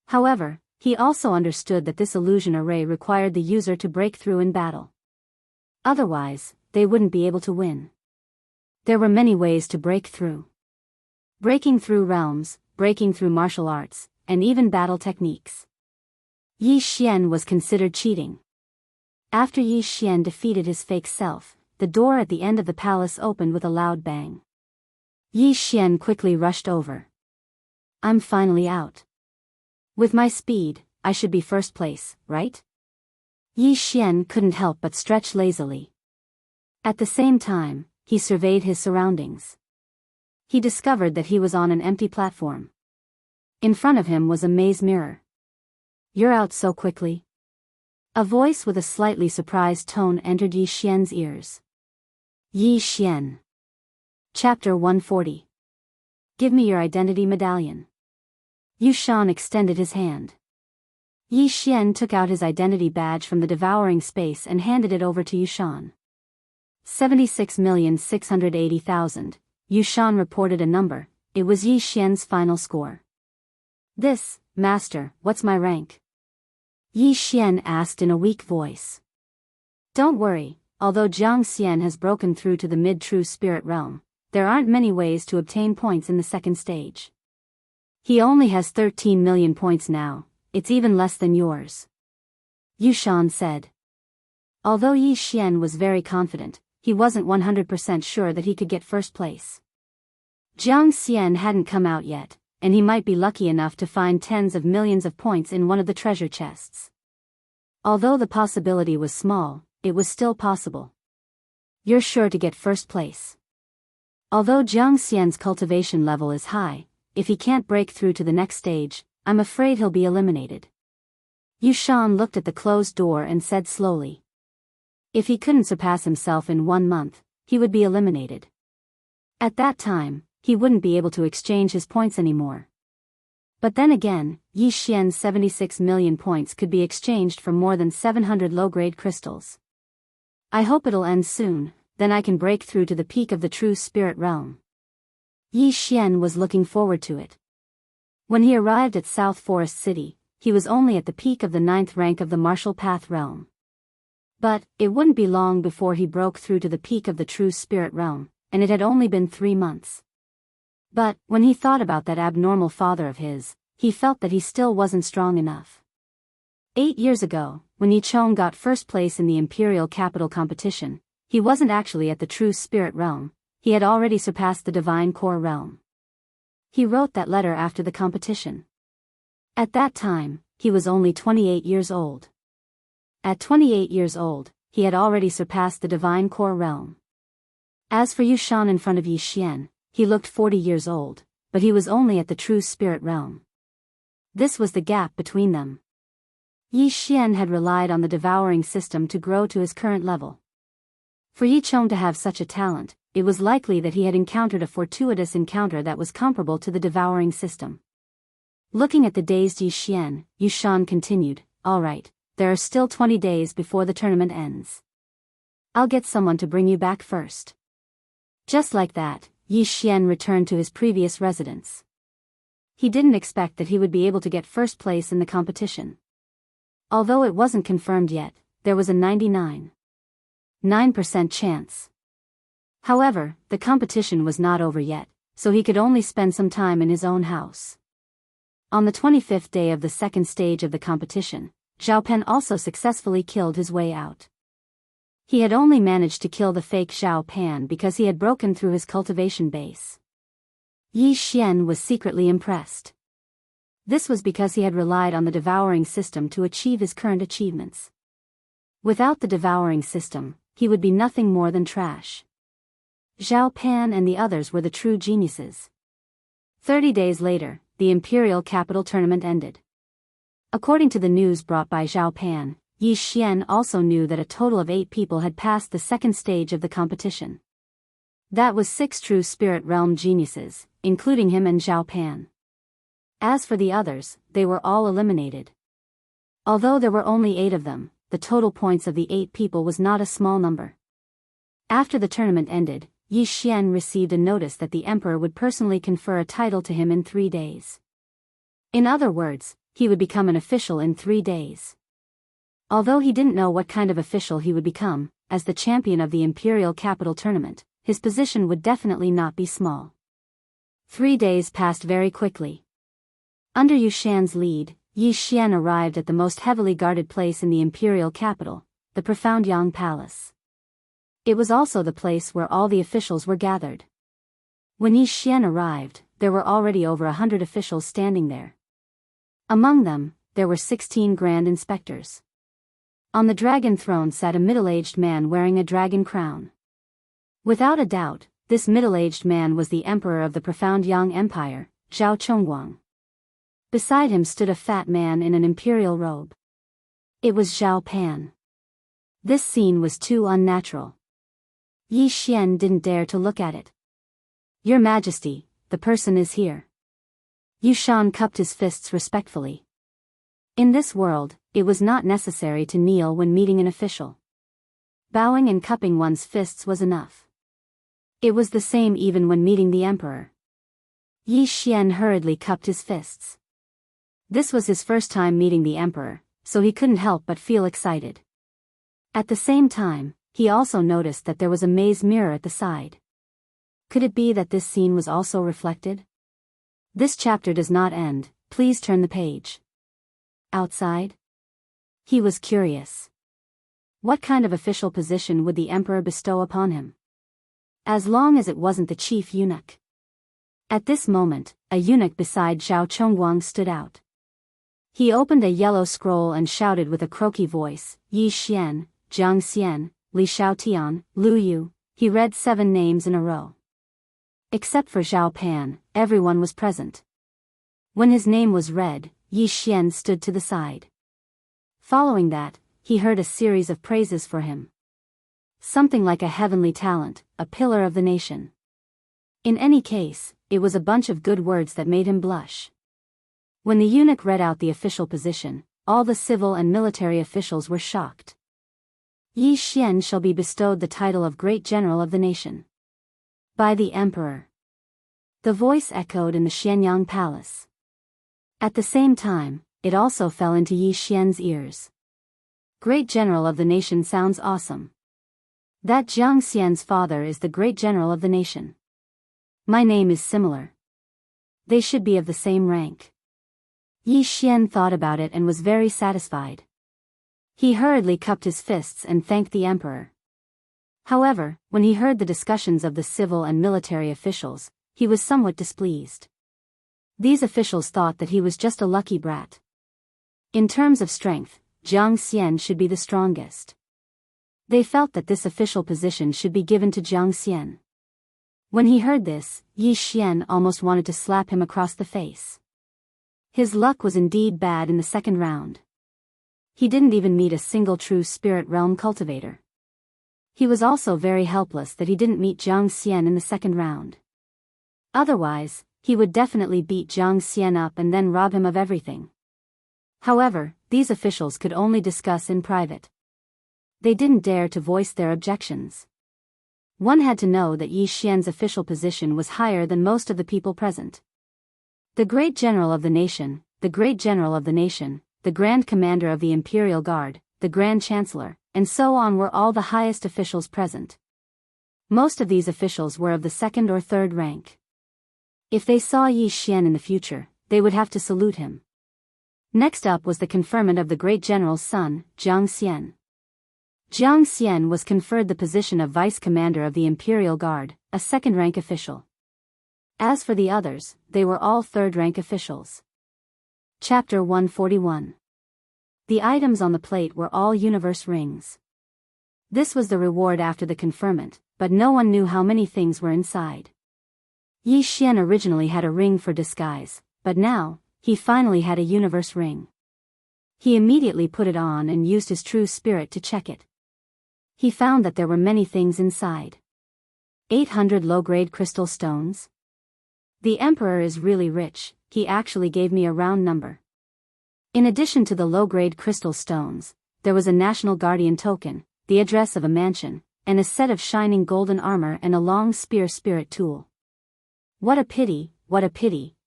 However, he also understood that this illusion array required the user to break through in battle. Otherwise, they wouldn't be able to win. There were many ways to break through. Breaking through realms, breaking through martial arts, and even battle techniques. Yi Xian was considered cheating. After Yi Xian defeated his fake self, the door at the end of the palace opened with a loud bang. Yi Xian quickly rushed over. I'm finally out. With my speed, I should be first place, right? Yi Xian couldn't help but stretch lazily. At the same time, he surveyed his surroundings. He discovered that he was on an empty platform. In front of him was a maze mirror. You're out so quickly? A voice with a slightly surprised tone entered Yi Xian's ears. Yi Xian. Chapter 140. Give me your identity medallion. Yu Shan extended his hand. Yi Xian took out his identity badge from the devouring space and handed it over to Yu Shan. 76,680,000. Yu Shan reported a number. It was Yi Xian's final score. This, Master, what's my rank? Yi Xian asked in a weak voice. Don't worry, although Jiang Xian has broken through to the mid-true spirit realm, there aren't many ways to obtain points in the second stage. He only has 13 million points now, it's even less than yours. Yu Shan said. Although Yi Xian was very confident, he wasn't 100% sure that he could get first place. Jiang Xian hadn't come out yet, and he might be lucky enough to find tens of millions of points in one of the treasure chests. Although the possibility was small, it was still possible. You're sure to get first place. Although Jiang Xian's cultivation level is high, if he can't break through to the next stage, I'm afraid he'll be eliminated. Yu Shan looked at the closed door and said slowly. If he couldn't surpass himself in 1 month, he would be eliminated. At that time, he wouldn't be able to exchange his points anymore. But then again, Yi Xian's 76 million points could be exchanged for more than 700 low-grade crystals. I hope it'll end soon, then I can break through to the peak of the true spirit realm. Yi Xian was looking forward to it. When he arrived at South Forest City, he was only at the peak of the 9th rank of the Martial Path realm. But, it wouldn't be long before he broke through to the peak of the true spirit realm, and it had only been 3 months. But, when he thought about that abnormal father of his, he felt that he still wasn't strong enough. 8 years ago, when Yi Chong got first place in the Imperial Capital competition, he wasn't actually at the true spirit realm, he had already surpassed the Divine Core realm. He wrote that letter after the competition. At that time, he was only 28 years old. At 28 years old, he had already surpassed the Divine Core realm. As for Yu Shan in front of Yi Xian, he looked 40 years old, but he was only at the true spirit realm. This was the gap between them. Yi Xian had relied on the devouring system to grow to his current level. For Yi Chong to have such a talent, it was likely that he had encountered a fortuitous encounter that was comparable to the devouring system. Looking at the dazed Yi Xian, Yu Shan continued, "All right, there are still 20 days before the tournament ends. I'll get someone to bring you back first." Just like that, Yi Xian returned to his previous residence. He didn't expect that he would be able to get first place in the competition. Although it wasn't confirmed yet, there was a 99.9% chance. However, the competition was not over yet, so he could only spend some time in his own house. On the 25th day of the second stage of the competition, Zhao Pen also successfully killed his way out. He had only managed to kill the fake Zhao Pan because he had broken through his cultivation base. Yi Xian was secretly impressed. This was because he had relied on the devouring system to achieve his current achievements. Without the devouring system, he would be nothing more than trash. Zhao Pan and the others were the true geniuses. 30 days later, the Imperial Capital tournament ended. According to the news brought by Zhao Pan, Yi Xian also knew that a total of 8 people had passed the second stage of the competition. That was 6 true spirit realm geniuses, including him and Zhao Pan. As for the others, they were all eliminated. Although there were only 8 of them, the total points of the 8 people was not a small number. After the tournament ended, Yi Xian received a notice that the emperor would personally confer a title to him in 3 days. In other words, he would become an official in 3 days. Although he didn't know what kind of official he would become, as the champion of the Imperial Capital tournament, his position would definitely not be small. 3 days passed very quickly. Under Yu Shan's lead, Yi Xian arrived at the most heavily guarded place in the Imperial Capital, the Profound Yang Palace. It was also the place where all the officials were gathered. When Yi Xian arrived, there were already over 100 officials standing there. Among them, there were 16 grand inspectors. On the dragon throne sat a middle-aged man wearing a dragon crown. Without a doubt, this middle-aged man was the emperor of the Profound Yang Empire, Zhao Chongguang. Beside him stood a fat man in an imperial robe. It was Zhao Pan. This scene was too unnatural. Yi Xian didn't dare to look at it. "Your Majesty, the person is here." Yu Shan cupped his fists respectfully. In this world, it was not necessary to kneel when meeting an official. Bowing and cupping one's fists was enough. It was the same even when meeting the emperor. Yi Xian hurriedly cupped his fists. This was his first time meeting the emperor, so he couldn't help but feel excited. At the same time, he also noticed that there was a maze mirror at the side. Could it be that this scene was also reflected? This chapter does not end, please turn the page. Outside? He was curious. What kind of official position would the emperor bestow upon him? As long as it wasn't the chief eunuch. At this moment, a eunuch beside Zhao Chongguang stood out. He opened a yellow scroll and shouted with a croaky voice, "Yi Xian, Jiang Xian, Li Xiaotian, Lu Yu." He read 7 names in a row. Except for Zhao Pan, everyone was present. When his name was read, Yi Xian stood to the side. Following that, he heard a series of praises for him. Something like a heavenly talent, a pillar of the nation. In any case, it was a bunch of good words that made him blush. When the eunuch read out the official position, all the civil and military officials were shocked. "Yi Xian shall be bestowed the title of Great General of the Nation. By the Emperor." The voice echoed in the Xianyang Palace. At the same time, it also fell into Yi Xian's ears. Great General of the Nation sounds awesome. That Jiang Xian's father is the Great General of the Nation. My name is similar. They should be of the same rank. Yi Xian thought about it and was very satisfied. He hurriedly cupped his fists and thanked the emperor. However, when he heard the discussions of the civil and military officials, he was somewhat displeased. These officials thought that he was just a lucky brat. In terms of strength, Jiang Xian should be the strongest. They felt that this official position should be given to Jiang Xian. When he heard this, Yi Xian almost wanted to slap him across the face. His luck was indeed bad in the second round. He didn't even meet a single true spirit realm cultivator. He was also very helpless that he didn't meet Jiang Xian in the second round. Otherwise, he would definitely beat Jiang Xian up and then rob him of everything. However, these officials could only discuss in private. They didn't dare to voice their objections. One had to know that Yi Xian's official position was higher than most of the people present. The great general of the nation, the great general of the nation, the grand commander of the imperial guard, the grand chancellor, and so on were all the highest officials present. Most of these officials were of the second or third rank. If they saw Yi Xian in the future, they would have to salute him. Next up was the conferment of the great general's son, Jiang Xian. Jiang Xian was conferred the position of vice commander of the imperial guard, a second-rank official. As for the others, they were all third-rank officials. Chapter 141. The items on the plate were all universe rings. This was the reward after the conferment, but no one knew how many things were inside. Yi Xian originally had a ring for disguise, but now, he finally had a universe ring. He immediately put it on and used his true spirit to check it. He found that there were many things inside. 800 low-grade crystal stones. The emperor is really rich, he actually gave me a round number. In addition to the low-grade crystal stones, there was a national guardian token, the address of a mansion, and a set of shining golden armor and a long spear spirit tool. What a pity,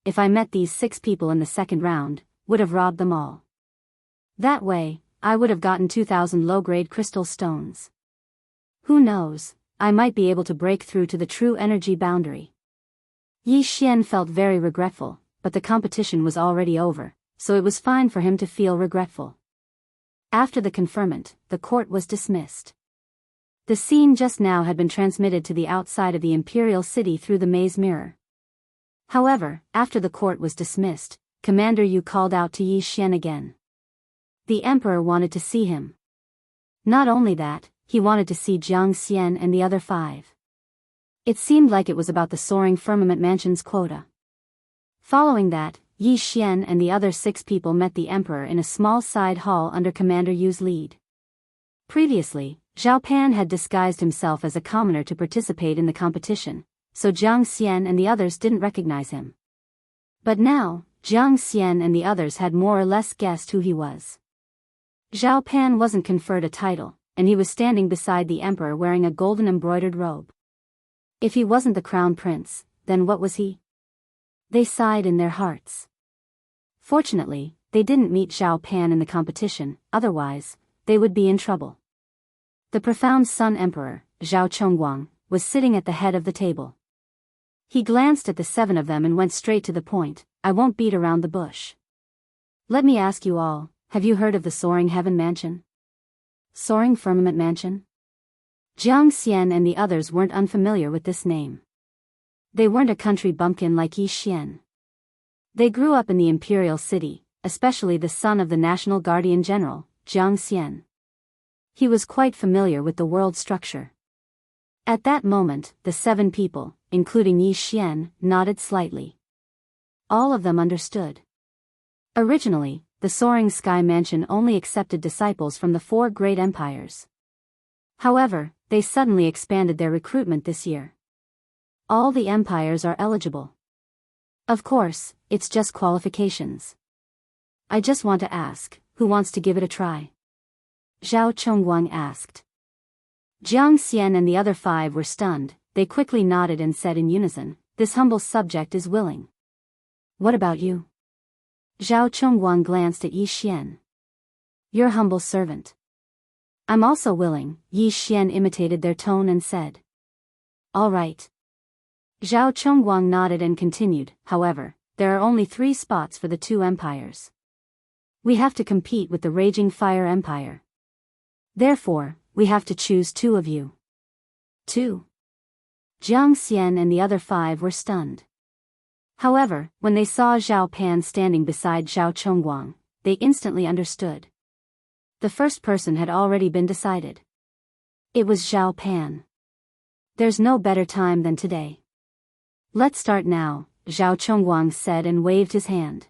if I met these 6 people in the second round, would have robbed them all. That way, I would have gotten 2,000 low-grade crystal stones. Who knows, I might be able to break through to the true energy boundary. Yi Xian felt very regretful, but the competition was already over, so it was fine for him to feel regretful. After the conferment, the court was dismissed. The scene just now had been transmitted to the outside of the imperial city through the maze mirror. However, after the court was dismissed, Commander Yu called out to Yi Xian again. The emperor wanted to see him. Not only that, he wanted to see Jiang Xian and the other 5. It seemed like it was about the soaring firmament mansion's quota. Following that, Yi Xian and the other 6 people met the emperor in a small side hall under Commander Yu's lead. Previously, Zhao Pan had disguised himself as a commoner to participate in the competition, so Jiang Xian and the others didn't recognize him. But now, Jiang Xian and the others had more or less guessed who he was. Zhao Pan wasn't conferred a title, and he was standing beside the emperor wearing a golden embroidered robe. If he wasn't the crown prince, then what was he? They sighed in their hearts. Fortunately, they didn't meet Zhao Pan in the competition, otherwise, they would be in trouble. The profound Sun Emperor, Zhao Chongguang, was sitting at the head of the table. He glanced at the 7 of them and went straight to the point. I won't beat around the bush. Let me ask you all, have you heard of the Soaring Heaven Mansion? Soaring Firmament Mansion? Jiang Xian and the others weren't unfamiliar with this name. They weren't a country bumpkin like Yi Xian. They grew up in the imperial city, especially the son of the national guardian general, Jiang Xian. He was quite familiar with the world structure. At that moment, the 7 people, including Yi Xian, nodded slightly. All of them understood. Originally, the Soaring Sky Mansion only accepted disciples from the 4 great empires. However, they suddenly expanded their recruitment this year. All the empires are eligible. Of course, it's just qualifications. I just want to ask, who wants to give it a try? Zhao Chongguang asked. Jiang Xian and the other 5 were stunned. They quickly nodded and said in unison, this humble subject is willing. What about you? Zhao Chongguang glanced at Yi Xian. Your humble servant. I'm also willing, Yi Xian imitated their tone and said. All right. Zhao Chongguang nodded and continued, however, there are only 3 spots for the 2 empires. We have to compete with the Raging Fire Empire. Therefore, we have to choose 2 of you. 2. Jiang Xian and the other 5 were stunned. However, when they saw Zhao Pan standing beside Zhao Chongguang, they instantly understood. The first person had already been decided. It was Zhao Pan. There's no better time than today. Let's start now, Zhao Chongguang said and waved his hand.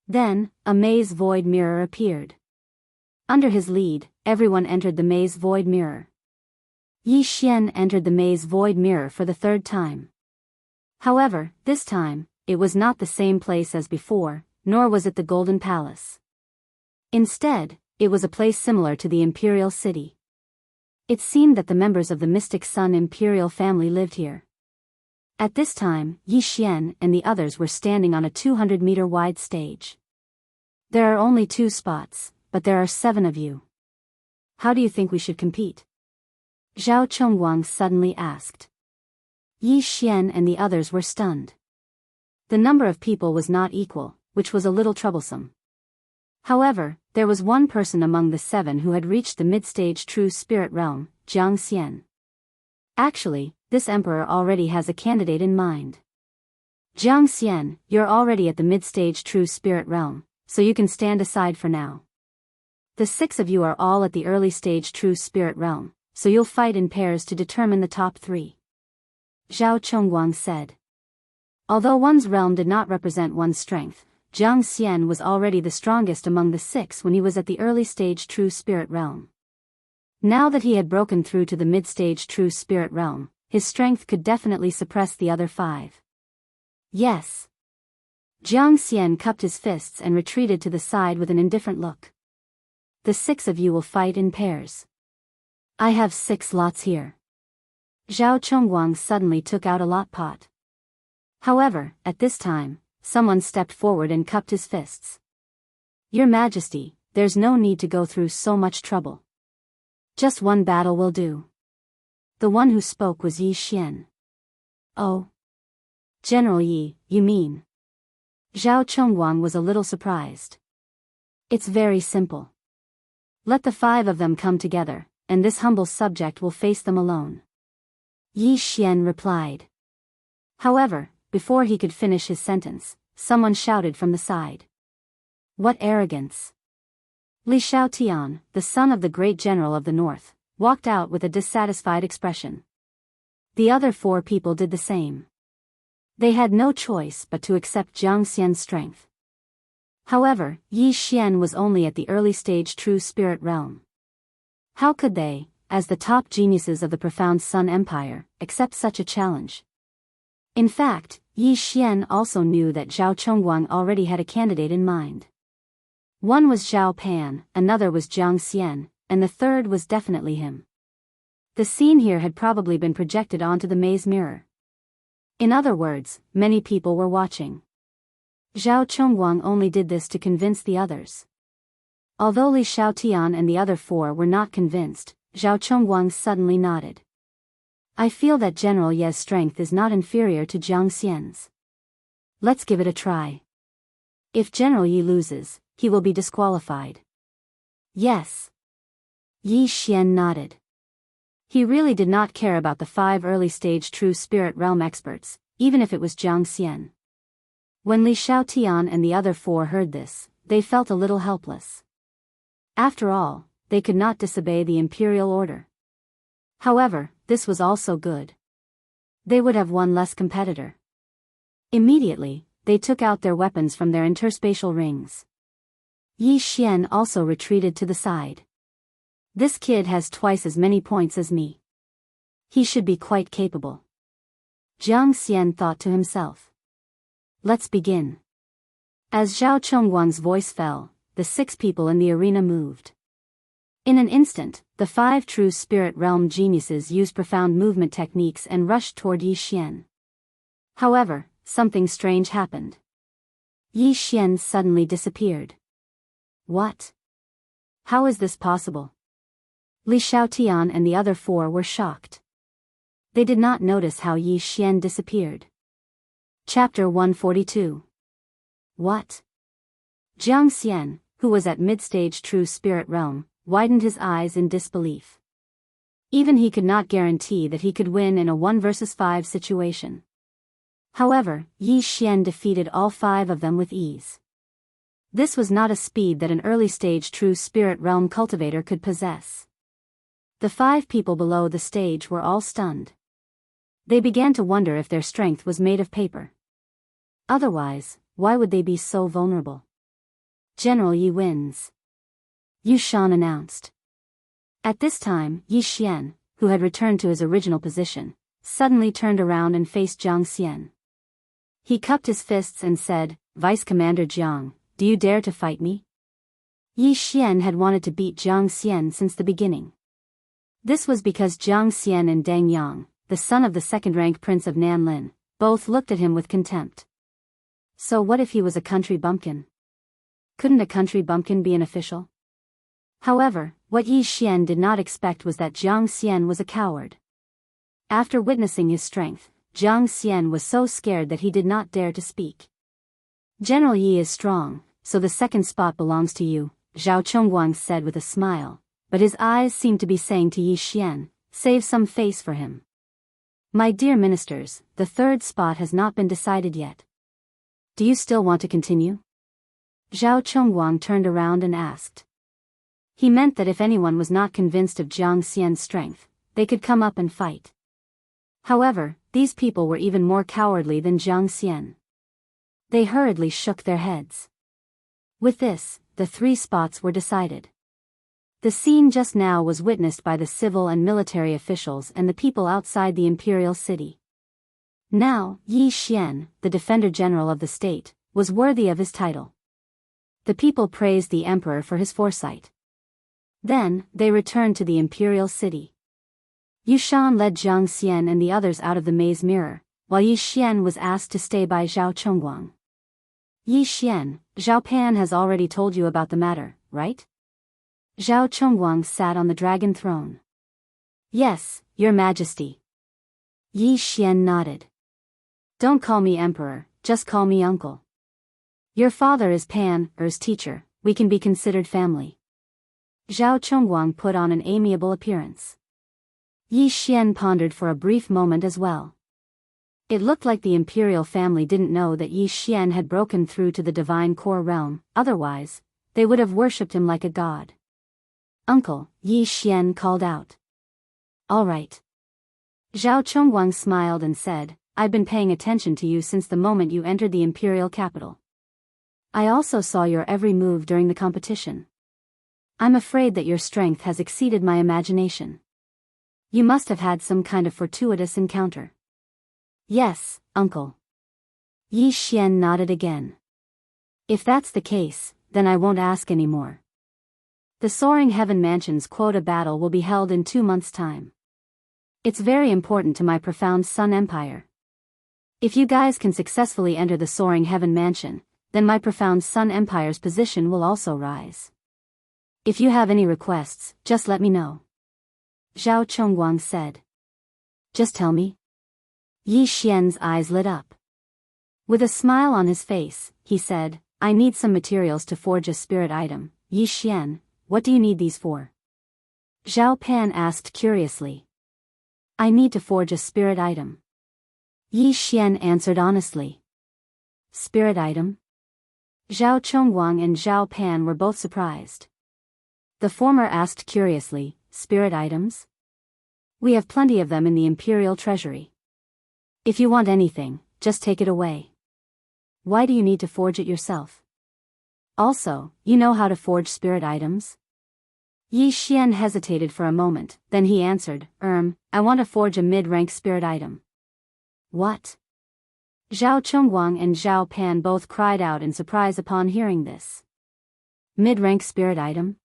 Then, a maze void mirror appeared. Under his lead, everyone entered the maze void mirror. Yi Xian entered the maze void mirror for the third time. However, this time, it was not the same place as before, nor was it the Golden Palace. Instead, it was a place similar to the Imperial City. It seemed that the members of the Mystic Sun Imperial family lived here. At this time, Yi Xian and the others were standing on a 200-meter wide stage. There are only 2 spots, but there are 7 of you. How do you think we should compete? Zhao Chongguang suddenly asked. Yi Xian and the others were stunned. The number of people was not equal, which was a little troublesome. However, there was one person among the 7 who had reached the mid-stage true spirit realm, Jiang Xian. Actually, this emperor already has a candidate in mind. Jiang Xian, you're already at the mid-stage true spirit realm, so you can stand aside for now. The 6 of you are all at the early stage true spirit realm, so you'll fight in pairs to determine the top 3. Zhao Chongguang said. Although one's realm did not represent one's strength, Jiang Xian was already the strongest among the 6 when he was at the early stage true spirit realm. Now that he had broken through to the mid-stage true spirit realm, his strength could definitely suppress the other 5. Yes. Jiang Xian cupped his fists and retreated to the side with an indifferent look. The 6 of you will fight in pairs. I have 6 lots here. Zhao Chongguang suddenly took out a lot pot. However, at this time, someone stepped forward and cupped his fists. Your Majesty, there's no need to go through so much trouble. Just one battle will do. The one who spoke was Yi Xian. Oh. General Yi, you mean? Zhao Chongguang was a little surprised. It's very simple. Let the 5 of them come together, and this humble subject will face them alone. Yi Xian replied. However, before he could finish his sentence, someone shouted from the side. What arrogance! Li Shaotian, the son of the great general of the north, walked out with a dissatisfied expression. The other 4 people did the same. They had no choice but to accept Jiang Xian's strength. However, Yi Xian was only at the early stage true spirit realm. How could they, as the top geniuses of the profound Sun Empire, accept such a challenge? In fact, Yi Xian also knew that Zhao Chongguang already had a candidate in mind. One was Zhao Pan, another was Jiang Xian, and the third was definitely him. The scene here had probably been projected onto the maze mirror. In other words, many people were watching. Zhao Chongguang only did this to convince the others. Although Li Shaotian and the other 4 were not convinced, Zhao Chongguang suddenly nodded. I feel that General Ye's strength is not inferior to Jiang Xian's. Let's give it a try. If General Yi loses, he will be disqualified. Yes. Yi Xian nodded. He really did not care about the 5 early-stage true spirit realm experts, even if it was Jiang Xian. When Li Shaotian and the other 4 heard this, they felt a little helpless. After all, they could not disobey the imperial order. However, this was also good. They would have one less competitor. Immediately, they took out their weapons from their interspatial rings. Yi Xian also retreated to the side. This kid has twice as many points as me. He should be quite capable. Jiang Xian thought to himself. Let's begin. As Zhao Chongguang's voice fell, the 6 people in the arena moved. In an instant, the 5 true spirit realm geniuses used profound movement techniques and rushed toward Yi Xian. However, something strange happened. Yi Xian suddenly disappeared. What? How is this possible? Li Shaotian and the other 4 were shocked. They did not notice how Yi Xian disappeared. Chapter 142. What? Jiang Xian, who was at mid-stage true spirit realm, widened his eyes in disbelief. Even he could not guarantee that he could win in a 1 versus 5 situation. However, Yi Xian defeated all 5 of them with ease. This was not a speed that an early-stage true spirit realm cultivator could possess. The 5 people below the stage were all stunned. They began to wonder if their strength was made of paper. Otherwise, why would they be so vulnerable? General Yi wins, Yu Shan announced. At this time, Yi Xian, who had returned to his original position, suddenly turned around and faced Jiang Xian. He cupped his fists and said, "Vice Commander Jiang, do you dare to fight me?" Yi Xian had wanted to beat Jiang Xian since the beginning. This was because Jiang Xian and Deng Yang, the son of the second-rank prince of Nanlin, both looked at him with contempt. So what if he was a country bumpkin? Couldn't a country bumpkin be an official? However, what Yi Xian did not expect was that Jiang Xian was a coward. After witnessing his strength, Jiang Xian was so scared that he did not dare to speak. "General Yi is strong, so the second spot belongs to you," Zhao Chongguang said with a smile, but his eyes seemed to be saying to Yi Xian, "Save some face for him." "My dear ministers, the third spot has not been decided yet. Do you still want to continue?" Zhao Chongguang turned around and asked. He meant that if anyone was not convinced of Jiang Xian's strength, they could come up and fight. However, these people were even more cowardly than Jiang Xian. They hurriedly shook their heads. With this, the three spots were decided. The scene just now was witnessed by the civil and military officials and the people outside the imperial city. Now, Yi Xian, the Defender General of the state, was worthy of his title. The people praised the emperor for his foresight. Then, they returned to the imperial city. Yu Shan led Jiang Xian and the others out of the maze mirror, while Yi Xian was asked to stay by Zhao Chongguang. "Yi Xian, Zhao Pan has already told you about the matter, right?" Zhao Chongguang sat on the dragon throne. "Yes, Your Majesty." Yi Xian nodded. "Don't call me emperor, just call me uncle. Your father is Pan's teacher, we can be considered family." Zhao Chongguang put on an amiable appearance. Yi Xian pondered for a brief moment as well. It looked like the imperial family didn't know that Yi Xian had broken through to the divine core realm, otherwise, they would have worshipped him like a god. "Uncle," Yi Xian called out. "All right." Zhao Chongguang smiled and said, "I've been paying attention to you since the moment you entered the imperial capital. I also saw your every move during the competition. I'm afraid that your strength has exceeded my imagination. You must have had some kind of fortuitous encounter." "Yes, uncle." Yi Xian nodded again. "If that's the case, then I won't ask any more. The Soaring Heaven Mansion's quota battle will be held in 2 months' time. It's very important to my profound Sun Empire. If you guys can successfully enter the Soaring Heaven Mansion, then my profound Sun Empire's position will also rise. If you have any requests, just let me know." Zhao Chongguang said. "Just tell me." Yi Xian's eyes lit up. With a smile on his face, he said, "I need some materials to forge a spirit item. Yi Xian, what do you need these for?" Zhao Pan asked curiously. "I need to forge a spirit item." Yi Xian answered honestly. "Spirit item?" Zhao Chongguang and Zhao Pan were both surprised. The former asked curiously, "Spirit items? We have plenty of them in the imperial treasury. If you want anything, just take it away. Why do you need to forge it yourself? Also, you know how to forge spirit items?" Yi Xian hesitated for a moment, then he answered, I want to forge a mid-rank spirit item." "What?" Zhao Chongguang and Zhao Pan both cried out in surprise upon hearing this. "Mid-rank spirit item?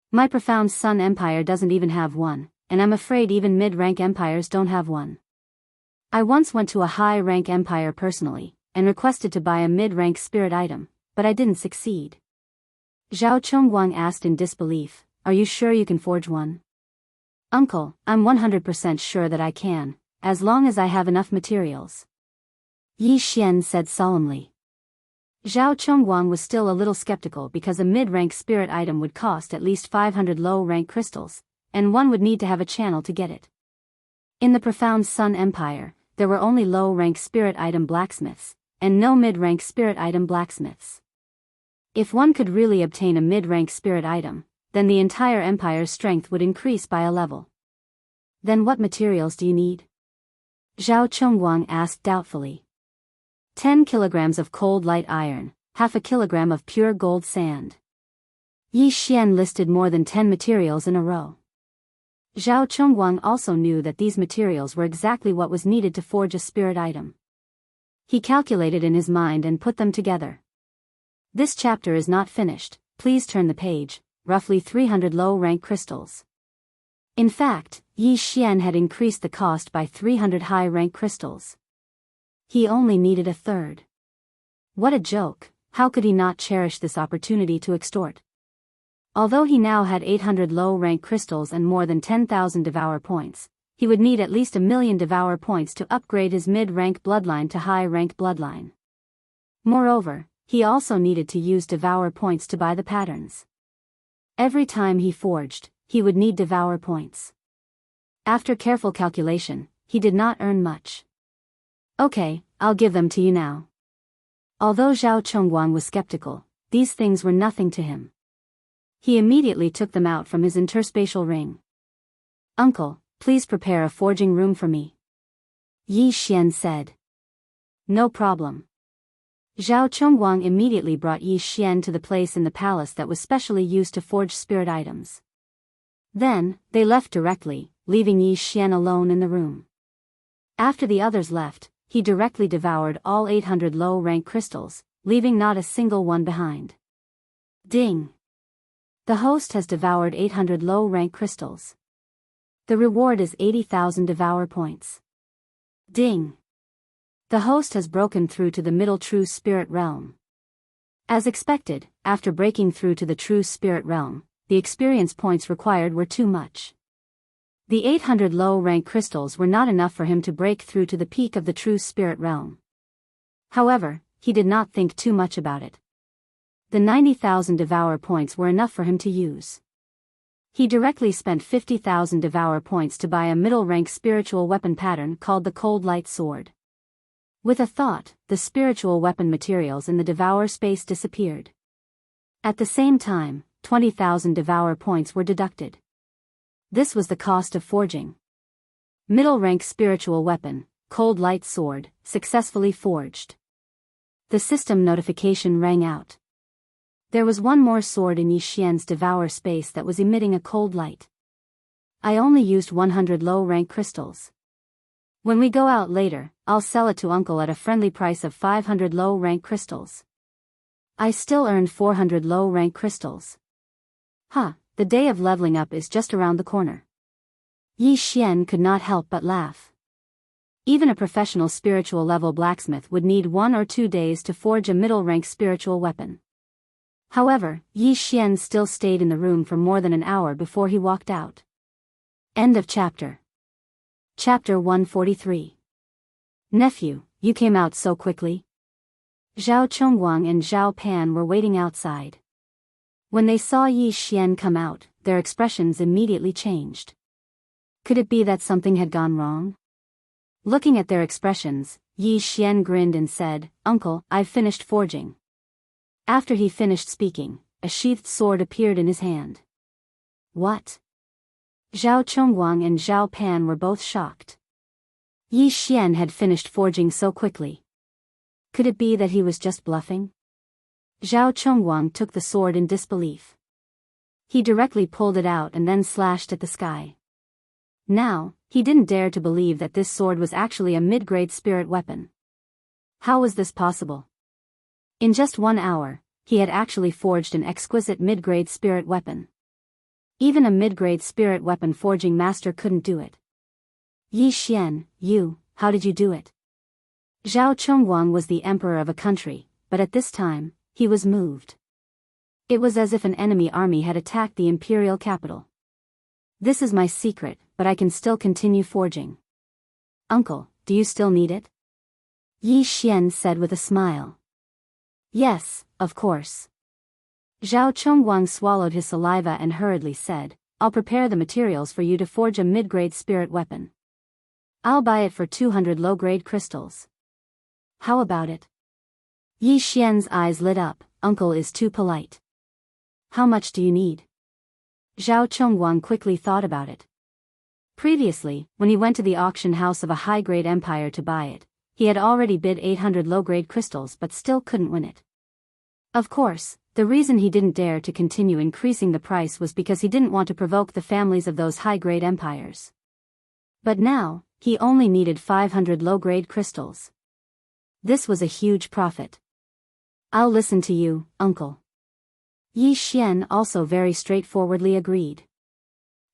My profound Sun Empire doesn't even have one, and I'm afraid even mid-rank empires don't have one. I once went to a high-rank empire personally, and requested to buy a mid-rank spirit item, but I didn't succeed." Zhao Chongguang asked in disbelief, "Are you sure you can forge one?" "Uncle, I'm 100% sure that I can, as long as I have enough materials," Yi Xian said solemnly. Zhao Chongguang was still a little skeptical because a mid-rank spirit item would cost at least 500 low-rank crystals, and one would need to have a channel to get it. In the profound Sun Empire, there were only low-rank spirit item blacksmiths, and no mid-rank spirit item blacksmiths. If one could really obtain a mid-rank spirit item, then the entire empire's strength would increase by a level. "Then what materials do you need?" Zhao Chongguang asked doubtfully. 10 kilograms of cold light iron, half a kilogram of pure gold sand. Yi Xian listed more than 10 materials in a row. Zhao Chongguang also knew that these materials were exactly what was needed to forge a spirit item. He calculated in his mind and put them together. This chapter is not finished, please turn the page, roughly 300 low-rank crystals. In fact, Yi Xian had increased the cost by 300 high-rank crystals. He only needed a third. What a joke, how could he not cherish this opportunity to extort? Although he now had 800 low-rank crystals and more than 10,000 Devourer points, he would need at least 1,000,000 Devourer points to upgrade his mid-rank bloodline to high-rank bloodline. Moreover, he also needed to use Devourer points to buy the patterns. Every time he forged, he would need Devourer points. After careful calculation, he did not earn much. Okay, I'll give them to you now. Although Zhao Chongguang was skeptical, these things were nothing to him. He immediately took them out from his interspatial ring. Uncle, please prepare a forging room for me. Yi Xian said. No problem. Zhao Chongguang immediately brought Yi Xian to the place in the palace that was specially used to forge spirit items. Then, they left directly, leaving Yi Xian alone in the room. After the others left, he directly devoured all 800 low-rank crystals, leaving not a single one behind. Ding! The host has devoured 800 low-rank crystals. The reward is 80,000 Devourer points. Ding! The host has broken through to the middle true spirit realm. As expected, after breaking through to the true spirit realm, the experience points required were too much. The 800 low-rank crystals were not enough for him to break through to the peak of the true spirit realm. However, he did not think too much about it. The 90,000 Devourer points were enough for him to use. He directly spent 50,000 Devourer points to buy a middle-rank spiritual weapon pattern called the Cold Light Sword. With a thought, the spiritual weapon materials in the Devourer space disappeared. At the same time, 20,000 Devourer points were deducted. This was the cost of forging. Middle-rank spiritual weapon, Cold Light Sword, successfully forged. The system notification rang out. There was one more sword in Yi Xian's Devourer space that was emitting a cold light. I only used 100 low-rank crystals. When we go out later, I'll sell it to Uncle at a friendly price of 500 low-rank crystals. I still earned 400 low-rank crystals. The day of leveling up is just around the corner. Yi Xian could not help but laugh. Even a professional spiritual level blacksmith would need 1 or 2 days to forge a middle-rank spiritual weapon. However, Yi Xian still stayed in the room for more than an hour before he walked out. End of chapter. Chapter 143. Nephew, you came out so quickly. Zhao Chongguang and Zhao Pan were waiting outside. When they saw Yi Xian come out, their expressions immediately changed. Could it be that something had gone wrong? Looking at their expressions, Yi Xian grinned and said, Uncle, I've finished forging. After he finished speaking, a sheathed sword appeared in his hand. What? Zhao Chongguang and Zhao Pan were both shocked. Yi Xian had finished forging so quickly. Could it be that he was just bluffing? Zhao Chongguang took the sword in disbelief. He directly pulled it out and then slashed at the sky. Now, he didn't dare to believe that this sword was actually a mid-grade spirit weapon. How was this possible? In just 1 hour, he had actually forged an exquisite mid-grade spirit weapon. Even a mid-grade spirit weapon forging master couldn't do it. Yi Xian, how did you do it? Zhao Chongguang was the emperor of a country, but at this time, he was moved. It was as if an enemy army had attacked the imperial capital. This is my secret, but I can still continue forging. Uncle, do you still need it? Yi Xian said with a smile. Yes, of course. Zhao Chongguang swallowed his saliva and hurriedly said, I'll prepare the materials for you to forge a mid-grade spirit weapon. I'll buy it for 200 low-grade crystals. How about it? Yi Xian's eyes lit up. Uncle is too polite. How much do you need? Zhao Chongguang quickly thought about it. Previously, when he went to the auction house of a high-grade empire to buy it, he had already bid 800 low-grade crystals but still couldn't win it. Of course, the reason he didn't dare to continue increasing the price was because he didn't want to provoke the families of those high-grade empires. But now, he only needed 500 low-grade crystals. This was a huge profit. "I'll listen to you, uncle." Yi Xian also very straightforwardly agreed.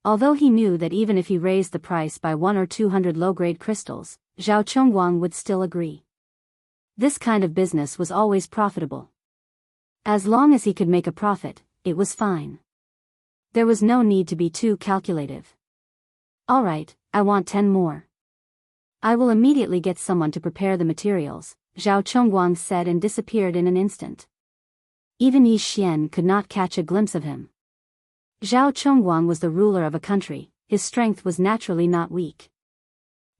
Although he knew that even if he raised the price by 1 or 200 low-grade crystals, Zhao Chongguang would still agree. This kind of business was always profitable. As long as he could make a profit, it was fine. There was no need to be too calculative. "All right, I want 10 more. I will immediately get someone to prepare the materials," Zhao Chongguang said and disappeared in an instant. Even Yi Xian could not catch a glimpse of him. Zhao Chongguang was the ruler of a country, his strength was naturally not weak.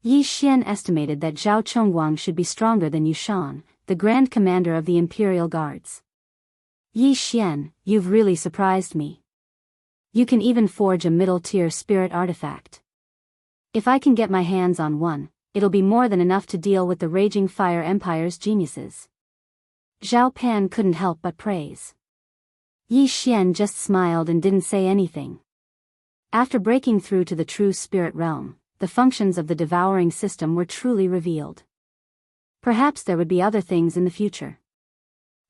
Yi Xian estimated that Zhao Chongguang should be stronger than Yu Shan, the Grand Commander of the Imperial Guards. "Yi Xian, you've really surprised me. You can even forge a middle-tier spirit artifact. If I can get my hands on one, it'll be more than enough to deal with the Raging Fire Empire's geniuses." Zhao Pan couldn't help but praise. Yi Xian just smiled and didn't say anything. After breaking through to the true spirit realm, the functions of the devouring system were truly revealed. Perhaps there would be other things in the future.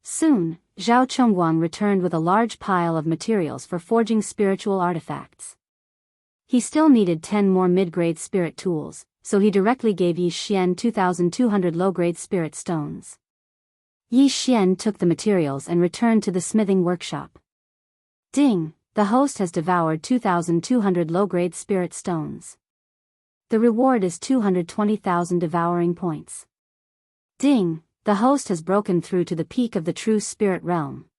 Soon, Zhao Chongguang returned with a large pile of materials for forging spiritual artifacts. He still needed 10 more mid-grade spirit tools, so he directly gave Yi Xian 2,200 low-grade spirit stones. Yi Xian took the materials and returned to the smithing workshop. "Ding, the host has devoured 2,200 low-grade spirit stones. The reward is 220,000 devouring points. Ding, the host has broken through to the peak of the true spirit realm."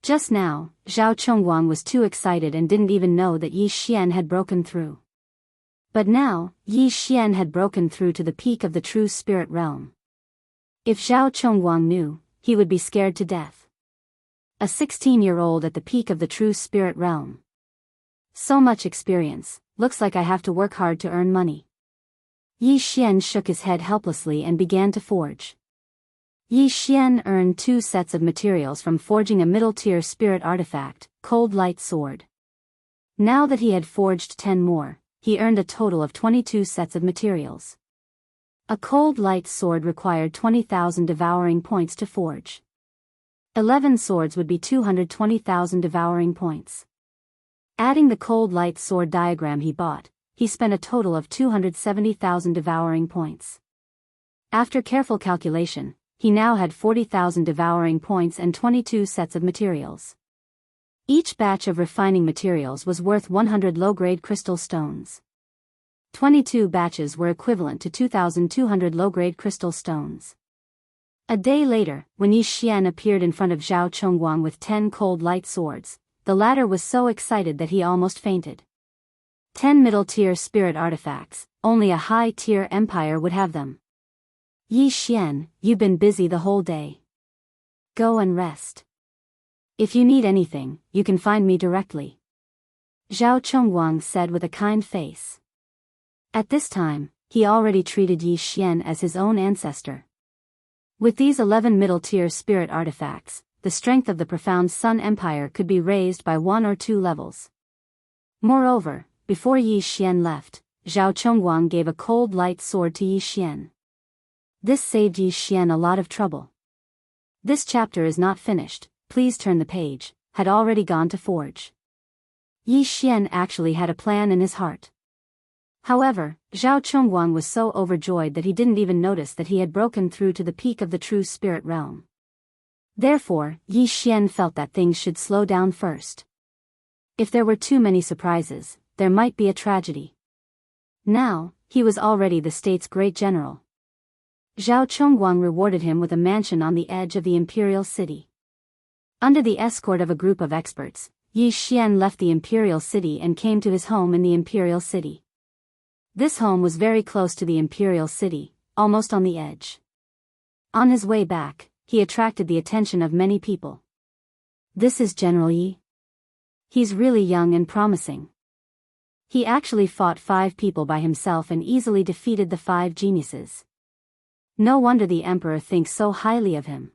Just now, Zhao Chongguang was too excited and didn't even know that Yi Xian had broken through. But now, Yi Xian had broken through to the peak of the true spirit realm. If Zhao Chongguang knew, he would be scared to death. A 16-year-old at the peak of the true spirit realm. So much experience, looks like I have to work hard to earn money. Yi Xian shook his head helplessly and began to forge. Yi Xian earned 2 sets of materials from forging a middle-tier spirit artifact, Cold Light Sword. Now that he had forged 10 more, he earned a total of 22 sets of materials. A Cold Light Sword required 20,000 devouring points to forge. 11 swords would be 220,000 devouring points. Adding the Cold Light Sword diagram he bought, he spent a total of 270,000 devouring points. After careful calculation, he now had 40,000 devouring points and 22 sets of materials. Each batch of refining materials was worth 100 low-grade crystal stones. 22 batches were equivalent to 2,200 low-grade crystal stones. A day later, when Yi Xian appeared in front of Zhao Chongguang with 10 cold light swords, the latter was so excited that he almost fainted. 10 middle-tier spirit artifacts, only a high-tier empire would have them. "Yi Xian, you've been busy the whole day. Go and rest. If you need anything, you can find me directly," Zhao Chongguang said with a kind face. At this time, he already treated Yi Xian as his own ancestor. With these 11 middle-tier spirit artifacts, the strength of the profound Sun Empire could be raised by 1 or 2 levels. Moreover, before Yi Xian left, Zhao Chongguang gave a cold light sword to Yi Xian. This saved Yi Xian a lot of trouble. "This chapter is not finished, please turn the page," had already gone to forge. Yi Xian actually had a plan in his heart. However, Zhao Chongguang was so overjoyed that he didn't even notice that he had broken through to the peak of the true spirit realm. Therefore, Yi Xian felt that things should slow down first. If there were too many surprises, there might be a tragedy. Now, he was already the state's great general. Zhao Chongguang rewarded him with a mansion on the edge of the imperial city. Under the escort of a group of experts, Yi Xian left the imperial city and came to his home in the imperial city. This home was very close to the imperial city, almost on the edge. On his way back, he attracted the attention of many people. "This is General Yi. He's really young and promising." He actually fought 5 people by himself and easily defeated the 5 geniuses. No wonder the emperor thinks so highly of him.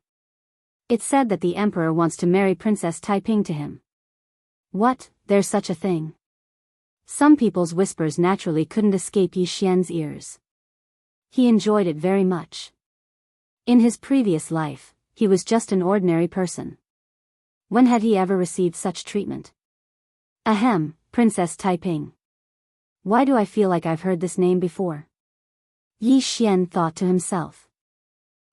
It's said that the emperor wants to marry Princess Taiping to him. What, there's such a thing? Some people's whispers naturally couldn't escape Yi Xian's ears. He enjoyed it very much. In his previous life, he was just an ordinary person. When had he ever received such treatment? Ahem, Princess Taiping. Why do I feel like I've heard this name before? Yi Xian thought to himself.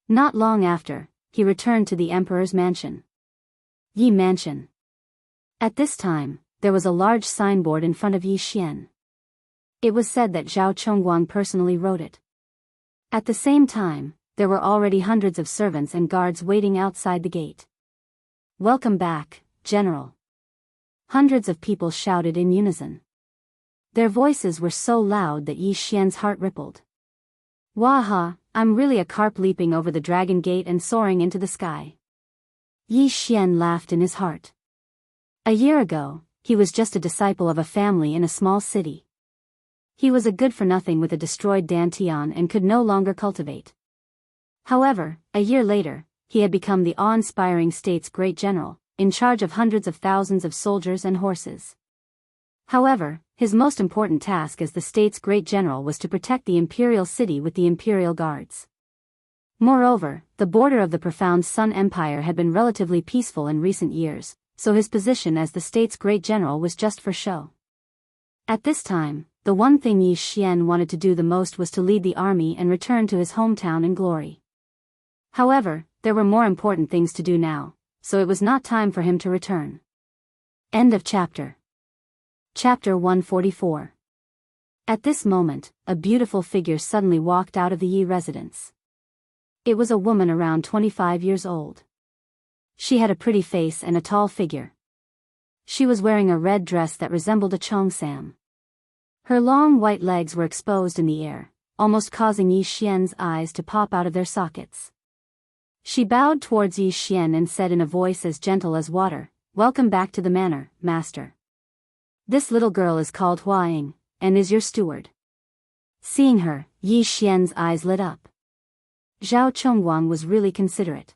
Not long after, he returned to the emperor's mansion. Yi Mansion. At this time, there was a large signboard in front of Yi Xian. It was said that Zhao Chongguang personally wrote it. At the same time, there were already hundreds of servants and guards waiting outside the gate. Welcome back, General. Hundreds of people shouted in unison. Their voices were so loud that Yi Xian's heart rippled. Waha, I'm really a carp leaping over the dragon gate and soaring into the sky. Yi Xian laughed in his heart. A year ago, he was just a disciple of a family in a small city. He was a good-for-nothing with a destroyed dantian and could no longer cultivate. However, a year later, he had become the awe-inspiring state's great general, in charge of hundreds of thousands of soldiers and horses. However, his most important task as the state's great general was to protect the imperial city with the imperial guards. Moreover, the border of the profound Sun Empire had been relatively peaceful in recent years, so his position as the state's great general was just for show. At this time, the one thing Yi Xian wanted to do the most was to lead the army and return to his hometown in glory. However, there were more important things to do now, so it was not time for him to return. End of chapter. Chapter 144. At this moment, a beautiful figure suddenly walked out of the Yi residence. It was a woman around 25 years old. She had a pretty face and a tall figure. She was wearing a red dress that resembled a cheongsam. Her long white legs were exposed in the air, almost causing Yi Xian's eyes to pop out of their sockets. She bowed towards Yi Xian and said in a voice as gentle as water, "Welcome back to the manor, master. This little girl is called Huaying, and is your steward." Seeing her, Yi Xian's eyes lit up. Zhao Chongguang was really considerate.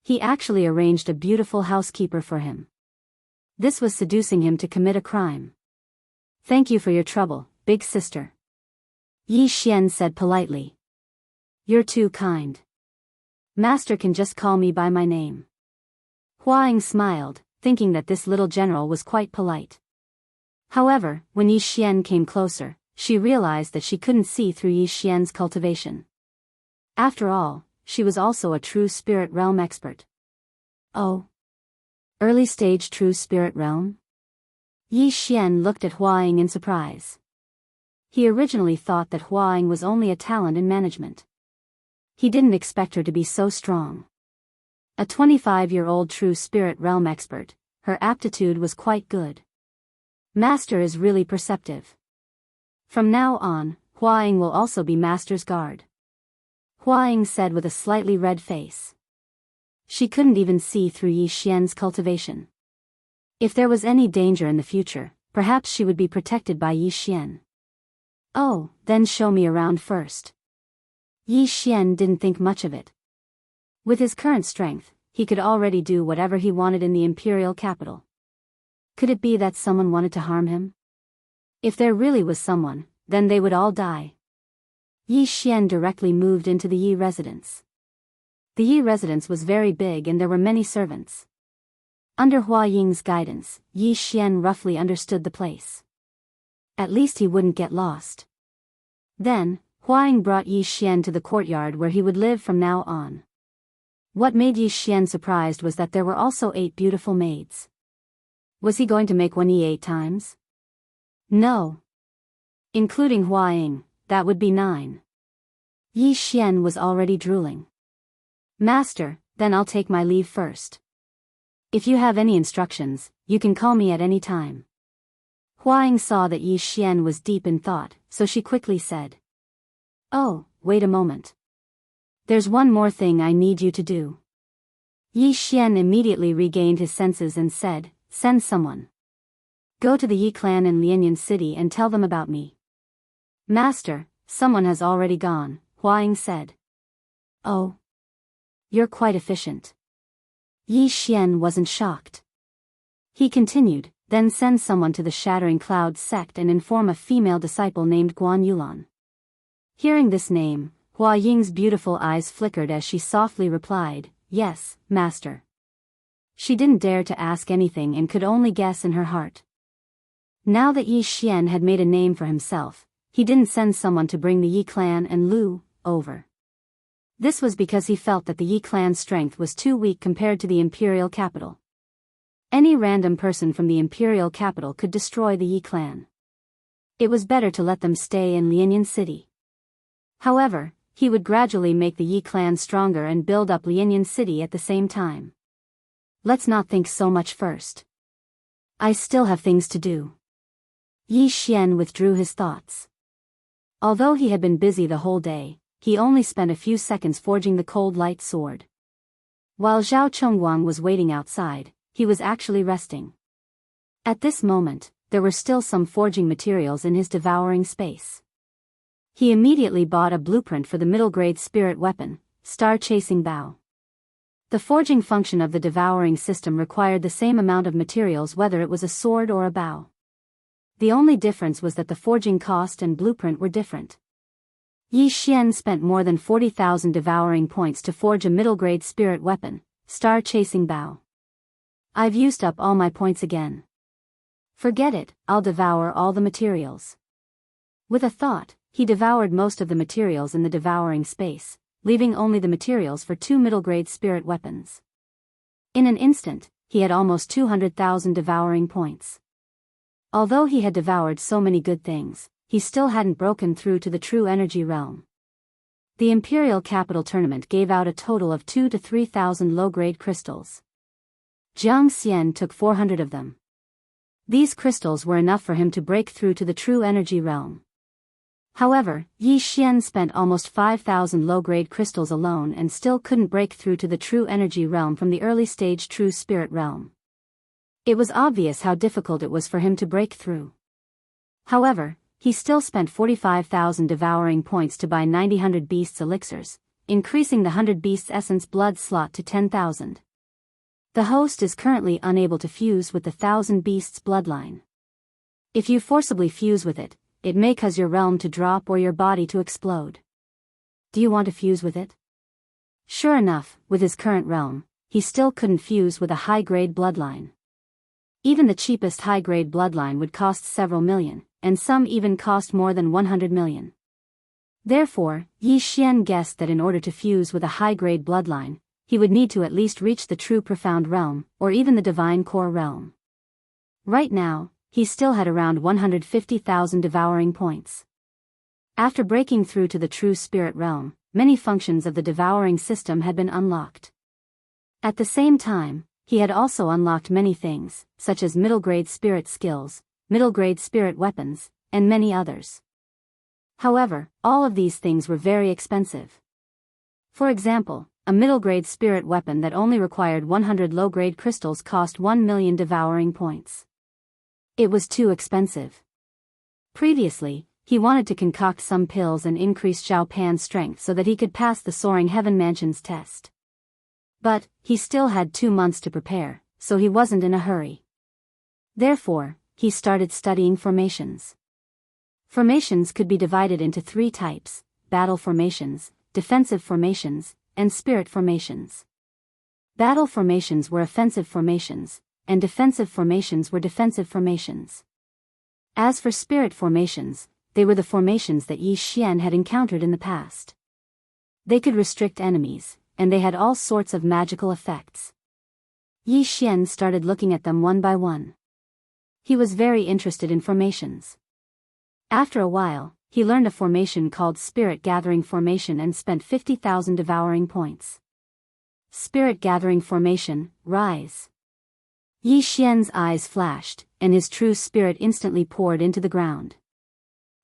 He actually arranged a beautiful housekeeper for him. This was seducing him to commit a crime. "Thank you for your trouble, big sister," Yi Xian said politely. "You're too kind. Master can just call me by my name." Huaying smiled, thinking that this little general was quite polite. However, when Yi Xian came closer, she realized that she couldn't see through Yi Xian's cultivation. After all, she was also a true spirit realm expert. Oh. Early stage true spirit realm? Yi Xian looked at Huaying in surprise. He originally thought that Huaying was only a talent in management. He didn't expect her to be so strong. A 25-year-old true spirit realm expert, her aptitude was quite good. Master is really perceptive. From now on, Huaying will also be Master's guard, Huaying said with a slightly red face. She couldn't even see through Yi Xian's cultivation. If there was any danger in the future, perhaps she would be protected by Yi Xian. "Oh, then show me around first." Yi Xian didn't think much of it. With his current strength, he could already do whatever he wanted in the imperial capital. Could it be that someone wanted to harm him? If there really was someone, then they would all die. Yi Xian directly moved into the Yi residence. The Yi residence was very big and there were many servants. Under Huaying's guidance, Yi Xian roughly understood the place. At least he wouldn't get lost. Then, Huaying brought Yi Xian to the courtyard where he would live from now on. What made Yi Xian surprised was that there were also 8 beautiful maids. Was he going to make one 8 times? No. Including Huaying, that would be 9. Yi Xian was already drooling. "Master, then I'll take my leave first. If you have any instructions, you can call me at any time." Huaying saw that Yi Xian was deep in thought, so she quickly said, "Oh, wait a moment. There's one more thing I need you to do." Yi Xian immediately regained his senses and said, "Send someone." Go to the Yi clan in Lianyan City and tell them about me. Master, someone has already gone, Hua Ying said. Oh. You're quite efficient. Yi Xian wasn't shocked. He continued, then send someone to the Shattering Cloud sect and inform a female disciple named Guan Yulan. Hearing this name, Hua Ying's beautiful eyes flickered as she softly replied, Yes, master. She didn't dare to ask anything and could only guess in her heart. Now that Yi Xian had made a name for himself, he didn't send someone to bring the Yi clan and Lu over. This was because he felt that the Yi clan's strength was too weak compared to the imperial capital. Any random person from the imperial capital could destroy the Yi clan. It was better to let them stay in Lianyan City. However, he would gradually make the Yi clan stronger and build up Lianyan City at the same time. Let's not think so much first. I still have things to do. Yi Xian withdrew his thoughts. Although he had been busy the whole day, he only spent a few seconds forging the cold light sword. While Zhao Chongguang was waiting outside, he was actually resting. At this moment, there were still some forging materials in his devouring space. He immediately bought a blueprint for the middle-grade spirit weapon, Star-Chasing Bow. The forging function of the devouring system required the same amount of materials whether it was a sword or a bow. The only difference was that the forging cost and blueprint were different. Yi Xian spent more than 40,000 devouring points to forge a middle-grade spirit weapon, Star-Chasing Bow. I've used up all my points again. Forget it, I'll devour all the materials. With a thought, he devoured most of the materials in the devouring space, leaving only the materials for 2 middle-grade spirit weapons. In an instant, he had almost 200,000 devouring points. Although he had devoured so many good things, he still hadn't broken through to the true energy realm. The Imperial Capital Tournament gave out a total of 2,000 to 3,000 low-grade crystals. Jiang Xian took 400 of them. These crystals were enough for him to break through to the true energy realm. However, Yi Xian spent almost 5,000 low-grade crystals alone and still couldn't break through to the true energy realm from the early-stage true spirit realm. It was obvious how difficult it was for him to break through. However, he still spent 45,000 devouring points to buy 90 beasts elixirs, increasing the 100 beasts essence blood slot to 10,000. The host is currently unable to fuse with the 1,000 beasts bloodline. If you forcibly fuse with it, it may cause your realm to drop or your body to explode. Do you want to fuse with it? Sure enough, with his current realm, he still couldn't fuse with a high-grade bloodline. Even the cheapest high-grade bloodline would cost several million, and some even cost more than 100 million. Therefore, Yi Xian guessed that in order to fuse with a high-grade bloodline, he would need to at least reach the true profound realm, or even the divine core realm. Right now, he still had around 150,000 devouring points. After breaking through to the true spirit realm, many functions of the devouring system had been unlocked. At the same time, he had also unlocked many things, such as middle-grade spirit skills, middle-grade spirit weapons, and many others. However, all of these things were very expensive. For example, a middle-grade spirit weapon that only required 100 low-grade crystals cost 1 million devouring points. It was too expensive. Previously, he wanted to concoct some pills and increase Zhao Pan's strength so that he could pass the Soaring Heaven Mansion's test. But, he still had 2 months to prepare, so he wasn't in a hurry. Therefore, he started studying formations. Formations could be divided into 3 types: battle formations, defensive formations, and spirit formations. Battle formations were offensive formations, and defensive formations were defensive formations. As for spirit formations, they were the formations that Yi Xian had encountered in the past. They could restrict enemies, and they had all sorts of magical effects. Yi Xian started looking at them one by one. He was very interested in formations. After a while, he learned a formation called Spirit Gathering Formation and spent 50,000 devouring points. Spirit Gathering Formation, Rise. Yi Xian's eyes flashed, and his true spirit instantly poured into the ground.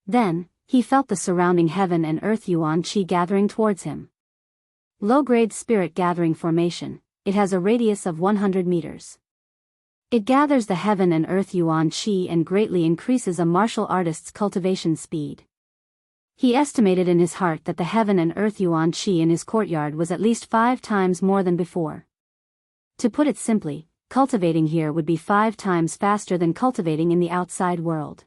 Then, he felt the surrounding heaven and earth yuan qi gathering towards him. Low-grade Spirit Gathering Formation, it has a radius of 100 meters. It gathers the heaven and earth yuan qi and greatly increases a martial artist's cultivation speed. He estimated in his heart that the heaven and earth yuan qi in his courtyard was at least 5 times more than before. To put it simply, cultivating here would be 5 times faster than cultivating in the outside world.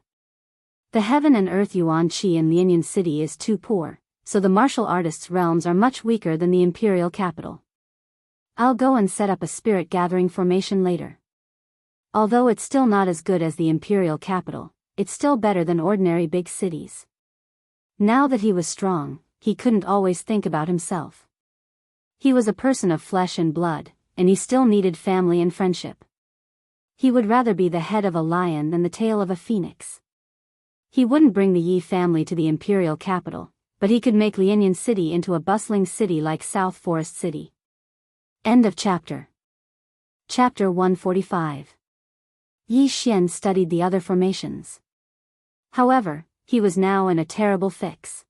The heaven and earth yuan qi in Lianyan City is too poor, so the martial artists' realms are much weaker than the imperial capital. I'll go and set up a spirit gathering formation later. Although it's still not as good as the imperial capital, it's still better than ordinary big cities. Now that he was strong, he couldn't always think about himself. He was a person of flesh and blood, and he still needed family and friendship. He would rather be the head of a lion than the tail of a phoenix. He wouldn't bring the Yi family to the imperial capital, but he could make Lianyan City into a bustling city like South Forest City. End of chapter. Chapter 145. Yi Xian studied the other formations. However, he was now in a terrible fix.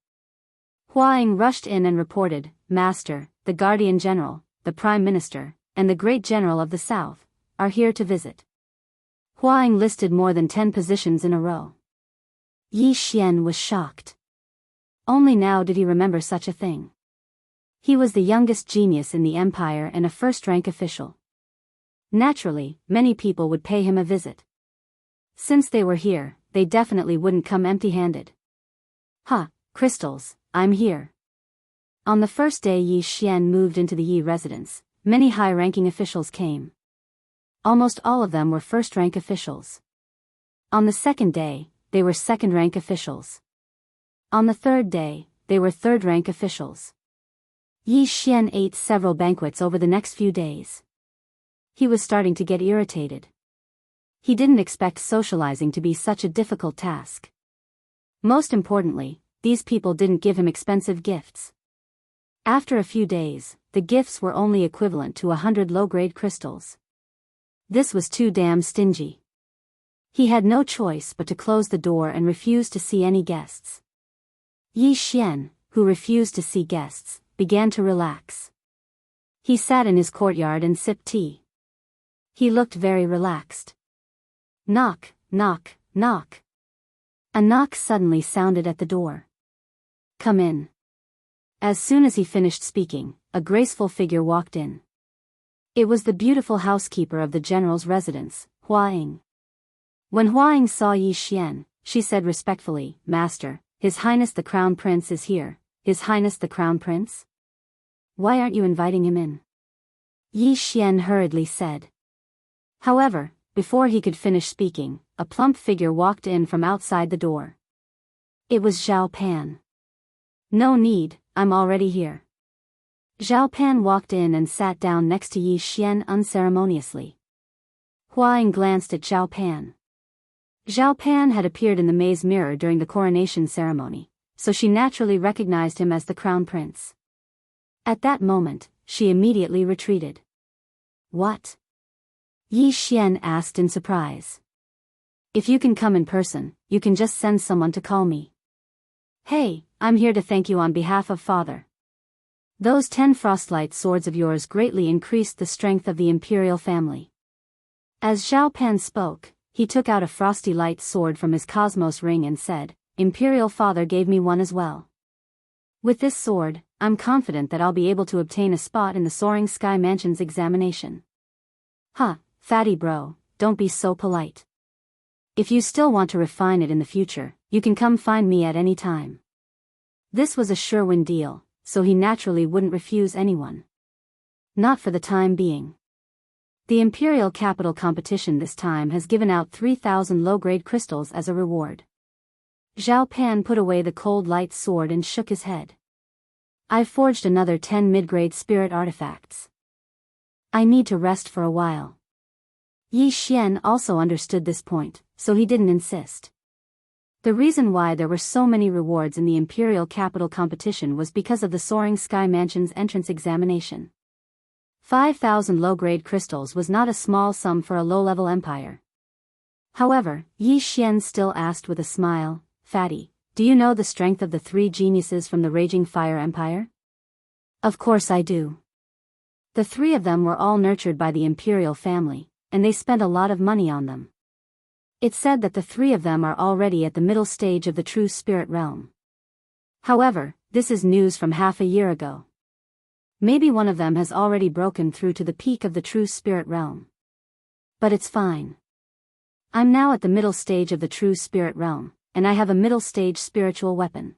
Huang rushed in and reported, "Master, the Guardian General, the Prime Minister, and the Great General of the South are here to visit." Huang listed more than 10 positions in a row. Yi Xian was shocked. Only now did he remember such a thing. He was the youngest genius in the empire and a first-rank official. Naturally, many people would pay him a visit. Since they were here, they definitely wouldn't come empty-handed. Crystals, I'm here. On the first day Yi Xian moved into the Yi residence, many high-ranking officials came. Almost all of them were first-rank officials. On the second day, they were second-rank officials. On the third day, they were third-rank officials. Yi Xian ate several banquets over the next few days. He was starting to get irritated. He didn't expect socializing to be such a difficult task. Most importantly, these people didn't give him expensive gifts. After a few days, the gifts were only equivalent to 100 low-grade crystals. This was too damn stingy. He had no choice but to close the door and refuse to see any guests. Yi Xian, who refused to see guests, began to relax. He sat in his courtyard and sipped tea. He looked very relaxed. Knock, knock, knock. A knock suddenly sounded at the door. "Come in." As soon as he finished speaking, a graceful figure walked in. It was the beautiful housekeeper of the general's residence, Huang. When Huang saw Yi Xian, she said respectfully, "Master, His Highness the Crown Prince is here." "His Highness the Crown Prince? Why aren't you inviting him in?" Yi Xian hurriedly said. However, before he could finish speaking, a plump figure walked in from outside the door. It was Zhao Pan. "No need, I'm already here." Zhao Pan walked in and sat down next to Yi Xian unceremoniously. Huang glanced at Zhao Pan. Zhao Pan had appeared in the maze mirror during the coronation ceremony, so she naturally recognized him as the crown prince. At that moment, she immediately retreated. "What?" Yi Xian asked in surprise. "If you can come in person, you can just send someone to call me." "Hey, I'm here to thank you on behalf of Father. Those 10 frostlight swords of yours greatly increased the strength of the imperial family." As Zhao Pan spoke, he took out a frosty light sword from his cosmos ring and said, "Imperial Father gave me one as well. With this sword, I'm confident that I'll be able to obtain a spot in the Soaring Sky Mansion's examination." Fatty bro, don't be so polite. If you still want to refine it in the future, you can come find me at any time. This was a sure-win deal, so he naturally wouldn't refuse anyone. Not for the time being. The Imperial Capital competition this time has given out 3,000 low-grade crystals as a reward. Zhao Pan put away the cold light sword and shook his head. "I've forged another 10 mid-grade spirit artifacts. I need to rest for a while." Yi Xian also understood this point, so he didn't insist. The reason why there were so many rewards in the Imperial Capital competition was because of the Soaring Sky Mansion's entrance examination. 5,000 low-grade crystals was not a small sum for a low-level empire. However, Yi Xian still asked with a smile, "Fatty, do you know the strength of the 3 geniuses from the Raging Fire Empire?" "Of course I do. The 3 of them were all nurtured by the imperial family, and they spent a lot of money on them. It's said that the three of them are already at the middle stage of the true spirit realm. However, this is news from half a year ago. Maybe one of them has already broken through to the peak of the true spirit realm. But it's fine. I'm now at the middle stage of the true spirit realm, and I have a middle stage spiritual weapon.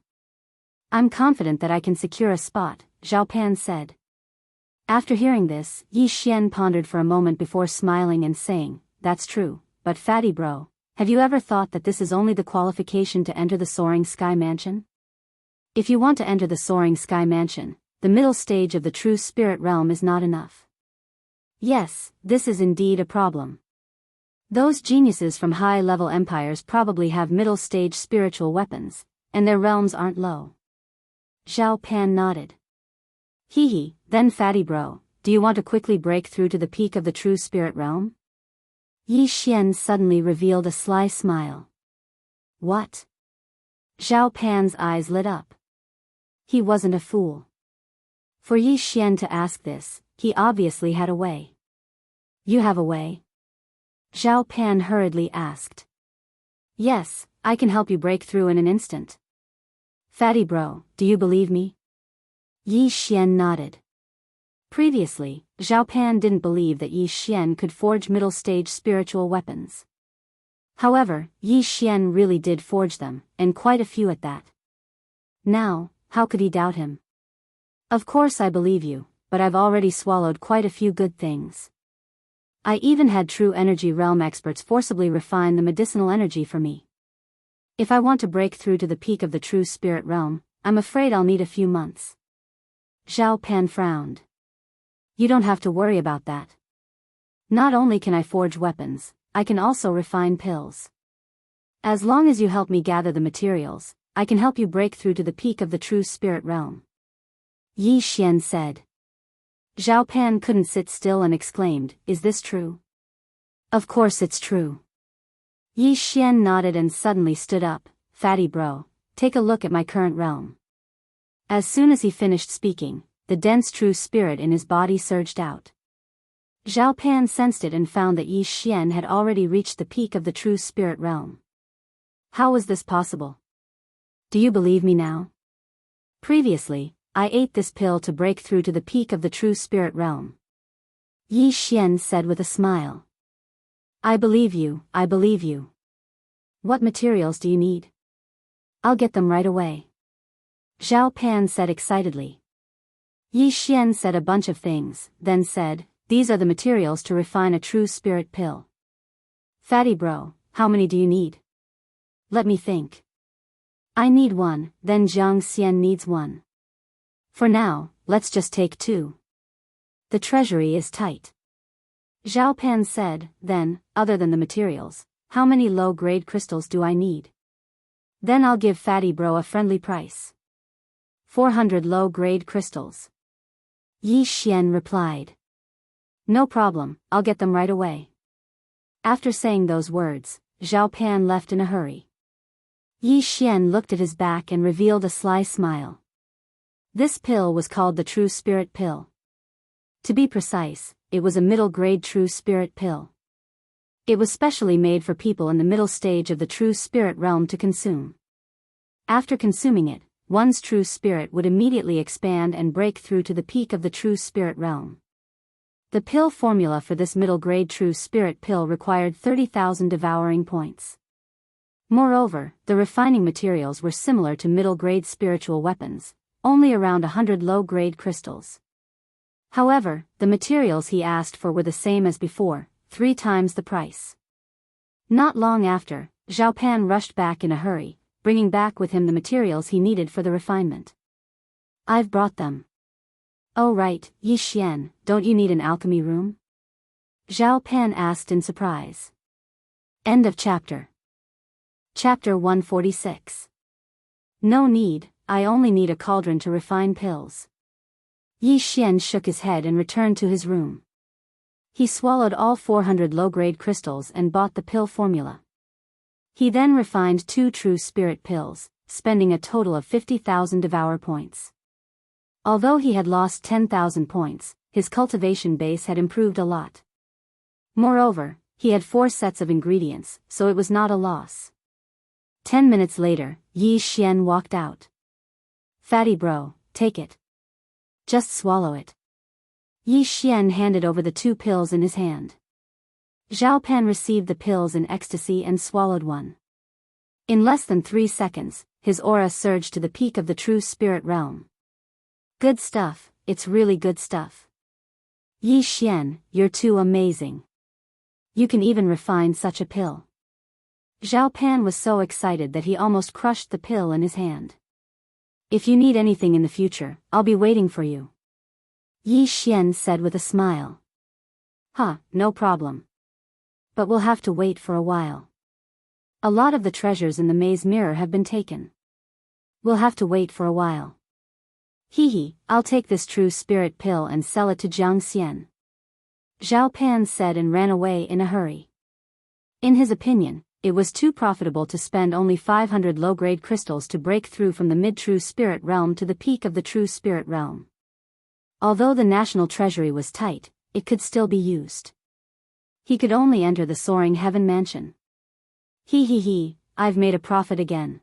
I'm confident that I can secure a spot, Zhao Pan said. After hearing this, Yi Xian pondered for a moment before smiling and saying, "That's true, but fatty bro, have you ever thought that this is only the qualification to enter the Soaring Sky Mansion? If you want to enter the Soaring Sky Mansion, the middle stage of the true spirit realm is not enough." Yes, this is indeed a problem. Those geniuses from high-level empires probably have middle-stage spiritual weapons, and their realms aren't low. Zhao Pan nodded. Hee, then fatty bro, do you want to quickly break through to the peak of the true spirit realm? Yi Xian suddenly revealed a sly smile. What? Zhao Pan's eyes lit up. He wasn't a fool. For Yi Xian to ask this, he obviously had a way. You have a way? Zhao Pan hurriedly asked. Yes, I can help you break through in an instant. Fatty bro, do you believe me? Yi Xian nodded. Previously, Zhao Pan didn't believe that Yi Xian could forge middle-stage spiritual weapons. However, Yi Xian really did forge them, and quite a few at that. Now, how could he doubt him? Of course I believe you, but I've already swallowed quite a few good things. I even had true energy realm experts forcibly refine the medicinal energy for me. If I want to break through to the peak of the true spirit realm, I'm afraid I'll need a few months. Zhao Pan frowned. You don't have to worry about that. Not only can I forge weapons, I can also refine pills. As long as you help me gather the materials, I can help you break through to the peak of the true spirit realm. Yi Xian said. Zhao Pan couldn't sit still and exclaimed, Is this true? Of course it's true. Yi Xian nodded and suddenly stood up. Fatty bro, take a look at my current realm. As soon as he finished speaking, the dense true spirit in his body surged out. Zhao Pan sensed it and found that Yi Xian had already reached the peak of the true spirit realm. How was this possible? Do you believe me now? Previously, I ate this pill to break through to the peak of the true spirit realm. Yi Xian said with a smile. I believe you, I believe you. What materials do you need? I'll get them right away. Zhao Pan said excitedly. Yi Xian said a bunch of things, then said, These are the materials to refine a true spirit pill. Fatty bro, how many do you need? Let me think. I need one, then Jiang Xian needs one. For now, let's just take 2. The treasury is tight. Zhao Pan said, then, other than the materials, how many low-grade crystals do I need? Then I'll give Fatty Bro a friendly price. 400 low-grade crystals. Yi Xian replied. No problem, I'll get them right away. After saying those words, Zhao Pan left in a hurry. Yi Xian looked at his back and revealed a sly smile. This pill was called the True Spirit Pill. To be precise, it was a middle-grade True Spirit Pill. It was specially made for people in the middle stage of the True Spirit realm to consume. After consuming it, one's true spirit would immediately expand and break through to the peak of the True Spirit realm. The pill formula for this middle-grade True Spirit Pill required 30,000 devouring points. Moreover, the refining materials were similar to middle-grade spiritual weapons, only around 100 low-grade crystals. However, the materials he asked for were the same as before, 3 times the price. Not long after, Zhao Pan rushed back in a hurry, bringing back with him the materials he needed for the refinement. I've brought them. Oh right, Yi Xian, don't you need an alchemy room? Zhao Pan asked in surprise. End of chapter. Chapter 146. No need, I only need a cauldron to refine pills. Yi Xian shook his head and returned to his room. He swallowed all 400 low-grade crystals and bought the pill formula. He then refined 2 true spirit pills, spending a total of 50,000 devour points. Although he had lost 10,000 points, his cultivation base had improved a lot. Moreover, he had 4 sets of ingredients, so it was not a loss. 10 minutes later, Yi Xian walked out. "Fatty bro, take it. Just swallow it." Yi Xian handed over the 2 pills in his hand. Zhao Pan received the pills in ecstasy and swallowed one. In less than 3 seconds, his aura surged to the peak of the true spirit realm. "Good stuff, it's really good stuff. Yi Xian, you're too amazing. You can even refine such a pill." Zhao Pan was so excited that he almost crushed the pill in his hand. "If you need anything in the future, I'll be waiting for you," Yi Xian said with a smile. No problem. But we'll have to wait for a while. A lot of the treasures in the maze mirror have been taken. We'll have to wait for a while. I'll take this true spirit pill and sell it to Jiang Xian," Zhao Pan said and ran away in a hurry. In his opinion, it was too profitable to spend only 500 low-grade crystals to break through from the mid-true spirit realm to the peak of the true spirit realm. Although the national treasury was tight, it could still be used. He could only enter the soaring heaven mansion. I've made a profit again."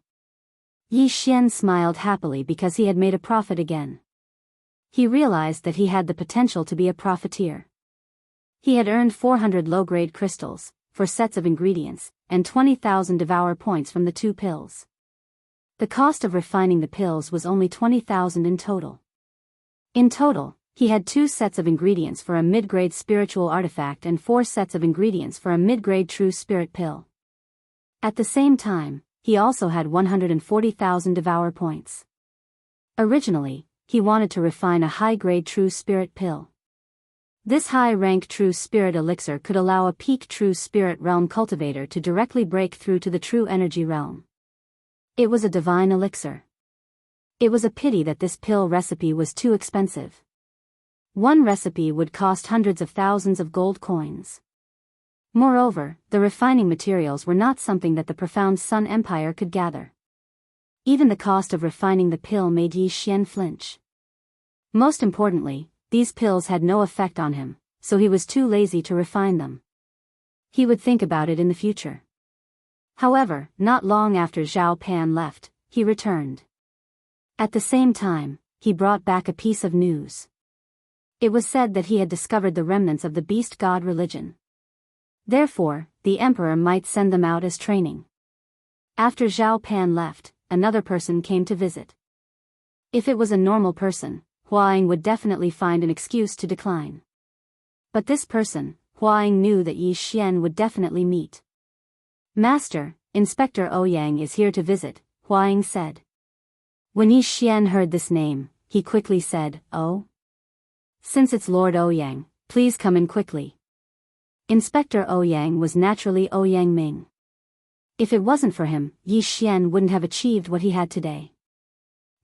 Yi Xian smiled happily because he had made a profit again. He realized that he had the potential to be a profiteer. He had earned 400 low-grade crystals, 4 sets of ingredients, and 20,000 Devourer points from the 2 pills. The cost of refining the pills was only 20,000 in total. In total, he had 2 sets of ingredients for a mid-grade spiritual artifact and 4 sets of ingredients for a mid-grade true spirit pill. At the same time, he also had 140,000 Devourer points. Originally, he wanted to refine a high-grade true spirit pill. This high-rank true spirit elixir could allow a peak true spirit realm cultivator to directly break through to the true energy realm. It was a divine elixir. It was a pity that this pill recipe was too expensive. One recipe would cost hundreds of thousands of gold coins. Moreover, the refining materials were not something that the profound Sun Empire could gather. Even the cost of refining the pill made Yi Xian flinch. Most importantly, these pills had no effect on him, so he was too lazy to refine them. He would think about it in the future. However, not long after Zhao Pan left, he returned. At the same time, he brought back a piece of news. It was said that he had discovered the remnants of the beast god religion. Therefore, the emperor might send them out as training. After Zhao Pan left, another person came to visit. If it was a normal person, Huaying would definitely find an excuse to decline. But this person, Huaying knew that Yi Xian would definitely meet. "Master, Inspector Ouyang is here to visit," Huaying said. When Yi Xian heard this name, he quickly said, "Oh? Since it's Lord Ouyang, please come in quickly." Inspector Ouyang was naturally Ouyang Ming. If it wasn't for him, Yi Xian wouldn't have achieved what he had today.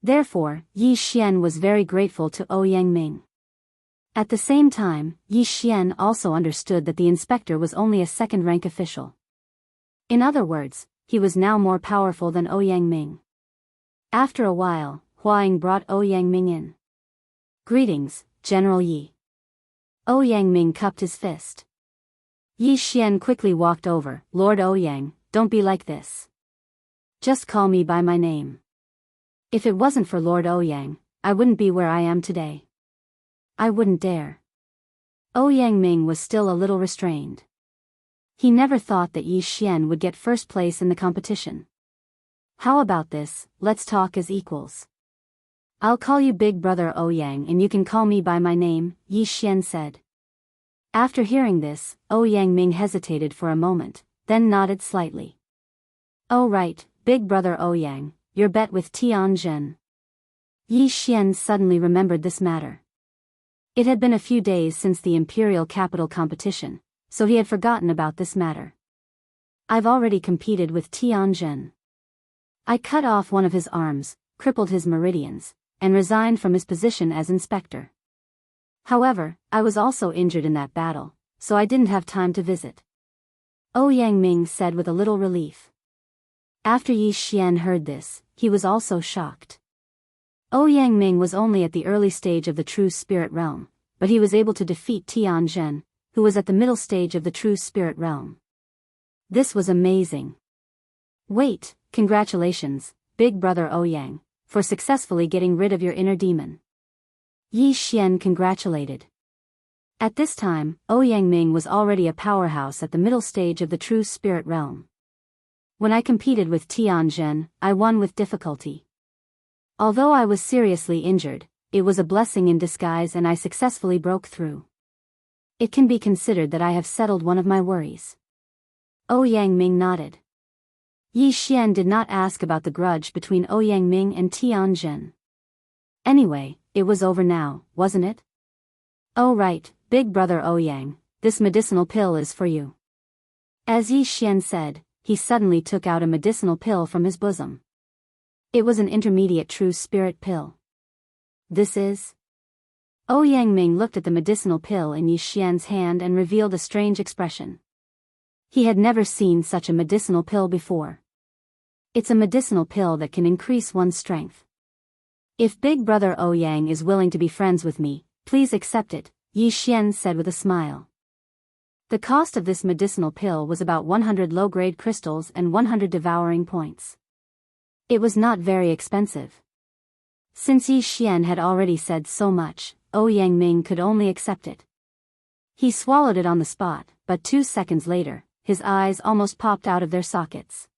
Therefore, Yi Xian was very grateful to Ouyang Ming. At the same time, Yi Xian also understood that the inspector was only a second-rank official. In other words, he was now more powerful than Ouyang Ming. After a while, Huaying brought Ouyang Ming in. "Greetings, General Yi." Ouyang Ming cupped his fist. Yi Xian quickly walked over. "Lord Ouyang, don't be like this. Just call me by my name. If it wasn't for Lord Ouyang, I wouldn't be where I am today. I wouldn't dare." Ouyang Ming was still a little restrained. He never thought that Yi Xian would get first place in the competition. "How about this, let's talk as equals. I'll call you Big Brother Ouyang and you can call me by my name," Yi Xian said. After hearing this, Ouyang Ming hesitated for a moment, then nodded slightly. "Oh right, Big Brother Ouyang, your bet with Tianjin." Yi Xian suddenly remembered this matter. It had been a few days since the imperial capital competition, so he had forgotten about this matter. "I've already competed with Tianjin. I cut off one of his arms, crippled his meridians, and resigned from his position as inspector. However, I was also injured in that battle, so I didn't have time to visit," Ouyang Ming said with a little relief. After Yi Xian heard this, he was also shocked. Ouyang Ming was only at the early stage of the true spirit realm, but he was able to defeat Tianjin, who was at the middle stage of the true spirit realm. This was amazing. Wait, congratulations, big brother Ouyang, for successfully getting rid of your inner demon. Yi Xian congratulated. At this time, Ouyang Ming was already a powerhouse at the middle stage of the true spirit realm. When I competed with Tianzhen, I won with difficulty. Although I was seriously injured, it was a blessing in disguise and I successfully broke through. It can be considered that I have settled one of my worries. Ouyang Ming nodded. Yi Xian did not ask about the grudge between Ouyang Ming and Tianzhen. Anyway, it was over now, wasn't it? Oh right, big brother Ouyang, this medicinal pill is for you. As Yi Xian said, he suddenly took out a medicinal pill from his bosom. It was an intermediate true spirit pill. This is? Ouyang Ming looked at the medicinal pill in Yi Xian's hand and revealed a strange expression. He had never seen such a medicinal pill before. It's a medicinal pill that can increase one's strength. If big brother Ouyang is willing to be friends with me, please accept it, Yi Xian said with a smile. The cost of this medicinal pill was about 100 low-grade crystals and 100 devouring points. It was not very expensive. Since Yi Xian had already said so much, Ouyang Ming could only accept it. He swallowed it on the spot, but 2 seconds later, his eyes almost popped out of their sockets.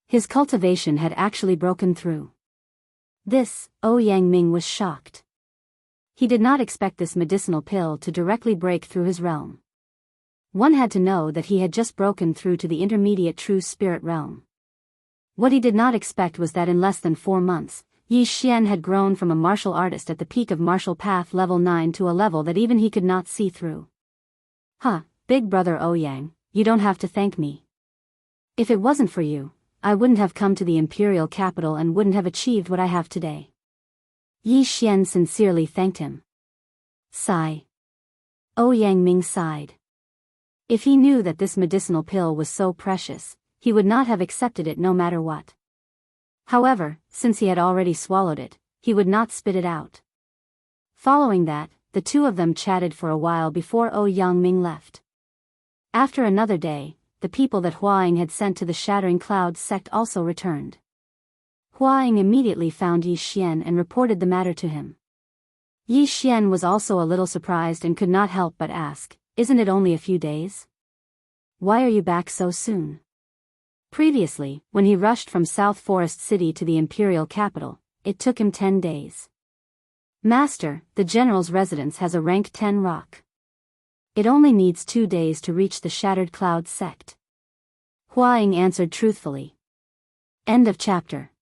His cultivation had actually broken through. This, Ouyang Ming was shocked. He did not expect this medicinal pill to directly break through his realm. One had to know that he had just broken through to the intermediate true spirit realm. What he did not expect was that in less than 4 months, Yi Xian had grown from a martial artist at the peak of martial path level 9 to a level that even he could not see through. Huh, big brother Ouyang, you don't have to thank me. If it wasn't for you, I wouldn't have come to the imperial capital and wouldn't have achieved what I have today. Yi Xian sincerely thanked him. Sigh. Ouyang Ming sighed. If he knew that this medicinal pill was so precious, he would not have accepted it no matter what. However, since he had already swallowed it, he would not spit it out. Following that, the two of them chatted for a while before Ouyang Ming left. After another day, the people that Huaing had sent to the Shattering Clouds sect also returned. Huaing immediately found Yi Xian and reported the matter to him. Yi Xian was also a little surprised and could not help but ask, "Isn't it only a few days? Why are you back so soon?" Previously, when he rushed from South Forest City to the imperial capital, it took him 10 days. Master, the general's residence has a rank 10 rock. It only needs 2 days to reach the Shattered Clouds sect. Huaing answered truthfully. End of chapter.